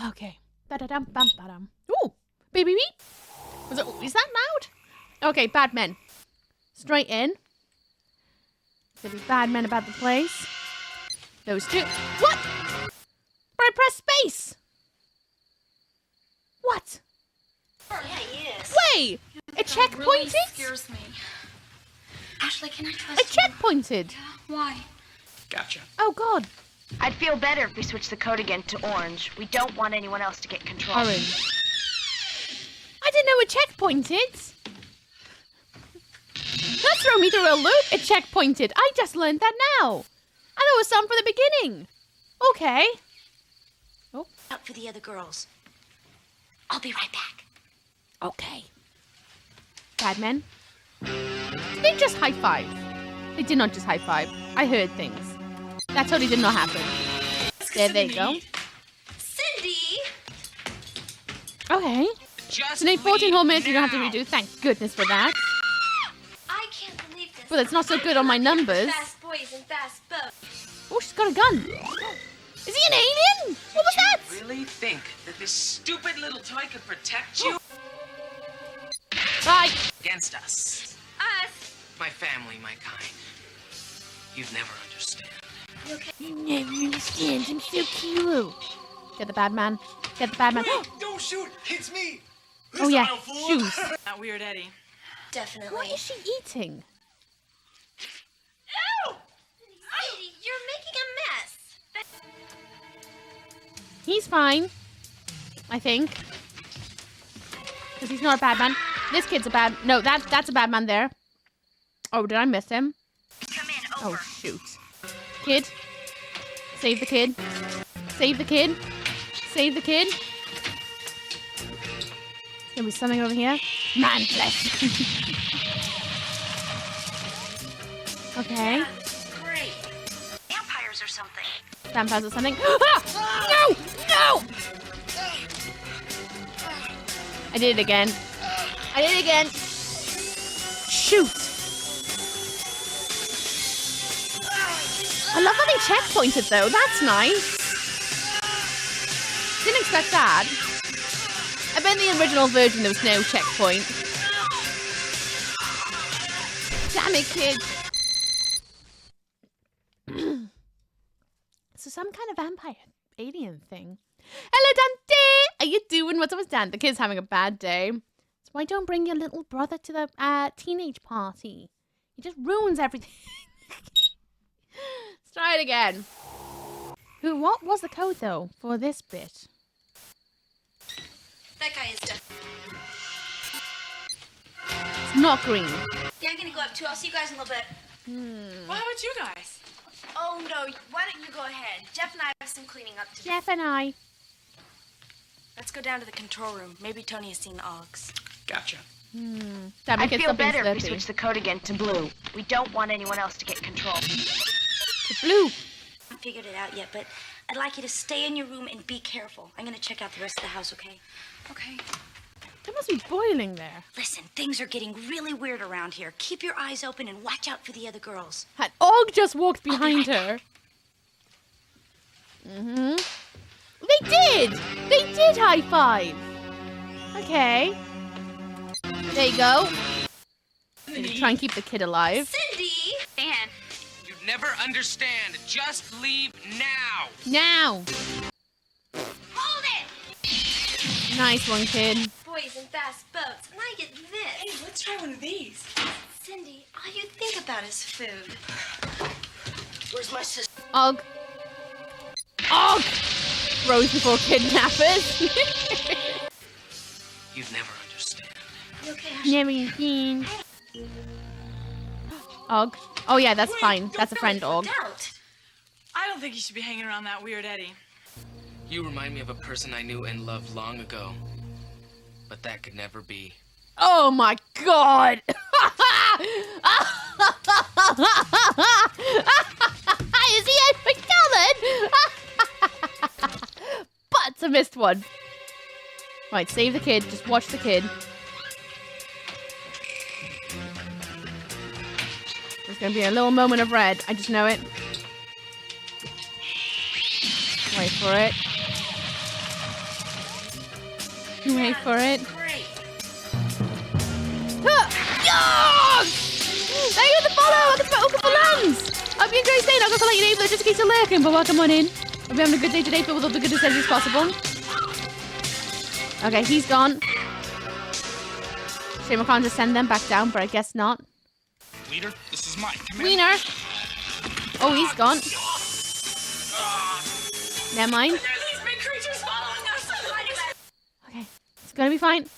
Okay. Ba-da-dum-bum-ba-dum. Ooh. Baby beep. Is that loud? Okay, bad men. Straight in. There'll be bad men about the place. Those two. What? But I pressed space. What? Yeah, he is. Wait! It checkpointed? Really scares me. Ashley, can I trust It checkpointed. Why? Gotcha. Oh, God. I'd feel better if we switched the code again to orange. We don't want anyone else to get control. Orange. I didn't know it checkpointed. That threw me through a loop. It checkpointed. I just learned that now. I thought it was something from the beginning. Okay. Oh. Out for the other girls. I'll be right back. Okay. Bad men. Did they just high five? They did not just high five. I heard things. That totally did not happen. There they go. Cindy! Okay. So they 14 whole minutes you don't have to redo. Thank goodness for that. I can't believe this. Well, it's not so good on my numbers. Fast boys and fast boats. Oh, she's got a gun. Is he an alien? What was that? You really think that this stupid little toy could protect you? Bye. Against us. Us? My family, my kind. You'd never understand. You never understand. I'm so cute. Get the bad man. Get the bad man. Don't shoot! It's me! Oh, yeah. Shoes. Not weird, Eddie. Definitely. What is she eating? Ew! Cindy, you're making a mess. He's fine. I think. Because he's not a bad man. This kid's a bad... No, that's a bad man there. Oh, did I miss him? Come in, Oh, shoot. Kid. Save the kid. Save the kid. Save the kid. There's gonna be something over here. Man flesh. Okay. Yeah, great. Vampires or something. Vampires or something. Ah! No! No! I did it again. I did it again. Shoot. I love having checkpointed though. That's nice. Didn't expect that. I bet in the original version there was no checkpoint. Damn it, kid. So some kind of vampire alien thing. Hello, Dante. How you doing? What's up with Dan? The kid's having a bad day. So why don't bring your little brother to the teenage party? He just ruins everything. Let's try it again. What was the code though for this bit? That guy is done. It's not green. Yeah, I'm gonna go up too. I'll see you guys in a little bit. Well, how about you guys? Oh no, why don't you go ahead? Jeff and I have some cleaning up to do. Jeff and I. Let's go down to the control room. Maybe Tony has seen Augs. Gotcha. That I'd makes feel something better if we slurpy. switch the code again to blue. We don't want anyone else to get control. To blue. I haven't figured it out yet, but I'd like you to stay in your room and be careful. I'm gonna check out the rest of the house, okay? Okay. It must be boiling there. Listen, things are getting really weird around here. Keep your eyes open and watch out for the other girls. And Og just walked behind her. They did! They did high five! Okay. There you go. Try and keep the kid alive. Cindy! Dan. You'd never understand. Just leave now. Now! Hold it! Nice one, kid. Boys and fast boats. And I get this. Hey, let's try one of these. Cindy, all you think about is food. Where's my sister? Og. Og! Bros before kidnappers. You'd never understand. Never seen. Og. Oh yeah, that's fine. That's a friend, Og. I don't think you should be hanging around that weird Eddie. You remind me of a person I knew and loved long ago. But that could never be. Oh my god! Is he Edward Cullen? But I missed one. Right, save the kid. Just watch the kid. There's gonna be a little moment of red. I just know it. Wait for it. Wait for it. Yes! Thank you for the follow! Welcome to Welcome for Lands! Hope you enjoy staying. I'm going to let you know, but just in case you're lurking, but welcome on in. Hope you're having a good day today, but with all the goodness as possible. Okay, he's gone. Shame I can't just send them back down, but I guess not. Leader, this is Mike. Come in. Wiener! Oh, he's gone. Never mind. These big creatures following us. Okay, it's gonna be fine.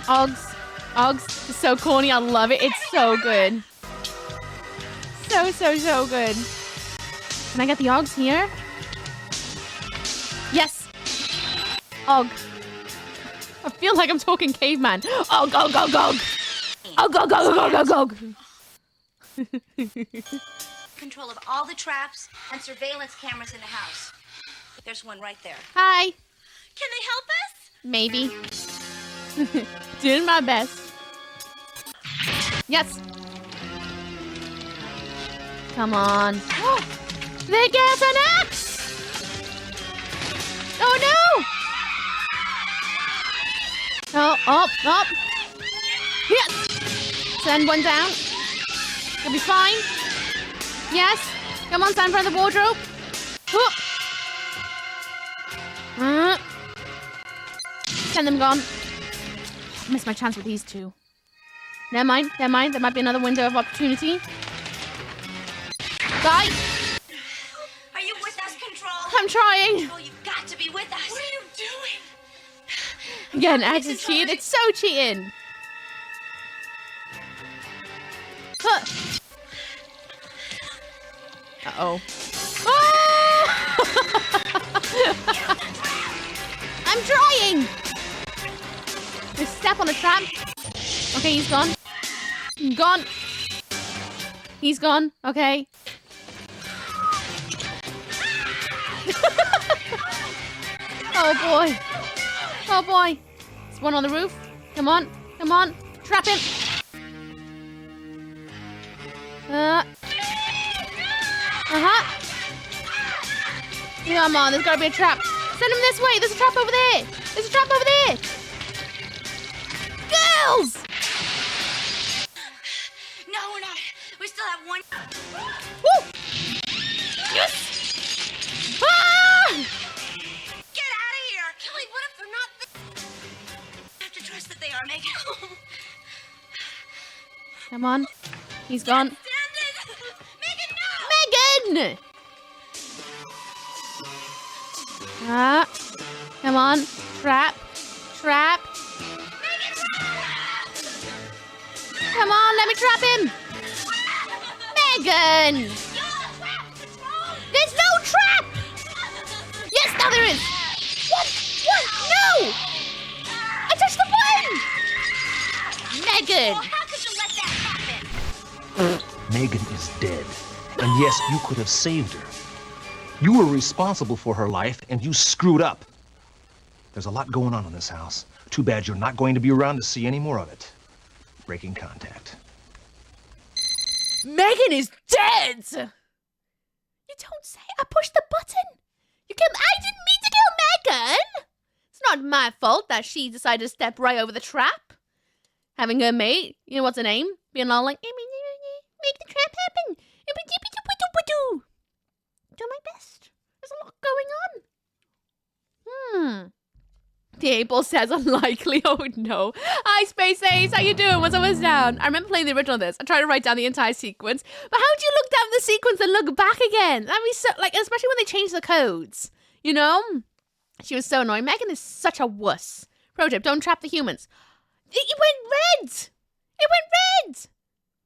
Augs. Augs is so corny. I love it. It's so good. So good. Can I get the Augs here? Yes. Og. I feel like I'm talking caveman. Og, og, og, og. Og, og, og, og, og, og. Control of all the traps and surveillance cameras in the house. There's one right there. Hi. Can they help us? Maybe. Doing my best. Yes. Come on. They get an axe! Oh no! Oh, up. Yes! Send one down. It'll be fine. Yes. Come on, stand in front of the wardrobe. Send them gone. Missed my chance with these two. Never mind. There might be another window of opportunity. Die! Are you with us, Control? I'm trying. Control, you've got to be with us. What are you doing? Again, Axe is cheating. It's so cheating. Huh. Uh-oh. Oh! I'm trying! Just step on a trap. Okay, he's gone. Gone. He's gone. Okay. Oh boy. Oh boy. There's one on the roof. Come on. Trap him. Come on, there's gotta be a trap. Send him this way. There's a trap over there. Girls! No, we're not. We still have one. Woo! Yes! Ah! Get out of here! Kelly, what if they're not there? I have to trust that they are, Megan. Come on. He's gone. Megan! Come on. Trap. Come on, let me trap him. Megan! There's no trap! Yes, now there is. What? No! I touched the button! Megan! Well, how could you let that happen? Megan is dead. And yes, you could have saved her. You were responsible for her life, and you screwed up. There's a lot going on in this house. Too bad you're not going to be around to see any more of it. Breaking contact. Megan is dead! You don't say. I pushed the button. I didn't mean to kill Megan! It's not my fault that she decided to step right over the trap. Having her mate, you know what's her name? Being all like, make the trap happen. Do my best. There's a lot going on. The 8-ball says unlikely. Oh no. Hi, Space Ace. How you doing? What's up, what's down? I remember playing the original of this. I tried to write down the entire sequence. But how do you look down the sequence and look back again? That'd be so, like, especially when they change the codes. You know? She was so annoying. Megan is such a wuss. Pro tip, don't trap the humans. It went red. It went red.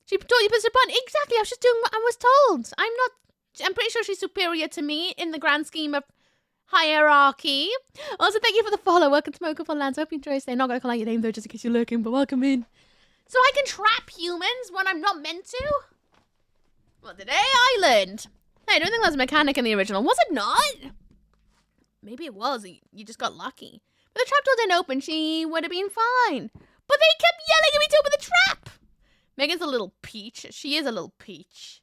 She told you to push a button. Exactly. I was just doing what I was told. I'm pretty sure she's superior to me in the grand scheme of hierarchy. Also, thank you for the follow. Welcome to Smokeable Lands. Hope you enjoy staying. Not gonna call out your name though, just in case you're lurking, but welcome in. So I can trap humans when I'm not meant to? Well, today I learned. Hey, I don't think there was a mechanic in the original. Was it not? Maybe it was. You just got lucky. But the trapdoor didn't open. She would have been fine. But they kept yelling at me to open the trap. Megan's a little peach. She is a little peach.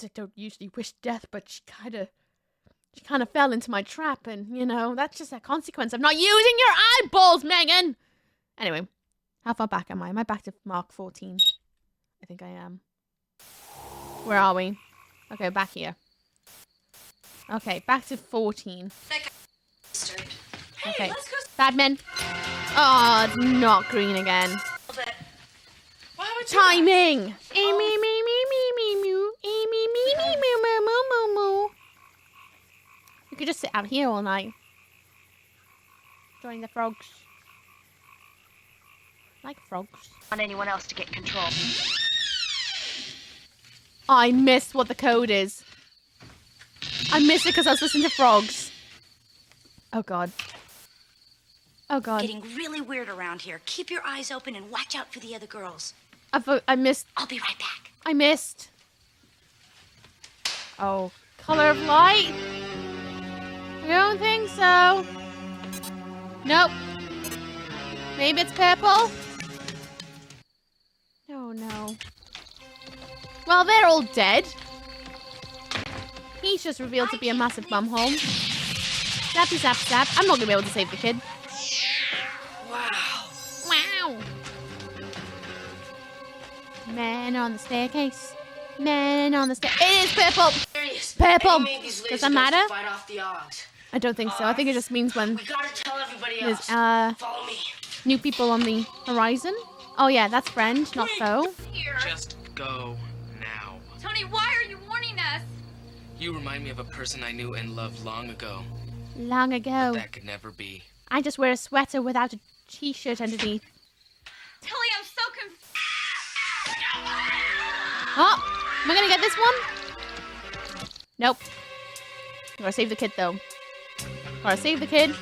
I don't usually wish death, but she kind of fell into my trap, and, you know, that's just a consequence of not using your eyeballs, Megan! Anyway, how far back am I? Am I back to Mark 14? I think I am. Where are we? Okay, back here. Okay, back to 14. Okay, Badman. Oh, it's not green again. Timing! We could just sit out here all night. Join the frogs. Like frogs. Want anyone else to get control? I missed what the code is. I missed it because I was listening to frogs. Oh god. Oh god. Getting really weird around here. Keep your eyes open and watch out for the other girls. I missed. I'll be right back. I missed. Oh, color of light? I don't think so. Nope. Maybe it's purple? Oh no. Well, they're all dead. He's just revealed to be a massive bumhole. Zappy zap zap. I'm not gonna be able to save the kid. Wow. Wow. Man on the staircase. Man on the stair. It is purple. Purple. Does that matter? Fight off the Augs. I don't think so. I think it just means when We gotta tell everybody there's else. Follow me. new people on the horizon. Oh yeah, that's friend, not foe. Just go now. Tony, why are you warning us? You remind me of a person I knew and loved long ago. Long ago. That could never be. I just wear a sweater without a t-shirt underneath. Tilly, I'm so confused. Oh, am I gonna get this one? Nope. Gotta save the kid though. Gotta save the kid.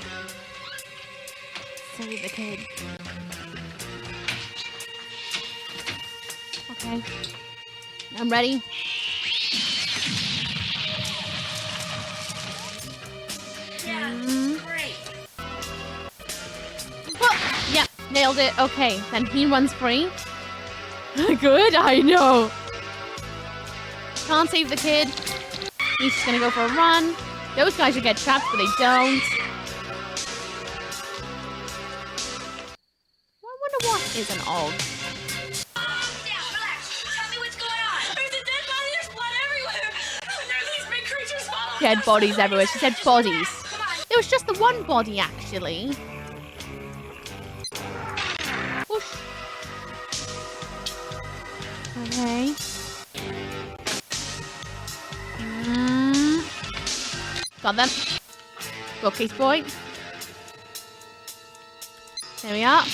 Save the kid. Okay. I'm ready. Great. Oh, yeah, nailed it. Okay, then he runs free. Good, I know. Can't save the kid. He's just gonna go for a run. Those guys should get trapped, but they don't. I wonder what is an Aug. Dead bodies everywhere. She said bodies. There was just the one body, actually. Whoosh. Okay. Got them. Bookcase boy. There we are.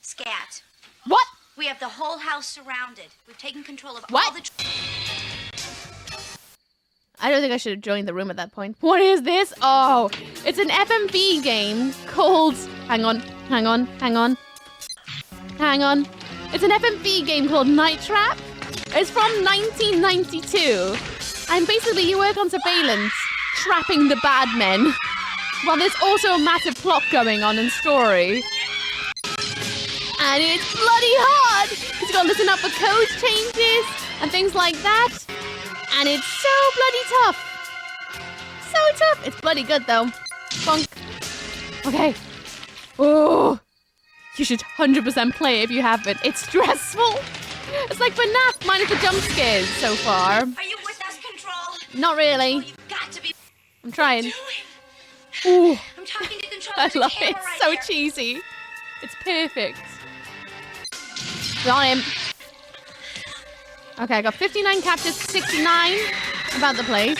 Scat. What? We have the whole house surrounded. We've taken control of What? all the... I don't think I should have joined the room at that point. What is this? Oh, it's an FMV game called... Hang on. It's an FMV game called Night Trap. It's from 1992. And basically you work on surveillance, trapping the bad men. Well, there's also a massive plot going on in story. And it's bloody hard. Because you got to listen up for code changes and things like that. And it's so bloody tough. So tough. It's bloody good though. Bonk. Okay. Oh. You should 100% play it if you haven't. It's stressful. It's like FNAF minus the jump scares so far. Are you with us, Control? Not really. You've got to be... I'm trying. Ooh. I'm talking to control I for the love it. camera It's right so there. cheesy. It's perfect. Got him. Okay, I got 59 captures, 69 about the place.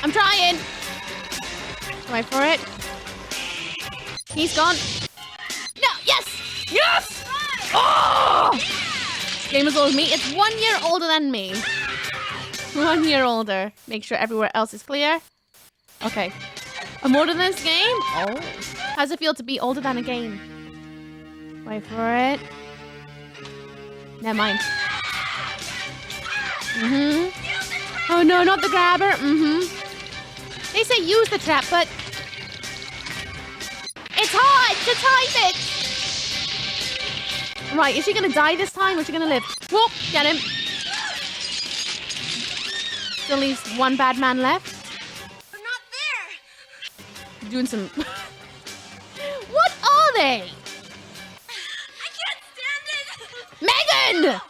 I'm trying. Wait for it. He's gone. No, yes! Yes! Oh! Game as old as me. It's 1 year older than me. 1 year older. Make sure everywhere else is clear. Okay. I'm older than this game? Oh. How does it feel to be older than a game? Wait for it. Never mind. Oh no, not the grabber. They say use the trap, but it's hard to time it. Right, is she gonna die this time or is she gonna live? Whoop, get him. Still leaves one bad man left. We're not there. Doing some... What are they? I can't stand it. Megan!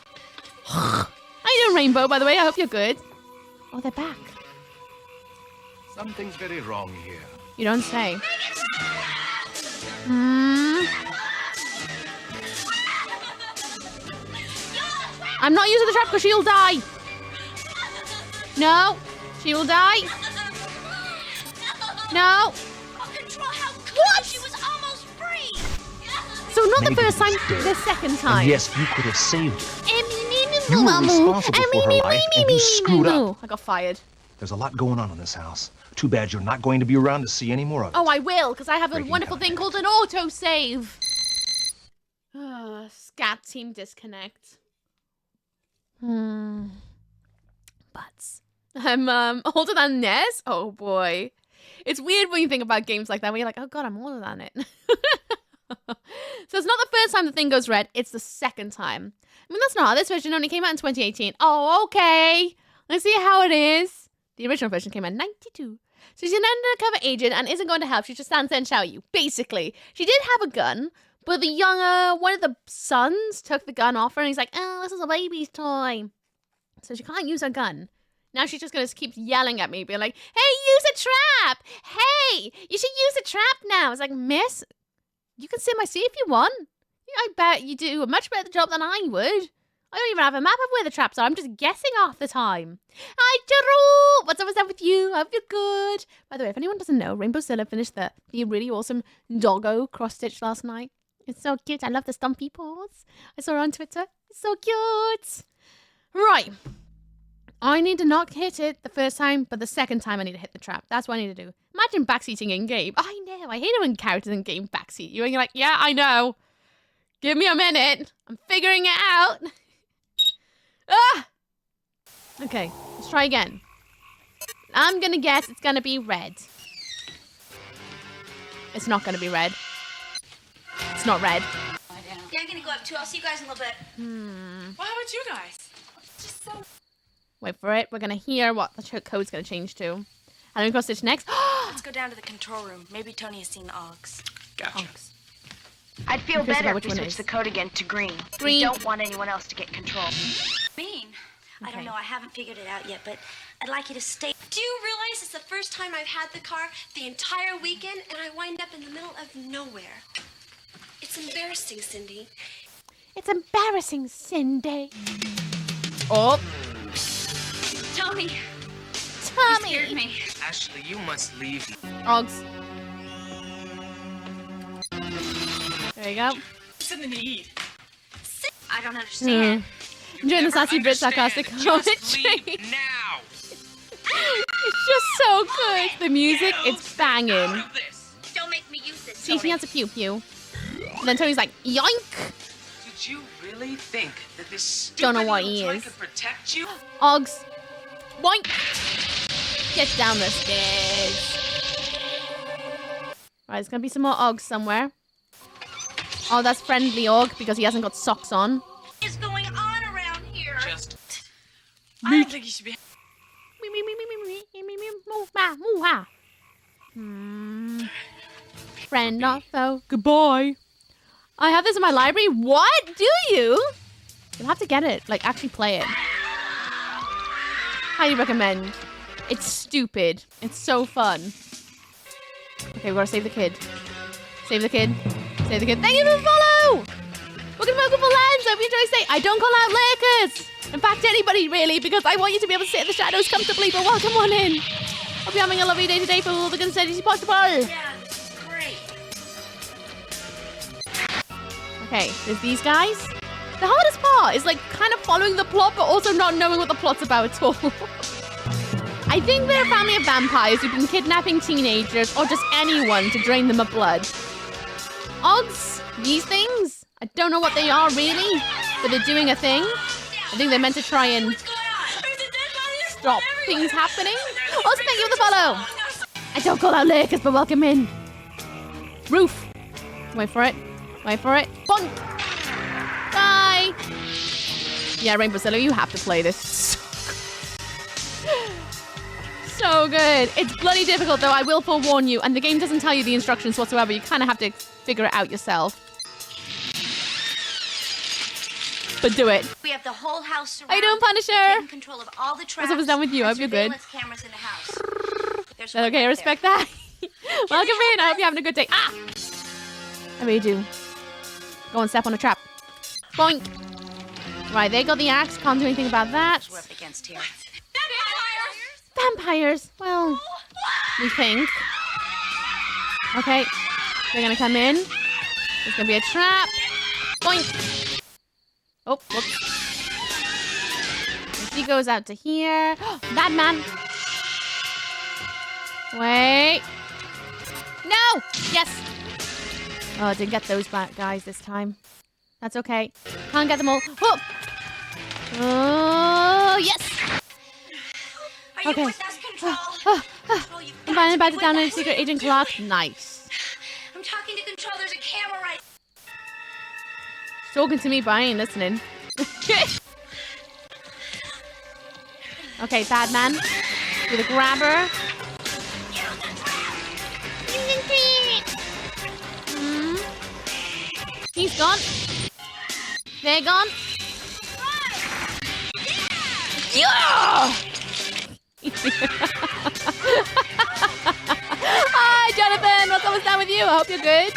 How you doing, Rainbow, by the way? I hope you're good. Oh, they're back. Something's very wrong here. You don't say. I'm not using the trap because she'll die. No, she will die. No. What? She was almost free. So not the Megan first time, is dead. the second And time. yes, you could have saved her. You were responsible for her life, and you screwed up. I got fired. There's a lot going on in this house. Too bad you're not going to be around to see any more of it. Oh, I will, because I have a Breaking wonderful thing called an autosave. Scat team disconnect. Butts. I'm older than Ness? Oh boy. It's weird when you think about games like that, where you're like, oh god, I'm older than it. So it's not the first time the thing goes red, it's the second time. I mean, that's not how this version only came out in 2018. Oh, okay. Let's see how it is. The original version came out in 92. So she's an undercover agent and isn't going to help. She just stands there and shout at you, basically. She did have a gun, but the younger, one of the sons took the gun off her and he's like, oh, this is a baby's toy. So she can't use her gun. Now she's just going to keep yelling at me, being like, hey, use a trap. Hey, you should use a trap now. It's like, miss, you can sit in my seat if you want. I bet you do a much better job than I would. I don't even have a map of where the traps are. I'm just guessing half the time. Hi, Jero! What's up with you? I hope you're good. By the way, if anyone doesn't know, Rainbow Zilla finished the really awesome doggo cross-stitch last night. It's so cute. I love the stumpy paws. I saw her on Twitter. It's so cute. Right. I need to not hit it the first time, but the second time I need to hit the trap. That's what I need to do. Imagine backseating in-game. I know. I hate it when characters in-game backseat you and you're like, yeah, I know. Give me a minute. I'm figuring it out. Ah! Okay, let's try again. I'm gonna guess it's gonna be red. It's not gonna be red. It's not red. Yeah, I'm gonna go up too. I'll see you guys in a little bit. Well, how about you guys? Just so... Wait for it. We're gonna hear what the code's gonna change to. And then we cross stitch next. Let's go down to the control room. Maybe Tony has seen the Augs. Gotcha. I'd feel I'm curious better about if we which one switched is. the code again to green. Green. We don't want anyone else to get control. Green? I Okay. don't know. I haven't figured it out yet, but I'd like you to stay. Do you realize it's the first time I've had the car the entire weekend, and I wind up in the middle of nowhere? It's embarrassing, Cindy. It's embarrassing, Cindy. Oh. Tommy. You Tommy. scared me. Ashley, you must leave. Augs. There you go. Something to eat. I don't understand. Enjoying the sassy bit sarcastic commentary. Now. It's just so good. The music, it's banging. Don't make me use this, See, she Tony. has a pew pew. And then Tony's like, yoink. Did you really think that this stupid Don't know what little he toy is. could protect you? Augs. Boink. Get down the stairs. Right, there's gonna be some more Augs somewhere. Oh, that's friendly Aug because he hasn't got socks on. What is going on around here? Just I don't think you should be... Friend not foe. Goodbye. I have this in my library. What? Do you? You'll have to get it. Like, actually play it. Highly recommend. It's stupid. It's so fun. Okay, we gotta save the kid. Save the kid. Save the kid. Thank you for the follow! Welcome to Multiple Lens. I hope you enjoy stay. I don't call out Lakers. In fact, anybody really, because I want you to be able to sit in the shadows comfortably, but welcome on in. Hope you're having a lovely day today for all the good studies possible. Yeah, this is great. Okay, there's these guys. The hardest part is like kind of following the plot, but also not knowing what the plot's about at all. I think they're a family of vampires who've been kidnapping teenagers or just anyone to drain them of blood. Augs, these things, I don't know what they are really, but they're doing a thing. I think they're meant to try and stop things happening. Also, thank you for the follow. I don't call out Lakers, but welcome in. Roof. Wait for it. Wait for it. Bonk. Die. Yeah, Rainbow Zilla, you have to play this. So good. It's bloody difficult, though. I will forewarn you. And the game doesn't tell you the instructions whatsoever. You kind of have to figure it out yourself. But do it. We have the whole house surrounded. How you doing, Punisher? Taking control of all the traps. What's up, what's down with you? I hope you're good. Cameras in the house. There's Okay, I respect that. Welcome in. I hope you're having a good day. Ah! I really do. Go and step on a trap. Boink. Right, they got the axe. Can't do anything about that. We're up against here. Vampires. Well, we think. Okay. They're gonna come in. There's gonna be a trap. Boink. Oh, whoops. And she goes out to here. Bad man. Wait. No! Yes! Oh, I didn't get those back guys this time. That's okay. Can't get them all. Oh! Oh, yes! Okay. I'm finally about to download Secret Agent Clock. Nice. I'm talking to Control. There's a camera right. Talking to me, but I ain't listening. Okay, bad man. With a grabber. He's gone. They're gone. Yeah! Hi, Jonathan. What's almost down with you? I hope you're good.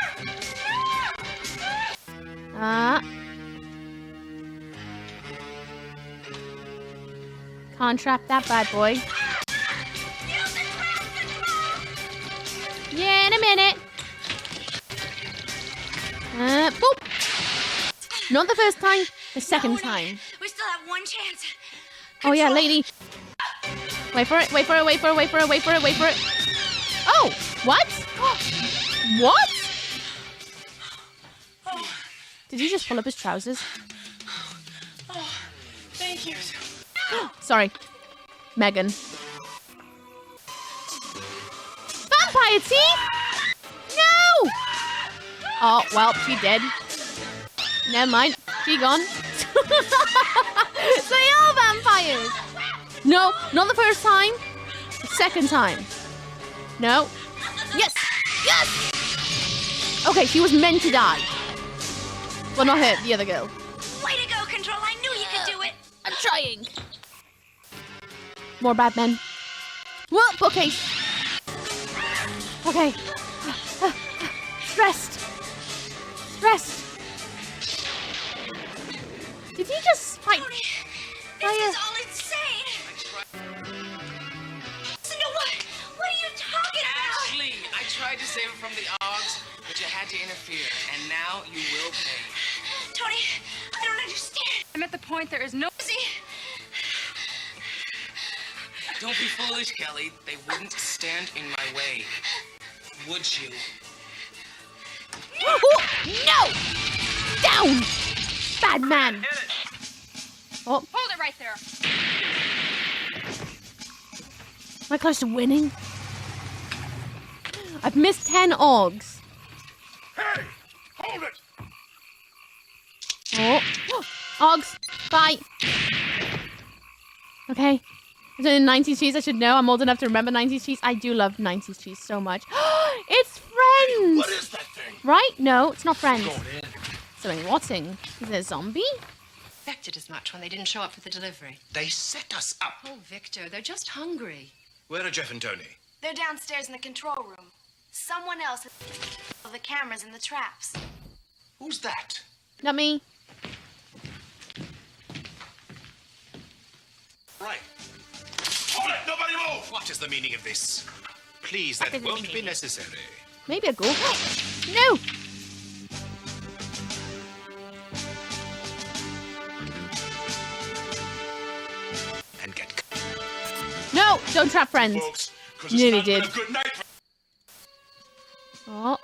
Can't trap that bad boy. Yeah, in a minute. Boop. Not the first time, the second time. We still have one chance. Oh yeah, lady. Wait for it, wait for it, wait for it, wait for it, wait for it, wait for it. Oh, what? What? Did he just pull up his trousers? Oh, thank you. Sorry. Megan. Vampire teeth? No! Oh, well, she dead. Never mind. She gone. So they are vampires. No, not the first time. The second time. No. Yes! Yes! Okay, she was meant to die. Well, not her, the other girl. Way to go, Control. I knew you could do it. I'm trying. More bad men. Whoa, bookcase. Okay. Stressed. Stressed. Did he just fight? This is all insane. Listen to what are you talking about? Ashley, I tried to save it from the Augs, but you had to interfere, and now you will pay. Tony, I don't understand. I'm at the point there is no... Don't be foolish, Kelly. They wouldn't stand in my way. Would you? No! Down! Bad man! Oh. Hold it right there. Am I close to winning? I've missed 10 Augs. Hey! Hold it! Oh. Augs, bye. Okay. It's in 90s cheese, I should know. I'm old enough to remember 90s cheese. I do love 90s cheese so much. It's Friends! What is that thing? Right? No, it's not Friends. Something rotting. Is it a zombie? Expected as much when they didn't show up for the delivery. They set us up. Oh, Victor, they're just hungry. Where are Jeff and Tony? They're downstairs in the control room. Someone else has the cameras and the traps. Who's that? Not me. Right. Hold it! Nobody move! What is the meaning of this? Please, that won't be necessary. Maybe a go. No! And get... No! Don't trap friends. Folks, 'cause it's Nearly not been did. a good night for... Oh.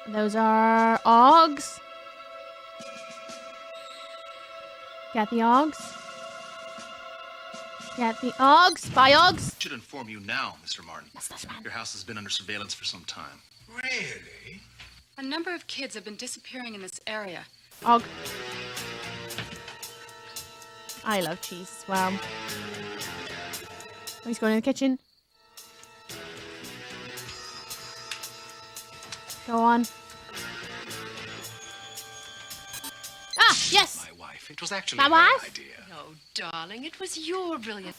Those are Augs. Get the Augs. Get the Augs. Bye, Augs. I should inform you now, Mr. Martin. Your house has been under surveillance for some time. Really? A number of kids have been disappearing in this area. Aug. I love cheese as well. He's going in the kitchen. Go on. Ah, yes! My wife. It was actually My her wife? idea. Oh, darling, it was your brilliant...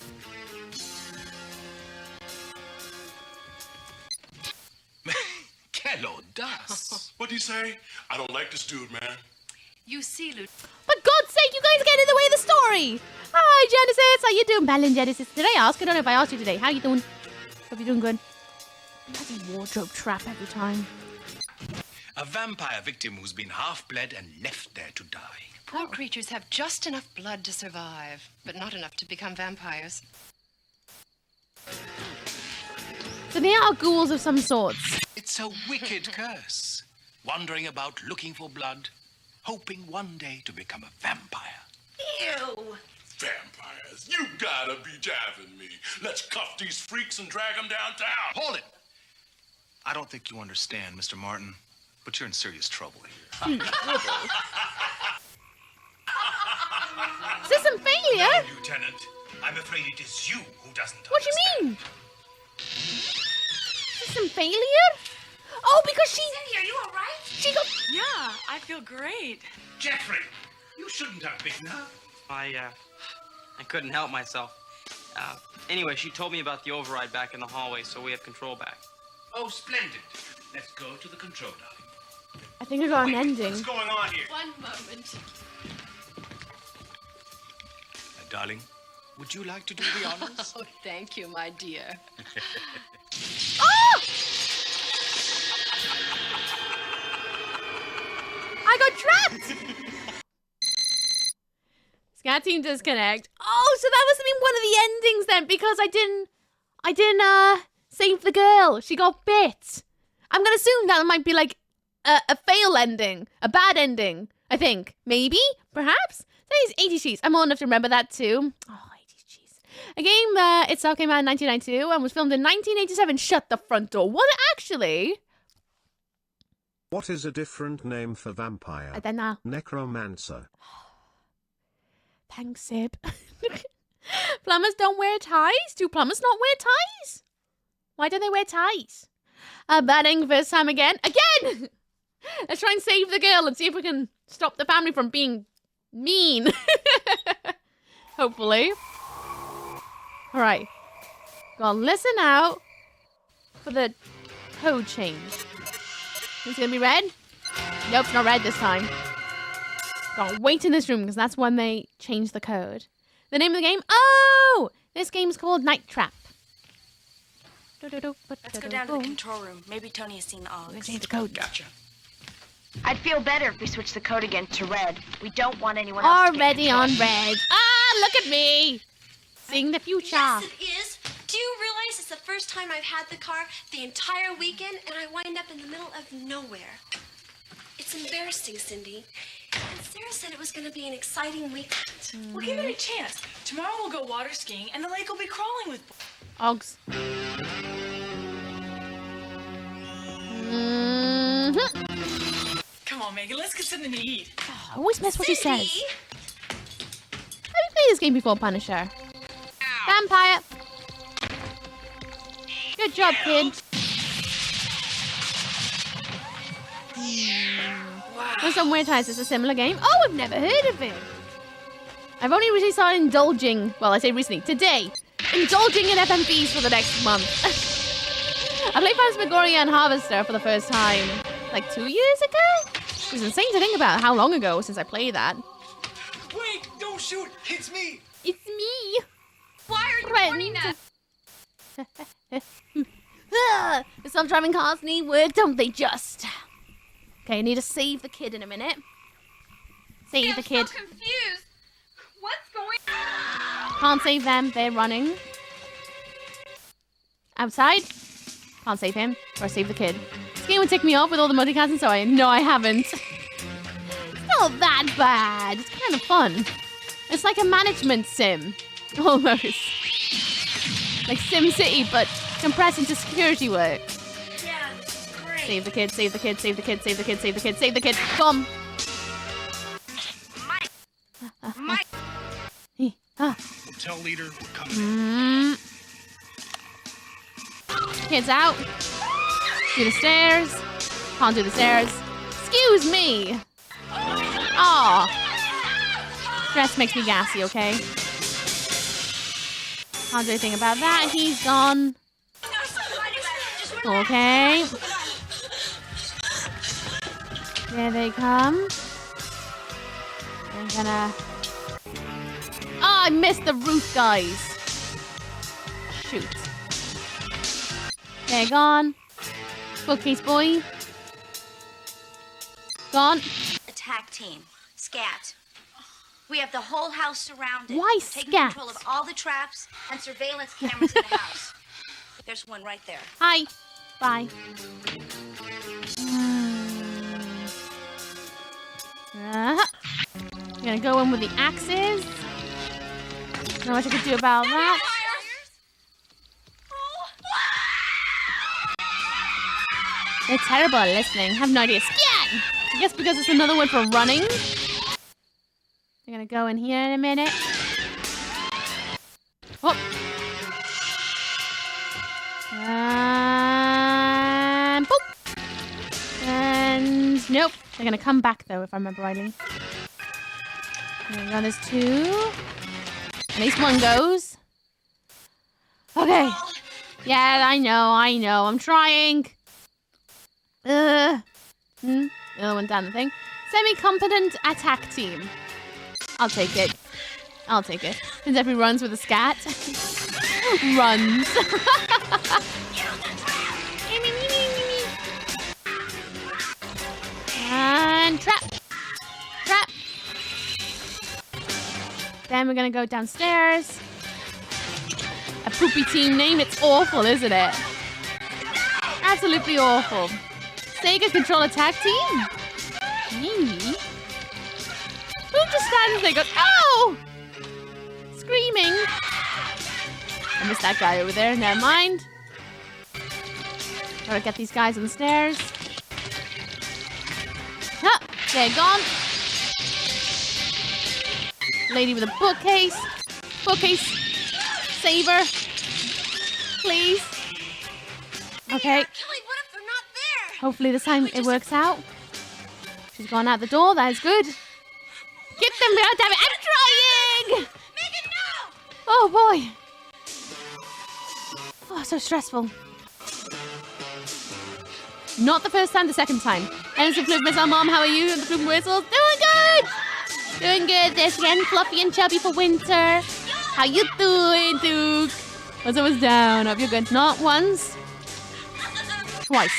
Quelle audace! What do you say? I don't like this dude, man. You see, Lou... For God's sake, you guys get in the way of the story! Hi, Genesis! How you doing, Bellin Genesis? Did I ask? I don't know if I asked you today. How you doing? Hope you're doing good. That's a wardrobe trap every time. A vampire victim who's been half-bled and left there to die. Poor creatures have just enough blood to survive, but not enough to become vampires. So they are ghouls of some sorts. It's a wicked curse. Wandering about looking for blood, hoping one day to become a vampire. Ew. Vampires, you gotta be jabbing me. Let's cuff these freaks and drag them downtown. Hold it! I don't think you understand, Mr. Martin, but you're in serious trouble here. Is this some failure? No, Lieutenant. I'm afraid it is you who doesn't What do you mean? Is this some failure? Oh, because she... Cindy, are you all right? She got... Yeah, I feel great. Jeffrey, you shouldn't have bitten her. I couldn't help myself. Anyway, she told me about the override back in the hallway, so we have control back. Oh, splendid. Let's go to the control room. I think I got an ending. What's going on here? One moment. Darling, would you like to do the honors? Oh, thank you, my dear. Oh! I got trapped! Scat team disconnect. Oh, so that must have been one of the endings then, because I didn't save the girl. She got bit. I'm gonna assume that might be like a fail ending, a bad ending. I think, maybe, perhaps. That is 80s cheese. I'm old enough to remember that too. Oh, 80s cheese. A game itself came out in 1992 and was filmed in 1987. Shut the front door. Was it actually? What is a different name for vampire? I don't know. Necromancer. Thanks, Sib. Plumbers don't wear ties? Do plumbers not wear ties? Why don't they wear ties? Batting first time again. Again! Let's try and save the girl and see if we can stop the family from being mean. Hopefully. Alright. Gotta listen out for the code change. It's gonna be red? Nope, it's not red this time. Gotta wait in this room because that's when they change the code. The name of the game? Oh! This game's called Night Trap. Let's go down to the control room. Maybe Tony has seen the Augs. Change the code. Gotcha. I'd feel better if we switched the code again to red. We don't want anyone else to get Already control. on red. Ah, look at me! Seeing the future. Yes, it is. Do you realize it's the first time I've had the car the entire weekend and I wind up in the middle of nowhere? It's embarrassing, Cindy. And Sarah said it was going to be an exciting weekend. We'll give it a chance. Tomorrow we'll go water skiing and the lake will be crawling with... Augs. Come on, Megan, let's get something to eat. I always miss what she says. Have you played this game before, Punisher? Vampire. Good job, kid. There's some weird ties. It's a similar game. Oh, I've never heard of it. I've only recently started indulging, well, I say recently, today, indulging in FMVs for the next month. I played Phantasmagoria and Harvester for the first time like 2 years ago. It was insane to think about how long ago since I played that. Wait, don't shoot. It's me. It's me. Why are you pointing at? The self-driving cars need work, don't they just? Okay, I need to save the kid in a minute. Save the kid. I'm so confused. What's going on? Can't save them, they're running. Outside. Can't save him, or save the kid. This game would tick me off with all the multicast and so I know I haven't. It's not that bad. It's kind of fun. It's like a management sim. Almost. Like SimCity, but compressed into security work. Yeah, great. Save the kid, save the kid, save the kid, save the kid, save the kid, save the kid. Come. Mike. Hotel leader, we're coming. Kids out. Do the stairs. Can't do the stairs. Excuse me. Aw. Stress makes me gassy, okay? Can't do anything about that. He's gone. Okay. There they come. I'm gonna... Oh, I missed the roof, guys. Shoot. They're gone. Bookcase boy. Gone. Attack team. Scat. We have the whole house surrounded. Why taking scat? control of all the traps and surveillance cameras in the house. There's one right there. Hi. Bye. I'm gonna go in with the axes. Not much I could do about that. They're terrible at listening. Have no idea. Scat! I guess because it's another word for running. I'm gonna go in here in a minute. Oh. And boop. And nope. They're gonna come back though, if I remember rightly. There we go. There's two. At least one goes. Okay. Yeah, I know. I'm trying. The other one down the thing. Semi-competent attack team. I'll take it. And Jeffrey runs with a scat. Runs. And trap. Then we're gonna go downstairs. A poopy team name. It's awful, isn't it? Absolutely awful. Sega Control Attack Team? Maybe. Who just stands there and goes, oh! Screaming. I missed that guy over there. Never mind. Gotta get these guys on the stairs. Ah, they're gone. Lady with a bookcase. Save her. Please. Okay. Hopefully this time it works out. She's gone out the door. That is good. Get them out, damn it. I'm trying! Megan, no! Oh, boy. Oh, so stressful. Not the first time, the second time. Anderson Flip Missile Mom, how are you? The Flip Whistles. Doing good. This again, fluffy and chubby for winter. How you doing, Duke? What's always down? Hope you're good. Not once. Twice.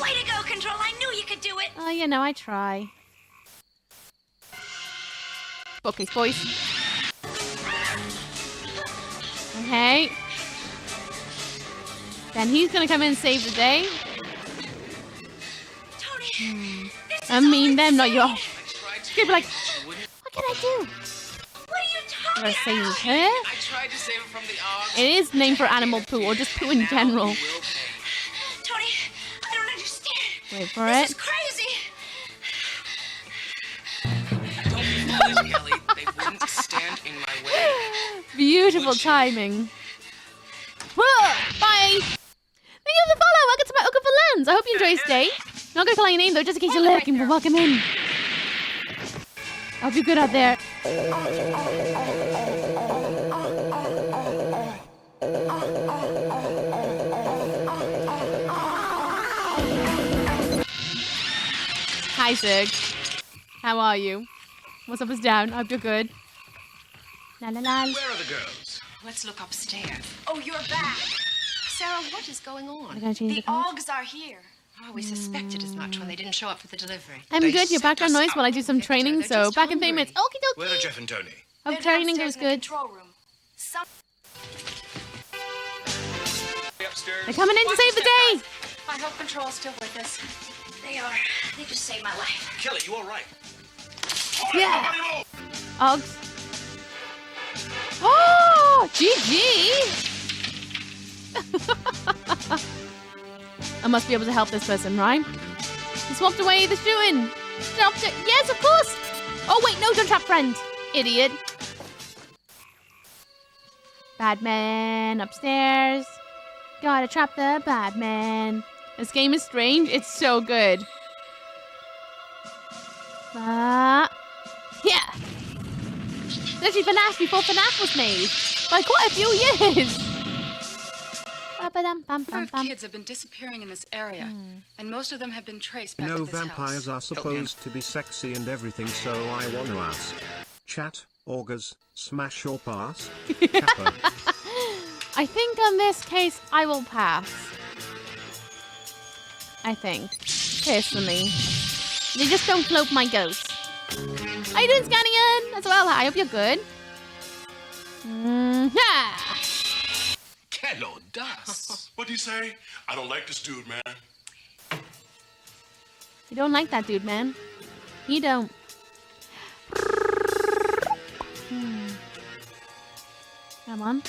Way to go, Control. I knew you could do it. Oh, you know, I try. Bookcase boys. Okay. Then he's gonna come in and save the day. Tony, I mean them, not you. She'd be like, what can I do? what are you talking Gotta save about? her. I tried to save him from the Augs. It is named for animal poo, or just poo in general. Tony, I don't understand. Wait for This it. is crazy. Don't be foolish, Kelly. They wouldn't stand in my way. Beautiful timing. Whoa, bye. Thank you for the follow. Welcome to my Oka for Lands. I hope you enjoy your stay. Not gonna call your name though, just in case you're lurking, but welcome in. Hope you're good out there. Hi, Zig. How are you? What's up is down? Hope you're good. La la la. Where are the girls? Let's look upstairs. Oh, you're back. Sarah, what is going on? They're gonna change the code? Augs are here. Oh, we suspected as much when they didn't show up for the delivery. I'm good. Your background noise while I do some training. So back in 3 minutes. Okie dokie. Where are Jeff and Tony? Hope training goes good. Control room. Upstairs. They're coming in to save the day. I hope Control's still with us. They are. They just saved my life. Kelly, you all right? Yeah. Augs. Oh, GG. I must be able to help this person, right? He swapped away the shooting. Stopped it. Yes, of course. Oh, wait, no, don't trap friend. Idiot. Bad man upstairs. Gotta trap the bad man. This game is strange. It's so good. Yeah. It's actually FNAF before FNAF was made. By quite a few years. Kids have been disappearing in this area, and most of them have been traced back You know to this vampires house. are supposed to be sexy and everything, so I want to ask. Chat, augers, smash or pass? Kappa. I think on this case, I will pass. I think. Personally. They just don't cloak my ghost. How you doing, Scannian? As well, I hope you're good. Yeah. Hello, Das. What do you say? I don't like this dude, man. You don't like that dude, man. You don't. Come on.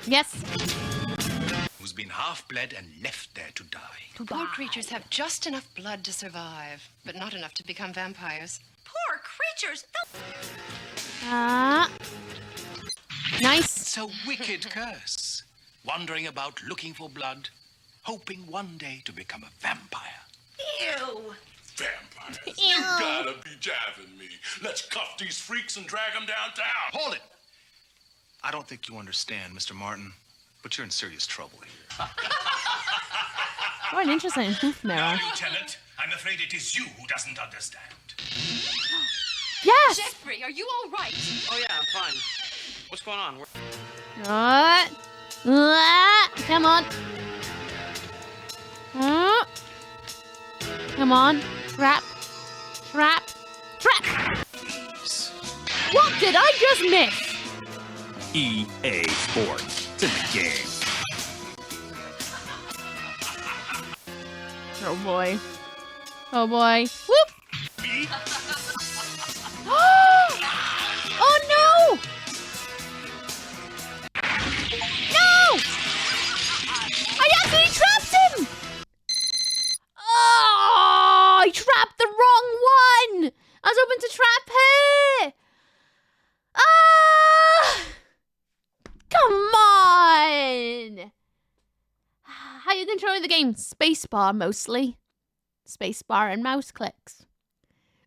Yes. Who's been half-bled and left there to die. Poor creatures have just enough blood to survive, but not enough to become vampires. Poor creatures. Nice. It's a wicked curse. Wandering about looking for blood, hoping one day to become a vampire. Ew. Vampires. You gotta be jabbing me. Let's cuff these freaks and drag them downtown. Hold it! I don't think you understand, Mr. Martin, but you're in serious trouble here. Oh, an interesting hoof mirror. Lieutenant, I'm afraid it is you who doesn't understand. Yes! Jeffrey, are you all right? Oh, yeah, I'm fine. What's going on? What? Come on. Come on. Trap. Trap. Trap. What did I just miss? EA Sports. It's in the game. Oh boy. Oh boy. Whoop! Oh no! No! I actually trapped him! Oh! I trapped the wrong one! I was hoping to trap her! Ah! Come on! How you controlling the game? Spacebar mostly. Spacebar and mouse clicks.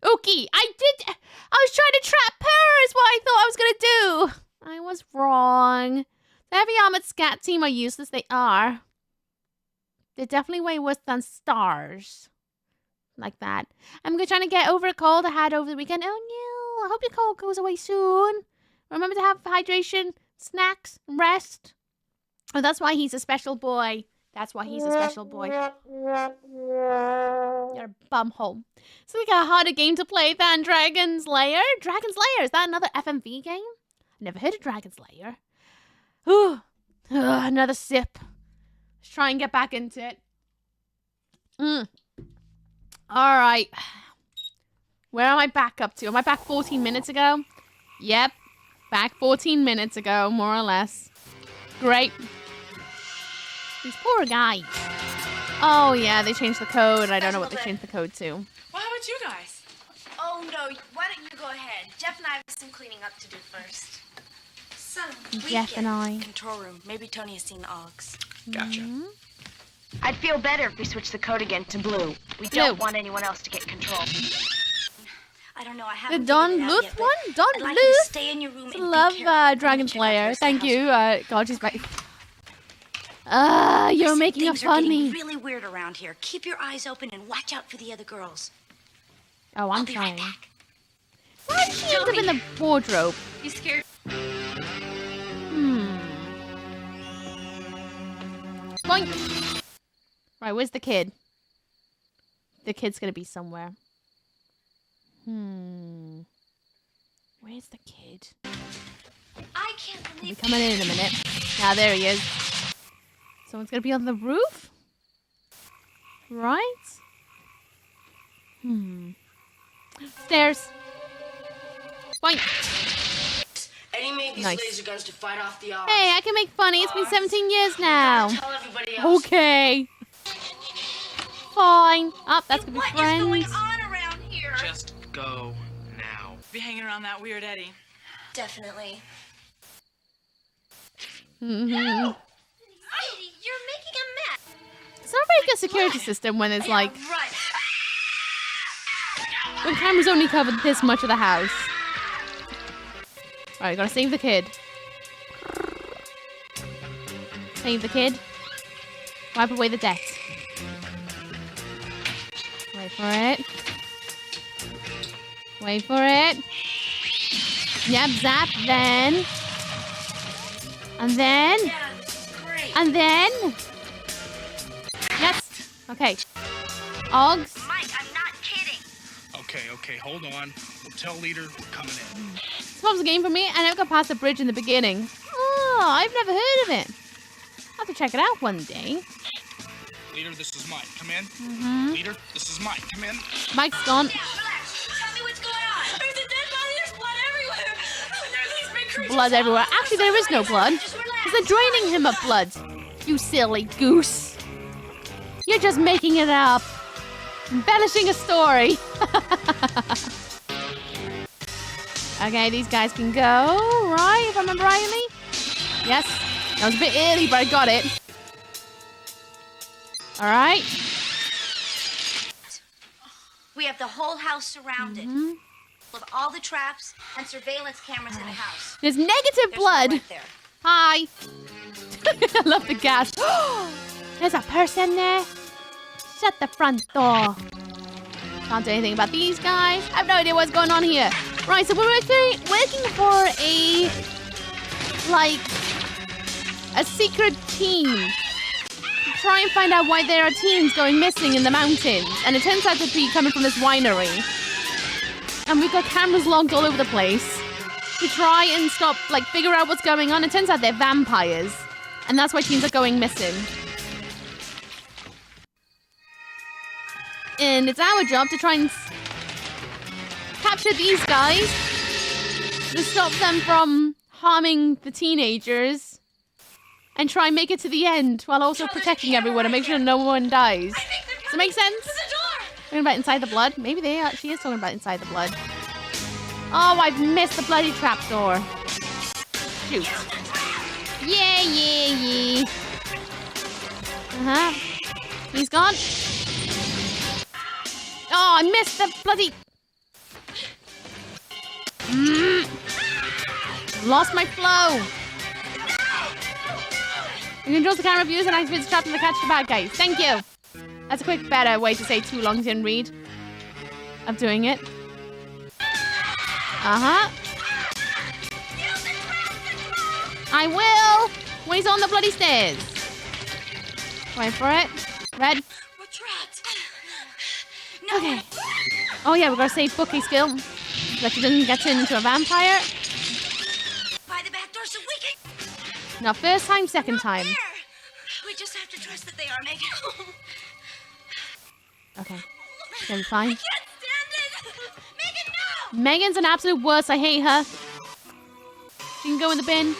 Okay, I was trying to trap her is what I thought I was gonna do. I was wrong. The heavy armored scat team are useless, they are. They're definitely way worse than stars. Like that. I'm trying to get over a cold I had over the weekend. Oh no, I hope your cold goes away soon. Remember to have hydration, snacks, and rest. Oh, that's why he's a special boy. That's why he's a special boy. You're a bumhole. So we got a harder game to play than Dragon's Lair. Dragon's Lair, is that another FMV game? I've never heard of Dragon's Lair. Ooh, another sip. Let's try and get back into it. Alright. Where am I back up to? Am I back 14 minutes ago? Yep. Back 14 minutes ago, more or less. Great. These poor guys. Oh, yeah, they changed the code. I don't know what they changed the code to. Well, how about you guys? Oh, no. Why don't you go ahead? Jeff and I have some cleaning up to do first. Son, Jeff and I. Control room. Maybe Tony has seen the Augs. Gotcha. I'd feel better if we switched the code again to blue. We don't want anyone else to get control. I don't know. I The haven't Don figured it out Bluth yet, but one? Don I'd like you to Bluth? stay in your room and be Love careful. Dragon Check out the Slayer. rest of the Thank house. you. God, she's back. You're Listen, making a things are getting funny. really weird around here. Keep your eyes open and watch out for the other girls. Oh, I'm be right trying. Why did she end up in the wardrobe? You scared? Boink. Right, where's the kid? The kid's gonna be somewhere. Where's the kid? I can't He'll be believe coming in a minute. Ah, there he is. Someone's gonna be on the roof? Right? Stairs. Boink. Eddie made these Nice. laser guns to fight off the Augs. Hey, I can make funny. It's been 17 years now. Tell everybody else. Okay. Fine. Oh, that's gonna be What is friends. going on around here? Just go now. Be hanging around that weird Eddie. Definitely. Mm-hmm. Sadie, you're making a mess. It's not a very good security system when it's like Right. when cameras only cover this much of the house. Alright, gotta save the kid. Save the kid. Wipe away the debt. Wait for it. Wait for it. Yep, zap, then. And then. And then. Yes. Okay. Augs. Mike, I'm not kidding. Okay, hold on. We'll tell leader we're coming in. This was a game for me. I never got past the bridge in the beginning. Oh, I've never heard of it. I'll have to check it out one day. Leader, this is Mike. Come in. Mm-hmm. Leader, this is Mike. Come in. Mike's gone. Tell me what's going on. There's a dead body. There's blood everywhere. There's these big creatures. Blood everywhere. Actually, there is no blood. Because they're draining him of blood. You silly goose. You're just making it up. Embellishing a story. Okay, these guys can go, right? If I remember rightly? Yes. That was a bit early, but I got it. Alright. We have the whole house surrounded. Mm-hmm. With all the traps and surveillance cameras in the house. There's negative There's blood. one right there. Hi. I love the gas. There's a person there. Shut the front door. Can't do anything about these guys. I have no idea what's going on here. Right, so we're working for a secret team to try and find out why there are teens going missing in the mountains. And it turns out to be coming from this winery. And we've got cameras logged all over the place to try and figure out what's going on. It turns out they're vampires. And that's why teens are going missing. And it's our job to try and capture these guys to stop them from harming the teenagers and try and make it to the end while also protecting everyone and make sure no one dies. Does it make sense? Talking about inside the blood? Maybe they actually is talking about inside the blood. Oh, I've missed the bloody trapdoor. Shoot. Yeah. Uh-huh. He's gone. Oh, I missed the bloody... Lost my flow. You control the camera views and activate the trap to catch the bad guys. Thank you. That's a quick, better way to say too long didn't read of doing it. Uh-huh. I will. When he's on the bloody stairs. Wait for it. Red. We're trapped. Okay. Oh yeah, we've got to save Bookie skill. That she doesn't get turned into a vampire. By the back door so we can... Not first time, second time. We just have to trust that they are making home. Okay. It's gonna be fine. I can't stand it. Megan, no! Megan's an absolute wuss. I hate her. She can go in the bin.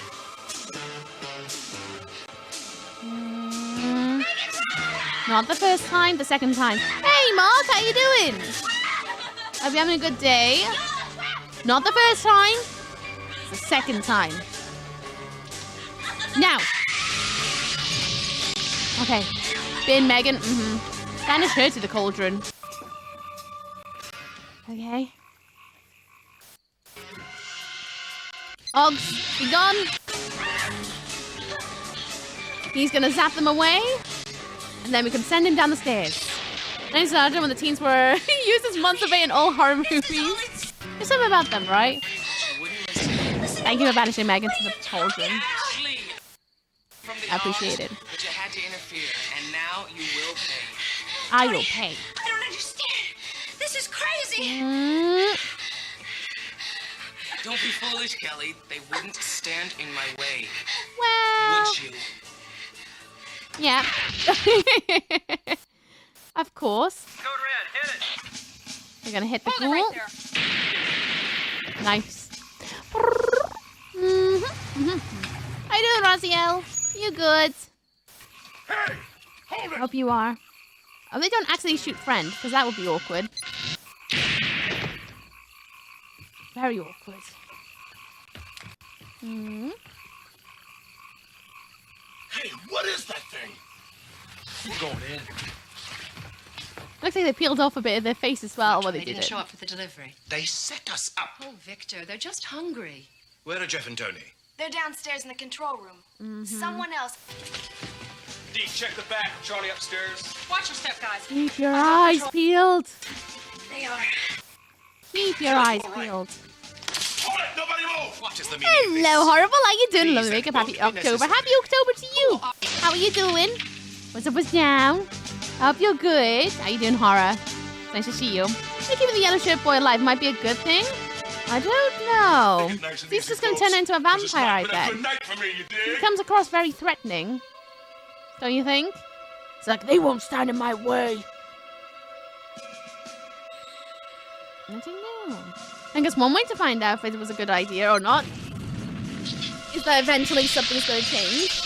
Not the first time, the second time. Hey, Mark, how you doing? Hope you're having a good day. Not the first time. It's the second time. Now. Okay. Bin, Megan. Banish her to the cauldron. Okay. Augs, be gone. He's gonna zap them away. And then we can send him down the stairs. Nice Sergeant when the teens were used as monster bait in all horror movies. There's something about them, right? Thank you for banishing Megan to the cauldron. I appreciate it. But you had to interfere, and now you will pay. I will pay. I don't understand. This is crazy. Don't be foolish, Kelly. They wouldn't stand in my way. Well, Would you? yeah. Of course. Code red, hit it. We're gonna hit the Hold it pool. right there. Nice. How you doing, Raziel? You good? Hey, hold it. Hope you are. Oh, they don't actually shoot friend, because that would be awkward. Very awkward. Hey, what is that thing? Keep going in. Looks like they peeled off a bit of their face as well while they They did didn't it. show up for the delivery. They set us up. Oh, Victor, they're just hungry. Where are Jeff and Tony? They're downstairs in the control room. Someone else. D, check the back. Charlie upstairs. Watch your step, guys. Keep your eyes peeled. They are. Keep your eyes peeled. Hold it, nobody move. What is the meaning of this? Hello, Horrible. How you doing? Please, Lovely makeup. that Happy won't be October. necessary. Happy October to you. How are you doing? What's up, what's down? Hope you're good. How you doing, Horror? It's nice to see you. Hey, keeping the yellow shirt boy alive might be a good thing. I don't know. Nice and He's easy, just going to folks. turn into a This has vampire, I not been a bet. good night for me, you He dig? comes across very threatening. Don't you think? It's like, they won't stand in my way. I don't know. I guess one way to find out if it was a good idea or not is that eventually something's going to change.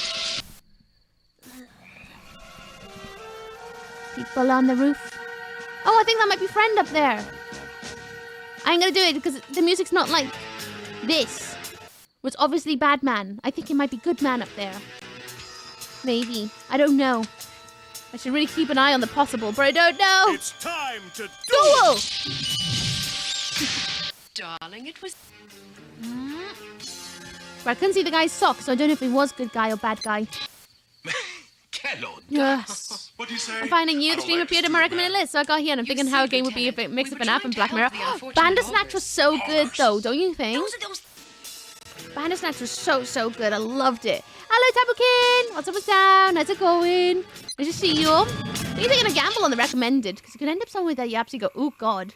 People on the roof. Oh, I think that might be Friend up there. I'm going to do it because the music's not like this. It's obviously Bad Man. I think it might be Good Man up there. Maybe. I don't know. I should really keep an eye on the possible, but I don't know. It's time to Duel! Darling, it was... But I couldn't see the guy's socks, so I don't know if he was good guy or bad guy. Hello. Yes. What do you say? I'm finding you. I The don't stream like appeared this in my too, recommended man. list, so I got here and I'm thinking see, how a game would be if Lieutenant, it mixed we up were an app trying and to Black Mirror. help the unfortunate Bandersnatch was so good, Augers. though, don't you think? Bandersnatch was so good. I loved it. Hello, Tabukin. What's up, what's down? How's it going? Nice to see you. You're taking a gamble on the recommended, because you could end up somewhere that you absolutely go, oh, God.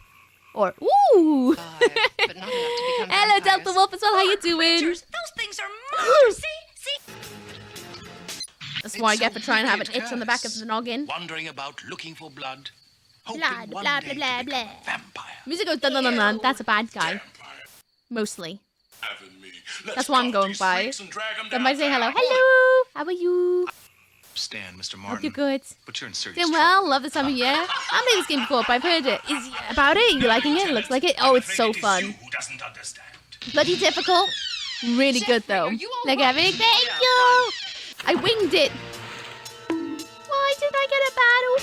Or, ooh. But not enough to become Hello, vampires. Delta Wolf as well. How you doing? Those things are monsters. See? That's what I get for trying to have an itch on the back of the noggin. Wandering about looking for blood. Hoping Blah, one blah, day blah, to blah, become a vampire. Music goes dun dun dun dun. That's a bad guy. Mostly. Having me. Let's That's what I'm cuff going these by. freaks and drag 'em Somebody say down. hello. Hello. How are you? Stand, Mr. Hope Martin. you're good. But you're in serious Doing trouble. well. Love this time of year. I haven't played this game before, but I've heard it. Is about it? You liking it? Looks like it. Oh, it's so fun. Who doesn't understand? Bloody difficult. Really good though. Like Eric, thank you. I winged it. Why didn't I get a battle?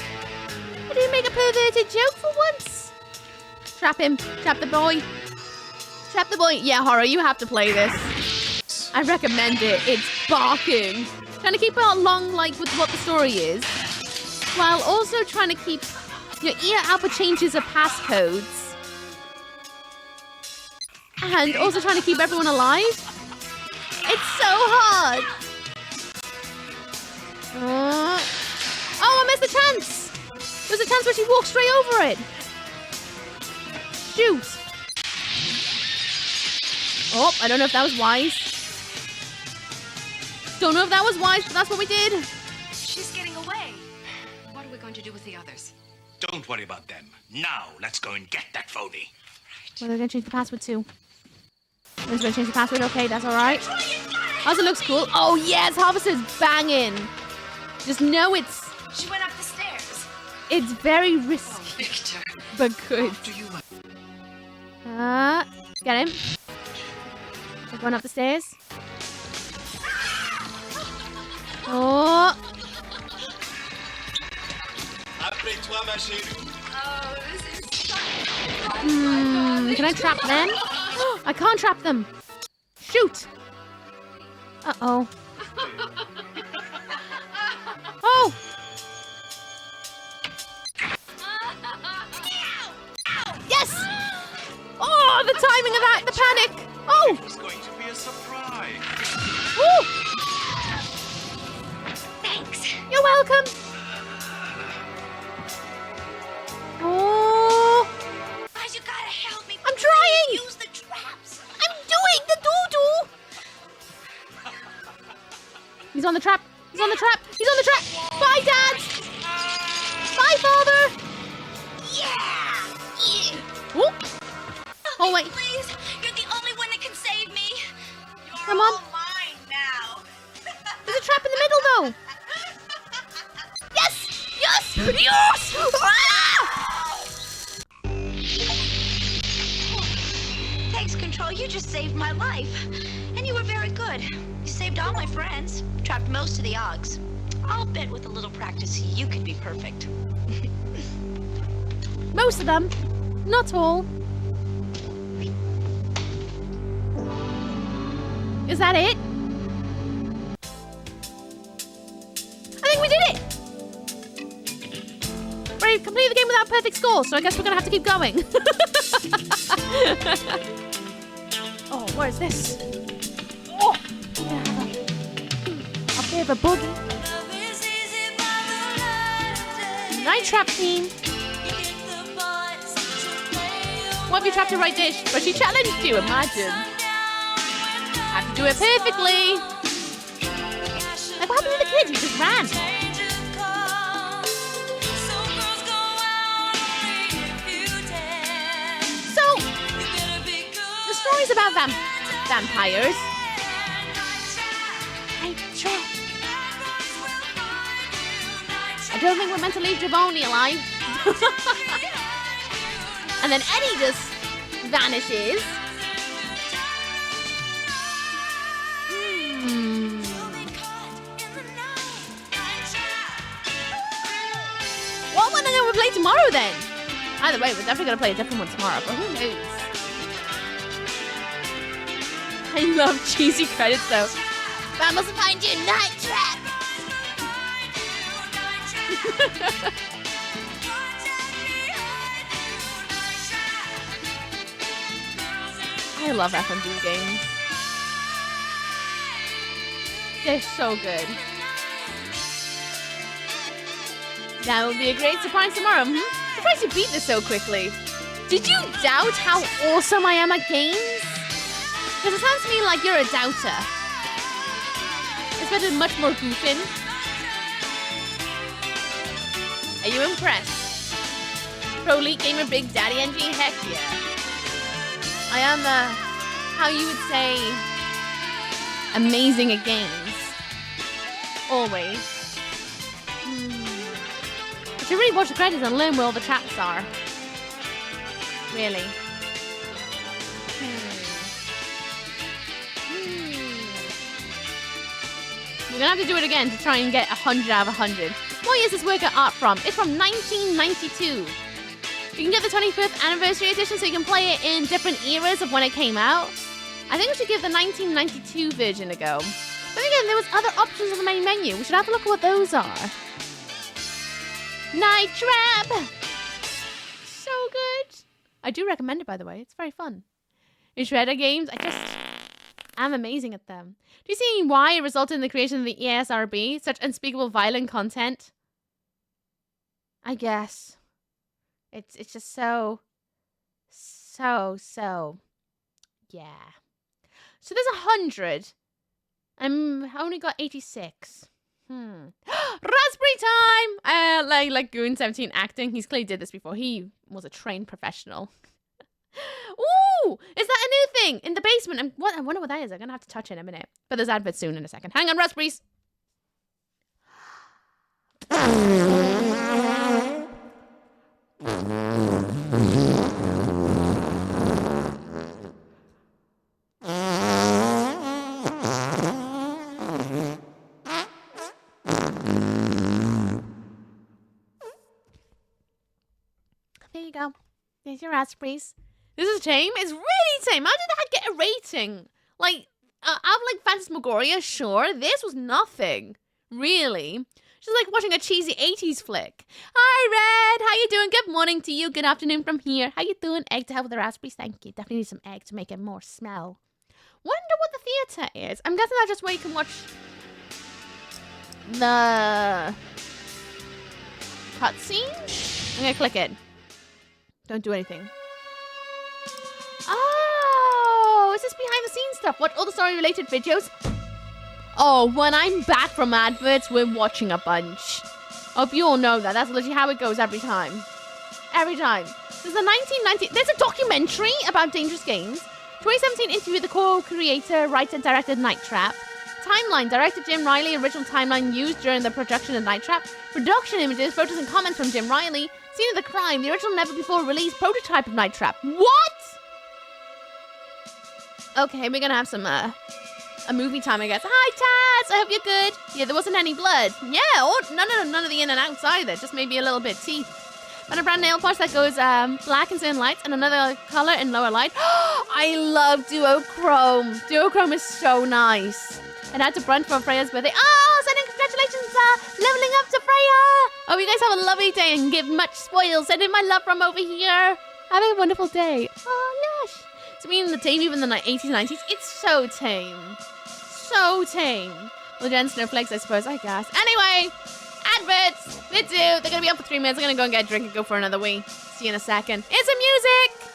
I didn't make a perverted joke for once. Trap him. Trap the boy. Trap the boy. Yeah, Horror, you have to play this. I recommend it. It's barking. Trying to keep it along like with what the story is, while also trying to keep your ear out for changes of passcodes. And also trying to keep everyone alive. It's so hard. Oh, I missed the chance. There's a chance where she walked straight over it. Shoot. Oh, I don't know if that was wise. Don't know if that was wise, but that's what we did. She's getting away. What are we going to do with the others? Don't worry about them. Now, let's go and get that phony. Well, they're going to change the password too. Who's going to change the password? Okay, that's alright. Also looks cool. Oh, yes, Harvester's banging. Just know She went up the stairs. it's very risky, Victor. but good. Get him. We're going up the stairs. Oh, Appelle-toi, ma chérie. Oh, this is can I trap them? I can't trap them. Shoot! Uh-oh. Oh! Yes! Oh, the timing of that, the panic! Oh! It was going to be a surprise. Woo! Thanks. You're welcome. Oh! Guys, you gotta help me. I'm trying! Use the traps. I'm doing the doo-doo! He's on the trap. He's on the trap. He's on the trap. Bye, Dad. Bye, Father. Yeah. Whoop. Oh, wait. Please, you're the only one that can save me. Come on. Mine now. There's a trap in the middle, though. Yes! Yes! Yes! Ah! Thanks, Control. You just saved my life. And you were very good. You saved all my friends. Trapped most of the Augs. I'll bet with a little practice you could be perfect. Most of them. Not all. Is that it? I think we did it! We've completed the game without a perfect score, so I guess we're gonna have to keep going. Oh, where is this? Oh! A bit of a boogie. Night trap team. What if you trapped the right dish? But she challenged you, imagine. Have to do it perfectly. Like, what happened to the kid? He just ran. So, the story's about vampires. I don't think we're meant to leave Giovanni alive. And then Eddie just vanishes. What one are we going to play tomorrow then? Either way, we're definitely going to play a different one tomorrow, but who knows? I love cheesy credits though. But I must find you, Night Trap! I love FMV games. They're so good. That will be a great surprise tomorrow. Surprised you beat this so quickly. Did you doubt how awesome I am at games? Because it sounds to me like you're a doubter. Expected much more goofing. Are you impressed? Pro Elite Gamer Big Daddy NG? Heck yeah. I am how you would say, amazing at games. Always. I should really watch the credits and learn where all the traps are. Really. We're gonna have to do it again to try and get 100 out of 100. What year is this work of art from? It's from 1992. You can get the 25th anniversary edition so you can play it in different eras of when it came out. I think we should give the 1992 version a go. But again, there was other options on the main menu. We should have a look at what those are. Night Trap! So good. I do recommend it, by the way. It's very fun. In Shredder games, I'm amazing at them. Do you see why it resulted in the creation of the ESRB? Such unspeakable violent content? I guess. It's just so, yeah. So there's 100. I only got 86. Raspberry time! Like Goon 17 acting. He's clearly did this before. He was a trained professional. Ooh! Is that a new thing? In the basement. I wonder what that is. I'm going to have to touch it in a minute. But there's adverts soon in a second. Hang on, raspberries. There you go. There's your raspberries. This is tame. It's really tame. How did that get a rating? Like, I've like Phantasmagoria, sure. This was nothing. Really. Just like watching a cheesy 80s flick. Hi, Red. How you doing? Good morning to you. Good afternoon from here. How you doing? Egg to help with the raspberries. Thank you. Definitely need some egg to make it more smell. Wonder what the theater is. I'm guessing that's just where you can watch the cutscene. I'm gonna click it. Don't do anything. Oh, is this behind the scenes stuff? What other story related videos? Oh, when I'm back from adverts, we're watching a bunch. Hope you all know that. That's literally how it goes every time. Every time. There's a documentary about dangerous games. 2017 interview with the co-creator, writer, and director of Night Trap. Timeline, director Jim Riley, original timeline used during the production of Night Trap. Production images, photos, and comments from Jim Riley. Scene of the crime, the original never before released prototype of Night Trap. What? Okay, we're gonna have some, a movie time, I guess. Hi, Taz! I hope you're good. Yeah, there wasn't any blood. Yeah, or none of the in and outs either. Just maybe a little bit teeth. And a brand nail polish that goes black in certain lights and another color in lower light. I love duochrome. Duochrome is so nice. And out to Brent for Freya's birthday. Oh, sending congratulations, leveling up to Freya. Oh, you guys have a lovely day and give much spoils. Sending my love from over here. Have a wonderful day. Oh, lush. So being the tame even in the 80s and 90s, it's so tame. So tame. Well, then snowflakes, I suppose, I guess. Anyway, adverts. They're gonna be up for 3 minutes. I'm gonna go and get a drink and go for another wee. See you in a second. It's some music.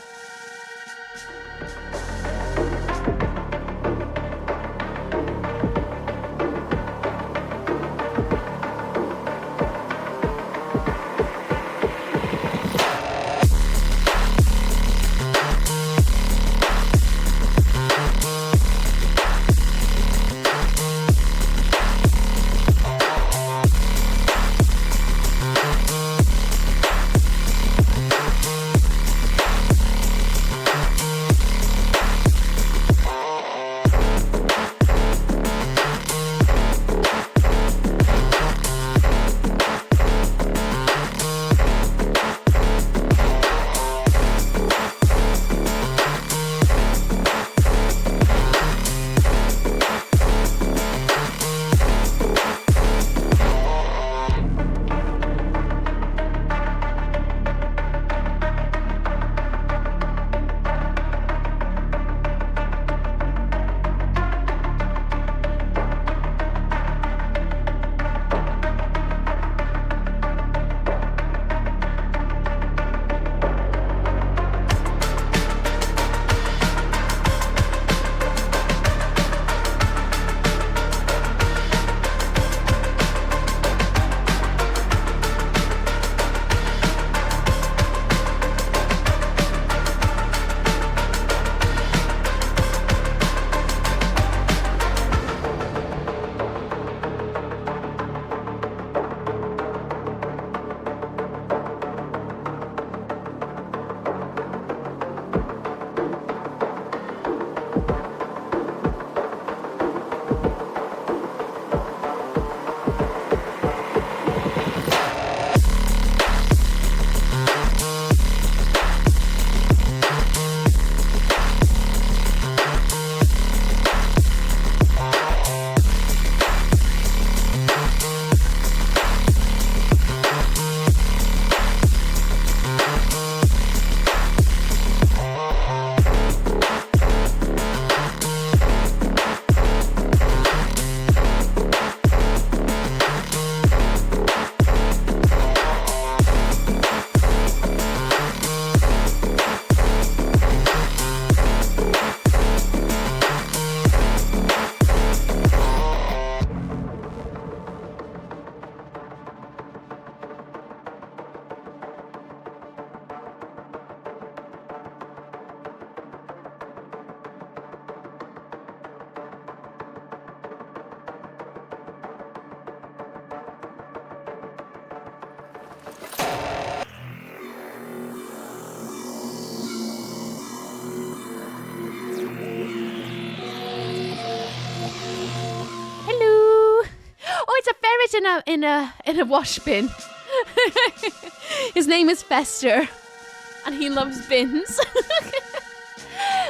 In a wash bin. His name is Fester, and he loves bins.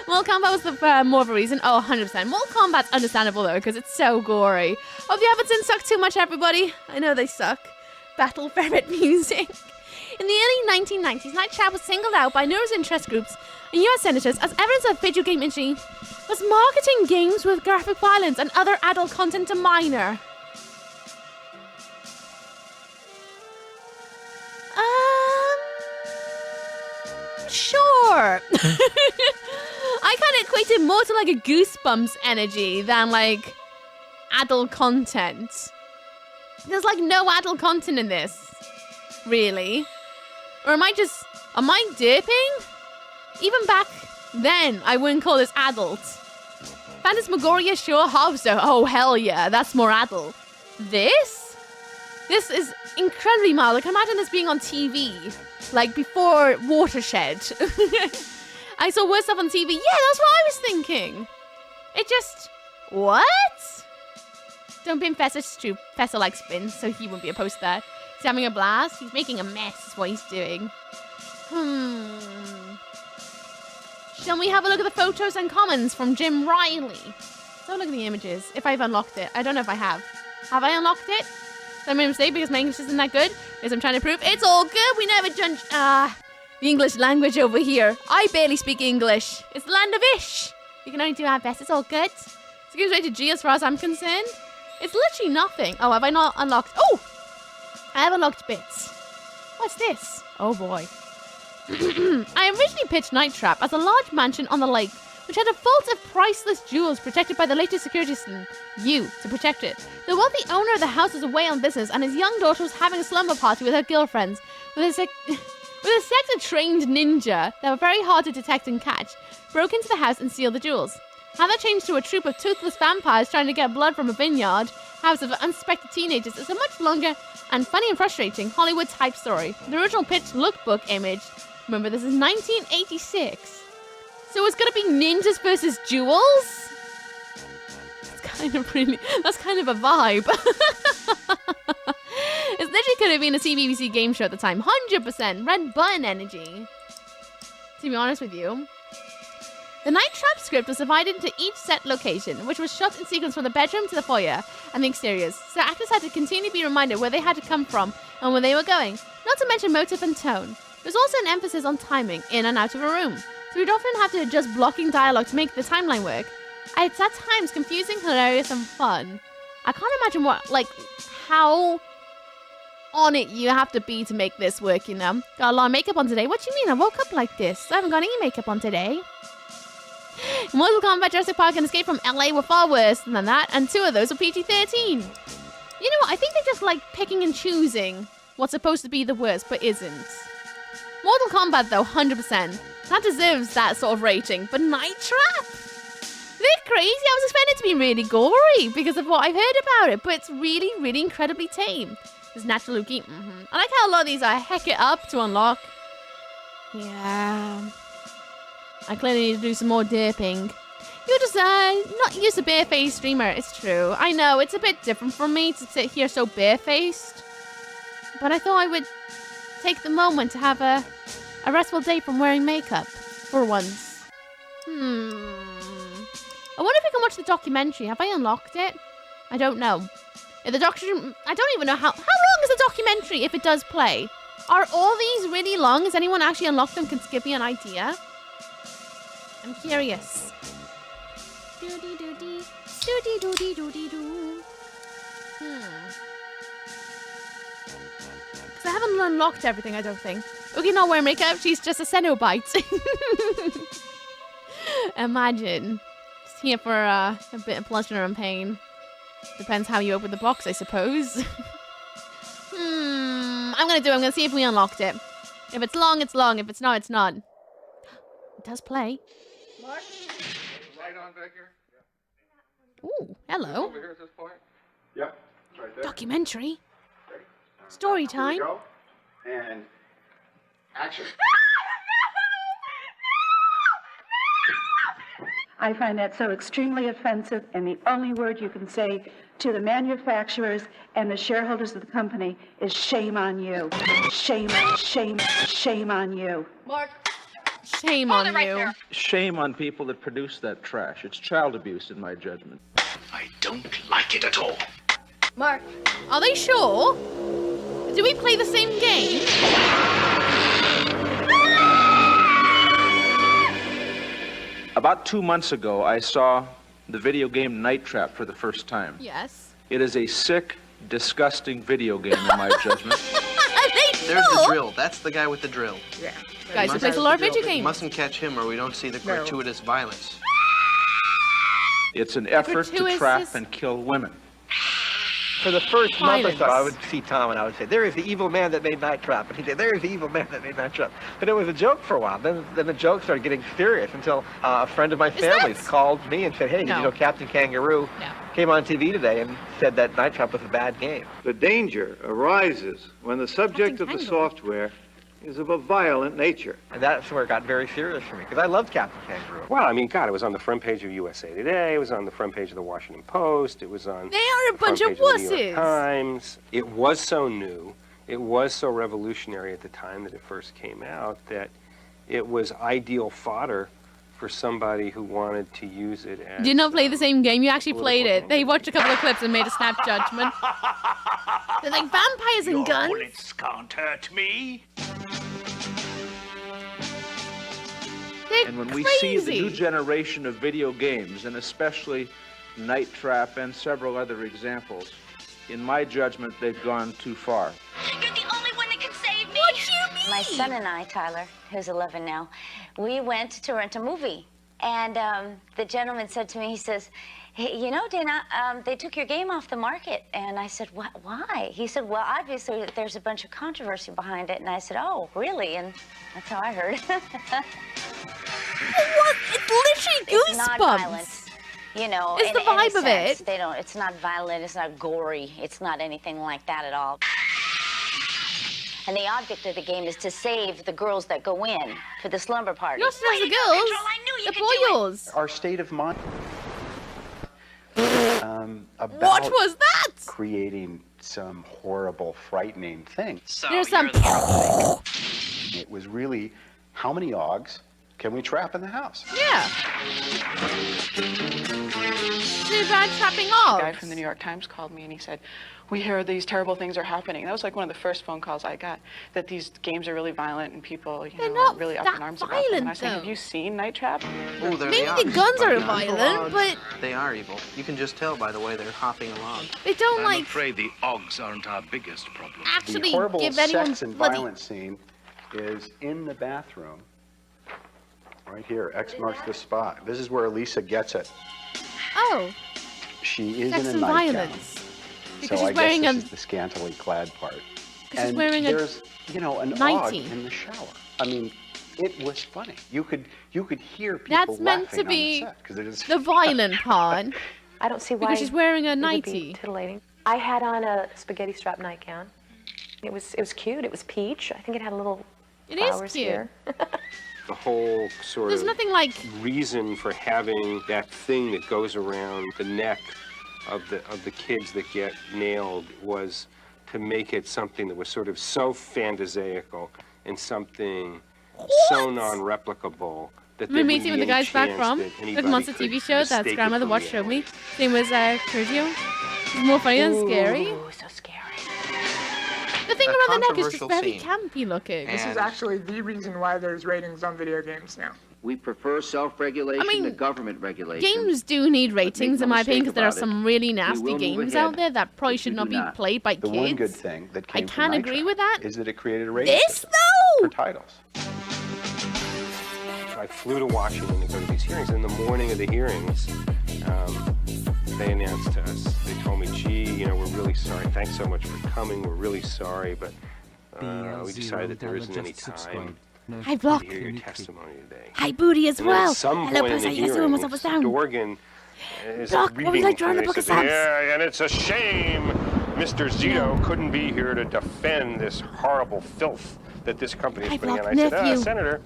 Mortal Kombat was the more of a reason. Oh, 100%. Mortal Kombat's understandable, though, because it's so gory. Hope the episodes suck too much, everybody. I know they suck. Battle Ferret music. In the early 1990s, Night Trap was singled out by numerous interest groups and US senators as evidence of video game industry was marketing games with graphic violence and other adult content to minor. Sure. I kind of equate it more to like a Goosebumps energy than like adult content. There's like no adult content in this, really. Or am I derping? Even back then, I wouldn't call this adult. Phantasmagoria, sure, half so. Oh, hell yeah, that's more adult. This is incredibly mild. I can imagine this being on TV, like before Watershed. I saw worse stuff on TV. Yeah, that's what I was thinking. It just... What? Don't pin Fester. It's true. Fester likes spins, so he wouldn't be opposed to that. He's having a blast. He's making a mess is what he's doing. Shall we have a look at the photos and comments from Jim Riley? Let's have a look at the images. If I've unlocked it. I don't know if I have. Have I unlocked it? Did I make a mistake because my English isn't that good? Because I'm trying to prove it's all good. We never judge... the English language over here. I barely speak English. It's the land of ish. You can only do our best. It's all good. It's a good way to G as far as I'm concerned. It's literally nothing. Oh, have I not unlocked... Oh! I have unlocked bits. What's this? Oh boy. I originally pitched Night Trap as a large mansion on the lake, which had a vault of priceless jewels protected by the latest security system, you, to protect it. The wealthy owner of the house was away on business, and his young daughter was having a slumber party with her girlfriends. With a sector-trained ninja that were very hard to detect and catch, broke into the house and steal the jewels. How that changed to a troop of toothless vampires trying to get blood from a vineyard house of unsuspected teenagers is a much longer and funny and frustrating Hollywood-type story. The original pitch lookbook image, remember this is 1986, so it's gonna be ninjas versus jewels? It's kind of really, that's kind of a vibe. It literally could have been a CBBC game show at the time. 100% red button energy. To be honest with you. The Night Trap script was divided into each set location, which was shot in sequence from the bedroom to the foyer and the exteriors, so actors had to continually be reminded where they had to come from and where they were going, not to mention motive and tone. There was also an emphasis on timing, in and out of a room, so we'd often have to adjust blocking dialogue to make the timeline work. It's at times confusing, hilarious, and fun. I can't imagine how on it you have to be to make this work, you know. Got a lot of makeup on today. What do you mean? I woke up like this. I haven't got any makeup on today. Mortal Kombat, Jurassic Park, and Escape from LA were far worse than that, and 2 of those were PG-13. You know what? I think they just like picking and choosing what's supposed to be the worst, but isn't. Mortal Kombat, though, 100%. That deserves that sort of rating. But Night Trap? They're crazy. I was expecting it to be really gory because of what I've heard about it, but it's really, really incredibly tame. There's Natural Luki. I like how a lot of these are heck it up to unlock. Yeah. I clearly need to do some more derping. You're just not used to barefaced streamer. It's true. I know, it's a bit different for me to sit here so barefaced. But I thought I would take the moment to have a restful day from wearing makeup. For once. I wonder if we can watch the documentary. Have I unlocked it? I don't know. If the I don't even know how long is the documentary if it does play? Are all these really long? Has anyone actually unlocked them? Can give me an idea? I'm curious. Doody-doody. Doody-doody-doody-doo. Because I haven't unlocked everything, I don't think. Oogie not wearing makeup, she's just a Cenobite. Imagine. Just here for a bit of pleasure and pain. Depends how you open the box, I suppose. I'm gonna see if we unlocked it. If it's long, it's long. If it's not, it's not. It does play. Mark? Right on back here. Ooh, hello. Over here at this point? Yep, it's right there. Documentary. Story time. Here we go. And action. I find that so extremely offensive, and the only word you can say to the manufacturers and the shareholders of the company is shame on you. Shame, shame, shame on you. Mark, Shame on you. Shame on people that produce that trash. It's child abuse, in my judgment. I don't like it at all. Mark. Are they sure? Do we play the same game? About 2 months ago, I saw the video game Night Trap for the first time. Yes. It is a sick, disgusting video game, in my judgment. There's the drill. That's the guy with the drill. Yeah. Guys who plays a lot of video games. Mustn't catch him or we don't see the gratuitous violence. It's an effort to Gratuitous- trap and kill women. For the first month or so, Violence. I would see Tom and I would say, there is the evil man that made Night Trap. And he'd say, there is the evil man that made Night Trap. But it was a joke for a while. Then the joke started getting serious until a friend of my family's called me and said, hey, did you know Captain Kangaroo came on TV today and said that Night Trap was a bad game. The danger arises when the subject of the software is of a violent nature. And that's where it got very serious for me, because I loved Captain Kangaroo. Well, I mean, God, it was on the front page of USA Today. It was on the front page of the Washington Post. It was on They are a the bunch front of page the New wusses. York Times. It was so new. It was so revolutionary at the time that it first came out that it was ideal fodder for somebody who wanted to use it as... Did not play the same game. You actually played it. They watched a couple of clips and made a snap judgment. They're like vampires and guns. Bullets can't hurt me. They're And when crazy. we see the new generation of video games, and especially Night Trap and several other examples, in my judgment, they've gone too far. You're the only one that can save me. What do you mean? My son and I, Tyler, who's 11 now, we went to rent a movie. And the gentleman said to me, he says, hey, you know, Dana, they took your game off the market. And I said, what? Why? He said, well, obviously there's a bunch of controversy behind it. And I said, oh, really? And that's how I heard. What? It's literally It's not goosebumps. violent. You know, It's in the any vibe of sense. it. They don't. It's not violent. It's not gory. It's not anything like that at all. And the object of the game is to save the girls that go in for the slumber party. Not just the girls. The boys. Our state of mind about What was that? creating some horrible, frightening thing. There's some. It was really, how many Augs can we trap in the house? Yeah. Too bad trapping A guy Augs. from the New York Times called me and he said, we hear these terrible things are happening. That was like one of the first phone calls I got, that these games are really violent and people, They're are not really up that in arms about them. And I said, violent, have you seen Night Trap? Oh, there Maybe they are. the guns are Oh, violent, but They are evil. You can just tell by the way they're hopping along. they don't I'm like afraid the Augs aren't our biggest problem. actually The horrible give anyone sex and bloody. violence scene is in the bathroom. Right here, X marks the spot. This is where Elisa gets it. Oh, She is sex in a and nightgown. violence. Because So she's I wearing guess a. this is the scantily clad part. She's And wearing a there's, an nightie. Aug in the shower. I mean, it was funny. You could hear people That's meant to laughing on be the set, 'cause it is the violent part. I don't see why. Because she's wearing a it would be nightie. titillating. I had on a spaghetti strap nightgown. It was cute. It was peach. I think it had a little It is flowers cute. here. The whole sort There's of nothing like. reason for having that thing that goes around the neck of the kids that get nailed was to make it something that was sort of so fantasiacal and something so non-replicable that there Remember me wouldn't seeing be the any guys back chance from that the anybody Monster could TV show that mistake it Grandmother for Watch showed me. reality. Same was Sergio. It's more funny than scary. Ooh, so scary. The thing A around the neck is just controversial very scene. campy looking. This is actually the reason why there's ratings on video games now. We prefer self-regulation I mean, to government regulation. Games do need ratings, no in my opinion, because mistake there are about it, some really we nasty will move games ahead out there that probably should we not do be not. played by The kids. one good thing that I came from can't Night agree Trap with that. is that it created a rating This system though. for titles. I flew to Washington to go to these hearings. In the morning of the hearings, they announced to us, they told me, gee, we're really sorry. Thanks so much for coming. We're really sorry, but we decided that there isn't any time Hi, to Block. hear your testimony today. Hi, Booty as And then well. at some Hello, point in the Press. Yes, hearing, myself was down. Dorgan is Block, what would reading you like to from run it. the book He of says, Psalms? yeah, and it's a shame Mr. Zito couldn't be here to defend this horrible filth that this company is Hi, putting in. Block, I said, nephew. Senator,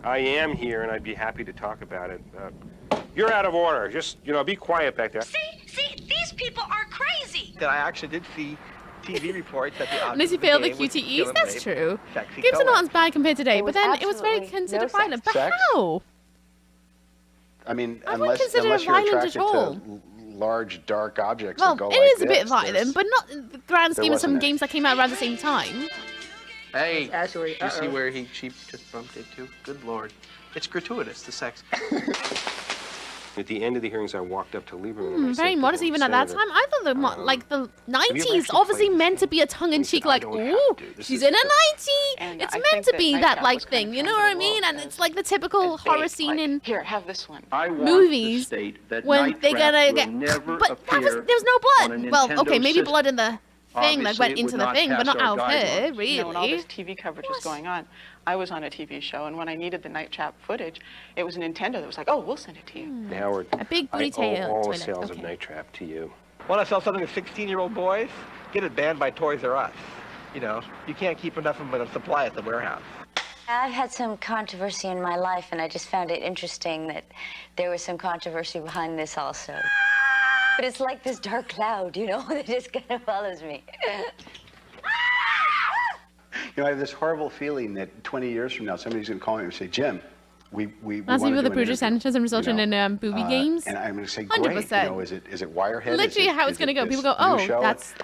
I am here and I'd be happy to talk about it. You're out of order. Just, be quiet back there. See, these people are crazy. That I actually did see TV reports that the Unless you fail the QTEs, that's true. Games are not as bad compared to today, but then it was very considered violent. But how? I mean, I wouldn't unless consider you're it violent at attracted all. to large, dark objects Well, that go it like is a bit this, violent, but not in the grand scheme of some wasn't games that came out around the same time. Hey, Actually, you see where he cheap just bumped into? Good Lord. It's gratuitous, the sex. At the end of the hearings, I walked up to Lieberman. and I said Very to modest him, even at that "Senator, time. I thought the 90s actually obviously played meant to be a tongue-in-cheek, like, ooh, she's in a 90. It's meant to be that, like, thing, you know what I mean? And it's like the typical horror scene in Here, have this one. movies when they gotta get... But there's no blood. Well, okay, maybe blood in the thing that went into the thing, but not out of her, really. You know, when all this TV coverage was going on, I was on a TV show, and when I needed the night trap footage, it was Nintendo that was like, oh, we'll send it to you. Howard, A big booty I tail owe all the toilet, sales of okay. Night Trap to you. Want to sell something to 16-year-old boys? Get it banned by Toys R Us. You know, you can't keep enough of them in supply at the warehouse. I've had some controversy in my life, and I just found it interesting that there was some controversy behind this also. But it's like this dark cloud, you know, that just kind of follows me. You know, I have this horrible feeling that 20 years from now, somebody's going to call me and say, Jim, we That's want to even the do an Brutus interview, sentences and resulting in booby games. And I'm going to say, great. 100%. You know, is it Wirehead? Literally how it's going to go. People go, oh, that's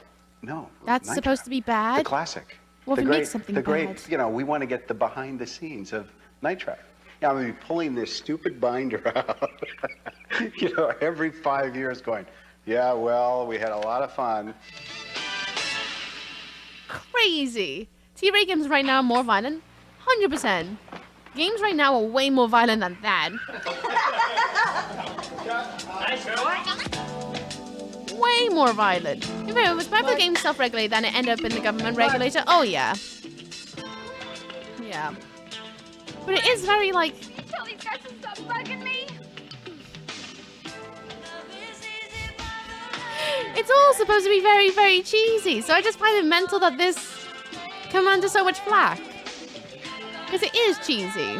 Night supposed to be bad. The classic. Well, if the it great, makes something the great, bad. you know, we want to get the behind the scenes of Night Trap. Yeah, I'm going to be pulling this stupid binder out, you know, every 5 years going, yeah, well, we had a lot of fun. Crazy. TV games right now are more violent. 100%. Games right now are way more violent than that. Way more violent. If it was better games self-regulate than it end up in the government regulator, oh yeah. Yeah. But it is very like... Tell these guys to stop bugging me. It's all supposed to be very, very cheesy, so I just find it mental that this come under so much flack. Because it is cheesy.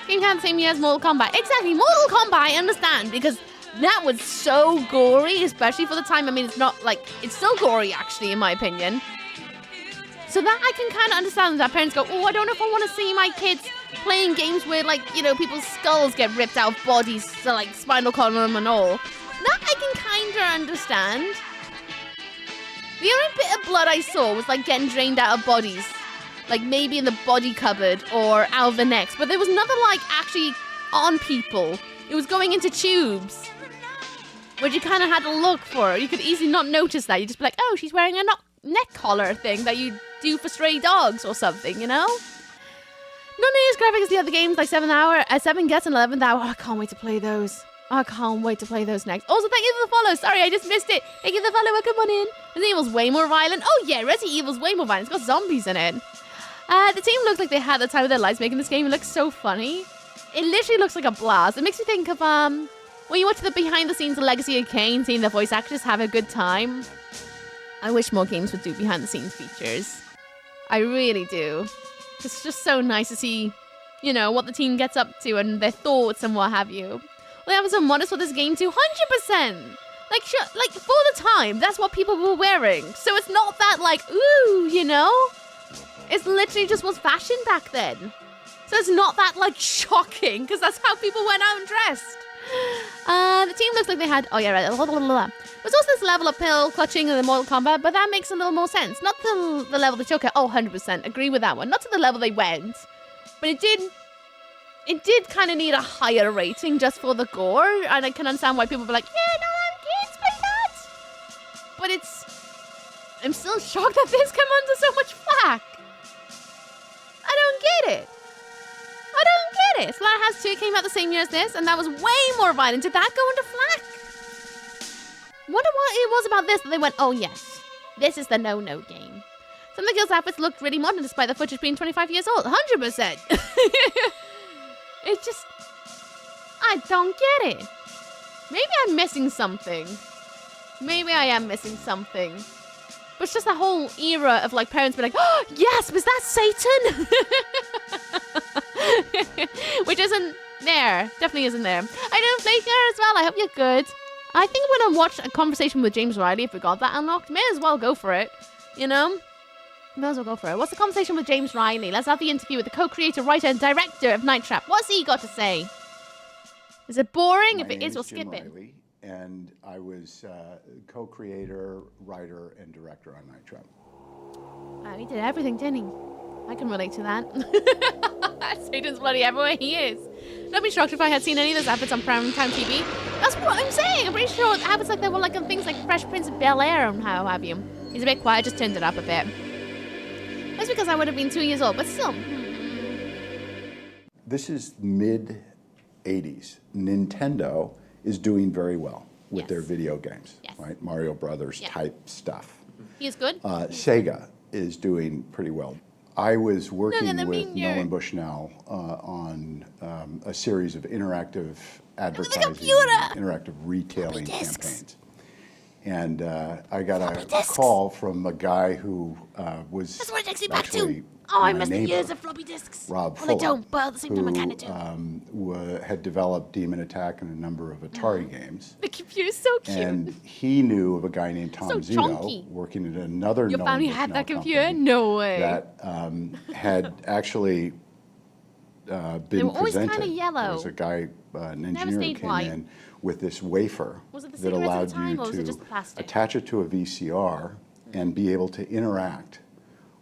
Came out the same year as Mortal Kombat. Exactly, Mortal Kombat, I understand, because that was so gory, especially for the time. I mean, it's not like, it's still gory, actually, in my opinion. So that I can kind of understand that parents go, oh, I don't know if I want to see my kids playing games where, like, you know, people's skulls get ripped out of bodies, so, like, spinal column and all. That I can kind of understand. The only bit of blood I saw was, like, getting drained out of bodies. Like, maybe in the body cupboard or out of the necks. But there was nothing, like, actually on people. It was going into tubes. Which you kind of had to look for. You could easily not notice that. You'd just be like, oh, she's wearing a neck collar thing that you do for stray dogs or something, you know? Not nearly as graphic as the other games, like 7 Gets and 11th Hour. Oh, I can't wait to play those. I can't wait to play those next. Also, thank you for the follow. Sorry, I just missed it. Thank you for the follow. Come on in. Resident Evil's way more violent. Oh, yeah, Resident Evil's way more violent. It's got zombies in it. The team looks like they had the time of their lives making this game. It looks so funny. It literally looks like a blast. It makes me think of, when you watch the behind-the-scenes Legacy of Kain, seeing the voice actors have a good time. I wish more games would do behind-the-scenes features. I really do. It's just so nice to see, you know, what the team gets up to and their thoughts and what have you. Well, that was so modest for this game too. 100%. Like, for the time, that's what people were wearing. So it's not that, like, ooh, you know? It's literally just was fashion back then. So it's not that, like, shocking, because that's how people went out and dressed. The team looks like they had... Oh, yeah, right. There's also this level of pill clutching in the Mortal Kombat, but that makes a little more sense. Not to the level they took it. Oh, 100%. Agree with that one. Not to the level they went. But it did kind of need a higher rating just for the gore, and I can understand why people were like, yeah, no, kids play that. But I'm still shocked that this came under so much flack. I don't get it. Slaughterhouse 2 came out the same year as this, and that was way more violent. Did that go into flack? Wonder what it was about this that they went, oh yes, this is the no-no game. Some of the girls' outfits looked really modern despite the footage being 25 years old. 100%. It's just, I don't get it. Maybe I'm missing something. Maybe I am missing something. But it's just that whole era of, like, parents being like, oh, yes, was that Satan? Which isn't there. Definitely isn't there. I know Flaker as well. I hope you're good. I think I'm going to watch a conversation with James Riley if we got that unlocked. May as well go for it. You know? Might as well go for it. What's the conversation with James Riley? Let's have the interview with the co-creator, writer, and director of Night Trap. What's he got to say? Is it boring? If it is, we'll skip it. Riley, and I was co-creator, writer, and director on Night Trap. Wow, he did everything, didn't he? I can relate to that. Satan's bloody everywhere he is. I'd be shocked if I had seen any of those adverts on primetime TV. That's what I'm saying. I'm pretty sure adverts like that were like on things like Fresh Prince of Bel-Air and how have you. He's a bit quiet, just turned it up a bit. That's because I would have been 2 years old, but still. This is mid-'80s. Nintendo is doing very well with their video games, right? Mario Brothers type stuff. He is good? Sega is doing pretty well. I was working with Nolan Bushnell on a series of interactive advertising, interactive retailing campaigns. And I got a call from a guy who was That's what it takes me back to. actually Oh, I my miss the neighbor, years of floppy disks. Rob Well, I Fuller, don't, but at the same time I kind of do. who had developed Demon Attack and a number of Atari games. The computer's so cute. And he knew of a guy named Tom So Zito chunky. working at another Your Nolan family had Bushnell that computer? company No way. that had actually been were always kinda presented. yellow. There was a guy, an Never engineer who stayed came white. in with this wafer Was it the that cigarettes at allowed the time, you or was it to just plastic? attach it to a VCR and be able to interact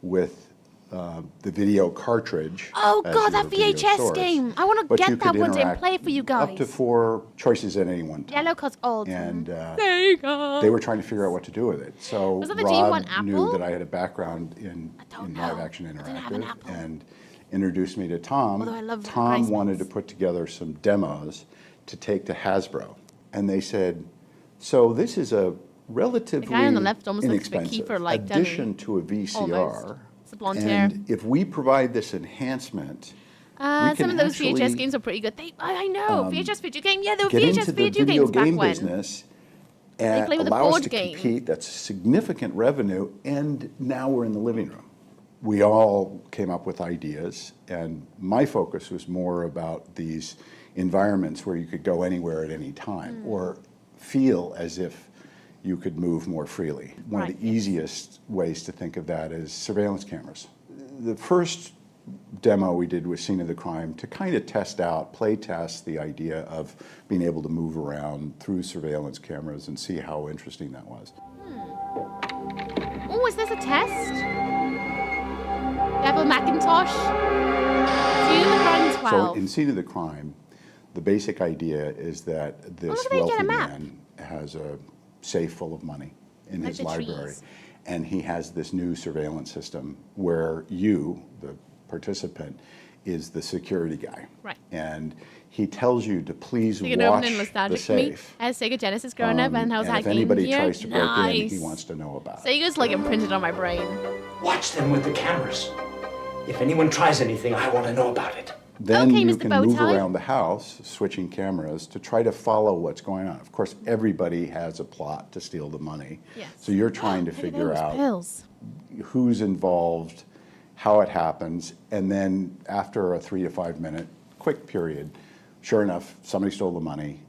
with the video cartridge. Oh as god, your that video VHS source. game! I want to But you get that could one day and interact play it for you guys. Up to 4 choices at any one time. Yellow cause old. And Sega. they were trying to figure out what to do with it. So Was that the Rob G1 knew Apple? that I had a background in live action didn't have an interactive and introduced me to Tom. Although I love Tom Grace wanted to put together some demos to take to Hasbro. And they said, so this is a relatively The guy on the left almost looks a bit inexpensive Kiefer-like, doesn't he? addition to a VCR. Almost. It's a blonde hair. And if we provide this enhancement, we Some can of those VHS actually, games are pretty good. I know. VHS video game. Yeah, they were get VHS into the video video games back game when. business They and play with a allow us board to game. compete. That's significant revenue, and now we're in the living room. We all came up with ideas, and my focus was more about these environments where you could go anywhere at any time or feel as if you could move more freely. One of the easiest ways to think of that is surveillance cameras. The first demo we did was Scene of the Crime to kind of play test the idea of being able to move around through surveillance cameras and see how interesting that was. Oh, is this a test? Devil Macintosh? Scene of the Crime 12. So in Scene of the Crime, the basic idea is that this look at they get wealthy a map. man has a safe full of money in Like his the library. trees. And he has this new surveillance system where you, the participant, is the security guy. Right. And he tells you to please Sega watch opening the nostalgic for me. safe. I had Sega Genesis growing up, and I was and that if game anybody here. tries to break in, he Nice. wants to know about it. Sega's like imprinted on my brain. Watch them with the cameras. If anyone tries anything, I want to know about it. Then Okay, you Mr. can move Bowtie. around the house, switching cameras, to try to follow what's going on. Of course, everybody has a plot to steal the money. Yes. So you're trying to Look at figure those out pills. who's involved, how it happens, and then after a 3 to 5 minute quick period, sure enough, somebody stole the money.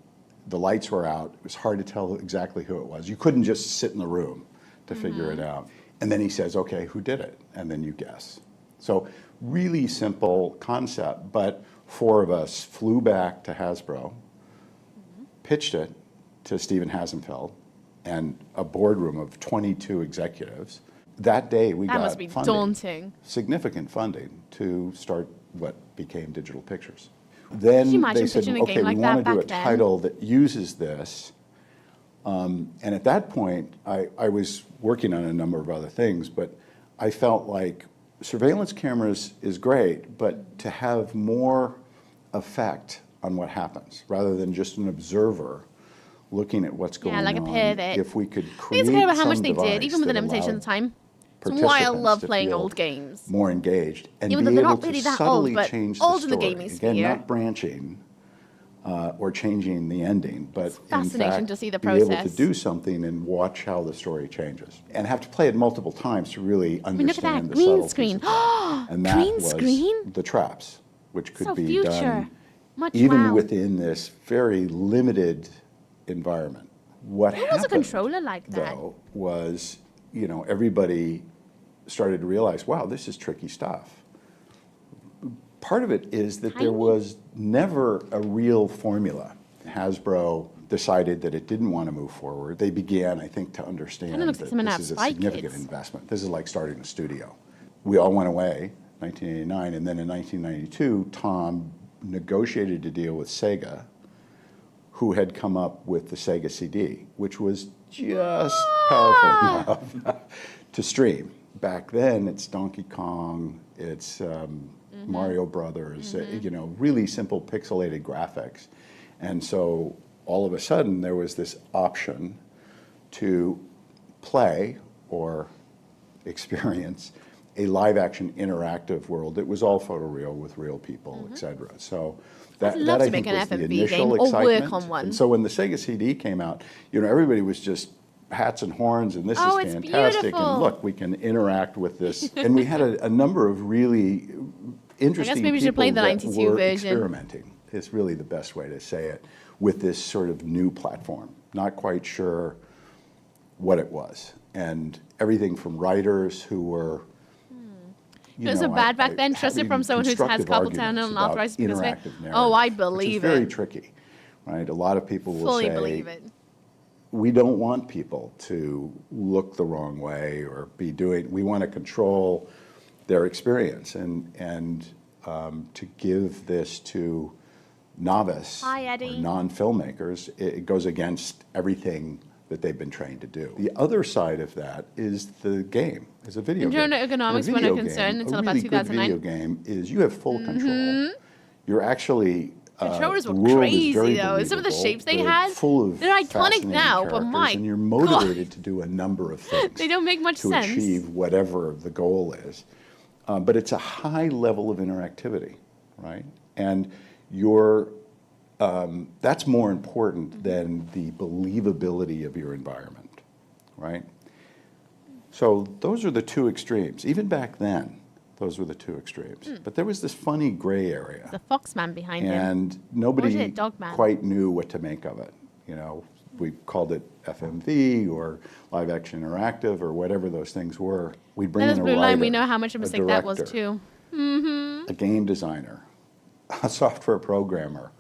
The lights were out. It was hard to tell exactly who it was. You couldn't just sit in the room to figure it out. And then he says, okay, who did it? And then you guess. So really simple concept, but 4 of us flew back to Hasbro, pitched it to Stephen Hasenfeld and a boardroom of 22 executives. That day we That got must be funding, daunting. significant funding to start what became Digital Pictures. Could you Then imagine they said, pitching a okay, game we like want that to do a back then? title that uses this. And at that point, I was working on a number of other things, but I felt like surveillance cameras is great, but to have more effect on what happens, rather than just an observer looking at what's going Yeah, like a on. pivot. If we could I think create it's incredible how much some they did, device even with the that limitation of allowed the time. It's why I participants love to playing feel old games. more engaged and Even be though they're able not really to that subtly old, but change old the in the story. gaming Again, sphere. not branching or changing the ending, but in fascinating fact to see the be able to process. do something and watch how the story changes, and have to play it multiple times to really I mean, look at understand that the green subtleties screen. of it. And that Green was screen? the traps, which could So be future. done Much even wow. within this very limited environment. What Who was a happened, controller like that? though, was everybody started to realize, wow, this is tricky stuff. Part of it is that there was never a real formula. Hasbro decided that it didn't want to move forward. They began, I think, to understand that this is a significant investment. This is like starting a studio. We all went away, 1989, and then in 1992, Tom negotiated a deal with Sega, who had come up with the Sega CD, which was just powerful enough to stream. Back then, it's Donkey Kong, it's Mario Brothers, really simple pixelated graphics. And so all of a sudden, there was this option to play or experience a live-action interactive world. It was all photoreal with real people, etc. So that I think was the initial excitement. And so when the Sega CD came out, everybody was just hats and horns, and this is fantastic. And look, we can interact with this. And we had a number of really interesting people we should play the 92 that were version. Experimenting. Is really the best way to say it, with this sort of new platform. Not quite sure what it was. And everything from writers who were It was so bad back then. Trust it from someone who has carpal tunnel and arthritis. Oh, I believe it. It's very tricky, right? A lot of people will Fully say, believe it. We don't want people to look the wrong way or be doing. We want to control their experience and to give this to novice or non-filmmakers. It goes against everything that they've been trained to do. The other side of that is the game, is a video game. Economics were no concern until about 2009. A really good video game is you have full control. You're actually controllers were crazy though. Some of the shapes they had, they're iconic now, but my and you're motivated to do a number of things. They don't make much sense. To achieve whatever the goal is. But it's a high level of interactivity, right? And that's more important than the believability of your environment, right? So those are the two extremes. Even back then, those were the two extremes. But there was this funny gray area. The Foxman behind him. And nobody quite knew what to make of it. We called it FMV or live action interactive or whatever those things were. We'd bring in a writer, we know how much of a mistake that was too. A game designer, a software programmer.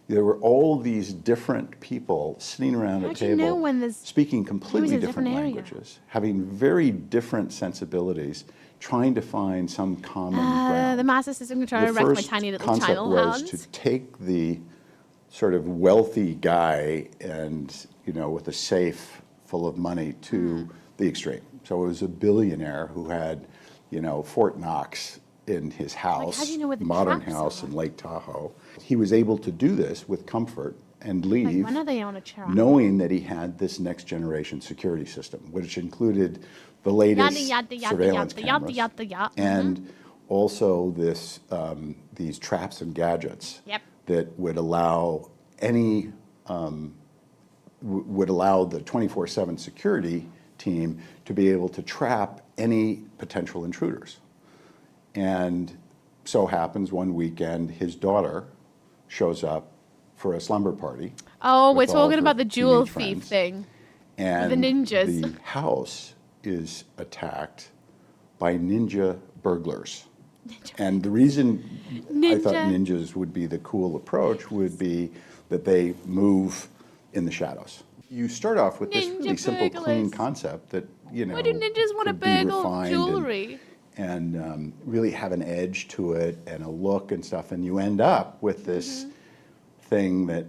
There were all these different people sitting around a table, speaking completely different languages, having very different sensibilities, trying to find some common ground. The Master System controller wrecked my tiny little channel was to take the sort of wealthy guy and, with a safe full of money to the extreme. So it was a billionaire who had, Fort Knox in his house, modern house in Lake Tahoe. He was able to do this with comfort and leave, knowing that he had this next generation security system, which included the latest surveillance cameras and also these traps and gadgets that would allow would allow the 24/7 security team to be able to trap any potential intruders. And so happens one weekend, his daughter shows up for a slumber party. Oh, we're talking about the jewel thief thing. And the ninjas. The house is attacked by ninja burglars. And the reason I thought ninjas would be the cool approach would be that they move in the shadows. You start off with this really simple, clean concept that, Why do ninjas want to burgle jewelry? And really have an edge to it and a look and stuff, and you end up with this thing that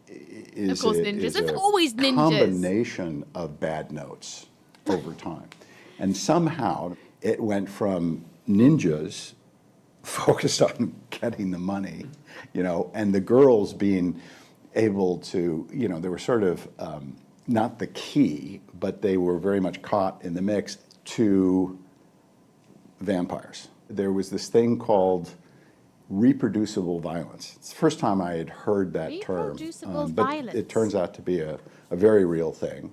is of course, ninjas. It's always ninjas. Combination of bad notes over time, and somehow it went from ninjas focused on getting the money, and the girls being able to, they were sort of not the key, but they were very much caught in the mix to vampires. There was this thing called reproducible violence. It's the first time I had heard that term. Reproducible but violence. It turns out to be a very real thing.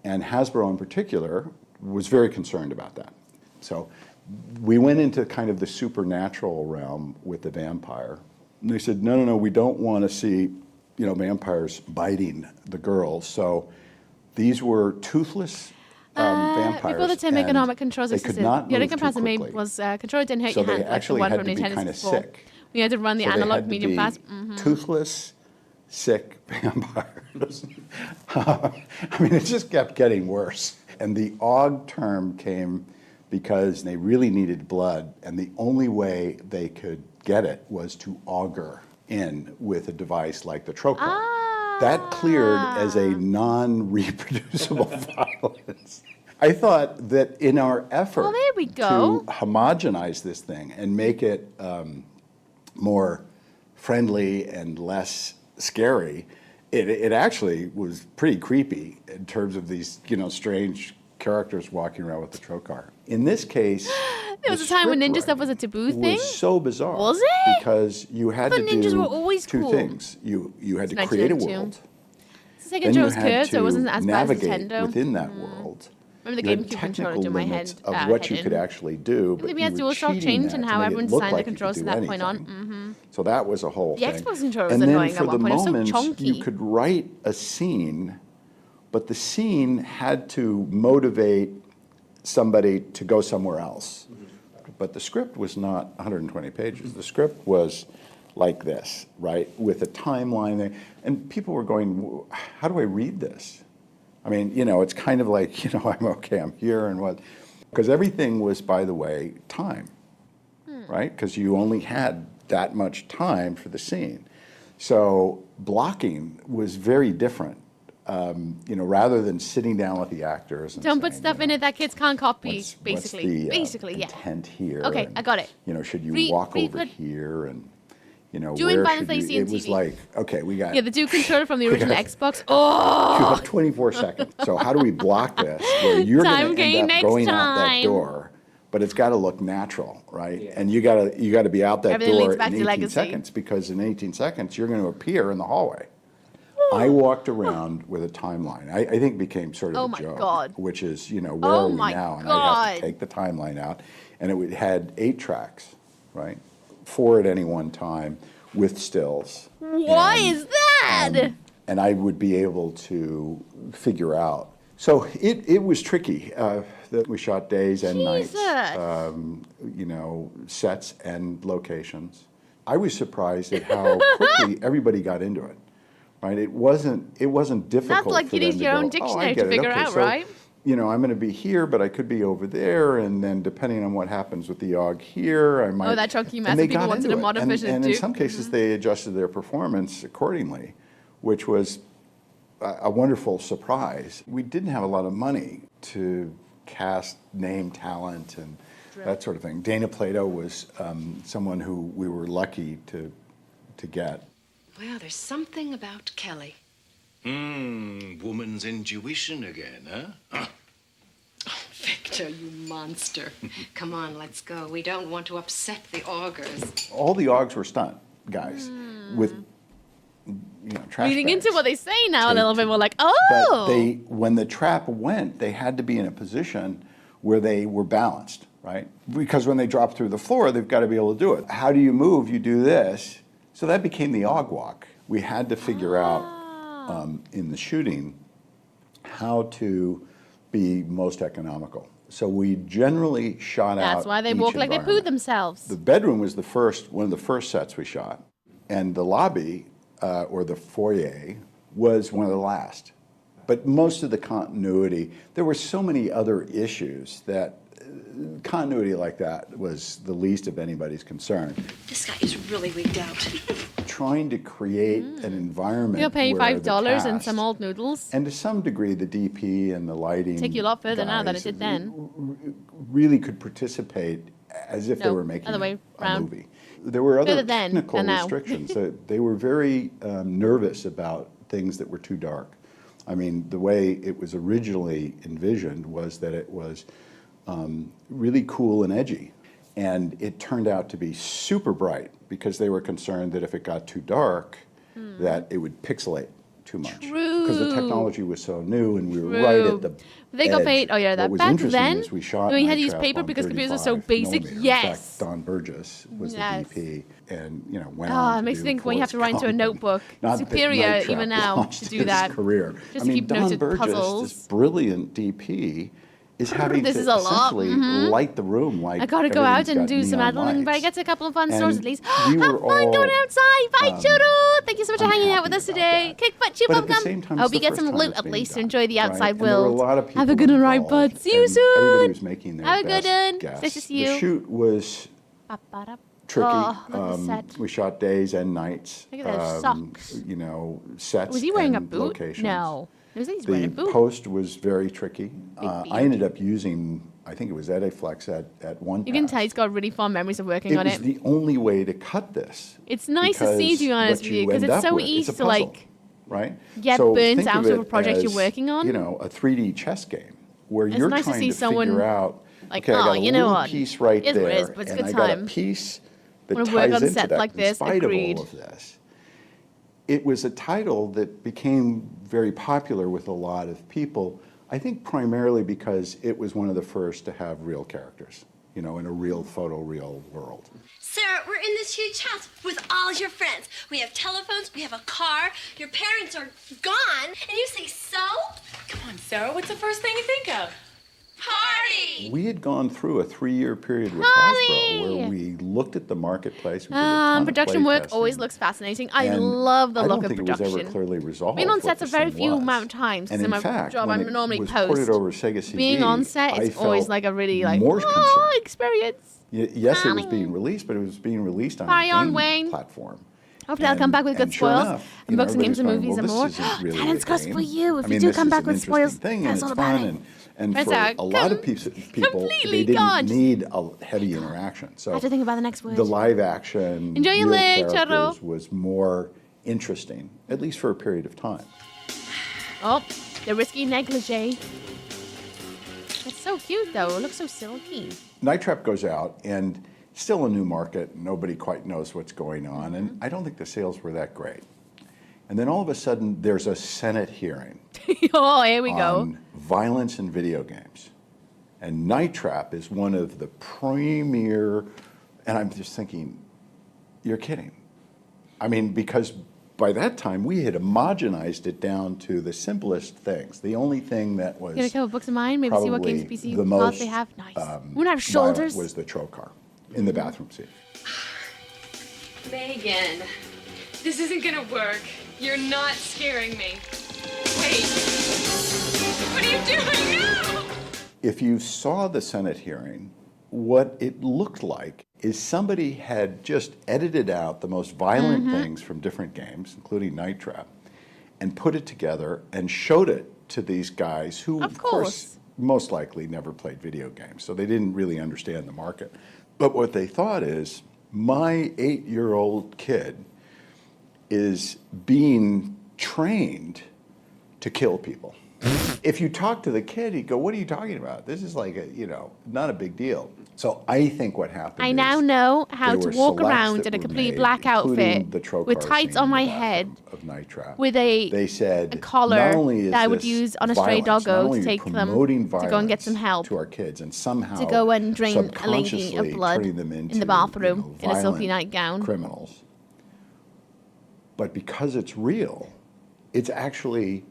And Hasbro in particular was very concerned about that. So we went into kind of the supernatural realm with the vampire. And they said, no, we don't want to see, vampires biting the girls. So these were toothless vampires. Before the term and economic controls they existed, could not the other move too comparison made quickly. was controller didn't hurt So your they hand like the actually one had from to be Nintendo kind of 64. sick. We had to run the So they analog had to medium be fast. toothless, sick vampires. I mean, it just kept getting worse. And the Aug term came because they really needed blood, and the only way they could get it was to auger in with a device like the trocar. That cleared as a non-reproducible violence. I thought that in our effort there we go. to homogenize this thing and make it more friendly and less scary, it actually was pretty creepy in terms of these, strange characters walking around with the trocar. In this case, There was a time when ninja stuff was a taboo thing. was so bizarre. Was it? Because you had I to thought ninjas do were always two cool. things. You had to It's create a 1992. world. It's like Then you controls had curved, so it to wasn't as bad as navigate Nintendo. within that world. Remember the You had GameCube controller technical doing my limits head of what you head could in. actually do, but Maybe we you had were DualShock cheating change that and to how make it everyone look designed like the you could controls do from that point on. anything. So that was a whole The thing. Xbox controller was And annoying then at for one the point. It was so moment, chunky. you could write a scene, but the scene had to motivate somebody to go somewhere else. But the script was not 120 pages. The script was like this, right, with a timeline there. And people were going, how do I read this? I mean, it's kind of like, I'm here and what. Because everything was, by the way, time, right? Because you only had that much time for the scene. So blocking was very different. Rather than sitting down with the actors and Don't put stuff in it that kids can't copy, basically. what's the Yeah. intent here? Okay, and, I got it. Should you walk over put- here and, Doing where violence should you? AC and It was TV. like, okay, we got Yeah, the Duke controller from the we original got- Xbox. you Oh! have 24 seconds. So how do we block this where you're Time going to gain end up next going out that time. door, but it's got to look natural, right? And you got to be out that Everything door leads back in to 18 legacy. seconds, because in 18 seconds you're going to appear in the hallway. I walked around with a timeline. I think it became sort of Oh a my joke, God. which is, where Oh are we my now? And I'd have God. to take the timeline out, and it had 8 tracks, right? 4 at any one time with stills. Why And, is that? and I would be able to figure out. So it was tricky. That we shot days and nights, sets and locations. I was surprised at how quickly everybody got into it. Right? It wasn't difficult. That's like for you them need to your go, own "Oh, I dictionary get to it. figure Okay, out, so, right? I'm going to be here, but I could be over there, and then depending on what happens with the Aug here, I might. Oh, that chunky mess and that they people got wanted into a it. modern version and to in do. some cases, they adjusted their performance accordingly, which was a wonderful surprise. We didn't have a lot of money to cast name talent and that sort of thing. Dana Plato was someone who we were lucky to get. Well, there's something about Kelly. Woman's intuition again, huh? Victor, you monster. Come on, let's go. We don't want to upset the augers. All the Augs were stunt guys with trash Reading bags. into what they say now a little bit more like, But oh! when the trap went, they had to be in a position where they were balanced, right? Because when they drop through the floor, they've got to be able to do it. How do you move? You do this. So that became the Aug walk. We had to figure out in the shooting how to be most economical. So we generally shot out. That's why they each walk like they pooed environment. themselves. The bedroom was one of the first sets we shot, and the lobby or the foyer was one of the last. But most of the continuity, there were so many other issues that continuity like that was the least of anybody's concern. This guy is really wigged out. Trying to create an environment You'll pay where the $5 and cast, some old noodles. and to some degree the DP and the lighting Take you a lot further now than it guys did then. really could participate as if they No, were making other way a round. movie. There were other Further then technical than now. restrictions. They were very nervous about things that were too dark. I mean, the way it was originally envisioned was that it was really cool and edgy. And it turned out to be super bright because they were concerned that if it got too dark, that it would pixelate too much. True. Because the technology was so new and we were True. right at the They got edge. paid. Oh, yeah, that What was back interesting then, is we shot when you had to Night use Trap paper on because computers are so 35 basic. millimeter. Yes. In fact, Don Burgess was Yes. the DP and, you know, went Oh, on it to makes you do think when you have to write into a Forrest Gump. notebook. Not that Superior Night Trap even now launched to do his that. career. Just I to mean, keep notes Don of Burgess, puzzles. this brilliant DP, is having This to is a lot. essentially Mhm. light the room like I gotta go out and do some neon adrenaline, but I lights. get to a couple of fun And stores at least. we Have were fun all, going outside. Bye, Churu. Thank you so much for hanging out with unhappy us today. Kick butt, chew But at the bubblegum. same time, I hope it's you the get first some time loot it's at being least to done, enjoy the right? outside And there were a world. lot of Have a people good one, right, involved, bud? See you and everybody soon. was making their Have a good best one. guess. Nice to see The you. shoot was tricky. Oh, look at the set. We shot days and nights. Look at those socks. You know, sets Was he wearing a and boot? locations. No. It was he's wearing a The boot. post was very tricky. Big I ended up using, I think it was Ediflex at one You can pass. tell he's got really fond memories of working It on was it. the only way to cut this. It's nice to see, to be honest with you, because it's so easy to like right? get So burnt think out of of a it project you're as, working on. You know, a 3D chess game where It's you're nice to trying see to someone, figure out, like, okay, I oh, got a you know little what? piece right It is what it there, is, but it's a and good I got a time. piece that Wanna work ties on into sets that like this, in spite agreed. of all of this. It was a title that became very popular with a lot of people, I think primarily because it was one of the first to have real characters, you know, in a real photoreal world. Sarah, we're in this huge house with all your friends. We have telephones, we have a car, your parents are gone, and you say so? Come on, Sarah, what's the first thing you think of? Party! We had gone through a 3-year period with Hasbro where we looked at the marketplace. We did a ton of Production play work testing, always looks fascinating. I and love the I look don't of think it was production. ever clearly resolved. Being on what sets a this very thing few was. amount of times, And because in in my fact, job when I'm it normally was post. ported over Sega CD, Being on set I is always felt like a really like more experience. Yes, it was being released, but it was being released on Party a on, game Wayne. platform. Hopefully I'll come back with good And sure spoils enough, and books and games and everybody's movies going, and well, more. this isn't really Talent's a cost game. for you. If I you mean, do this come is back an with interesting spoils, thing, tell and us all it's about fun, it. and Friends for are a lot of people, completely they gone. didn't need a heavy interaction. So I have to think about the next word. the live action, Enjoy your real leg, Charo. characters was more interesting, at least for a period of time. Oh, the risky negligee. It's so cute though. It looks so silky. Night Trap goes out, and still a new market. Nobody quite knows what's going on, and I don't think the sales were that great. And then all of a sudden, there's a Senate hearing Oh, here we go. on violence in video games. And Night Trap is one of the premier, and I'm just thinking, you're kidding. I mean, because by that time, we had homogenized it down to the simplest things. The only thing that was Get a couple books of mine. Maybe see what games probably PC the plots most they have. Nice. violent We're gonna have shoulders. was the trocar in the bathroom scene. Megan, this isn't gonna work. You're not scaring me. Wait. What are you doing now? If you saw the Senate hearing, what it looked like is somebody had just edited out the most violent things from different games, including Night Trap, and put it together and showed it to these guys who, of course, most likely never played video games, so they didn't really understand the market. But what they thought is, my 8-year-old kid is being trained to kill people. If you talk to the kid, he'd go, what are you talking about? This is like, not a big deal. So I think what happened I now know how there to were walk selects around that in a were complete made, black including outfit the trocar with tights scene on in my the head bathroom of Night Trap. with a They said, collar not only is that I would this use on a stray violence, not doggo only to are you take them promoting to go and get some violence help to our kids and somehow to go and drain a lady of subconsciously blood turning them in into, the bathroom in a silky violent nightgown. criminals. But because it's real, it's actually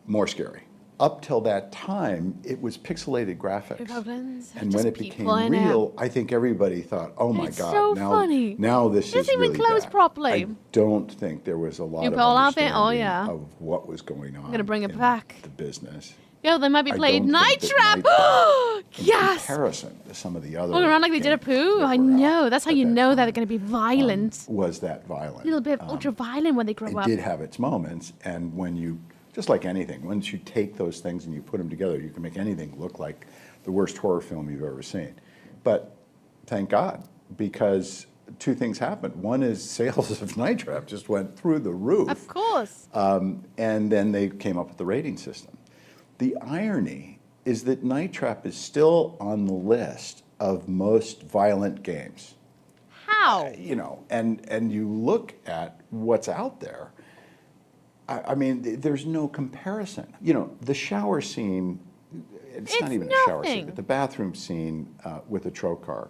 more scary. Up till that time, it was pixelated graphics. Goblins, And just when it became people in it. real, I think everybody thought, oh my It's God, so now, funny. now this It doesn't is even really close bad. properly. I don't think there was a lot You of pull off it? understanding Oh, yeah. of what was going on I'm gonna bring it in back. the business. Yo, they might be I playing don't Night think Trap. that in Yes. comparison to some of the other Walking around like they did a poo. I know. That's how you know that they're going to be violent. was that violent. A little bit of ultra violent when they grow It up. did have its moments, and when you, just like anything, once you take those things and you put them together, you can make anything look like the worst horror film you've ever seen. But thank God, because two things happened. One is sales of Night Trap just went through the roof. Of course. And then they came up with the rating system. The irony is that Night Trap is still on the list of most violent games. How? And you look at what's out there. I mean, there's no comparison. You know, the shower scene, it's not even a shower scene, but the bathroom scene with the trocar,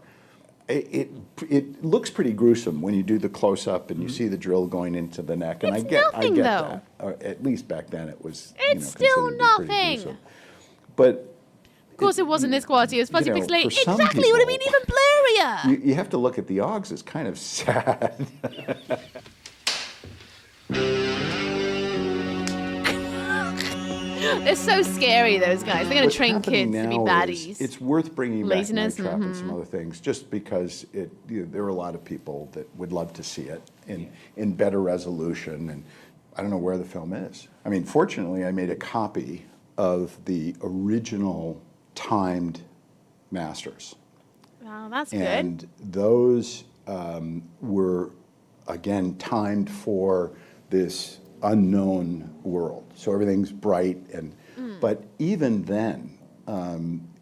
it looks pretty gruesome when you do the close-up and you see the drill going into the neck. And I get that. At least back then it was, still nothing. But of course it wasn't this quality. It was fuzzy pixelated. Exactly. People, It would have been even blurrier. You have to look at the Augs as kind of sad. They're so scary, those guys. They're going to train kids to be baddies. It's worth bringing back Laziness, Night Trap and some other things, just because there are a lot of people that would love to see it in better resolution, and I don't know where the film is. I mean, fortunately, I made a copy of the original timed masters. Oh, that's good. And those were, again, timed for this unknown world. So everything's bright, but even then,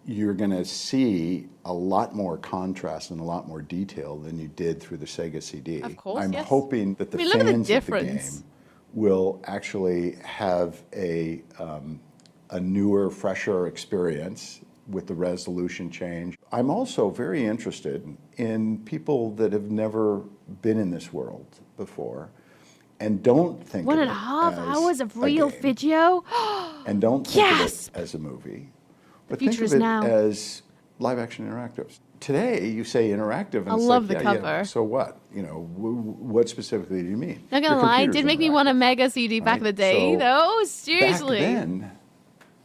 you're going to see a lot more contrast and a lot more detail than you did through the Sega CD. Of course, I'm yes. hoping that the I mean, look at the fans of the difference. game will actually have a newer, fresher experience with the resolution change. I'm also very interested in people that have never been in this world before and don't think of 1.5 it hours as of a real game, video. and don't think of it as a movie, but think future of is it now. as live-action interactives. Today, you say interactive, and I it's love like, the yeah, cover. so what? You know, what specifically do you mean? Not gonna Your lie, it computer's did make me want a Mega CD back in the day, So, though. Seriously. Back then,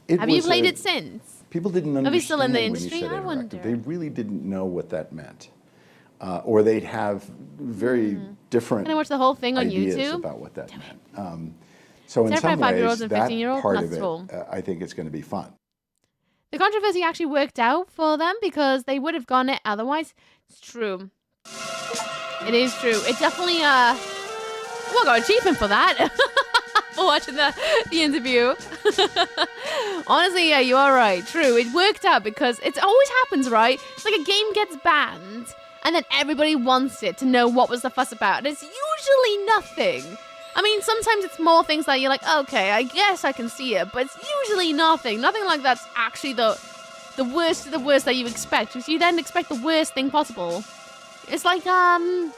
it Have you was played a- it since? People didn't Are we understand still in the when industry? you said I interactive. wonder. They really didn't know what that meant. Or they'd have very different Can I watch the whole thing on ideas YouTube? about what that meant. So in Terrifying some 5-year-olds ways, and that 15-year-olds, part not of it, at all. I think it's going to be fun. The controversy actually worked out for them because they would have gone it otherwise. It's true. It is true. It definitely, well, I got an achievement for that. For watching the interview. Honestly, yeah, you are right. True. It worked out because it always happens, right? It's like a game gets banned and then everybody wants it to know what was the fuss about. And it's usually nothing. I mean, sometimes it's more things that you're like, okay, I guess I can see it, but it's usually nothing. Nothing like that's actually the worst of the worst that you expect, because you then expect the worst thing possible. It's like, didn't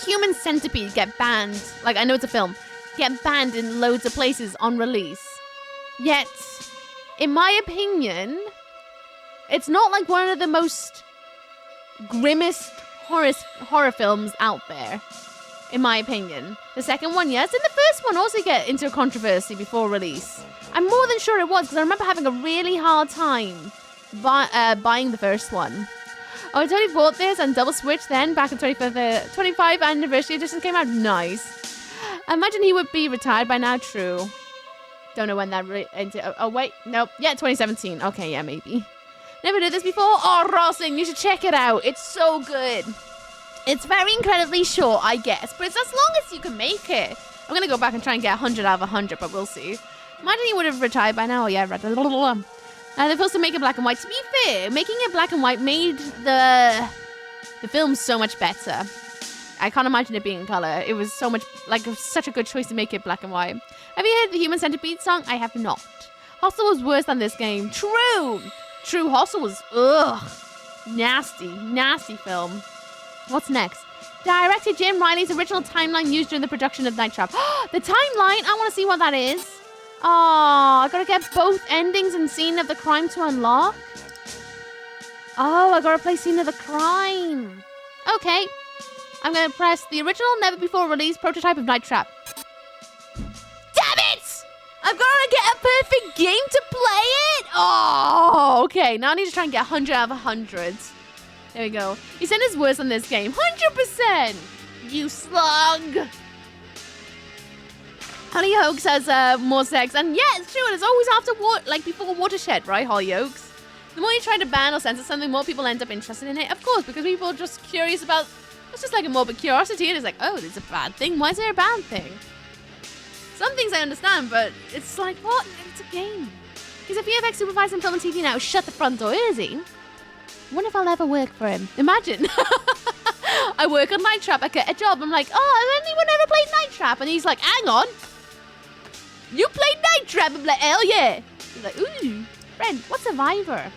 Human Centipede get banned? Like, I know it's a film. Get banned in loads of places on release. Yet, in my opinion, it's not like one of the most grimmest horror films out there. In my opinion. The second one, yes. And the first one also get into a controversy before release. I'm more than sure it was, because I remember having a really hard time buying the first one. Oh, I totally bought this and double switch then back in 25th anniversary edition came out. Nice. I imagine he would be retired by now. True. Don't know when that oh wait, nope. Yeah, 2017. Okay, yeah, maybe. Never did this before. Oh, Rosling, you should check it out. It's so good. It's very incredibly short, I guess, but it's as long as you can make it. I'm gonna go back and try and get 100 out of 100, but we'll see. Imagine he would have retired by now. Oh, yeah, right. They're supposed to make it black and white. To be fair, making it black and white made the film so much better. I can't imagine it being in color. It was so much, like, such a good choice to make it black and white. Have you heard the Human Centipede song? I have not. Hostel was worse than this game. True. Hostel was, nasty film. What's next? Director Jim Riley's original timeline used during the production of Night Trap. The timeline? I want to see what that is. Oh, I gotta get both endings and scene of the crime to unlock. Oh, I gotta play scene of the crime. Okay. I'm gonna press the original, never before released prototype of Night Trap. Damn it! I've gotta get a perfect game to play it. Oh, okay. Now I need to try and get 100 out of 100. There we go. He said it's worse than this game. 100%! You slug! Hollyoaks has more sex. And yeah, it's true. It's always after before Watershed, right, Hollyoaks? The more you try to ban or censor something, more people end up interested in it. Of course, because people are just curious about... It's just like a morbid curiosity. And it's like, oh, it's a bad thing. Why is there a bad thing? Some things I understand, but it's like, what? It's a game. He's a VFX supervisor in film and TV now. Shut the front door, is he? I wonder if I'll ever work for him. Imagine. I work on Night Trap. I get a job. I'm like, oh, has anyone ever played Night Trap? And he's like, hang on. You played Night Trap? I'm like, hell yeah. He's like, ooh, friend, what's Survivor?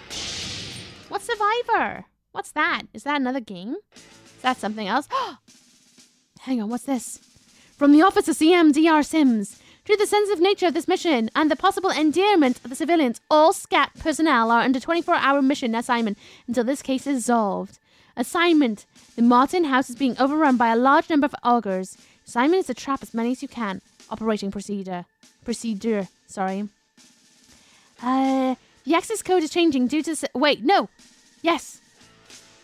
What's Survivor? What's that? Is that another game? Is that something else? Hang on, what's this? From the office of CMDR Sims. Due to the sensitive nature of this mission and the possible endearment of the civilians, all SCAT personnel are under 24-hour mission assignment until this case is solved. Assignment. The Martin house is being overrun by a large number of augurs. Assignment is to trap as many as you can. Operating procedure. Sorry. The access code is changing due to... Wait, no. Yes.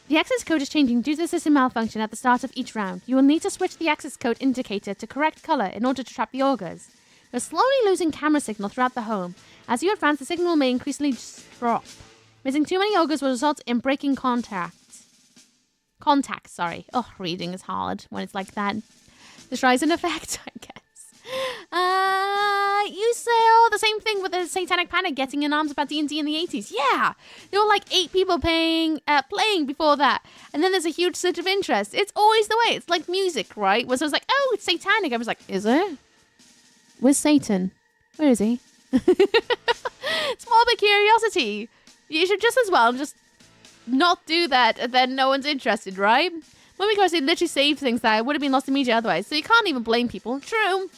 The access code is changing due to the system malfunction at the start of each round. You will need to switch the access code indicator to correct color in order to trap the augurs. You're slowly losing camera signal throughout the home. As you advance, the signal may increasingly drop. Missing too many augurs will result in breaking contact. Sorry. Oh, reading is hard when it's like that. The Horizon effect, I guess. You saw the same thing with the Satanic Panic getting in arms about D&D in the 80s. Yeah, there were like 8 people playing before that. And then there's a huge surge of interest. It's always the way. It's like music, right? Where someone's like, oh, it's satanic. I was like, is it? Where's Satan? Where is he? It's morbid curiosity. You should just as well just not do that and then no one's interested, right? Well, because they literally saved things that would have been lost immediately otherwise. So you can't even blame people. True,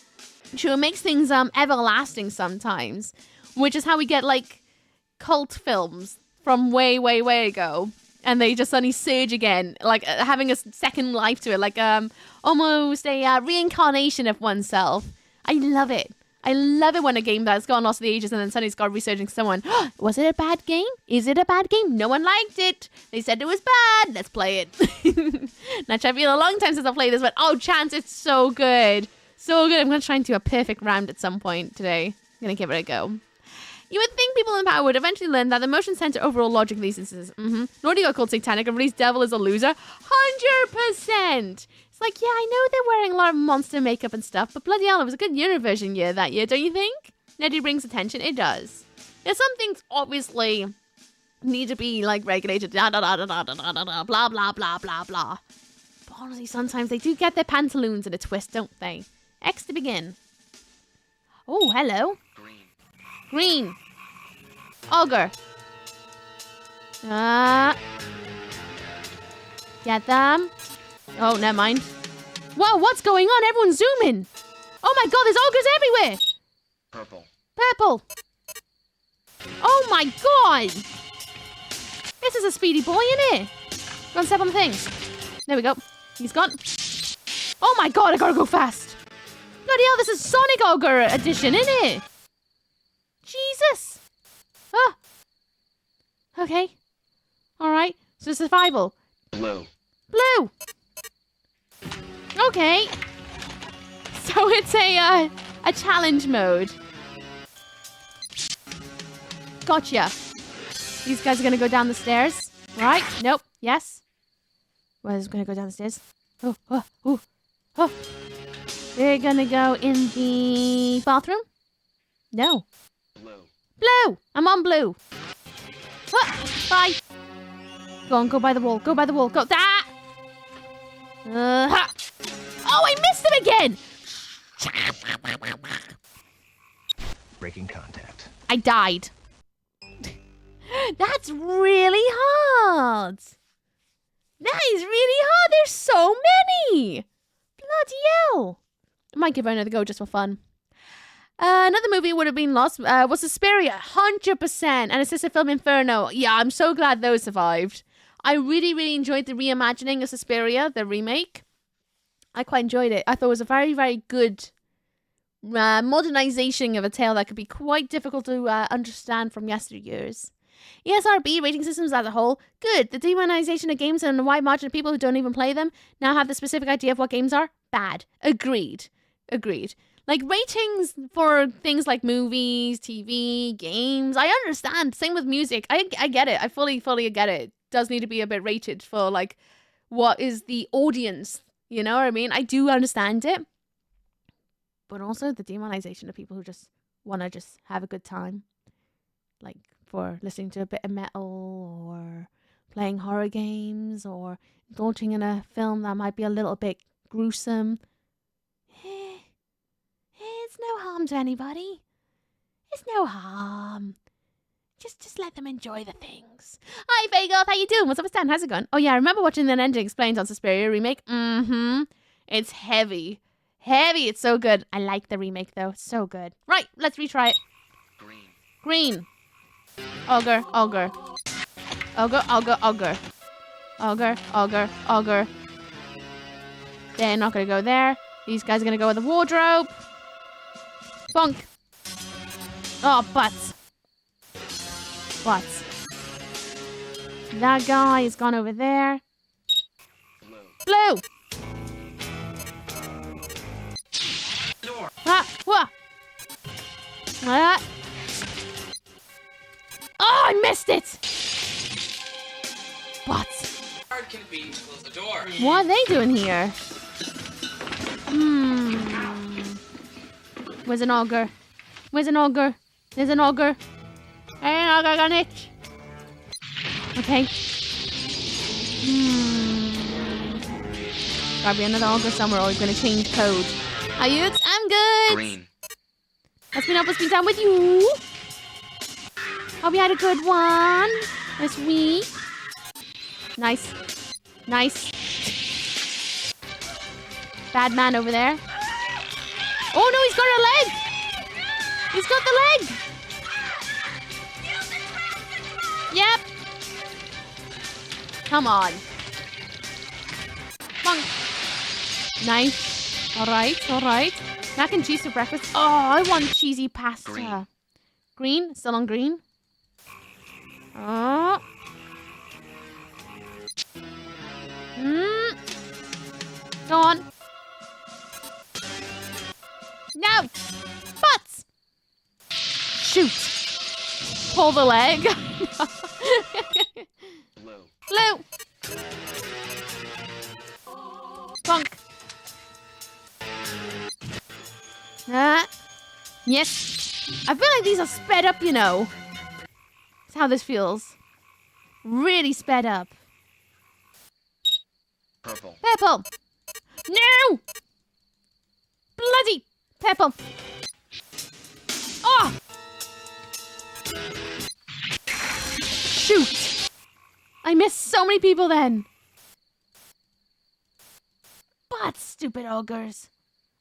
it makes things everlasting sometimes, which is how we get like cult films from way ago, and they just suddenly surge again, like having a second life to it, like almost a reincarnation of oneself. I love it. I love it when a game that's gone lost to the ages and then suddenly it's got resurging someone. Was it a bad game? Is it a bad game? No one liked it. They said it was bad. Let's play it. Not sure, I feel a long time since I played this, but oh, Chance, it's so good. So good. I'm going to try and do a perfect round at some point today. I'm going to give it a go. You would think people in power would eventually learn that the motion center overall logic of these instances. Nobody got called satanic and released devil is a loser. 100%. It's like, yeah, I know they're wearing a lot of monster makeup and stuff, but bloody hell, it was a good Eurovision year that year, don't you think? Nettie brings attention. It does. There's some things obviously need to be like regulated. Blah blah blah blah blah. But honestly, sometimes they do get their pantaloons in a twist, don't they? X to begin. Oh, hello. Green. Augur. Get them. Oh, never mind. Whoa, what's going on? Everyone's zooming. Oh my god, there's augurs everywhere. Purple. Oh my god. This is a speedy boy, isn't it? Go and step on the thing. There we go. He's gone. Oh my god, I gotta go fast. Bloody hell, this is Sonic Augur edition, isn't it? Jesus. Ah. Okay. Alright. So survival. Blue. Okay. So it's a challenge mode. Gotcha. These guys are gonna go down the stairs. Right? Nope. Yes. Well, is gonna go down the stairs. Oh. They're gonna go in the bathroom? No. Blue! I'm on blue. Bye. Go on, go by the wall. Go. Ah! Oh, I missed him again! Breaking contact. I died. That's really hard. That is really hard. There's so many. Bloody hell. I might give it another go just for fun. Another movie would have been lost was Suspiria, 100%, and a sister film Inferno. Yeah, I'm so glad those survived. I really enjoyed the reimagining of Suspiria, the remake. I quite enjoyed it. I thought it was a very good modernization of a tale that could be quite difficult to understand from yesteryears. ESRB rating systems as a whole, good. The demonization of games and a wide margin of people who don't even play them now have the specific idea of what games are, bad. Agreed. Like, ratings for things like movies, TV, games, I understand. Same with music. I get it. I fully get it. It does need to be a bit rated for, like, what is the audience. You know what I mean? I do understand it. But also the demonization of people who just want to just have a good time. Like, for listening to a bit of metal or playing horror games or indulging in a film that might be a little bit gruesome. It's no harm to anybody. It's no harm. Just let them enjoy the things. Hi, Fagel. How you doing? What's up, Stan? How's it going? Oh, yeah, I remember watching the Ending Explained on Suspiria remake. It's heavy. Heavy. It's so good. I like the remake, though. It's so good. Right, let's retry it. Green. Auger. Auger. Auger, auger, auger. Auger, auger, auger. They're not going to go there. These guys are going to go with the wardrobe. Bonk. Oh, butts. Butts. That guy has gone over there. Blue. Ah, whoa. Ah. Oh, I missed it. Butts. Hard can it be to close the door? What are they doing here? Where's an auger? Where's an auger? There's an auger. Hey, an auger got an itch. Okay. Gotta be another auger somewhere or we're gonna change code. Are you? I'm good. Green. What's been up? What's been down with you? Hope you had a good one this week. Nice. Nice. Bad man over there. Oh no, he's got a leg! He's got the leg! Yep. Come on. Bonk. Nice. Alright, alright. Mac and cheese for breakfast. Oh, I want cheesy pasta. Green. Still on green. Oh. Go on. No! Butts! Shoot! Pull the leg. Blue. Bonk. Yes. I feel like these are sped up, you know. That's how this feels. Really sped up. Purple. Purple. No! Bloody purple. Oh! Shoot! I missed so many people then. But stupid ogres.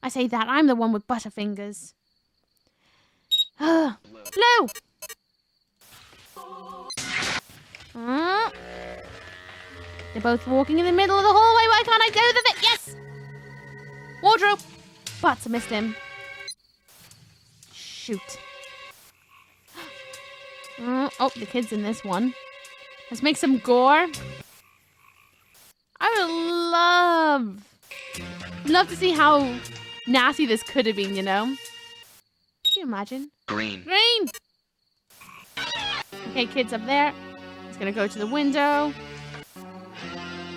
I say that, I'm the one with butterfingers. Blue! They're both walking in the middle of the hallway. Why can't I go with it? Yes! Wardrobe! Butts, I missed him. Shoot. Oh, the kid's in this one. Let's make some gore. I would love to see how nasty this could have been, you know? Could you imagine? Green. Green! Okay, kid's up there. He's gonna go to the window.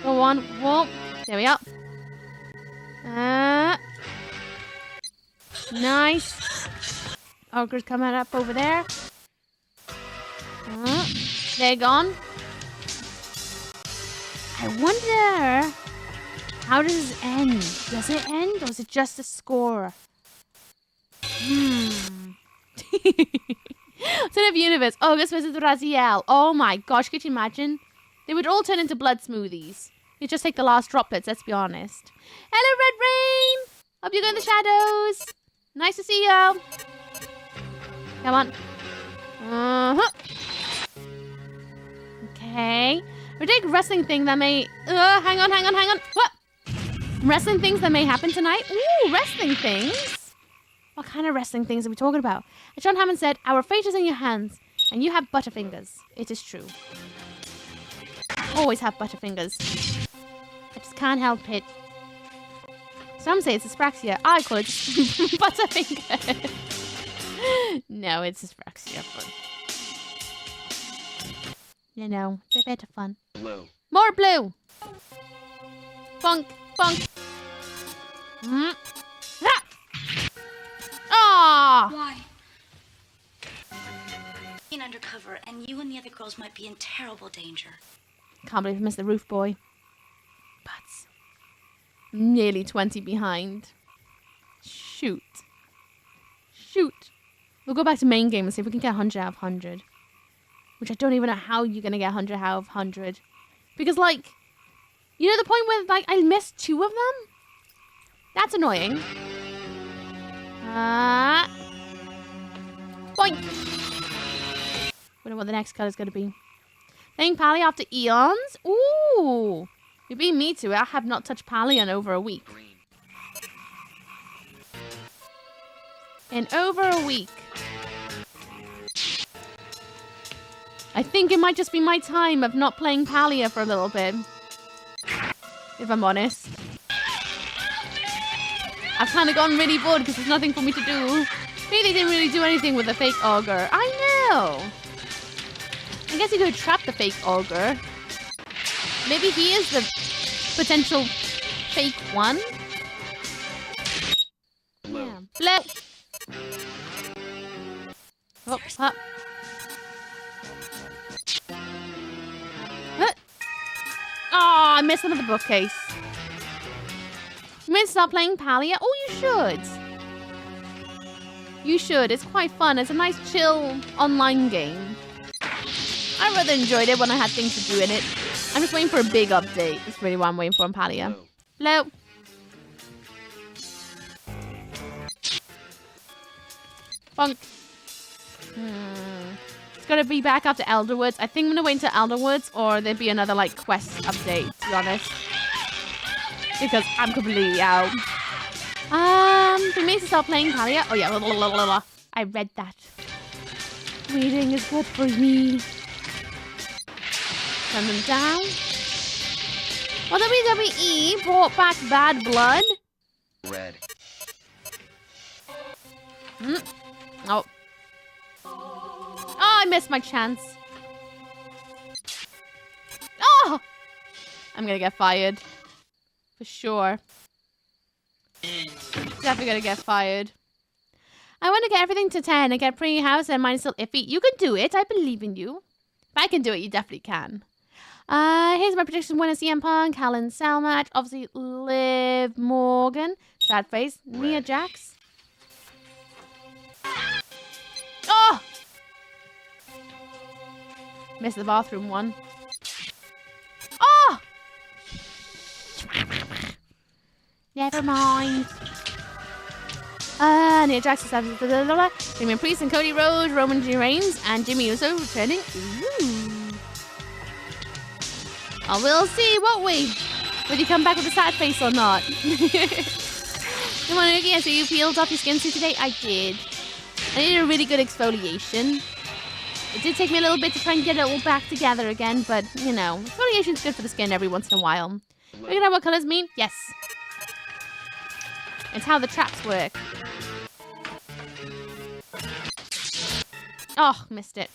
Go on. Whoa. There we are. Nice. Ogre's coming up over there. They're gone. I wonder, how does it end? Does it end or is it just a score? Son of Universe. August versus Raziel. Oh my gosh, could you imagine? They would all turn into blood smoothies. You just take the last droplets, let's be honest. Hello, Red Rain! Hope you go in the shadows. Nice to see you. Come on. Okay. We take wrestling thing that may... hang on. What? Wrestling things that may happen tonight? Ooh, wrestling things? What kind of wrestling things are we talking about? As John Hammond said, our fate is in your hands, and you have butterfingers. It is true. Always have butterfingers. I just can't help it. Some say it's dyspraxia. I call it butterfingers. No, it's dyspraxia. But... you know, it's a bit of fun. Blue. More blue. Bonk, bonk. Ah! Why? Being undercover, and you and the other girls might be in terrible danger. Can't believe I missed the roof boy. But nearly 20 behind. Shoot. We'll go back to main game and see if we can get 100 out of 100. Which I don't even know how you're going to get 100 out of 100. Because, like, you know the point where, like, I missed 2 of them? That's annoying. Boink. Wonder what the next color's going to be. Playing Pally after eons? Ooh. You beat me to it. I have not touched Pally in over a week. In over a week. I think it might just be my time of not playing Palia for a little bit. If I'm honest. I've kind of gotten really bored because there's nothing for me to do. Maybe they didn't really do anything with the fake Augur. I know. I guess you could trap the fake Augur. Maybe he is the potential fake one. Yeah. Blip. Oh, up. Oh, I missed another bookcase. You meant to start playing Palia? Oh, you should. You should. It's quite fun. It's a nice, chill online game. I rather enjoyed it when I had things to do in it. I'm just waiting for a big update. That's really what I'm waiting for on Palia. Hello. Bonk. It's got to be back after Elderwoods. I think I'm going to wait until Elderwoods or there'll be another, like, quest update, to be honest. Because I'm completely out. We need to start playing Palia. Oh, yeah. I read that. Reading is good for me. Turn them down. Well, WWE brought back Bad Blood. Red. Oh. Oh, I missed my chance. Oh! I'm gonna get fired. For sure. Definitely gonna get fired. I want to get everything to 10 and get pretty house and mine is still iffy. You can do it. I believe in you. If I can do it, you definitely can. Here's my prediction. Winner CM Punk, Helen Cell match. Obviously, Liv Morgan. Sad face. Nia Jax. Oh! Missed the bathroom one. Oh! Never mind. Nia Jax is Damian Priest and Cody Rhodes, Roman Reigns, and Jimmy Uso returning. Ooh. Oh, we'll see, won't we? Will you come back with a sad face or not? Come on, Oogie, so you peeled off your skin suit today? I did. I needed a really good exfoliation. It did take me a little bit to try and get it all back together again, but, you know, exfoliation's good for the skin every once in a while. Figured out what colors mean? Yes. It's how the traps work. Oh, missed it.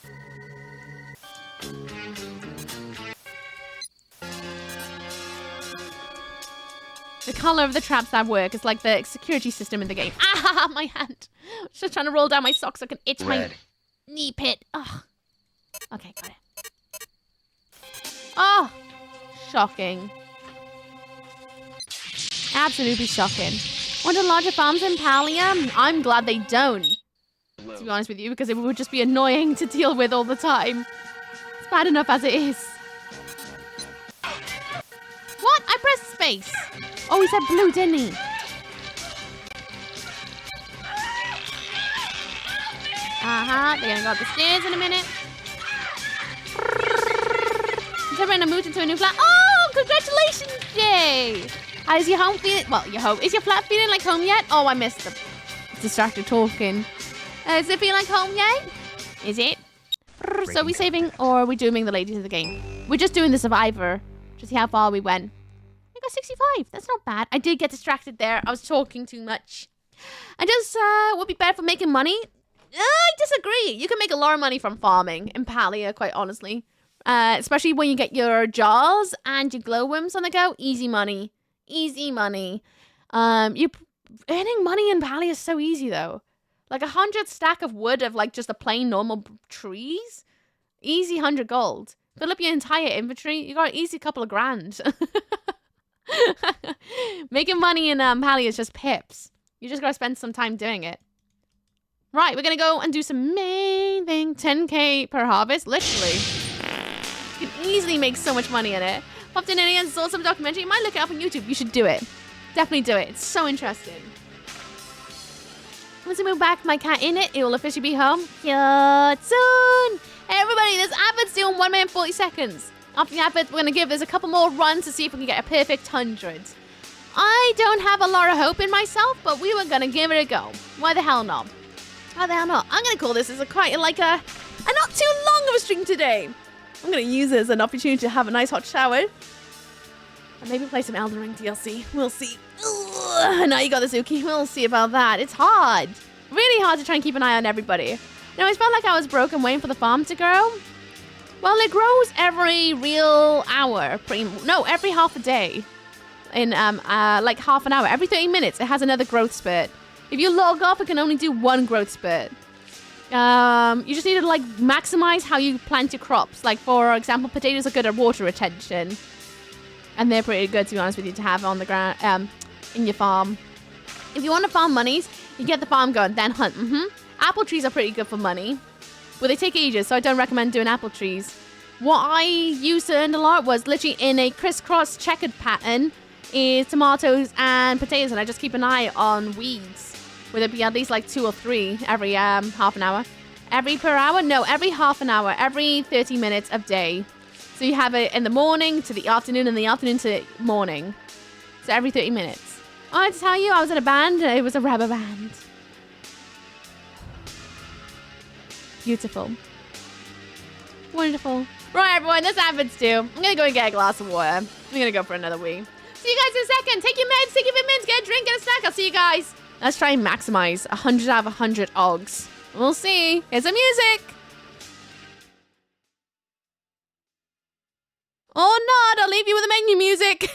The color of the traps that work is like the security system in the game. Ah, my hand. I was just trying to roll down my socks so I can itch my knee pit. Oh. Okay, got it. Oh, shocking. Absolutely shocking. Want to larger farms in Palia? I'm glad they don't. To be honest with you, because it would just be annoying to deal with all the time. It's bad enough as it is. What? I pressed space. Oh, he said blue, didn't he? They're gonna go up the stairs in a minute. Everyone moved into a new flat. Oh, congratulations, Jay! How is your home feeling? Well, your home. Is your flat feeling like home yet? Oh, I missed the distracted talking. Does it feel like home yet? Is it? So are we saving or are we dooming the ladies of the game? We're just doing the survivor to see how far we went. I got 65. That's not bad. I did get distracted there. I was talking too much. I just would be bad for making money. I disagree. You can make a lot of money from farming in Palia, quite honestly. Especially when you get your jars and your glowworms on the go. Easy money. Easy money. You earning money in Palia is so easy though. Like 100 stack of wood of like just a plain normal trees. Easy 100 gold. Fill up your entire inventory. You got an easy couple of grand. Making money in Pally is just pips. You just gotta spend some time doing it. Right, we're gonna go and do some main thing. 10k per harvest, literally. You can easily make so much money in it. Popped in and saw some documentary. You might look it up on YouTube. You should do it. Definitely do it. It's so interesting. Once I move back my cat in it, it will officially be home. Yeah, soon. Hey everybody, this advert's due in 1 minute 40 seconds. After the advert, we're gonna give this a couple more runs to see if we can get a perfect 100. I don't have a lot of hope in myself, but we were gonna give it a go. Why the hell not? Why the hell not? I'm gonna call this as a quite like a not too long of a stream today. I'm gonna use this as an opportunity to have a nice hot shower. And maybe play some Elden Ring DLC. We'll see. Ugh, now you got the Zuki. We'll see about that. It's hard. Really hard to try and keep an eye on everybody. Now, I felt like I was broken waiting for the farm to grow. Well, it grows every real hour. Every half a day. In like half an hour. Every 30 minutes, it has another growth spurt. If you log off, it can only do one growth spurt. You just need to like maximize how you plant your crops. Like, for example, potatoes are good at water retention. And they're pretty good, to be honest with you, to have on the ground, in your farm. If you want to farm monies, you get the farm going, then hunt. Apple trees are pretty good for money. But they take ages, so I don't recommend doing apple trees. What I used to earn a lot was literally in a crisscross checkered pattern is tomatoes and potatoes, and I just keep an eye on weeds. Would it be at least like 2 or 3 every half an hour? Every per hour? No, every half an hour. Every 30 minutes of day. So you have it in the morning to the afternoon and the afternoon to morning. So every 30 minutes. I have to tell you, I was in a band. It was a rubber band. Beautiful. Wonderful. Right, everyone, this happens too. I'm going to go and get a glass of water. I'm going to go for another wee. See you guys in a second. Take your meds, take your vitamins, get a drink, get a snack. I'll see you guys. Let's try and maximize 100 out of 100 Augs. We'll see. Here's some music. Or not, I'll leave you with the menu music.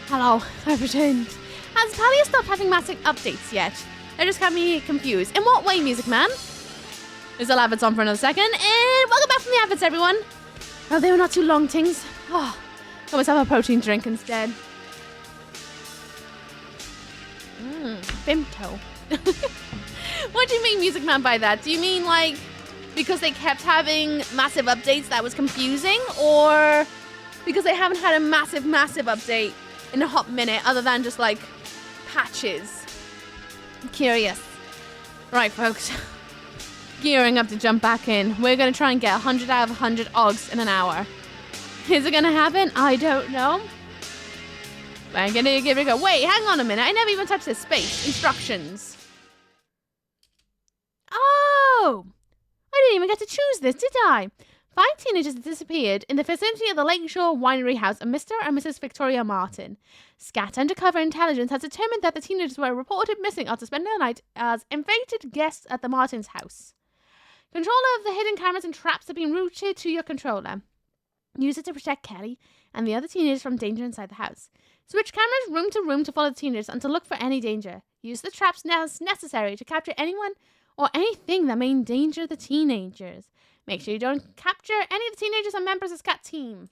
Hello, I've returned. Has Palia stopped having massive updates yet? They're just got me confused. In what way, Music Man? Is the adverts on for another second? And welcome back from the adverts, everyone. Oh, they were not too long, things. Oh, got myself a protein drink instead. Bimto. What do you mean, Music Man, by that? Do you mean, like, because they kept having massive updates that was confusing? Or because they haven't had a massive update in a hot minute other than just, like, patches? I'm curious. Right, folks. Gearing up to jump back in. We're going to try and get 100 out of 100 Augs in an hour. Is it going to happen? I don't know. I'm going to give it a go. Wait, hang on a minute. I never even touched this space. Instructions. Oh! I didn't even get to choose this, did I? 5 teenagers disappeared in the vicinity of the Lakeshore Winery house of Mr. and Mrs. Victoria Martin. Scat Undercover Intelligence has determined that the teenagers were reported missing after spending the night as invited guests at the Martins' house. Controller of the hidden cameras and traps have been routed to your controller. Use it to protect Kelly and the other teenagers from danger inside the house. Switch cameras room to room to follow the teenagers and to look for any danger. Use the traps as necessary to capture anyone or anything that may endanger the teenagers. Make sure you don't capture any of the teenagers or members of Scat team.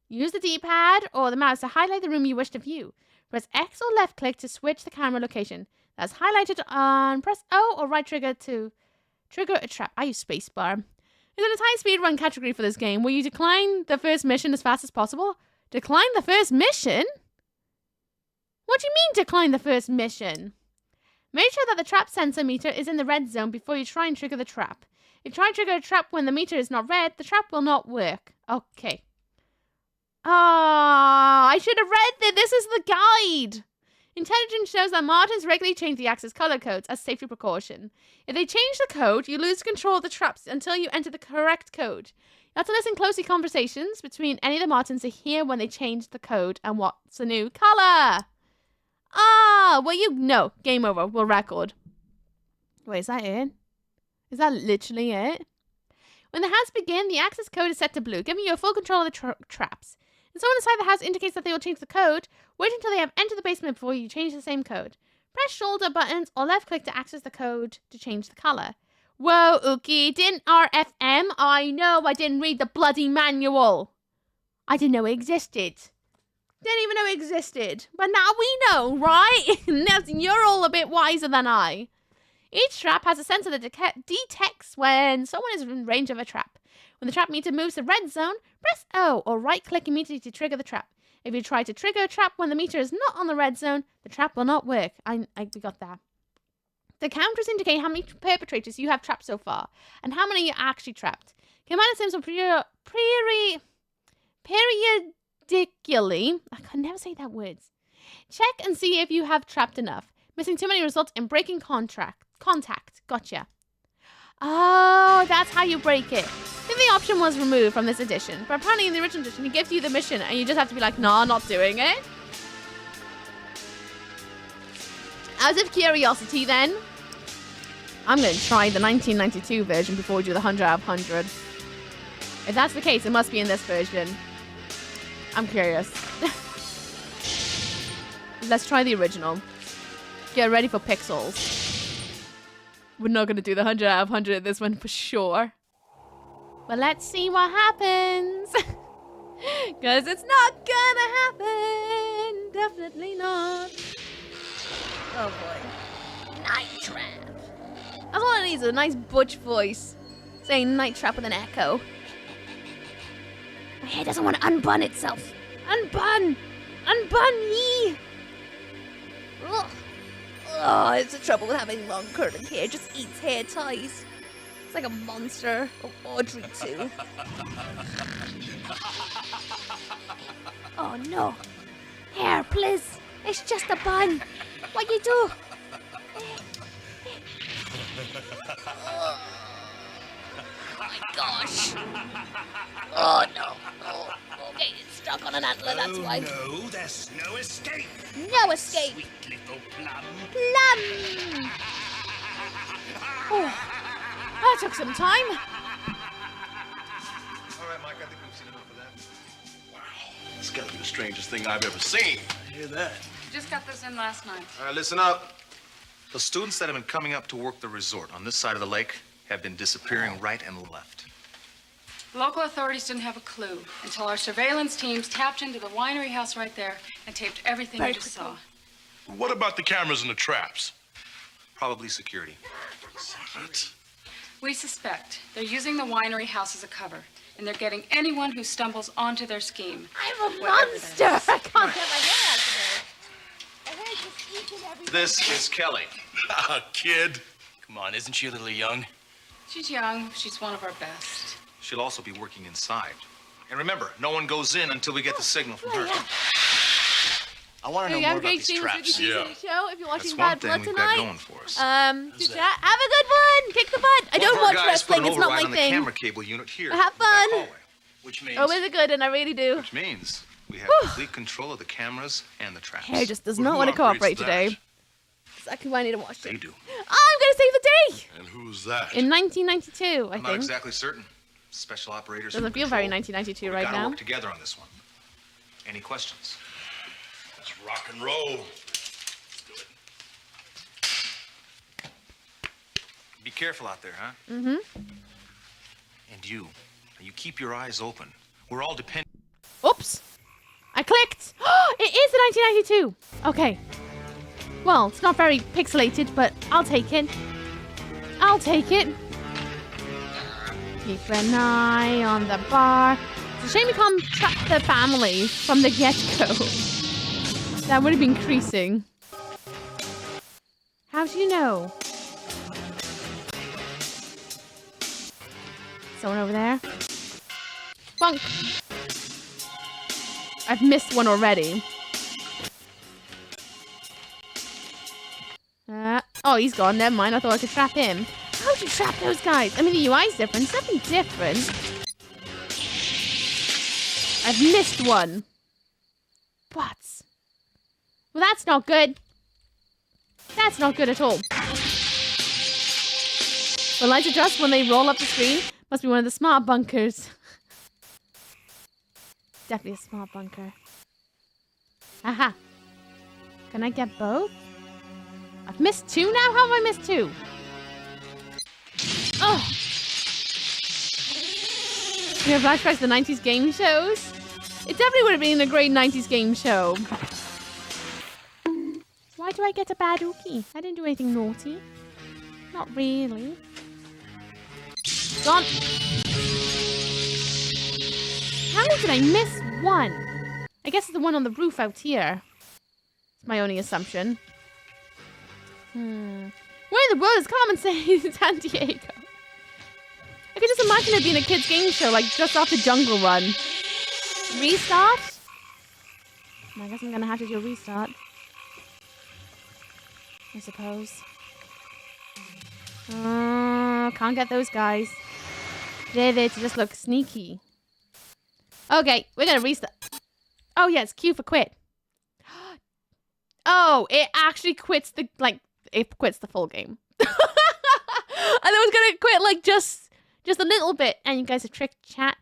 Use the D-pad or the mouse to highlight the room you wish to view. Press X or left click to switch the camera location. That's highlighted on. Press O or right trigger to trigger a trap. I use spacebar. There's an entire speedrun category for this game where you decline the first mission as fast as possible. Decline the first mission? What do you mean decline the first mission? Make sure that the trap sensor meter is in the red zone before you try and trigger the trap. If you try and trigger a trap when the meter is not red, the trap will not work. Okay. I should have read that. This is the guide. Intelligence shows that Martins regularly change the access color codes as safety precaution. If they change the code, you lose control of the traps until you enter the correct code. You have to listen closely to conversations between any of the Martins to hear when they change the code and what's the new color. No. Game over. We'll record. Wait, is that it? Is that literally it? When the house begins, the access code is set to blue, giving you full control of the traps. And someone inside the house indicates that they will change the code. Wait until they have entered the basement before you change the same code. Press shoulder buttons or left click to access the code to change the color. Whoa, Ookie, didn't RFM? I know, I didn't read the bloody manual. I didn't know it existed. Didn't even know it existed. But now we know, right? You're all a bit wiser than I. Each trap has a sensor that detects when someone is in range of a trap. When the trap meter moves to red zone, press O or right-click immediately to trigger the trap. If you try to trigger a trap when the meter is not on the red zone, the trap will not work. We got that. The counters indicate how many perpetrators you have trapped so far, and how many you actually trapped. Command systems will periodically, I can never say that word, check and see if you have trapped enough. Missing too many results in breaking contact. Gotcha. Oh, that's how you break it. I think the option was removed from this edition, but apparently in the original edition, he gives you the mission, and you just have to be like, nah, not doing it. Out of curiosity, then, I'm going to try the 1992 version before we do the 100 out of 100. If that's the case, it must be in this version. I'm curious. Let's try the original. Get ready for pixels. We're not going to do the 100 out of 100 in this one for sure. But let's see what happens. Because it's not gonna happen. Definitely not. Oh boy. Night Trap. That's all it needs, a nice butch voice. Saying Night Trap with an echo. My hair doesn't want to unbun itself. Unbun! Unbun me! Ugh. Oh, it's the trouble with having long curling hair. It just eats hair ties. It's like a monster. Oh, Audrey too. Oh no. Hair, please. It's just a bun. What you do? Oh my gosh. Oh no. Oh, okay, it's stuck on an antler, that's why. No, there's no escape. No escape. Sweet little plum. Plum. Oh, that took some time. All right, Mike, I think we've seen enough of that. Wow, it's gotta be the strangest thing I've ever seen. hear that. Just got this in last night. All right, listen up. The students that have been coming up to work the resort on this side of the lake have been disappearing right and left. Local authorities didn't have a clue until our surveillance teams tapped into the winery house right there and taped everything you just saw. What about the cameras and the traps? Probably security. What? We suspect they're using the winery house as a cover, and they're getting anyone who stumbles onto their scheme. I'm a monster! I can't get my hair out today. My hair just eating everything. This is Kelly. Kid. Come on, isn't she a little young? She's young. She's one of our best. She'll also be working inside. And remember, no one goes in until we get the signal from her. I want to know You more have about great these scenes with traps. your season show. If you're watching That's Bad one Blood thing we've got tonight, going for us. to chat. Have a good one. Kick the butt. I don't watch wrestling. It's not my on the thing. camera cable unit here. But have fun. Which means, Oh, is it good? And I really do. which means we have complete control of the cameras and the traps. Hair just does Well, not who want to operates cooperate that? today. Exactly why I need to watch it. They do. I'm gonna save the day. And who's that? In 1992, I I'm not think. exactly certain. Special operators. Doesn't feel very 1992 right gotta now. work together on this one. Any questions? Let's rock and roll. Be careful out there, huh? Mm-hmm. And you keep your eyes open. We're all dependent. Oops. I clicked. It is the 1992. Okay. Well, it's not very pixelated, but I'll take it. I'll take it. Keep an eye on the bar. It's a shame we can't track the family from the get-go. That would have been increasing. How do you know? Someone over there? Bunk! I've missed one already. Oh, he's gone. Never mind. I thought I could trap him. How would you trap those guys? I mean, the UI's different. It's nothing different. I've missed one. What? Well, that's not good. That's not good at all. The lights adjust when they roll up the screen. Must be one of the smart bunkers. Definitely a smart bunker. Aha. Can I get both? I've missed two now? How have I missed two? Oh. You know, flashbacks to the 90s game shows? It definitely would have been a great 90s game show. Why do I get a bad Ookie? I didn't do anything naughty. Not really. Gone. How did I miss one? I guess it's the one on the roof out here. It's my only assumption. Where in the world is Carmen saying San Diego? I could just imagine it being a kid's game show, like just after Jungle Run. Restart? I guess I'm gonna have to do a restart. I suppose. Can't get those guys. They're there to just look sneaky. Okay, we're gonna restart. Oh yeah, it's Q for quit. Oh, it actually quits the, like, it quits the full game. And I was gonna quit, like, just a little bit. And you guys are trick chat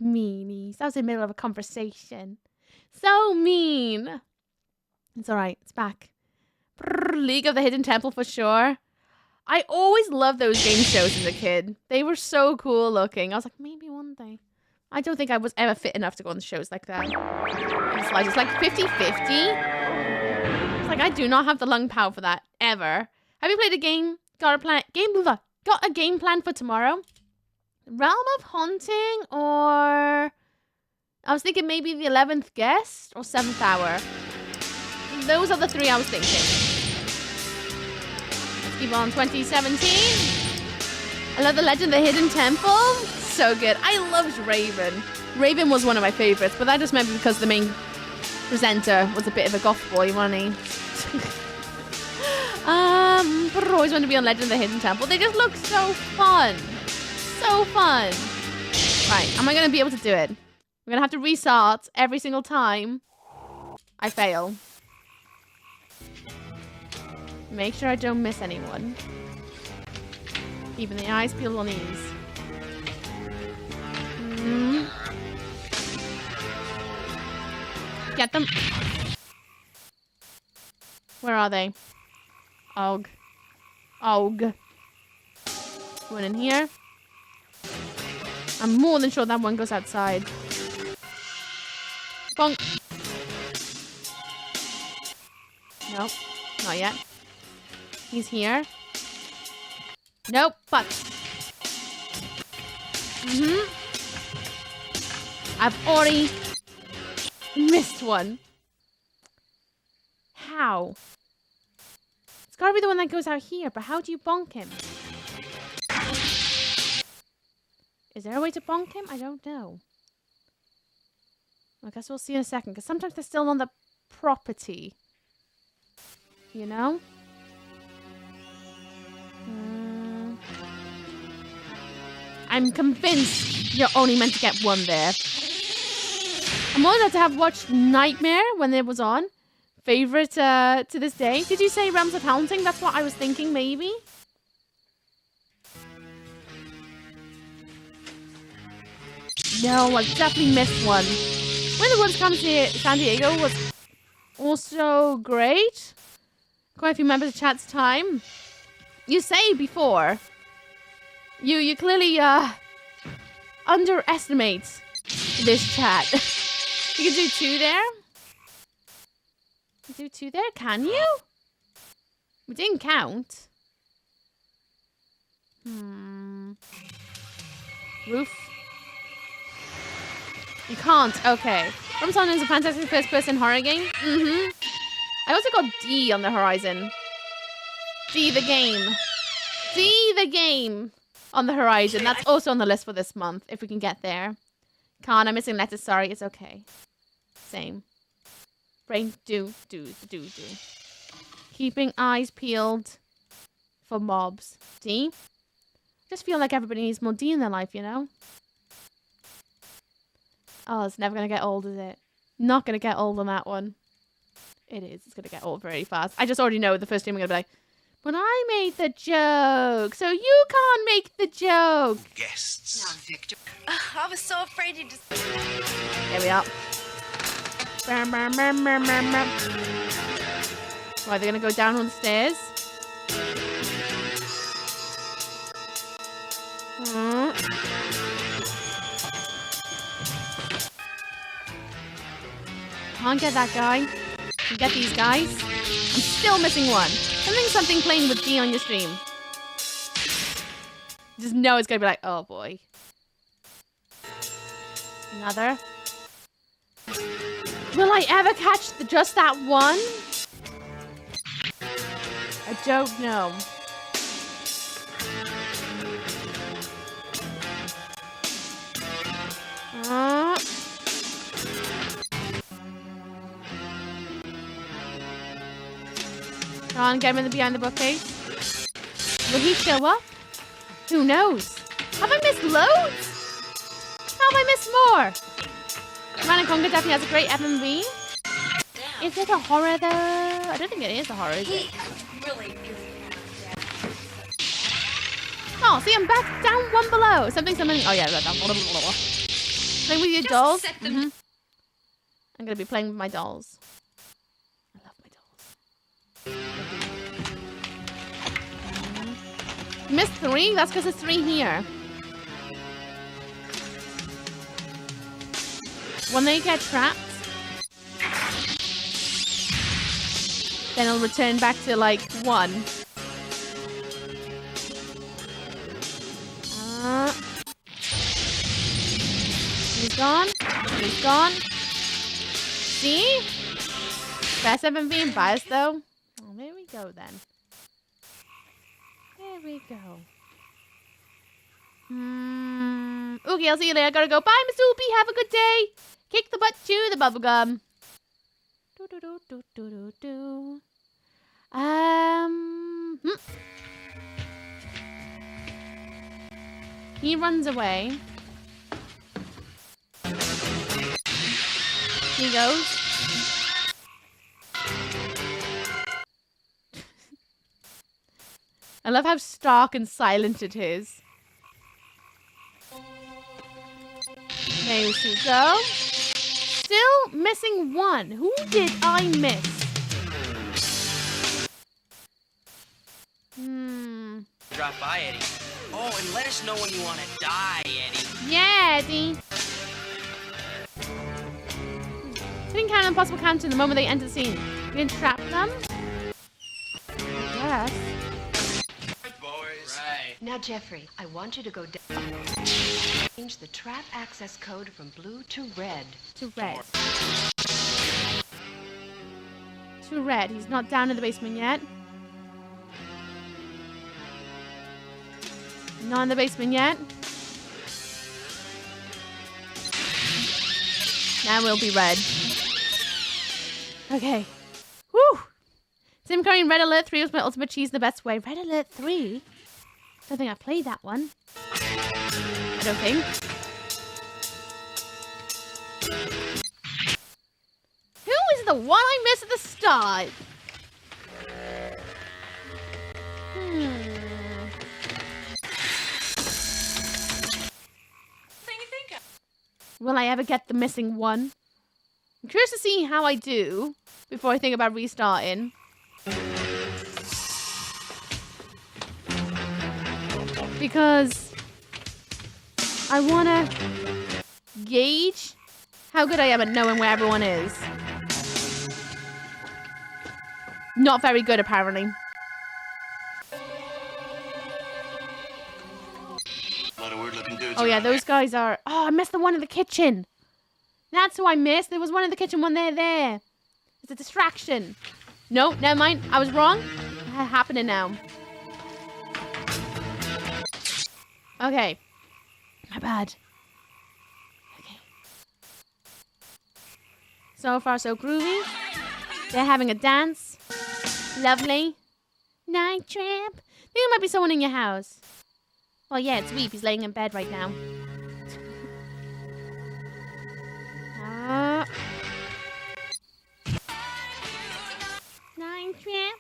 meanies. I was in the middle of a conversation. So mean. It's alright, it's back. Brrr, League of the Hidden Temple for sure. I always loved those game shows as a kid. They were so cool looking. I was like, maybe one day. I don't think I was ever fit enough to go on shows like that. It's like 50-50. It's like, I do not have the lung power for that, ever. Have you played a game? Got a game plan for tomorrow? Realm of Haunting, or... I was thinking maybe the 11th Guest or 7th Hour. Those are the three I was thinking. Let's keep on 2017. I love the Legend of the Hidden Temple. So good. I loved Raven. Raven was one of my favorites, but that just meant because the main presenter was a bit of a goth boy, wasn't he? But I always wanted to be on Legend of the Hidden Temple. They just look so fun. So fun. Right, am I going to be able to do it? I'm going to have to restart every single time I fail. Make sure I don't miss anyone. Keeping the eyes peeled on these. Get them. Where are they? Aug. Aug. One in here. I'm more than sure that one goes outside. Bonk. Nope. Not yet. He's here. Nope. But. I've already missed one. How? It's gotta be the one that goes out here, but how do you bonk him? Is there a way to bonk him? I don't know. I guess we'll see in a second, because sometimes they're still on the property. You know? I'm convinced you're only meant to get one there. I'm old enough to have watched Nightmare when it was on. Favorite to this day. Did you say Realms of Haunting? That's what I was thinking, maybe. No, I've definitely missed one. When the Woods comes to San Diego was also great. Quite a few members of chat's time. You say before. You clearly underestimate this chat. You can do 2 there. You do 2 there, can you? We didn't count. Roof. You can't. Okay. Rumson is a fantastic first-person horror game. I also got D on the horizon. D the game. D the game on the horizon. That's also on the list for this month, if we can get there. Can't. I'm missing letters. Sorry. It's okay. Same. Brain. Do. Keeping eyes peeled for mobs. D. Just feel like everybody needs more D in their life, you know? Oh, it's never going to get old, is it? Not going to get old on that one. It is. It's going to get old very fast. I just already know the first time we're going to be like, but I made the joke, so you can't make the joke. Guests. Now, Victor. I was so afraid to just... There we are. Right, they're going to go down on the stairs. Can't get that guy. Can get these guys. I'm still missing one. Something playing with D on your stream. Just know it's gonna be like, oh boy. Another. Will I ever catch just that one? I don't know. Come on, get him in the behind the bookcase. Will he show up? Who knows? Have I missed loads? How have I missed more? Man and Conga definitely has a great FMV. Is it a horror though? I don't think it is a horror, is it? Really is. Oh, see, I'm back down one below. Something. Oh yeah, down. Playing with your dolls. I'm gonna be playing with my dolls. I love my dolls. Missed 3? That's because there's 3 here. When they get trapped, then it'll return back to like 1. He's gone. He's gone. See? Best I've been being biased though. Oh, there we go then. There we go. Okay, I'll see you later. I gotta go. Bye, Miss Oopie. Have a good day. Kick the butt to the bubblegum. He runs away. He goes. I love how stark and silent it is. There we go. Still missing 1. Who did I miss? Drop by, Eddie. Oh, and let us know when you want to die, Eddie. Yeah, Eddie. Hitting count on possible counter the moment they enter the scene. You can trap them? Yes. Boys. Right. Now, Jeffrey, I want you to go down. Change the trap access code from blue to red. To red. To red. He's not down in the basement yet. Not in the basement yet. Now we'll be red. Okay. Woo! Sim Curry in Red Alert 3 was my ultimate cheese the best way. Red Alert 3? Don't think I played that one. I don't think. Who is the one I missed at the start? Will I ever get the missing one? I'm curious to see how I do before I think about restarting. Because I want to gauge how good I am at knowing where everyone is. Not very good, apparently. A lot of weird-looking dudes. Oh yeah, those guys are... Oh, I missed the one in the kitchen. That's who I missed. There was one in the kitchen, one there. It's a distraction. No, never mind. I was wrong. It's happening now. Okay. My bad. Okay. So far, so groovy. They're having a dance. Lovely. Night trap. Think there might be someone in your house. Well, yeah, it's Weep. He's laying in bed right now. Night trap.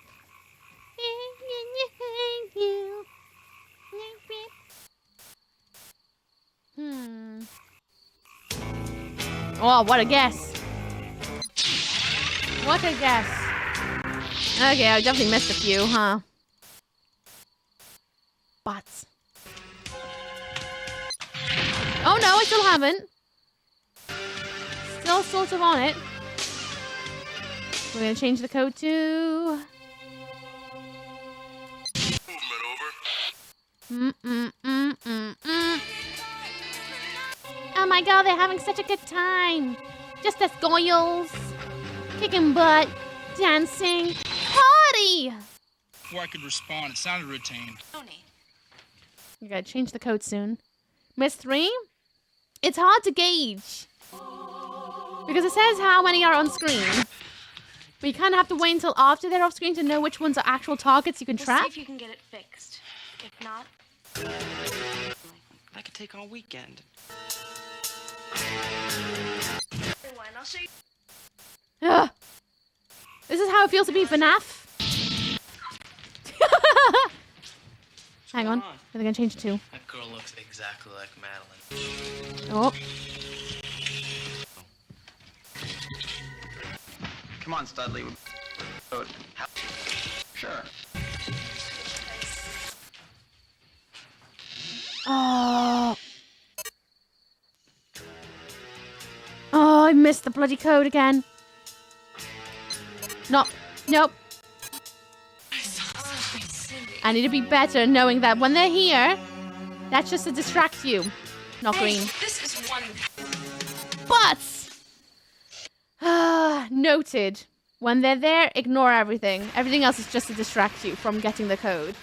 Oh, what a guess. What a guess. Okay, I definitely missed a few, huh? Bots. Oh no, I still haven't. Still sort of on it. We're gonna change the code to... Oh my god, they're having such a good time. Just as goyles. Kicking butt. Dancing. Party! Before I could respond, it sounded routine. You gotta change the code soon. Miss 3? It's hard to gauge. Because it says how many are on screen. But you kind of have to wait until after they're off screen to know which ones are actual targets you can trap. See if you can get it fixed. If not... I could take on weekend. I'll show you. Ugh. This is how it feels to be FNAF. Hang on. They're gonna change it to. That girl looks exactly like Madeline. Oh. Come on, Studley. Sure. Oh. Oh, I missed the bloody code again. Nope. Nope. I need to be better at knowing that when they're here, that's just to distract you. Not green. This is one. But noted. When they're there, ignore everything. Everything else is just to distract you from getting the code.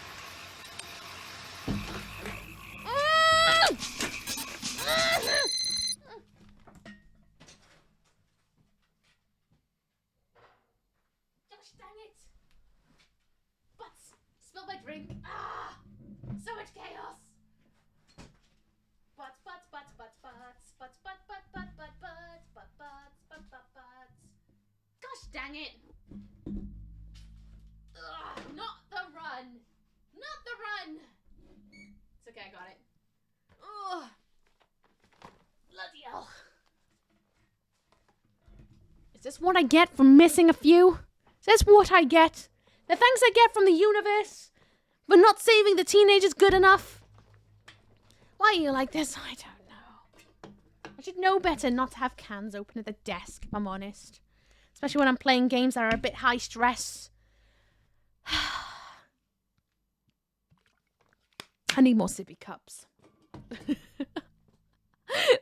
Spill my drink. Ah! So much chaos. Butts. Gosh dang it. Ugh, not the run. Not the run. It's okay, I got it. Ugh. Bloody hell. Is this what I get for missing a few? Is this what I get? The thanks I get from the universe But not saving the teenagers good enough? Why are you like this? I don't know. I should know better not to have cans open at the desk, if I'm honest. Especially when I'm playing games that are a bit high stress. I need more sippy cups.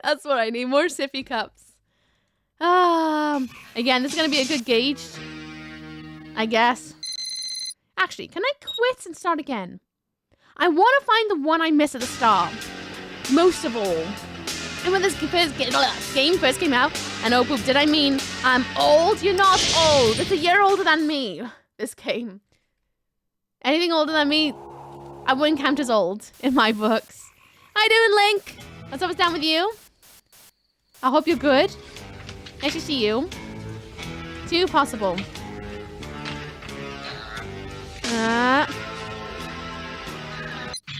That's what I need, more sippy cups. Again, this is going to be a good gauge, I guess. Actually, can I quit and start again? I want to find the one I missed at the start. Most of all. And when this game first came out, and oh poop, did I mean I'm old? You're not old. It's a year older than me, this game. Anything older than me, I wouldn't count as old in my books. How you doing, Link? What's up, what's down with you? I hope you're good. Nice to see you. 2 possible.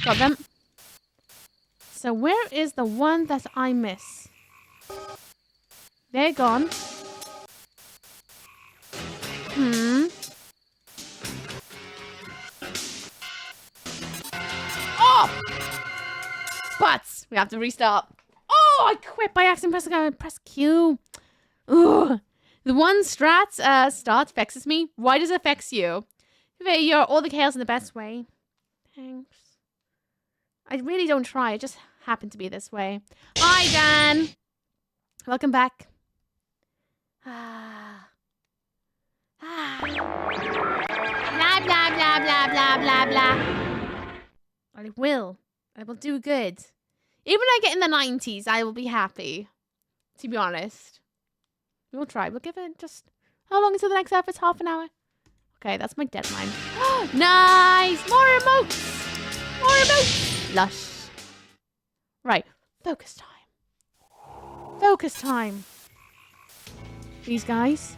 Got them. So where is the one that I miss? They're gone. Oh! But we have to restart. Oh, I quit by accident. Press Q. Ugh. The one start vexes me. Why does it vex you? You're all the chaos in the best way. Thanks. I really don't try. It just happened to be this way. Hi, Dan. Welcome back. Blah, blah, blah, blah, blah, blah, blah. I will. I will do good. Even when I get in the 90s, I will be happy. To be honest. We'll try. We'll give it just... How long until the next episode? Half an hour? Okay, that's my deadline. Nice! More emotes! More emotes! Lush. Right. Focus time. Focus time. These guys.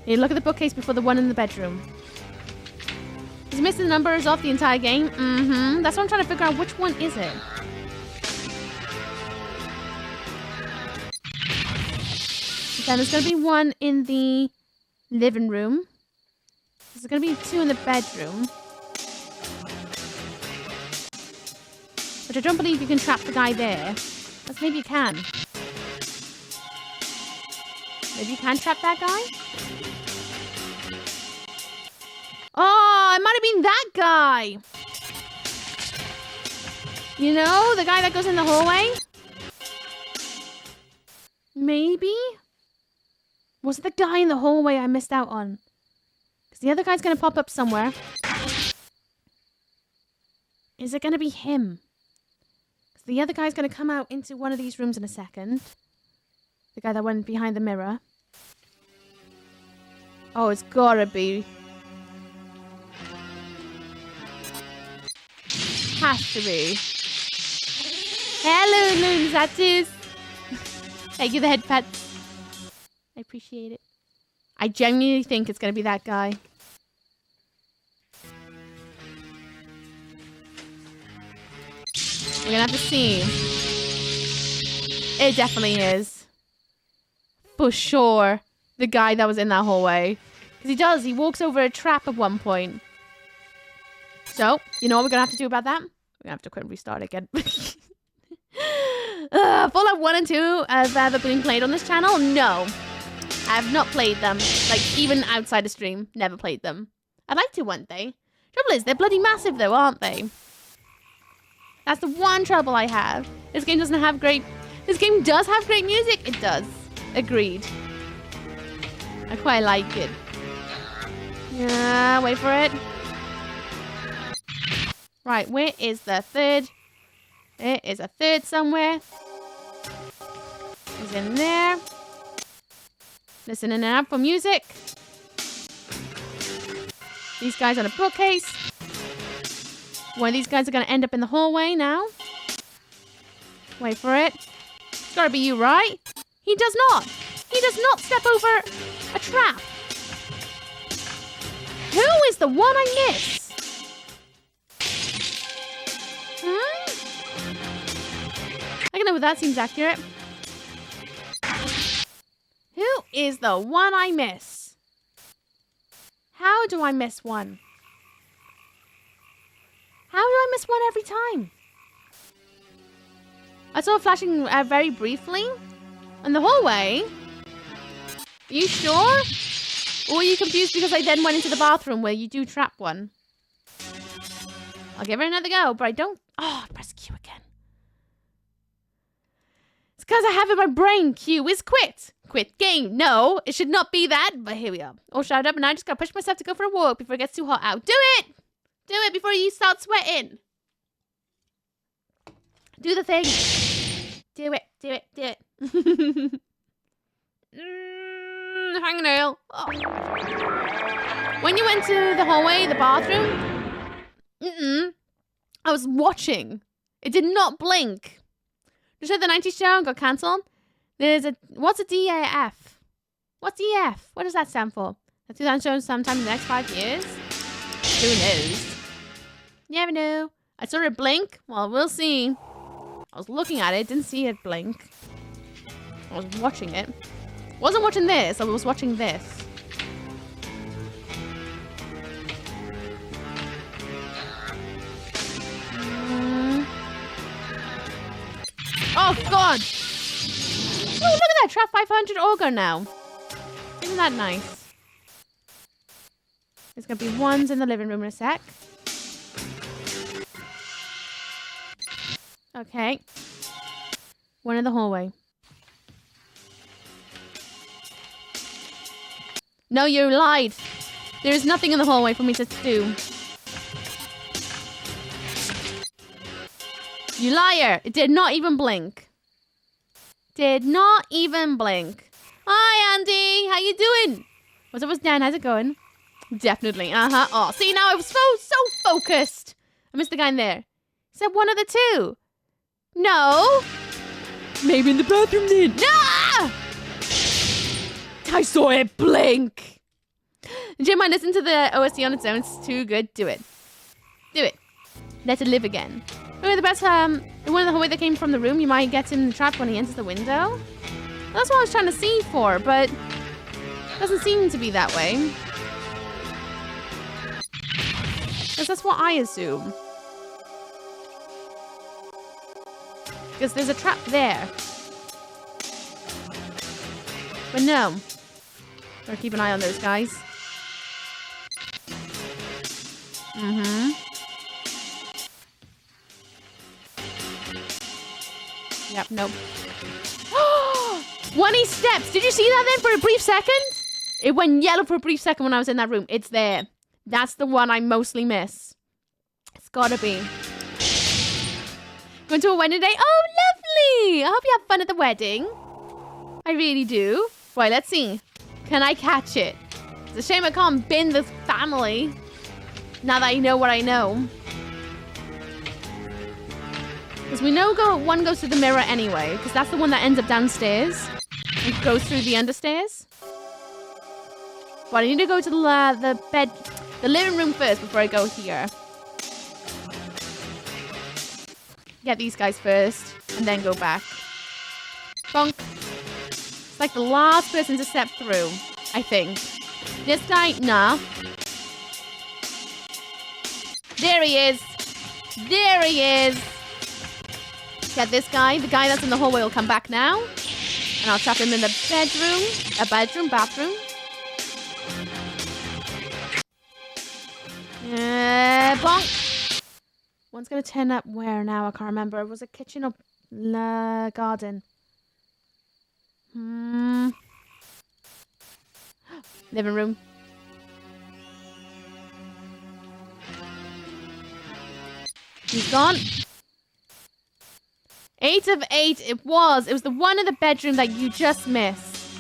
You look at the bookcase before the one in the bedroom. He's missing the numbers off the entire game. That's what I'm trying to figure out. Which one is it? Then there's going to be one in the living room. There's going to be 2 in the bedroom. But I don't believe you can trap the guy there. But maybe you can. Maybe you can trap that guy? Oh, it might have been that guy. You know, the guy that goes in the hallway? Maybe? Was it the guy in the hallway I missed out on? Because the other guy's going to pop up somewhere. Is it going to be him? Because the other guy's going to come out into one of these rooms in a second. The guy that went behind the mirror. Oh, it's gotta be. Has to be. Hello, Loonzatus. Thank you, the head pets. I appreciate it. I genuinely think it's going to be that guy. We're going to have to see. It definitely is. For sure. The guy that was in that hallway. Because he does. He walks over a trap at one point. So, you know what we're going to have to do about that? We're going to have to quit and restart again. Fallout 1 and 2 have ever been played on this channel? No. I have not played them. Like, even outside the stream. Never played them. I'd like to one day. Trouble is, they're bloody massive though, aren't they? That's the one trouble I have. This game doesn't have great... This game does have great music. It does. Agreed. I quite like it. Yeah, wait for it. Right, where is the third? There is a third somewhere. He's in there. Listening out for music. These guys on a bookcase. One of these guys are going to end up in the hallway now. Wait for it. It's got to be you, right? He does not. He does not step over a trap. Who is the one I miss? I don't know if that seems accurate. Who is the one I miss? How do I miss one? How do I miss one every time? I saw it flashing very briefly in the hallway. Are you sure? Or are you confused because I then went into the bathroom where you do trap one? I'll give it another go, but I don't... Oh, press Q again. It's because I have in my brain Q is quit. Quit game. No, it should not be that, but here we are. All shouted up and I just gotta push myself to go for a walk before it gets too hot out. Do it! Do it before you start sweating. Do the thing. Do it, do it, do it. Hangnail. Oh. When you went to the hallway, the bathroom, I was watching. It did not blink. The show, the 90s show, got cancelled. There's a, what's a DAF? What's EF? What does that stand for? The 2000 show sometime in the next 5 years? Who knows? You never know. I saw it blink. Well, we'll see. I was looking at it, didn't see it blink. I was watching it. Wasn't watching this, I was watching this. Oh, God! Oh, look at that! Trap 500 Auger now. Isn't that nice? There's gonna be ones in the living room in a sec. Okay. One in the hallway. No, you lied. There is nothing in the hallway for me to do. You liar. It did not even blink. Did not even blink. Hi, Andy. How you doing? What's up with Dan? How's it going? Definitely. Uh-huh. Oh, see, now I was so focused. I missed the guy in there. He said one of the two. No. Maybe in the bathroom then. Ah! I saw it blink. Jim, I listened to the OST on its own. It's too good. Do it. Do it. Let it live again. Remember the best, the one in the hallway that came from the room, you might get him trapped when he enters the window? That's what I was trying to see for, but it doesn't seem to be that way. Because that's what I assume. Because there's a trap there. But no. Gotta keep an eye on those guys. Mm-hmm. Yep, nope. 20 steps! Did you see that then for a brief second? It went yellow for a brief second when I was in that room. It's there. That's the one I mostly miss. It's gotta be. Going to a wedding day? Oh, lovely! I hope you have fun at the wedding. I really do. Right, let's see. Can I catch it? It's a shame I can't bin this family. Now that I know what I know. Because we know one goes to the mirror anyway. Because that's the one that ends up downstairs. And goes through the understairs. But I need to go to the living room first before I go here. Get these guys first. And then go back. Bonk. It's like the last person to step through. I think. This guy, nah. There he is. There he is. Get this guy. The guy that's in the hallway will come back now. And I'll trap him in the bedroom. Bathroom. Bonk. One's going to turn up where now? I can't remember. It was a kitchen or garden. Living room. He's gone. 8 of 8 it was. It was the one in the bedroom that you just missed.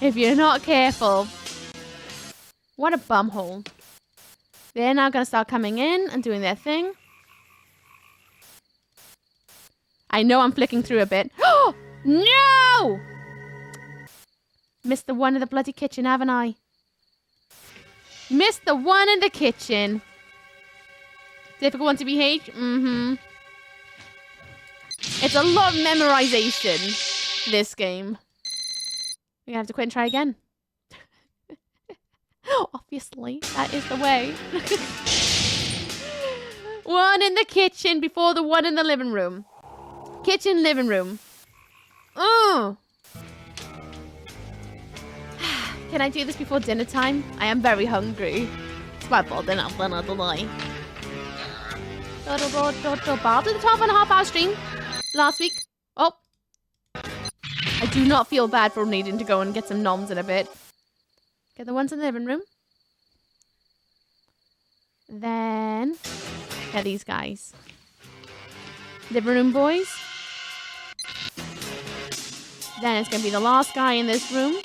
If you're not careful. What a bumhole. They're now going to start coming in and doing their thing. I know I'm flicking through a bit. Oh, no! Missed the one in the bloody kitchen, haven't I? Missed the one in the kitchen. Difficult one to behave. Mm-hmm. It's a lot of memorization, this game. We're gonna have to quit and try again. Obviously, that is the way. One in the kitchen before the one in the living room. Kitchen, living room. Oh. Can I do this before dinner time? I am very hungry. It's my fault. Dinner tonight. Bob did the 12.5-hour stream last week. Oh. I do not feel bad for needing to go and get some noms in a bit. Get the ones in the living room. Then get these guys. Living room boys. Then it's gonna be the last guy in this room.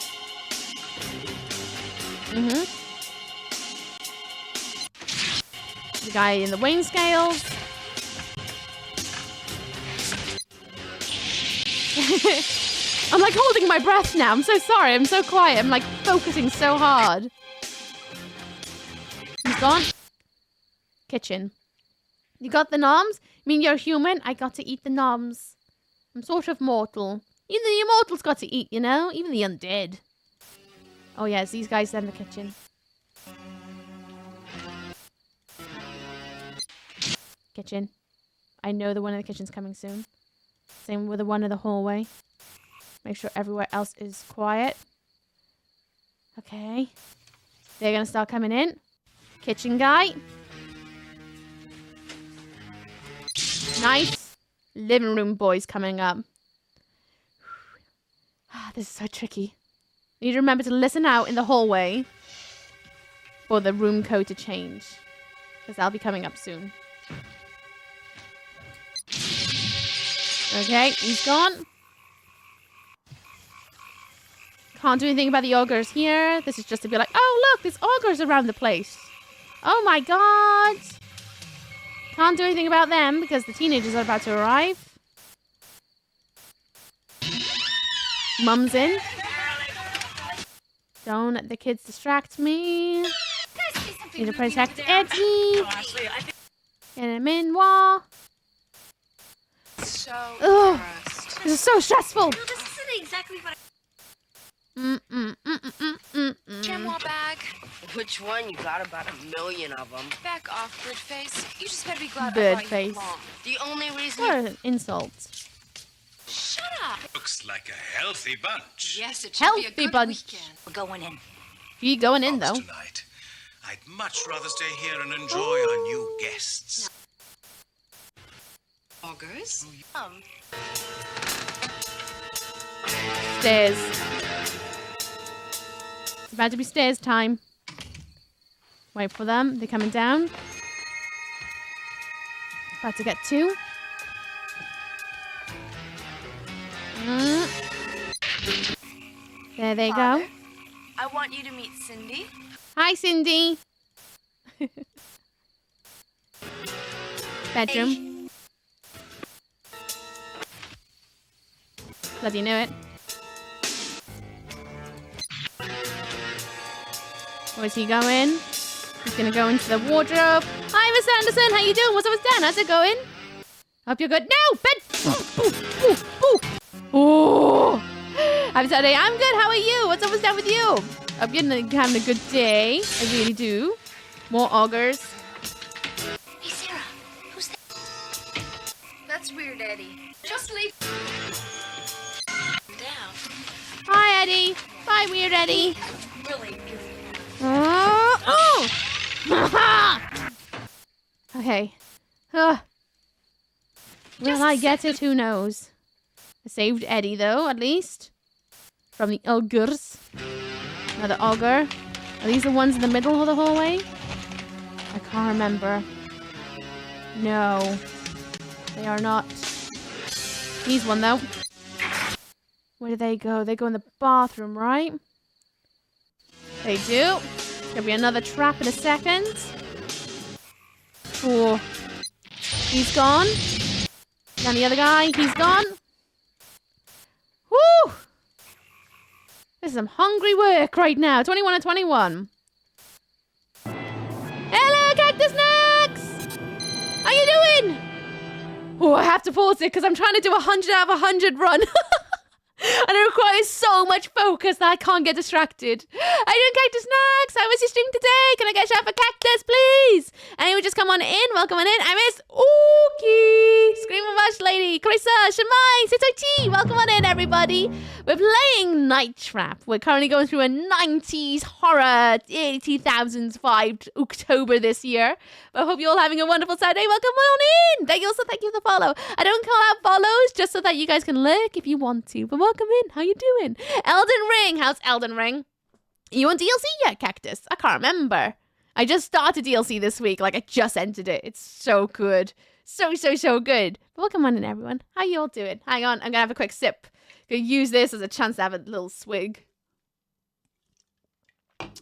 The guy in the weighing scales. I'm like holding my breath now. I'm so sorry. I'm so quiet. I'm like focusing so hard. He's gone. Kitchen. You got the noms? I mean, you're human. I got to eat the noms. I'm sort of mortal. Even the immortals got to eat, you know? Even the undead. Oh, yeah, it's these guys in the kitchen. Kitchen. I know the one in the kitchen's coming soon. Same with the one in the hallway. Make sure everywhere else is quiet. Okay. They're gonna start coming in. Kitchen guy. Nice. Living room boys coming up. This is so tricky. You need to remember to listen out in the hallway for the room code to change. Because that'll be coming up soon. Okay, he's gone. Can't do anything about the augurs here. This is just to be like, oh look, there's augurs around the place. Oh my god. Can't do anything about them because the teenagers are about to arrive. Mum's in. Don't let the kids distract me. Need to protect Eddie. And a minoir. So ugh. This is so stressful. No, this isn't exactly what Chamois bag. Which one? You got about 1 million of them. Back off, bird face. You just better be glad Bird I brought face. you along. The only reason. What an insult. Shut up. Looks like a healthy bunch. Yes, it should be a Healthy good bunch. weekend. We're going in. You going in though? Tonight, I'd much rather stay here and enjoy our new guests. Augurs? Stairs. It's about to be stairs time. Wait for them. They're coming down. About to get 2. There they go. I want you to meet Cindy. Hi, Cindy. Bedroom. Bloody knew it. Where's he going? He's gonna go into the wardrobe. Hi, Miss Anderson. How you doing? What's up with Dan? How's it going? Hope you're good. No! Bed! Oh! Happy Saturday. I'm good. How are you? What's up with Dan with you? Hope you're having a good day. I really do. More augurs. Hey, Sarah. Who's that? That's weird, Eddie. Just leave down. Hi, Eddie. Bye, weird Eddie. Really. Oh! Okay. Will I get it? Who knows? I saved Eddie, though, at least. From the augurs. Another augur. Are these the ones in the middle of the hallway? I can't remember. No. They are not. He's one, though. Where do they go? They go in the bathroom, right? They do. Gonna be another trap in a second. Oh. He's gone. And the other guy, he's gone. Woo! This is some hungry work right now. 21 and 21. Hello, Cactus Snacks! How you doing? Oh, I have to pause it because I'm trying to do 100 out of 100 run. And it requires so much focus that I can't get distracted. How you doing, Cactus Snacks? How was your stream today? Can I get a shout for Cactus, please? Anyone just come on in? Welcome on in. I miss Ookie, Screaming Bush Lady, Carissa, Shemai, Sitoy, welcome on in, everybody. We're playing Night Trap. We're currently going through a 90s horror, 2005 October this year. I hope you're all having a wonderful Saturday. Welcome on in. Thank you for the follow. I don't call out follows just so that you guys can lurk if you want to. But welcome in. How you doing? Elden Ring. How's Elden Ring? You on DLC yet, Cactus? I can't remember. I just started DLC this week. Like, I just entered it. It's so good. So good. But welcome on in, everyone. How you all doing? Hang on. I'm going to have a quick sip. Gonna use this as a chance to have a little swig.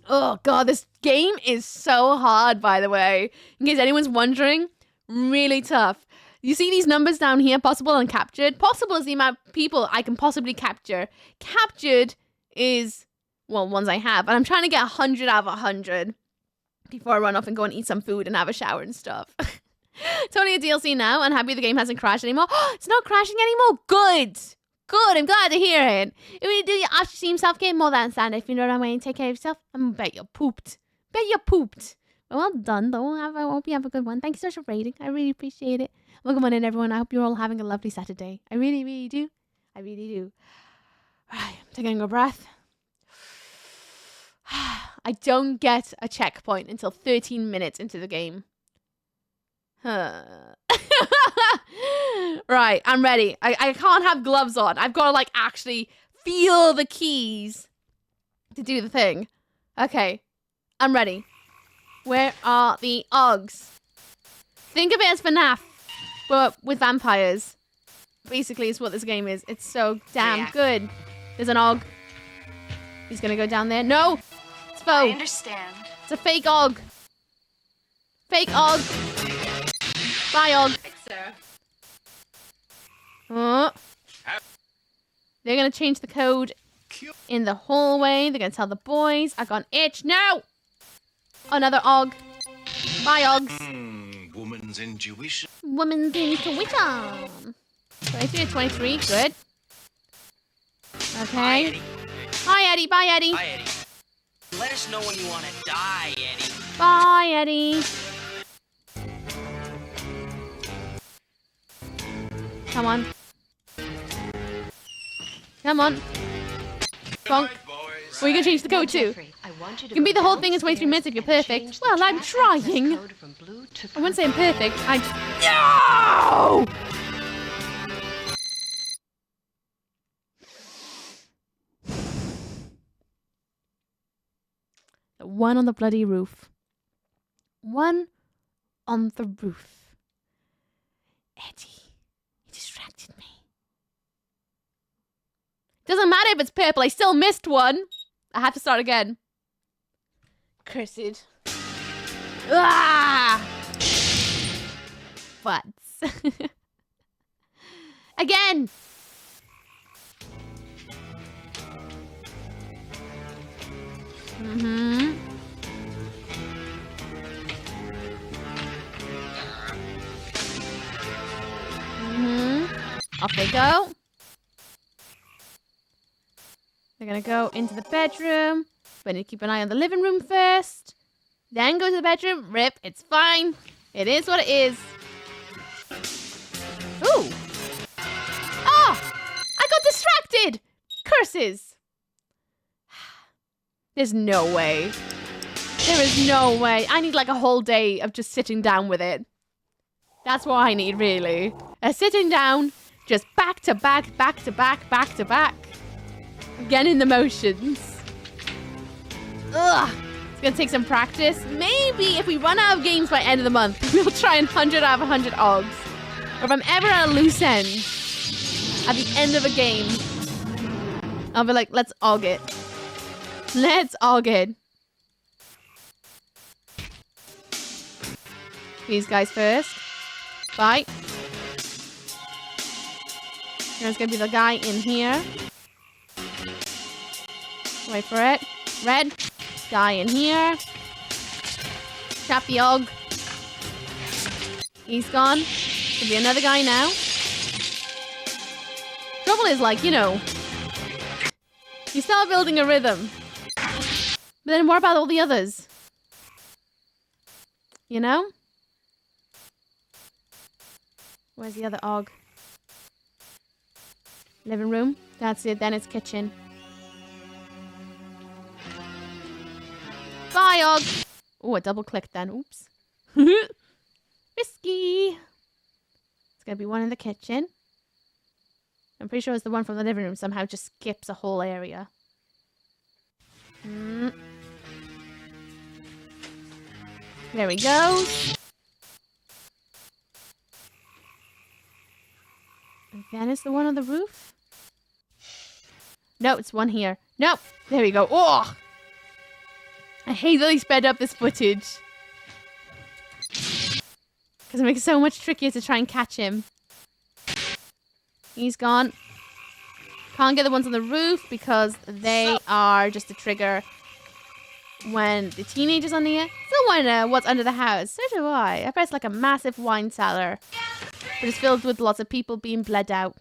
Oh, God. This game is so hard, by the way. In case anyone's wondering, really tough. You see these numbers down here? Possible and captured. Possible is the amount of people I can possibly capture. Captured is... well, ones I have. And I'm trying to get 100 out of 100 before I run off and go and eat some food and have a shower and stuff. It's only a DLC now, and happy the game hasn't crashed anymore. It's not crashing anymore. Good. I'm glad to hear it. If you do your after-stream self-care, more than standard. If you know what I mean, take care of yourself. I bet you're pooped. Well done, though. I hope you have a good one. Thank you so much for rating. I really appreciate it. Welcome on in, everyone. I hope you're all having a lovely Saturday. I really do. Right, I'm taking a breath. I don't get a checkpoint until 13 minutes into the game. Right, I'm ready. I can't have gloves on. I've got to, like, actually feel the keys to do the thing. Okay, I'm ready. Where are the Augs? Think of it as FNAF, but with vampires. Basically, it's what this game is. It's so damn good. There's an Aug. He's gonna go down there. No! It's Bo. I understand. It's a fake Aug. Fake Aug. Bye, Aug. Oh. They're gonna change the code in the hallway. They're gonna tell the boys. I got an itch. No! Another Aug. Bye, Augs. Woman's intuition. Woman's intuition. 23 or 23. Good. Okay. Hi, Eddie. Bye, Eddie. Bye, Eddie. Let us know when you want to die, Eddie. Bye, Eddie. Come on. Come on. Bonk. We're going to change the code too. You can be the whole thing in 23 minutes if you're perfect. Well, I'm trying. I wouldn't say I'm perfect. No! The one on the bloody roof. One on the roof. Eddie, you distracted me. Doesn't matter if it's purple, I still missed one. I have to start again. Cursed. Ah! Butts. Again! Mm-hmm. Off they go. They're gonna go into the bedroom. But I need to keep an eye on the living room first. Then go to the bedroom. Rip, it's fine. It is what it is. Ooh. Oh! I got distracted! Curses! There's no way. There is no way. I need like a whole day of just sitting down with it. That's what I need, really. Sitting down, just back to back, back to back, back to back. Again in the motions. Ugh. It's gonna take some practice. Maybe if we run out of games by end of the month, we'll try and 100 out of 100 Augs. Or if I'm ever at a loose end, at the end of a game, I'll be like, let's Aug it. Let's Aug it. These guys first. Bye. There's gonna be the guy in here. Wait for it. Red. Guy in here. Trap the Aug. He's gone. There'll be another guy now. Trouble is, like, you know, you start building a rhythm. But then what about all the others? You know? Where's the other Aug? Living room. That's it. Then it's kitchen. Bye, Aug. Oh, I double clicked then. Oops. Risky. It's gonna be one in the kitchen. I'm pretty sure it's the one from the living room somehow just skips a whole area. There we go. And then it's the one on the roof. No, it's one here. No, there we go. Oh, I hate that they sped up this footage because it makes it so much trickier to try and catch him. He's gone. Can't get the ones on the roof because they are just a trigger when the teenager's on here. Still want to know what's under the house. So do I. I bet it's like a massive wine cellar, but it's filled with lots of people being bled out.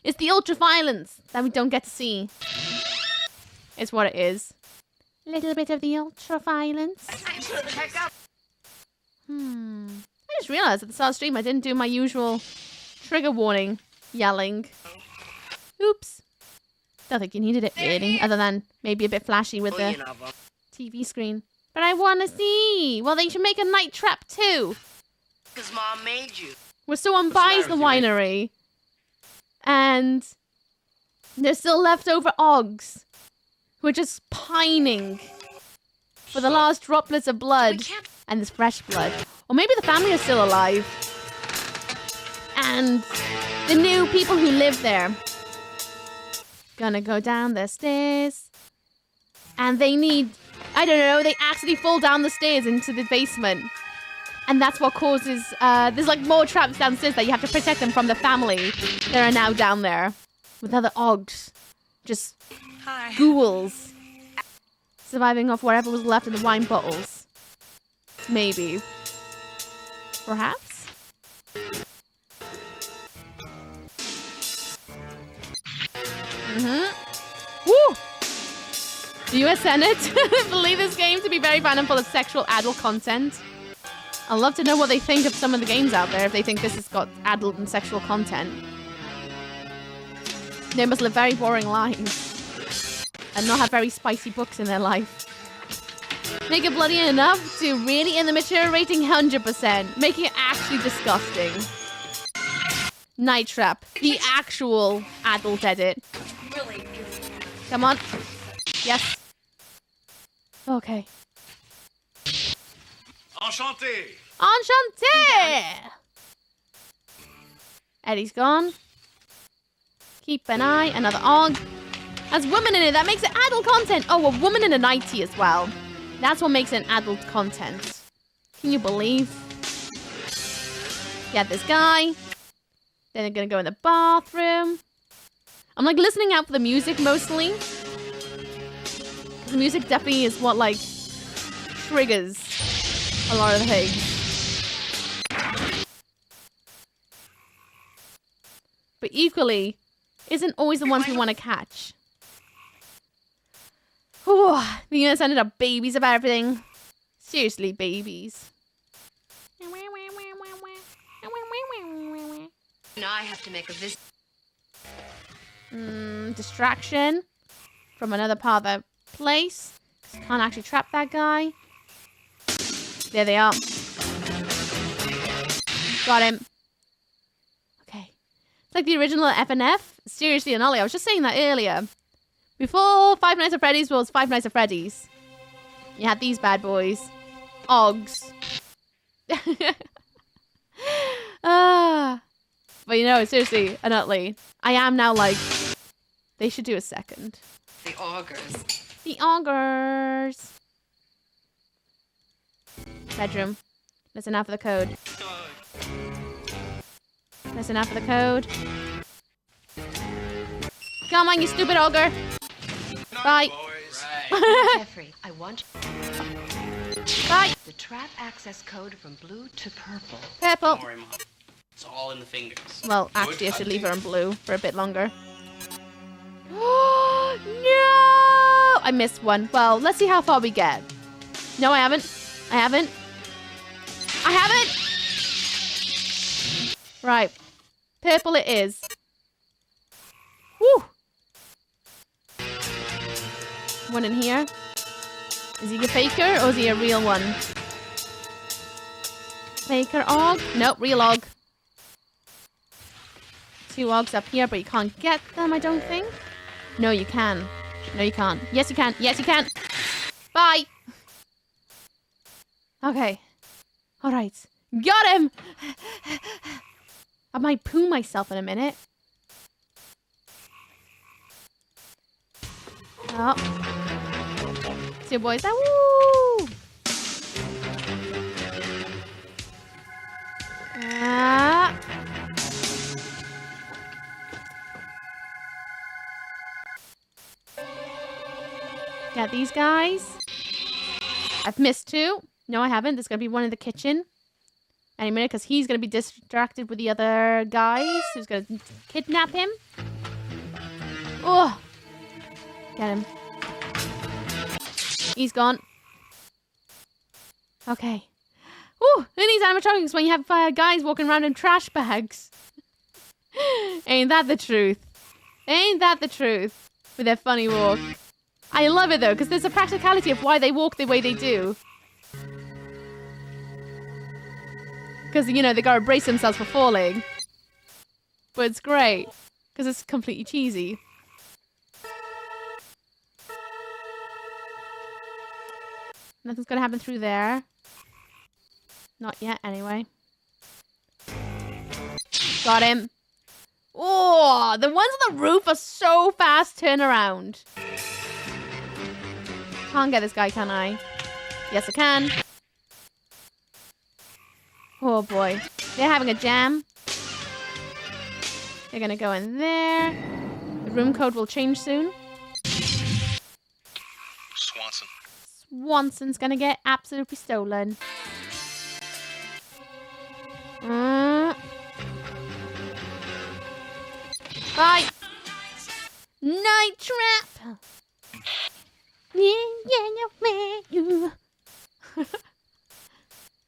It's the ultra-violence that we don't get to see. It's what it is. Little bit of the ultra-violence. I just realized at the start of the stream I didn't do my usual trigger warning yelling. Oops. Don't think you needed it really, other than maybe a bit flashy with the TV screen. But I want to see. Well, they should make a night trap too. Because Mom made you. Where someone buys the winery and there's still leftover Augs who are just pining for the last droplets of blood and this fresh blood. Or maybe the family are still alive. And the new people who live there gonna go down the stairs. And they need, I don't know, they actually fall down the stairs into the basement. And that's what causes, there's like more traps downstairs that you have to protect them from the family that are now down there. With other Augs. Just ghouls. Surviving off whatever was left in the wine bottles. Maybe. Perhaps? Woo! The US Senate believe this game to be very fun and full of sexual adult content. I'd love to know what they think of some of the games out there, if they think this has got adult and sexual content. They must live very boring lives. And not have very spicy books in their life. Make it bloody enough to really in the mature rating 100%. Making it actually disgusting. Night Trap. The actual adult edit. Really? Come on. Yes. Okay. Enchanté. Enchanté! Eddie's gone. Keep an eye. Another Aug. Has women in it. That makes it adult content. Oh, a woman in a nightie as well. That's what makes it adult content. Can you believe? Get this guy. Then they're gonna go in the bathroom. I'm like listening out for the music mostly. The music definitely is what like triggers a lot of the things. But equally, isn't always the ones we want to catch. Whew, the units ended up babies about everything. Seriously, babies. And I have to make a visit. Distraction from another part of the place. Can't actually trap that guy. There they are. Got him. Okay. It's like the original FNF. Seriously, and Ollie, I was just saying that earlier. Before Five Nights at Freddy's was Five Nights at Freddy's. You had these bad boys. Augs. But you know, seriously, and Utley, I am now like, they should do a second. The augers. The augers. Bedroom. Listen out for the code. Listen out for the code. Come on, you stupid auger. Bye. Jeffrey, I want Bye. the trap access code from blue to purple. Purple. Don't worry, Mom. It's all in the fingers. Well, actually, I should leave her in blue for a bit longer. Oh, no! I missed one. Well, let's see how far we get. No, I haven't. I haven't. I haven't! Right. Purple it is. Woo! One in here. Is he a faker or is he a real one? Faker Aug? Nope, real Aug. 2 Augs up here, but you can't get them, I don't think. No, you can. No, you can't. Yes, you can. Yes, you can. Bye. Okay. All right. Got him. I might poo myself in a minute. Oh. See you boys. Woo! Got these guys. I've missed 2. No, I haven't. There's going to be one in the kitchen any minute because he's going to be distracted with the other guys who's going to kidnap him. Oh! Get him. He's gone. Okay. Ooh, who needs animatronics when you have guys walking around in trash bags? Ain't that the truth? Ain't that the truth? With their funny walk. I love it though, because there's a practicality of why they walk the way they do. Because, you know, they gotta brace themselves for falling. But it's great, because it's completely cheesy. Nothing's gonna happen through there. Not yet, anyway. Got him. Oh, the ones on the roof are so fast turnaround. Can't get this guy, can I? Yes, I can. Oh, boy. They're having a jam. They're gonna go in there. The room code will change soon. Swanson's gonna get absolutely stolen. Bye. Night trap.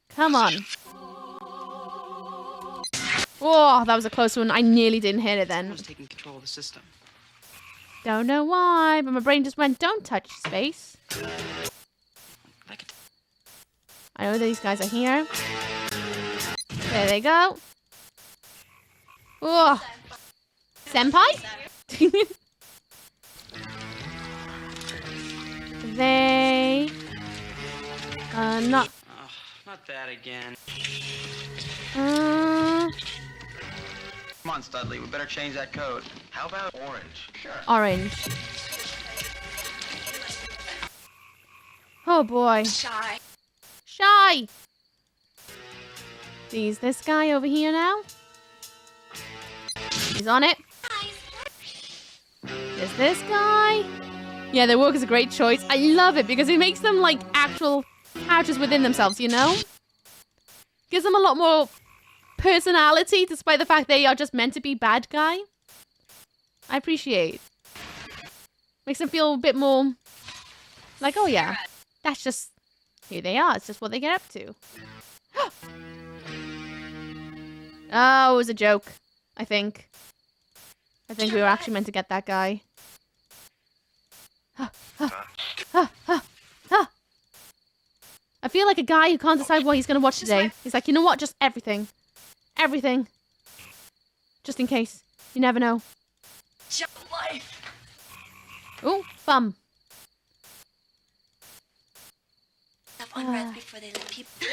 Come on. Oh, that was a close one. I nearly didn't hit it then. I was taking control of the system. Don't know why, but my brain just went, don't touch space. I know these guys are here. There they go. Oh. Senpai? They... not... Oh, not that again. Come on, Studley, we better change that code. How about orange? Sure. Orange. Oh boy. Shy. Shy! Sees this guy over here now. He's on it. There's this guy. Yeah, their work is a great choice. I love it because it makes them like actual characters within themselves, you know? Gives them a lot more personality despite the fact they are just meant to be bad guy. I appreciate. Makes them feel a bit more like, oh yeah, that's just, here they are. It's just what they get up to. Oh, it was a joke, I think. I think we were actually meant to get that guy. I feel like a guy who can't decide what he's going to watch today. He's like, you know what? Just everything. Everything. Just in case. You never know. Life. Ooh, bum. Before they let people.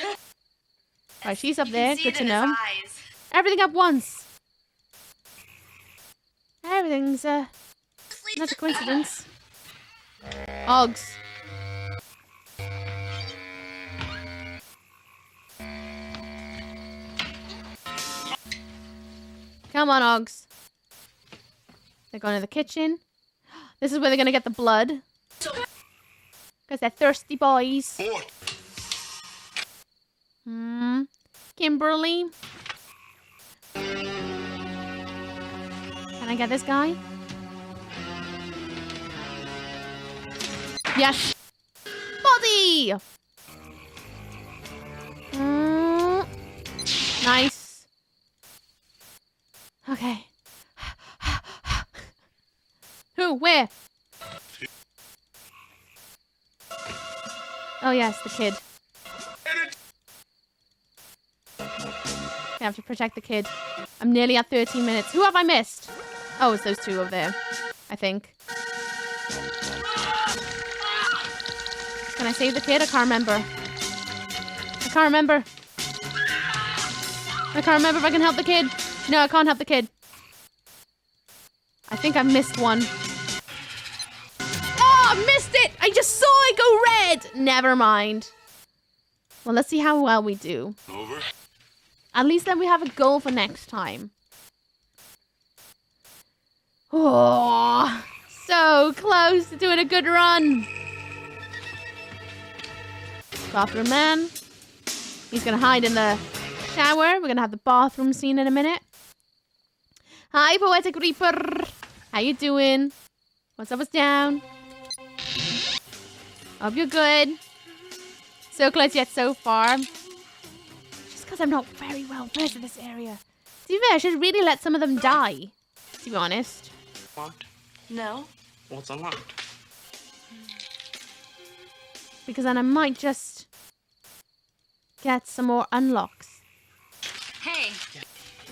Right, she's up there. Good to know. Eyes. Everything at once. Everything's, not a coincidence. Augs. Come on, Augs. They're going to the kitchen. This is where they're going to get the blood. Because they're thirsty boys. Kimberly. Can I get this guy? Yes. Body! Nice. Oh, yes, the kid. I have to protect the kid. I'm nearly at 13 minutes. Who have I missed? Oh, it's those two over there, I think. Can I save the kid? I can't remember. I can't remember. I can't remember if I can help the kid. No, I can't help the kid. I think I missed one. Oh, I missed it! I just saw it go red! Never mind. Well, let's see how well we do. Over. At least then we have a goal for next time. Oh, so close to doing a good run. Bathroom man. He's gonna hide in the shower. We're gonna have the bathroom scene in a minute. Hi, Poetic Reaper. How you doing? What's up, what's down? Hope you're good. So close yet so far. Just because I'm not very well versed in this area. To be fair, I should really let some of them die. To be honest. Locked? No. Well, it's unlocked. Because then I might just get some more unlocks. Hey,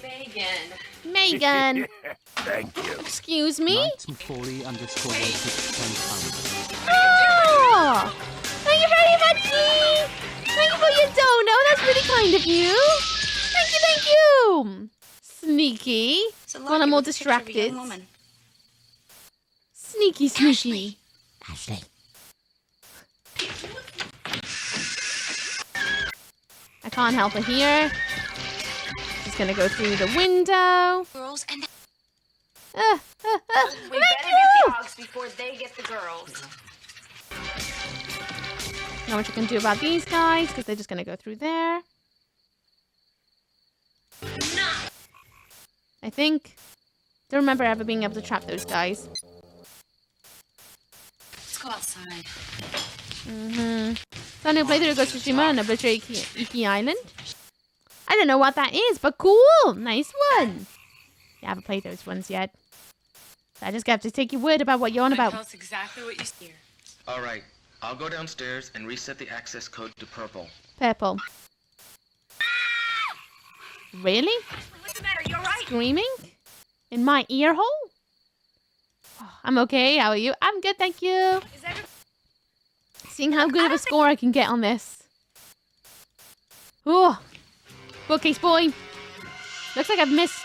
Megan. Megan! Thank you. Excuse me? _1610. Oh! Thank you very much! Thank you for your dono. That's really kind of you. Thank you, thank you. Sneaky. Well, I'm all distracted. Sneaky, sneaky. Ashley. I can't help her here. She's gonna go through the window. Girls and We Thank better you. get the Augs before they get the girls. Know what you can do about these guys, because they're just gonna go through there. I think. Don't remember ever being able to trap those guys. let's go outside. So I know play through Ghost of Tsushima and Obliterate Iki Island. I don't know what that is, but cool! Nice one! Yeah, I haven't played those ones yet. So I just have to take your word about what you're on about. Tell us exactly what you hear. All right, I'll go downstairs and reset the access code to purple. Purple. Really? What's the matter? You're right. Screaming? In my ear hole? Oh, I'm okay, how are you? I'm good, thank you. Seeing how good of a score I can get on this. Oh, bookcase boy. Looks like I've missed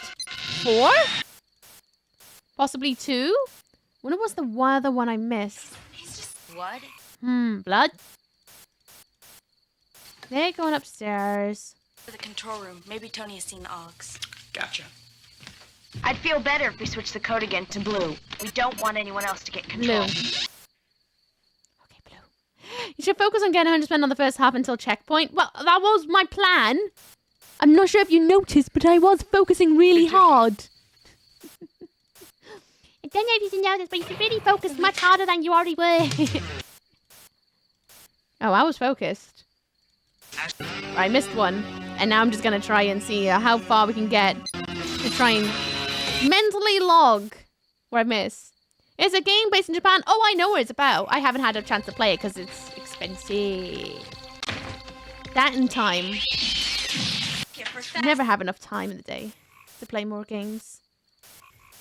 4? Possibly 2? When was the other one I missed? What? Blood. They're going upstairs. The control room. Maybe Tony has seen the Augs. Gotcha. I'd feel better if we switched the code again to blue. We don't want anyone else to get control. Blue. You should focus on getting 100% on the first half until checkpoint. Well, that was my plan. I'm not sure if you noticed, but I was focusing really hard. I don't know if you noticed, but you should really focus much harder than you already were. Oh, I was focused. I missed one. And now I'm just going to try and see how far we can get to try and mentally log where I miss. It's a game based in Japan. Oh, I know what it's about. I haven't had a chance to play it because it's expensive. That in time. Never have enough time in the day to play more games.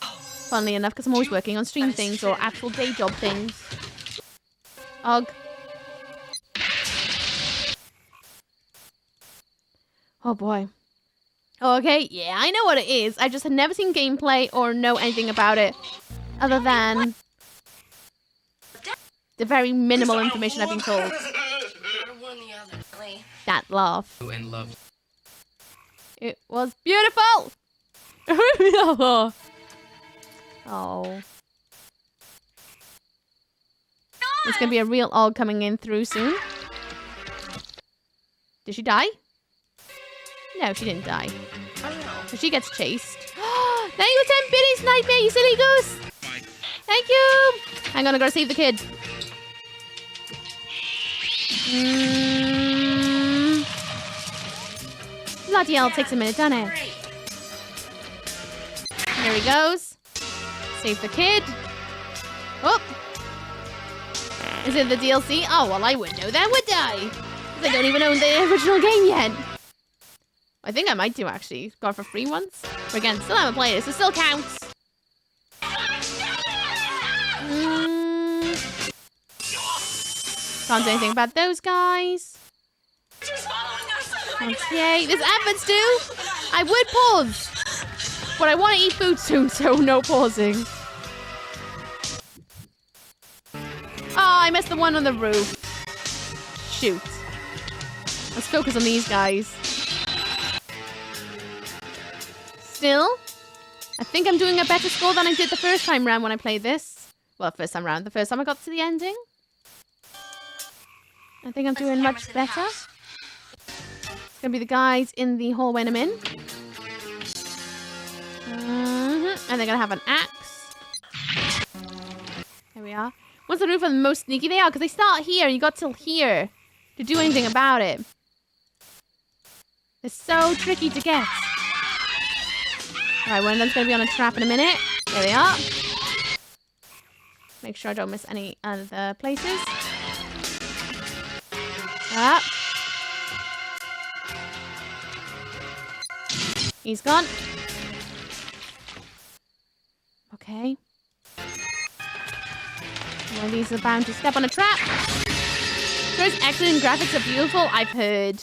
Funnily enough, because I'm always working on stream things or actual day job things. Ugh. Oh boy. Oh, okay, yeah, I know what it is. I just had never seen gameplay or know anything about it. Other than the very minimal information I've been told. That laugh. And love. It was beautiful! Oh. There's gonna be a real Aug coming in through soon. Did she die? No, she didn't die. So she gets chased. Thank you, 10 Billy's Nightmare, you silly goose! Thank you! Hang on, I gotta save the kid. Bloody hell, takes a minute, doesn't it? Here he goes. Save the kid. Oh! Is it the DLC? Oh, well, I wouldn't know then, would I? 'Cause I don't even own the original game yet. I think I might do, actually. Got it for free once. But again, still haven't played it, so it still counts. Can't do anything about those guys. Okay, there's adverts too. I would pause, but I want to eat food soon, so no pausing. Oh, I missed the one on the roof. Shoot. Let's focus on these guys. Still, I think I'm doing a better score than I did the first time round when I played this. Well, first time round. The first time I got to the ending. I think I'm doing much better. It's gonna be the guys in the hallway in a minute. And they're gonna have an axe. There we are. Once the roof are the most sneaky they are, because they start here and you got till here to do anything about it. They're so tricky to get. Alright, one of them's gonna be on a trap in a minute. There they are. Make sure I don't miss any other places. Up. He's gone. Okay. One of these are bound to step on a trap. Show's excellent, graphics are beautiful, I've heard.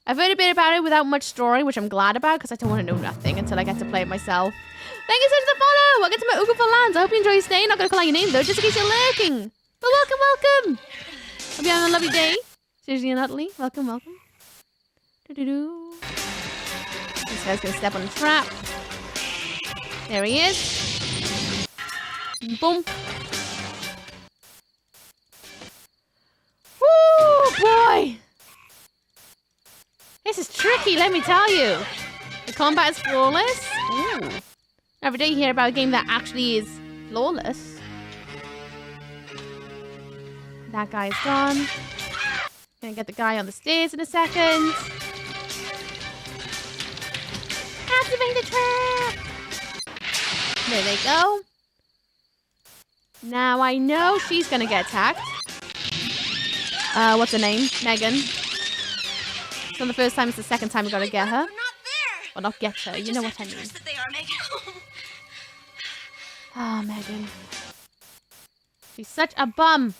I've heard a bit about it without much story, which I'm glad about, because I don't want to know nothing until I get to play it myself. Thank you so much for the follow! Welcome to my Oogleful Lands. I hope you enjoy your stay. Not going to call out your name, though, just in case you're lurking. But welcome, welcome! Hope you're having a lovely day. Seriously and utterly. Welcome, welcome. Doo-doo-doo. This guy's going to step on the trap. There he is. Boom. Woo, boy! This is tricky, let me tell you. The combat is flawless. Ooh. Every day you hear about a game that actually is flawless. That guy's gone. Gonna get the guy on the stairs in a second. Activate the trap! There they go. Now I know she's gonna get attacked. What's her name? Megan. It's not the first time, it's the second time we gotta get her. Well, not get her, you know what I mean. Oh, Megan. She's such a bum.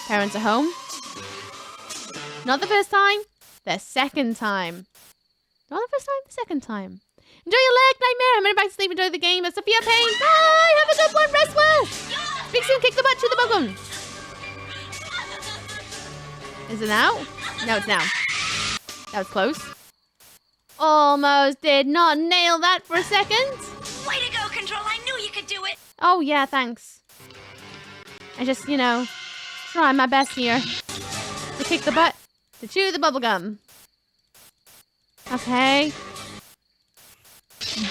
Parents are home. Not the first time, the second time. Not the first time, the second time. Enjoy your leg, Nightmare. I'm heading back to sleep. Enjoy the game. Sophia Payne. Bye. Have a good one. Rest well. Speak soon. Kick the butt. Shoot the bugum. Is it now? No, it's now. That was close. Almost did not nail that for a second. Way to go, Control. I knew you could do it. Oh, yeah, thanks. I just, you know, try my best here. To kick the butt. To chew the bubblegum. Okay.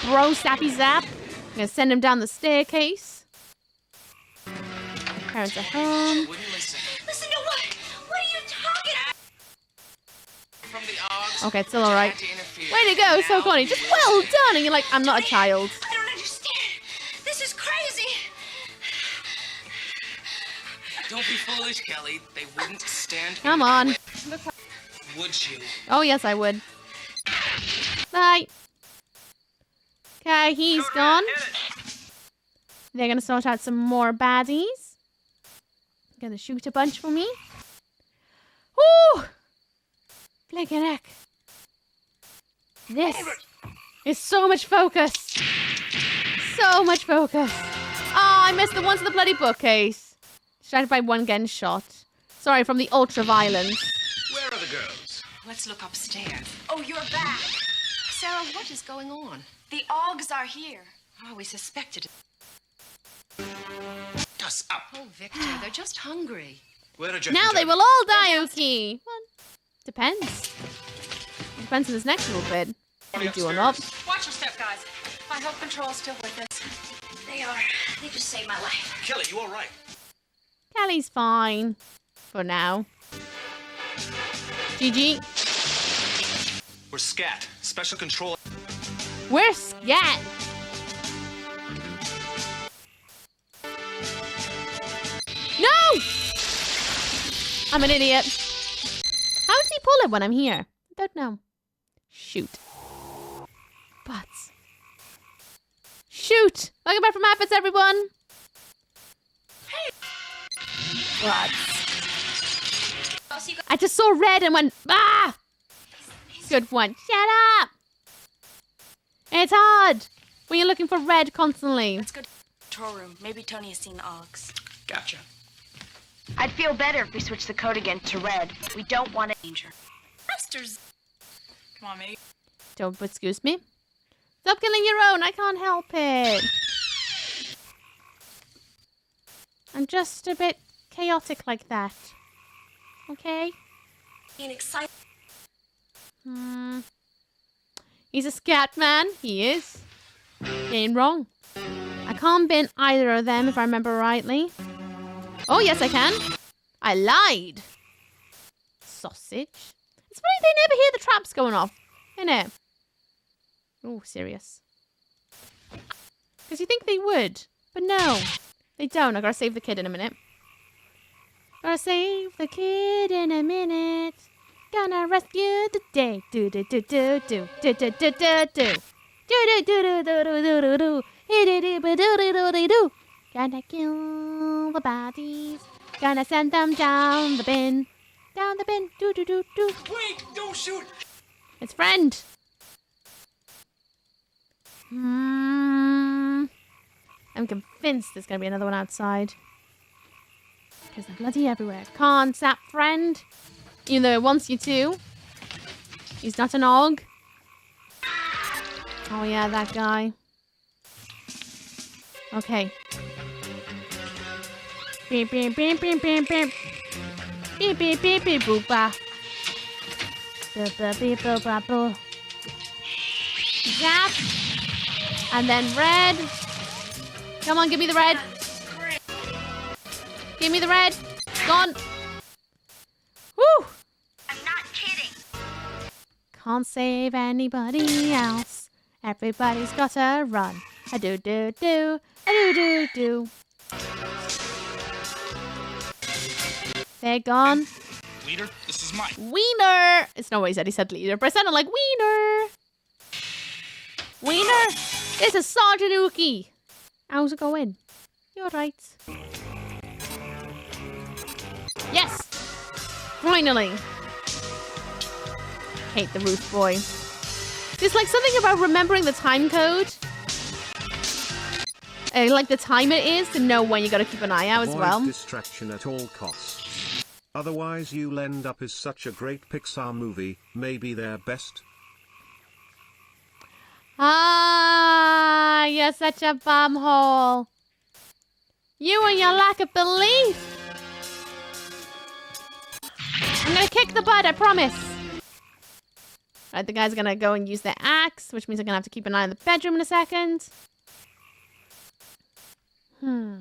Bro, sappy zap. I'm gonna send him down the staircase. Parents are home. Listen to what? What are you talking about? From the Augs. Okay, it's still alright. Way to go, so corny. Just well done. And you're like, I'm not a child. I don't understand. This is crazy. Don't be foolish, Kelly. They wouldn't stand. Come on. Would you? Oh, yes, I would. Bye. Okay, he's gone. They're gonna sort out some more baddies. Gonna shoot a bunch for me. Woo! Flick-a-deck. This is so much focus. So much focus. Oh, I missed the ones in the bloody bookcase. Distracted by one getting shot. Sorry, from the ultra-violence. Where are the girls? Let's look upstairs. Oh, you're back. Sarah, what is going on? The Augs are here. Oh, we suspected it. Us up. Oh, Victor, they're just hungry. Where are Jeff Now and they Johnny? will all die, Oki. Well, depends. It depends on this next little bit. What are you doing up? Watch your step, guys. I hope Control's still with us. They are. They just saved my life. Kelly, you all right? Kelly's fine. For now. GG. We're SCAT, Special Control. We're scat. No! I'm an idiot. How does he pull it when I'm here? I don't know. Shoot. Butts. Shoot! Welcome back from Muppets, everyone. Butts. I just saw red and went, ah! Good one. Shut up! It's hard when you're looking for red constantly. Let's go to the control room. Maybe Tony has seen the Augs. Gotcha. I'd feel better if we switched the code again to red. We don't want Danger. Masters. Come on, maybe. Don't excuse me. Stop killing your own. I can't help it. I'm just a bit chaotic like that. Okay? Being excited. He's a scat man. He is. He ain't wrong. I can't bin either of them if I remember rightly. Oh, yes, I can. I lied. Sausage. It's funny they never hear the traps going off, innit? Oh, serious. Because you think they would. But no, they don't. I gotta save the kid in a minute. Gotta save the kid in a minute. Gonna rescue the day. Do do do do do do do do do do. Do do do do do do do do. Do do do do do do. Gonna kill the baddies. Gonna send them down the bin. Down the bin. Do do do do. Wait! Don't shoot! It's friend. I'm convinced there's gonna be another one outside. Because they're bloody everywhere. Can't sap friend. Even though it wants you to. He's not an Aug. Oh yeah, that guy. Okay. Beep beep beep beep beep beep. Beep beep beep beep boop ba. Beep beep beep boop ba boo. Zap. And then red. Come on, give me the red. Give me the red. Gone. Woo! I'm not kidding. Can't save anybody else. Everybody's gotta run. A do do do. A do do do. They're gone. Leader, this is mine. Wiener! It's not what he said. He said leader, but it sounded like Wiener. Wiener? This is Sergeant Ookie. How's it going? You're right. Yes! Finally! Hate the roof boy. There's like something about remembering the time code. Like the time it is to know when you gotta keep an eye out as Avoid well. distraction at all costs. Otherwise you'll end up as such a great Pixar movie, maybe their best. Ah, you're such a bumhole. You and your lack of belief. I'm gonna kick the butt, I promise. Right, the guy's gonna go and use their axe, which means I'm gonna have to keep an eye on the bedroom in a second. There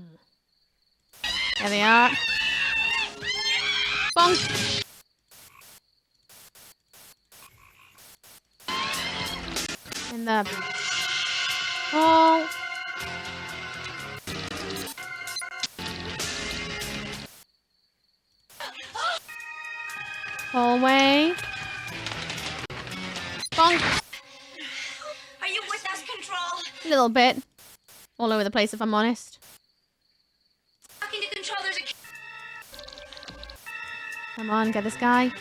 they are. Bonk. In the hall. Hallway. Bonk. Are you with us, Control? A little bit. All over the place, if I'm honest. Talking to Control, there's a... Come on, get this guy.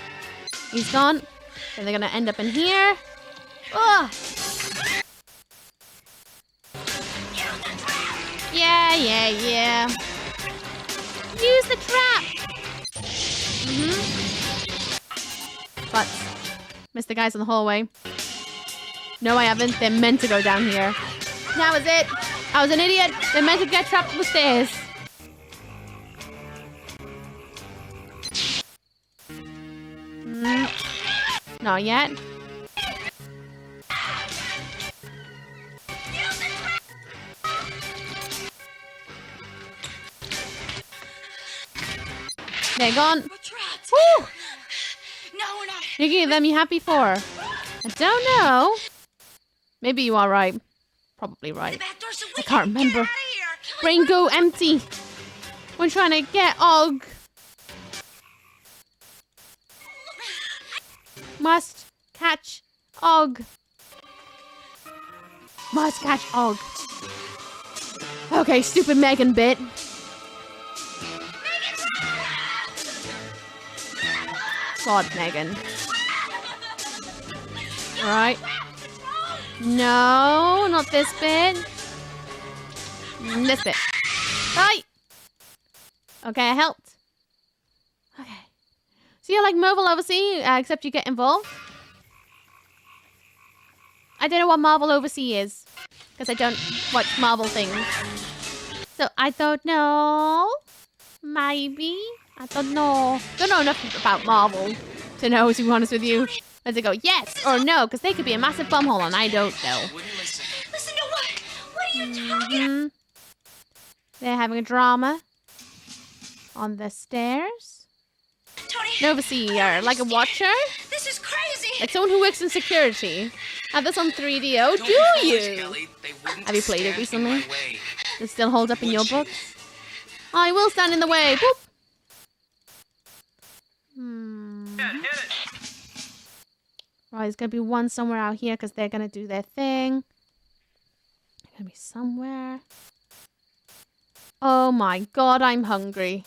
He's gone. Then they're gonna end up in here. Ugh. Yeah, yeah, yeah. Use the trap. But missed the guys in the hallway. No, I haven't. They're meant to go down here. That was it. I was an idiot. They're meant to get trapped on the stairs. Not yet. They're gone. Woo! No, we're not. Thinking of them you happy for? I don't know. Maybe you are right. Probably right. I can't remember. Brain go empty. We're trying to get Og. Must catch Og. Must catch Og. Okay, stupid Megan bit. God, Megan. Right. No, not this bit. This bit. Right. Okay, I helped. Okay. So you're like Marvel Overseas, except you get involved? I don't know what Marvel Overseas is. Because I don't watch Marvel things. So I don't know. Maybe. I don't know. Don't know enough about Marvel to know, to be honest with you. And to go yes or no, because they could be a massive bumhole and I don't know. Listen to what? What are you talking? They're having a drama on the stairs. Tony. No overseer, like a watcher? This is crazy. Like someone who works in security. Have this on 3DO, do you? Have you played it recently? Does it still hold up in your books? I will stand in the way. Boop. Right, there's gonna be one somewhere out here because they're gonna do their thing. There's gonna be somewhere. Oh my god, I'm hungry.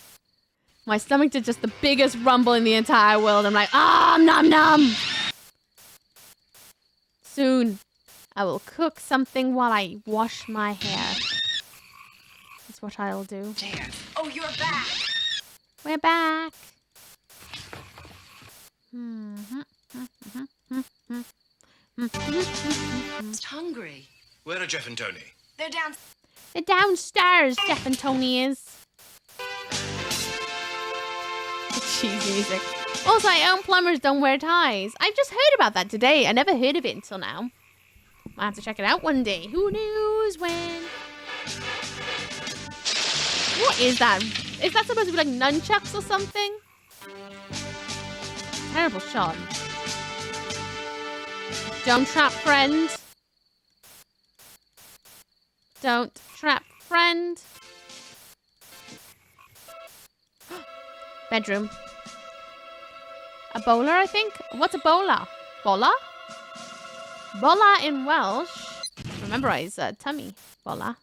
My stomach did just the biggest rumble in the entire world. I'm like, nom nom. Soon, I will cook something while I wash my hair. That's what I'll do. Dad. Oh, you're back. We're back. It's hungry. Where are Jeff and Tony? They're down. They're downstairs, Jeff and Tony is. Cheesy music. Also, I own plumbers don't wear ties. I've just heard about that today. I never heard of it until now. Might have to check it out one day. Who knows when? What is that? Is that supposed to be like nunchucks or something? Terrible shot. Don't trap friend. Don't trap friend. Bedroom. A bowler, I think? What's a bowler? Bola? Bola in Welsh. Memorize tummy. Bola.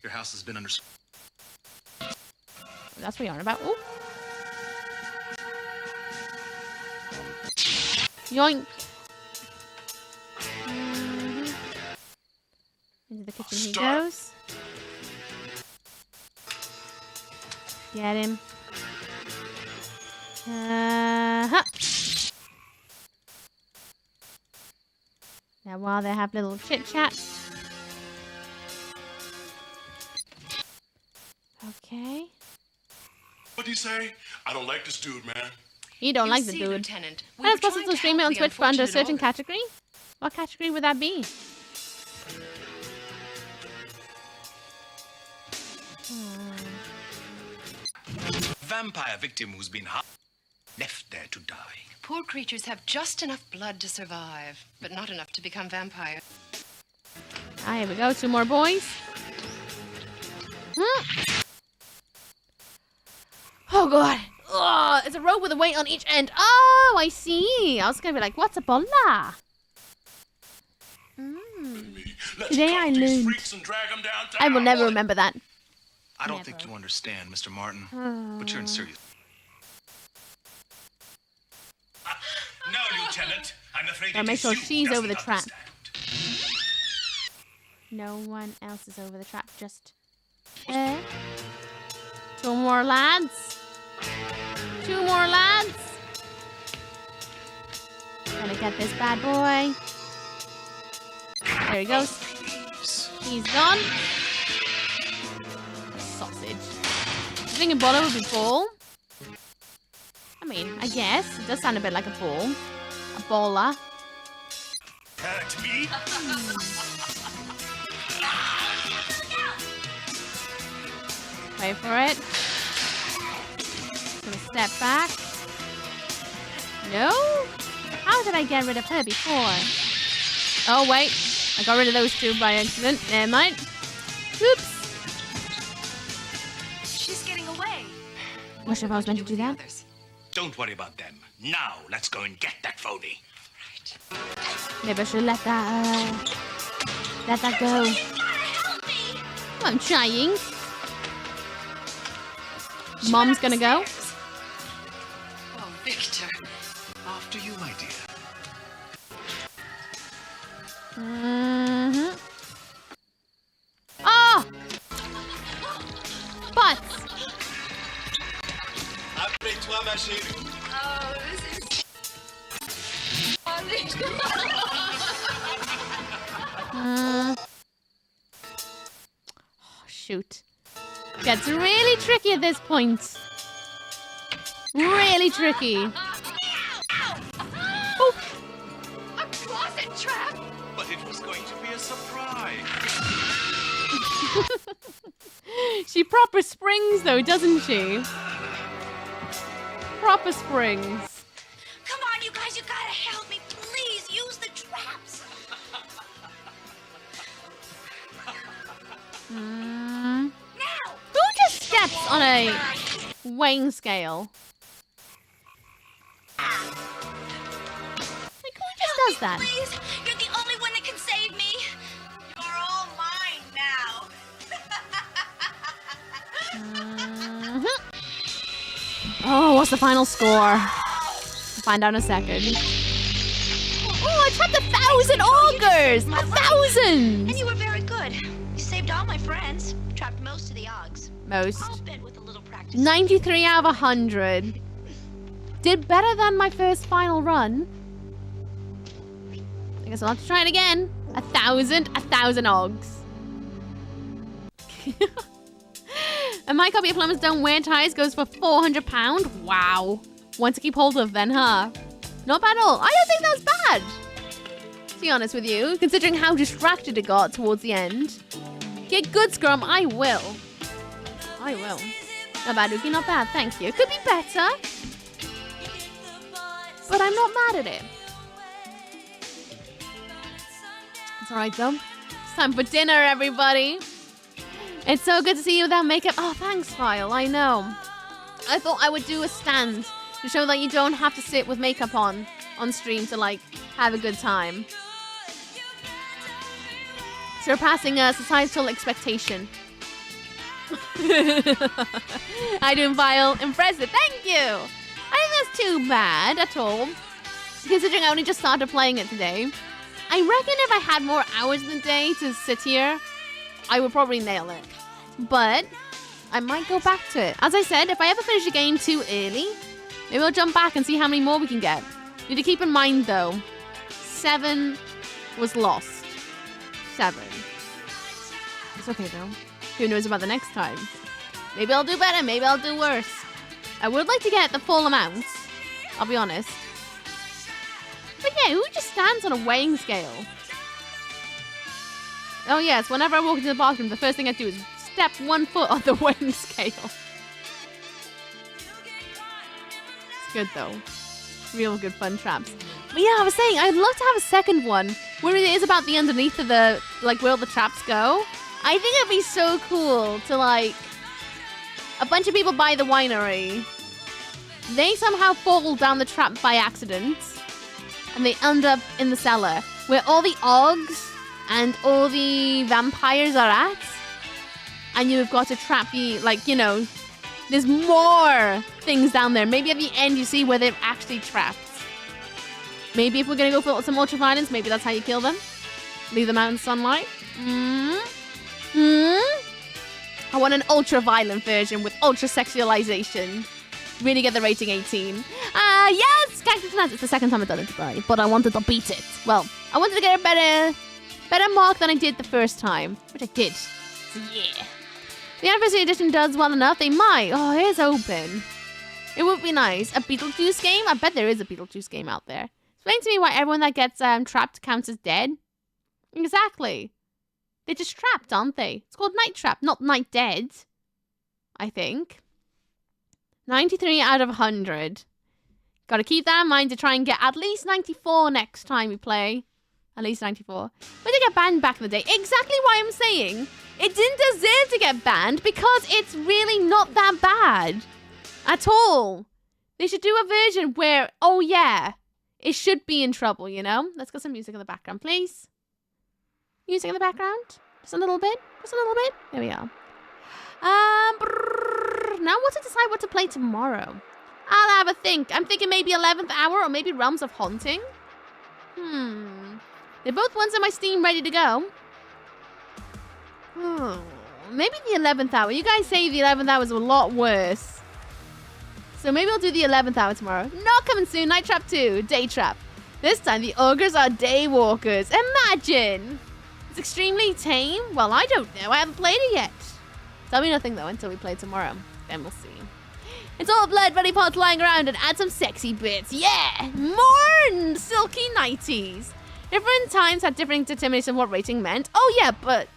Your house has been under... That's what you're on about. Ooh. Yoink. Into the kitchen he goes. Get him. Now while they have little chit chat. Okay. What do you say? I don't like this dude, man. You don't like the dude. Lieutenant, Am I supposed to stream it on Twitch under a certain category? What category would that be? Vampire victim who's been left there to die. Poor creatures have just enough blood to survive, but not enough to become vampires. Ah, here we go. 2 more boys. Oh, God. Oh, it's a rope with a weight on each end. Oh, I see. I was going to be like, what's a bola? Today I learned. I will never remember that. I don't think you understand, Mr. Martin, but you're in serious... No, Lieutenant. I'm afraid I'll make sure she's over the trap. No one else is over the trap. Just 2 more lads. 2 more lads. Gonna get this bad boy. There he goes. He's gone. Sausage. You think Ebola would be full? I mean, I guess. It does sound a bit like a ball. A baller. Attacked me? Wait for it. Gonna step back. No? How did I get rid of her before? Oh, wait. I got rid of those 2 by accident. Never mind. Oops. Not sure if I was meant to do that. Don't worry about them. Now, let's go and get that phony. Maybe I should let that go. I'm trying. Mom's gonna go. Oh, Victor. After you, my dear. Mm-hmm. Oh! Butts! Après toi, ma chérie. Oh, this is... Oh, shoot. Gets really tricky at this point. Really tricky. Oh. A closet trap! But it was going to be a surprise. She proper springs though, doesn't she? Proper springs. Come on, you guys, you gotta help me. Please, use the traps. Now. Who just steps on a weighing scale? Like, who just does that? Please, you're the only one that can save me. You're all mine now. Oh, what's the final score? We'll find out in a second. Oh, I trapped 1,000 augers! 1,000! And you were very good. You saved all my friends. Trapped most of the Augs. Most. I'll bet with a little practice. 93 out of 100. Did better than my first final run. I guess I'll have to try it again. 1,000 Augs. And my copy of Plumbers Don't Wear Ties goes for £400. Wow. One to keep hold of then, huh? Not bad at all. I don't think that's bad. To be honest with you, considering how distracted it got towards the end. Get good, Scrum. I will. I will. Not bad, Uki. Not bad. Thank you. Could be better. But I'm not mad at it. It's alright, though. It's time for dinner, everybody. It's so good to see you without makeup. Oh, thanks, File. I know. I thought I would do a stand to show that you don't have to sit with makeup on stream to, like, have a good time. Surpassing a societal expectation. I do, File. Impressive. Thank you. I think that's too bad at all. Considering I only just started playing it today. I reckon if I had more hours in the day to sit here, I would probably nail it. But I might go back to it. As I said, if I ever finish a game too early, maybe I'll jump back and see how many more we can get. Need to keep in mind, though, 7 was lost. 7. It's okay, though. Who knows about the next time? Maybe I'll do better. Maybe I'll do worse. I would like to get the full amount. I'll be honest. But yeah, who just stands on a weighing scale? Oh yes, whenever I walk into the bathroom, the first thing I do is step 1 foot on the weighing scale. It's good though. Real good fun traps. But yeah, I was saying, I'd love to have a second one where it is about the underneath of the, like, where all the traps go. I think it'd be so cool to, like, a bunch of people buy the winery. They somehow fall down the trap by accident. And they end up in the cellar where all the Augs and all the vampires are at. And you've got to trap the, like, you know, there's more things down there. Maybe at the end you see where they've actually trapped. Maybe if we're going to go for some ultraviolence, maybe that's how you kill them. Leave them out in sunlight. I want an ultra-violent version with ultra-sexualization. Really get the rating 18. Yes! Cactus Nuts. It's the second time I've done it today, but I wanted to beat it. Well, I wanted to get a better mark than I did the first time, which I did. So yeah. The Anniversary Edition does well enough. They might. Oh, it is open. It would be nice. A Beetlejuice game? I bet there is a Beetlejuice game out there. Explain to me why everyone that gets trapped counts as dead. Exactly. They're just trapped, aren't they? It's called Night Trap, not Night Dead. I think. 93 out of 100. Gotta keep that in mind to try and get at least 94 next time we play. At least 94. But they get banned back in the day. Exactly why I'm saying it didn't deserve to get banned, because it's really not that bad. At all. They should do a version where, oh yeah, it should be in trouble, you know? Let's get some music in the background, please. Music in the background. Just a little bit. Just a little bit. There we go. Now what to decide what to play tomorrow. I'll have a think. I'm thinking maybe 11th Hour or maybe Realms of Haunting. They're both ones on my Steam ready to go. Maybe the 11th Hour. You guys say the 11th Hour is a lot worse. So maybe I'll do the 11th Hour tomorrow. Not coming soon. Night Trap 2. Day Trap. This time the ogres are day walkers. Imagine. It's extremely tame. Well, I don't know. I haven't played it yet. Tell me nothing though until we play tomorrow. Then we'll see. It's all blood buddy pods lying around and add some sexy bits. Yeah! More silky nighties. Different times had different determination of what rating meant. Oh yeah, but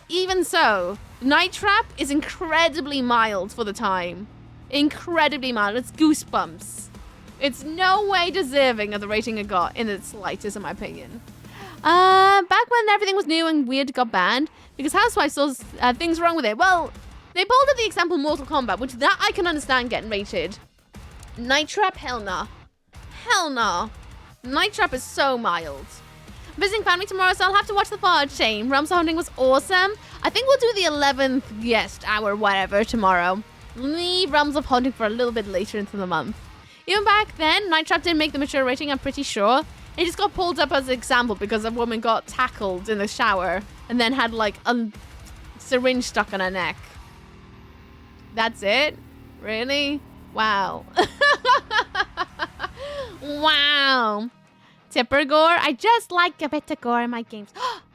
even so, Night Trap is incredibly mild for the time. Incredibly mild. It's goosebumps. It's no way deserving of the rating it got in the slightest, in my opinion. Back when everything was new and weird got banned, because Housewives saw things wrong with it. Well, they pulled up the example Mortal Kombat, which that I can understand getting rated. Night Trap, hell nah. Hell nah. Night Trap is so mild. Visiting family tomorrow, so I'll have to watch the VOD. Shame. Realms of Haunting was awesome. I think we'll do the 11th guest hour, whatever, tomorrow. Leave Realms of Haunting for a little bit later into the month. Even back then, Night Trap didn't make the mature rating, I'm pretty sure. It just got pulled up as an example because a woman got tackled in the shower and then had like a syringe stuck on her neck. That's it? Really? Wow. Wow. Tipper gore? I just like a bit of gore in my games.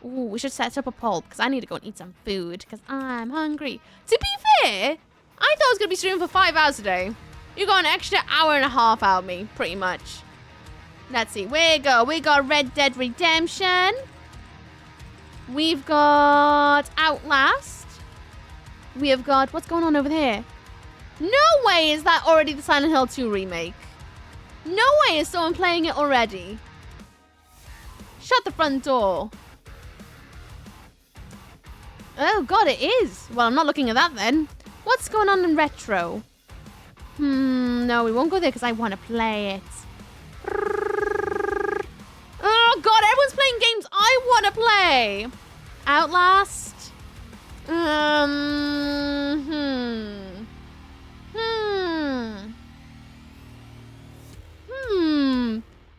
Ooh, we should set up a poll because I need to go and eat some food because I'm hungry. To be fair, I thought I was going to be streaming for 5 hours today. You got an extra hour and a half out of me, pretty much. Let's see. We got Red Dead Redemption. We've got Outlast. We have got... What's going on over there? No way is that already the Silent Hill 2 remake. No way is someone playing it already. Shut the front door. Oh, God, it is. Well, I'm not looking at that then. What's going on in retro? No, we won't go there because I want to play it. Oh, God, everyone's playing games I want to play. Outlast.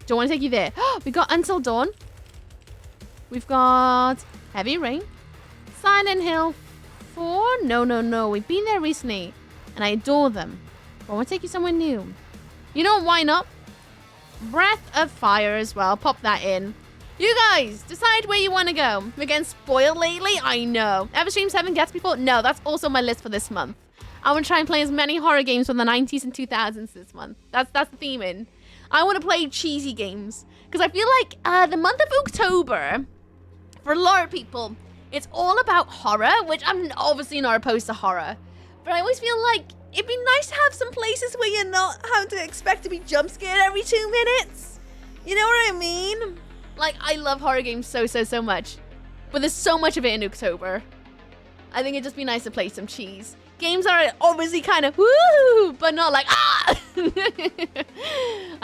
Don't want to take you there. We got Until Dawn. We've got Heavy Rain. Silent Hill 4. No. We've been there recently. And I adore them. But I want to take you somewhere new. You know, why not? Breath of Fire as well. Pop that in. You guys, decide where you want to go. We're getting spoiled lately? I know. Ever streamed 7 Gets before? No, that's also my list for this month. I want to try and play as many horror games from the 90s and 2000s this month. That's the theme in. I want to play cheesy games. Because I feel like the month of October, for a lot of people, it's all about horror, which I'm obviously not opposed to horror. But I always feel like it'd be nice to have some places where you're not having to expect to be jump scared every 2 minutes. You know what I mean? Like, I love horror games so much. But there's so much of it in October. I think it'd just be nice to play some cheese. Games are obviously kind of woo, but not like ah. And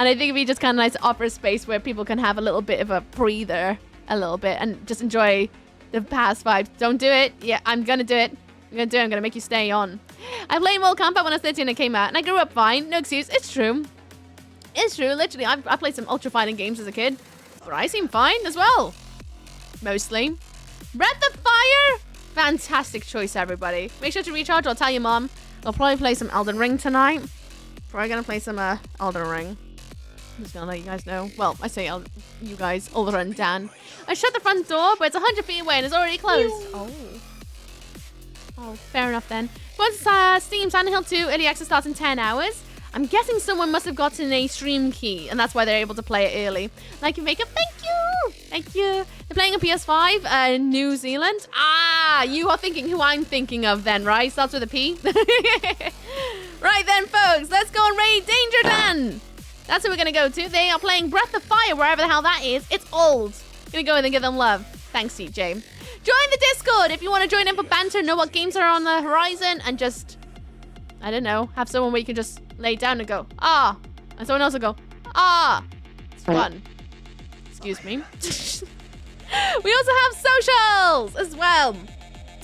I think it'd be just kind of nice to offer a space where people can have a little bit of a breather, a little bit, and just enjoy the past vibes. Don't do it. Yeah, I'm gonna do it. I'm gonna make you stay on. I played Mortal Kombat when I was 13 and it came out, and I grew up fine. No excuse. It's true. It's true. Literally, I played some ultra fighting games as a kid, but I seem fine as well. Mostly. Breath of Fire. Fantastic choice, everybody. Make sure to recharge. I'll tell your mom. I'll probably play some Elden Ring tonight. Probably gonna play some Elden Ring. I'm just gonna let you guys know. Well, I say you guys, Ulra and Dan. I shut the front door, but it's 100 feet away and it's already closed. Oh, fair enough then. Once Steam Silent Hill 2 early access starts in 10 hours. I'm guessing someone must have gotten a stream key, and that's why they're able to play it early. Like you make a thank you. Thank you. They're playing on PS5, New Zealand. Ah, you are thinking who I'm thinking of then, right? Starts with a P. Right then, folks, let's go and raid Danger Dan. That's who we're gonna go to. They are playing Breath of Fire, wherever the hell that is. It's old. Gonna go in and give them love. Thanks, CJ. Join the Discord if you want to join in for banter, know what games are on the horizon, and just, I don't know, have someone where you can just lay down and go, ah. And someone else will go, ah. It's fun. Excuse me. We also have socials as well.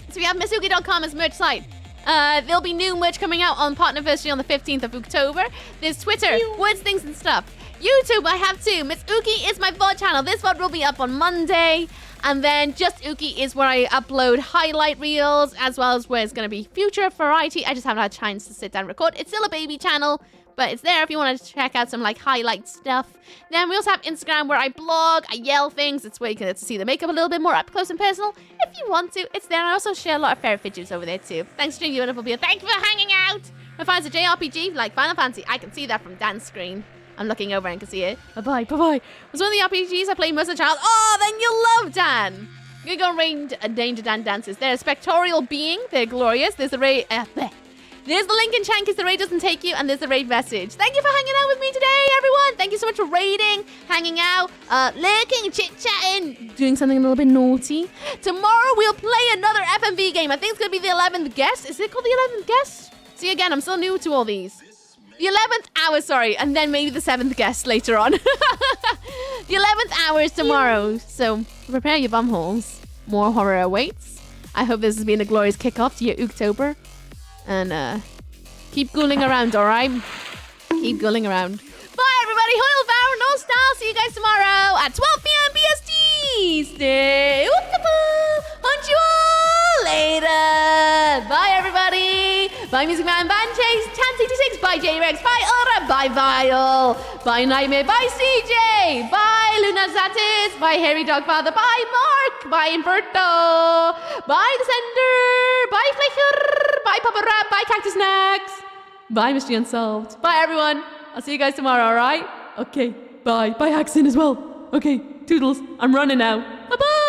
So we have Misugi.com as merch site. There'll be new merch coming out on Partnerversary on the 15th of October. There's Twitter, words, things, and stuff. YouTube, I have too. Miss Uki is my VOD channel. This VOD will be up on Monday. And then Just Uki is where I upload highlight reels, as well as where it's going to be future variety. I just haven't had a chance to sit down and record. It's still a baby channel, but it's there if you want to check out some like highlight stuff. Then we also have Instagram where I blog, I yell things. It's where you can get to see the makeup a little bit more up close and personal. If you want to, it's there. And I also share a lot of fair videos over there too. Thanks for doing beautiful people. Thank you for hanging out. My fans are JRPG, like Final Fantasy. I can see that from Dan's screen. I'm looking over and can see it. Bye-bye, bye-bye. It's one of the RPGs I play most of the child. Oh, then you'll love Dan. You're going to range Danger Dan dances. They're a spectral being. They're glorious. There's a raid. There's the link in chat in case the raid doesn't take you, and there's a raid message. Thank you for hanging out with me today, everyone. Thank you so much for raiding, hanging out, lurking, chit-chatting, doing something a little bit naughty. Tomorrow we'll play another FMV game. I think it's going to be the 11th guest. Is it called the 11th guest? See, again, I'm still new to all these. The 11th hour, sorry, and then maybe the 7th guest later on. The 11th hour is tomorrow, so prepare your bumholes. More horror awaits. I hope this has been a glorious kickoff to your October. And keep ghouling around, alright? Keep ghouling around. Bye, everybody. Hoyle Vow, no style. See you guys tomorrow at 12 p.m. BST. Stay ookaboo. Hunt you all later. Bye, everybody. Bye, Music Man. Bye, Chase. Tan66. Bye, J-Rex. Bye, Aura. Bye, Vile. Bye, Nightmare. Bye, CJ. Bye, Luna Zatis. Bye, Harry Dogfather. Bye, Mark. Bye, Inverto. Bye, The Sender. Bye, Fleischer. Bye, Papa Rap. Bye, Cactus Snacks. Bye, Mystery Unsolved. Bye, everyone. I'll see you guys tomorrow, alright? Okay, bye. Bye, Axon as well. Okay, toodles. I'm running now. Bye-bye.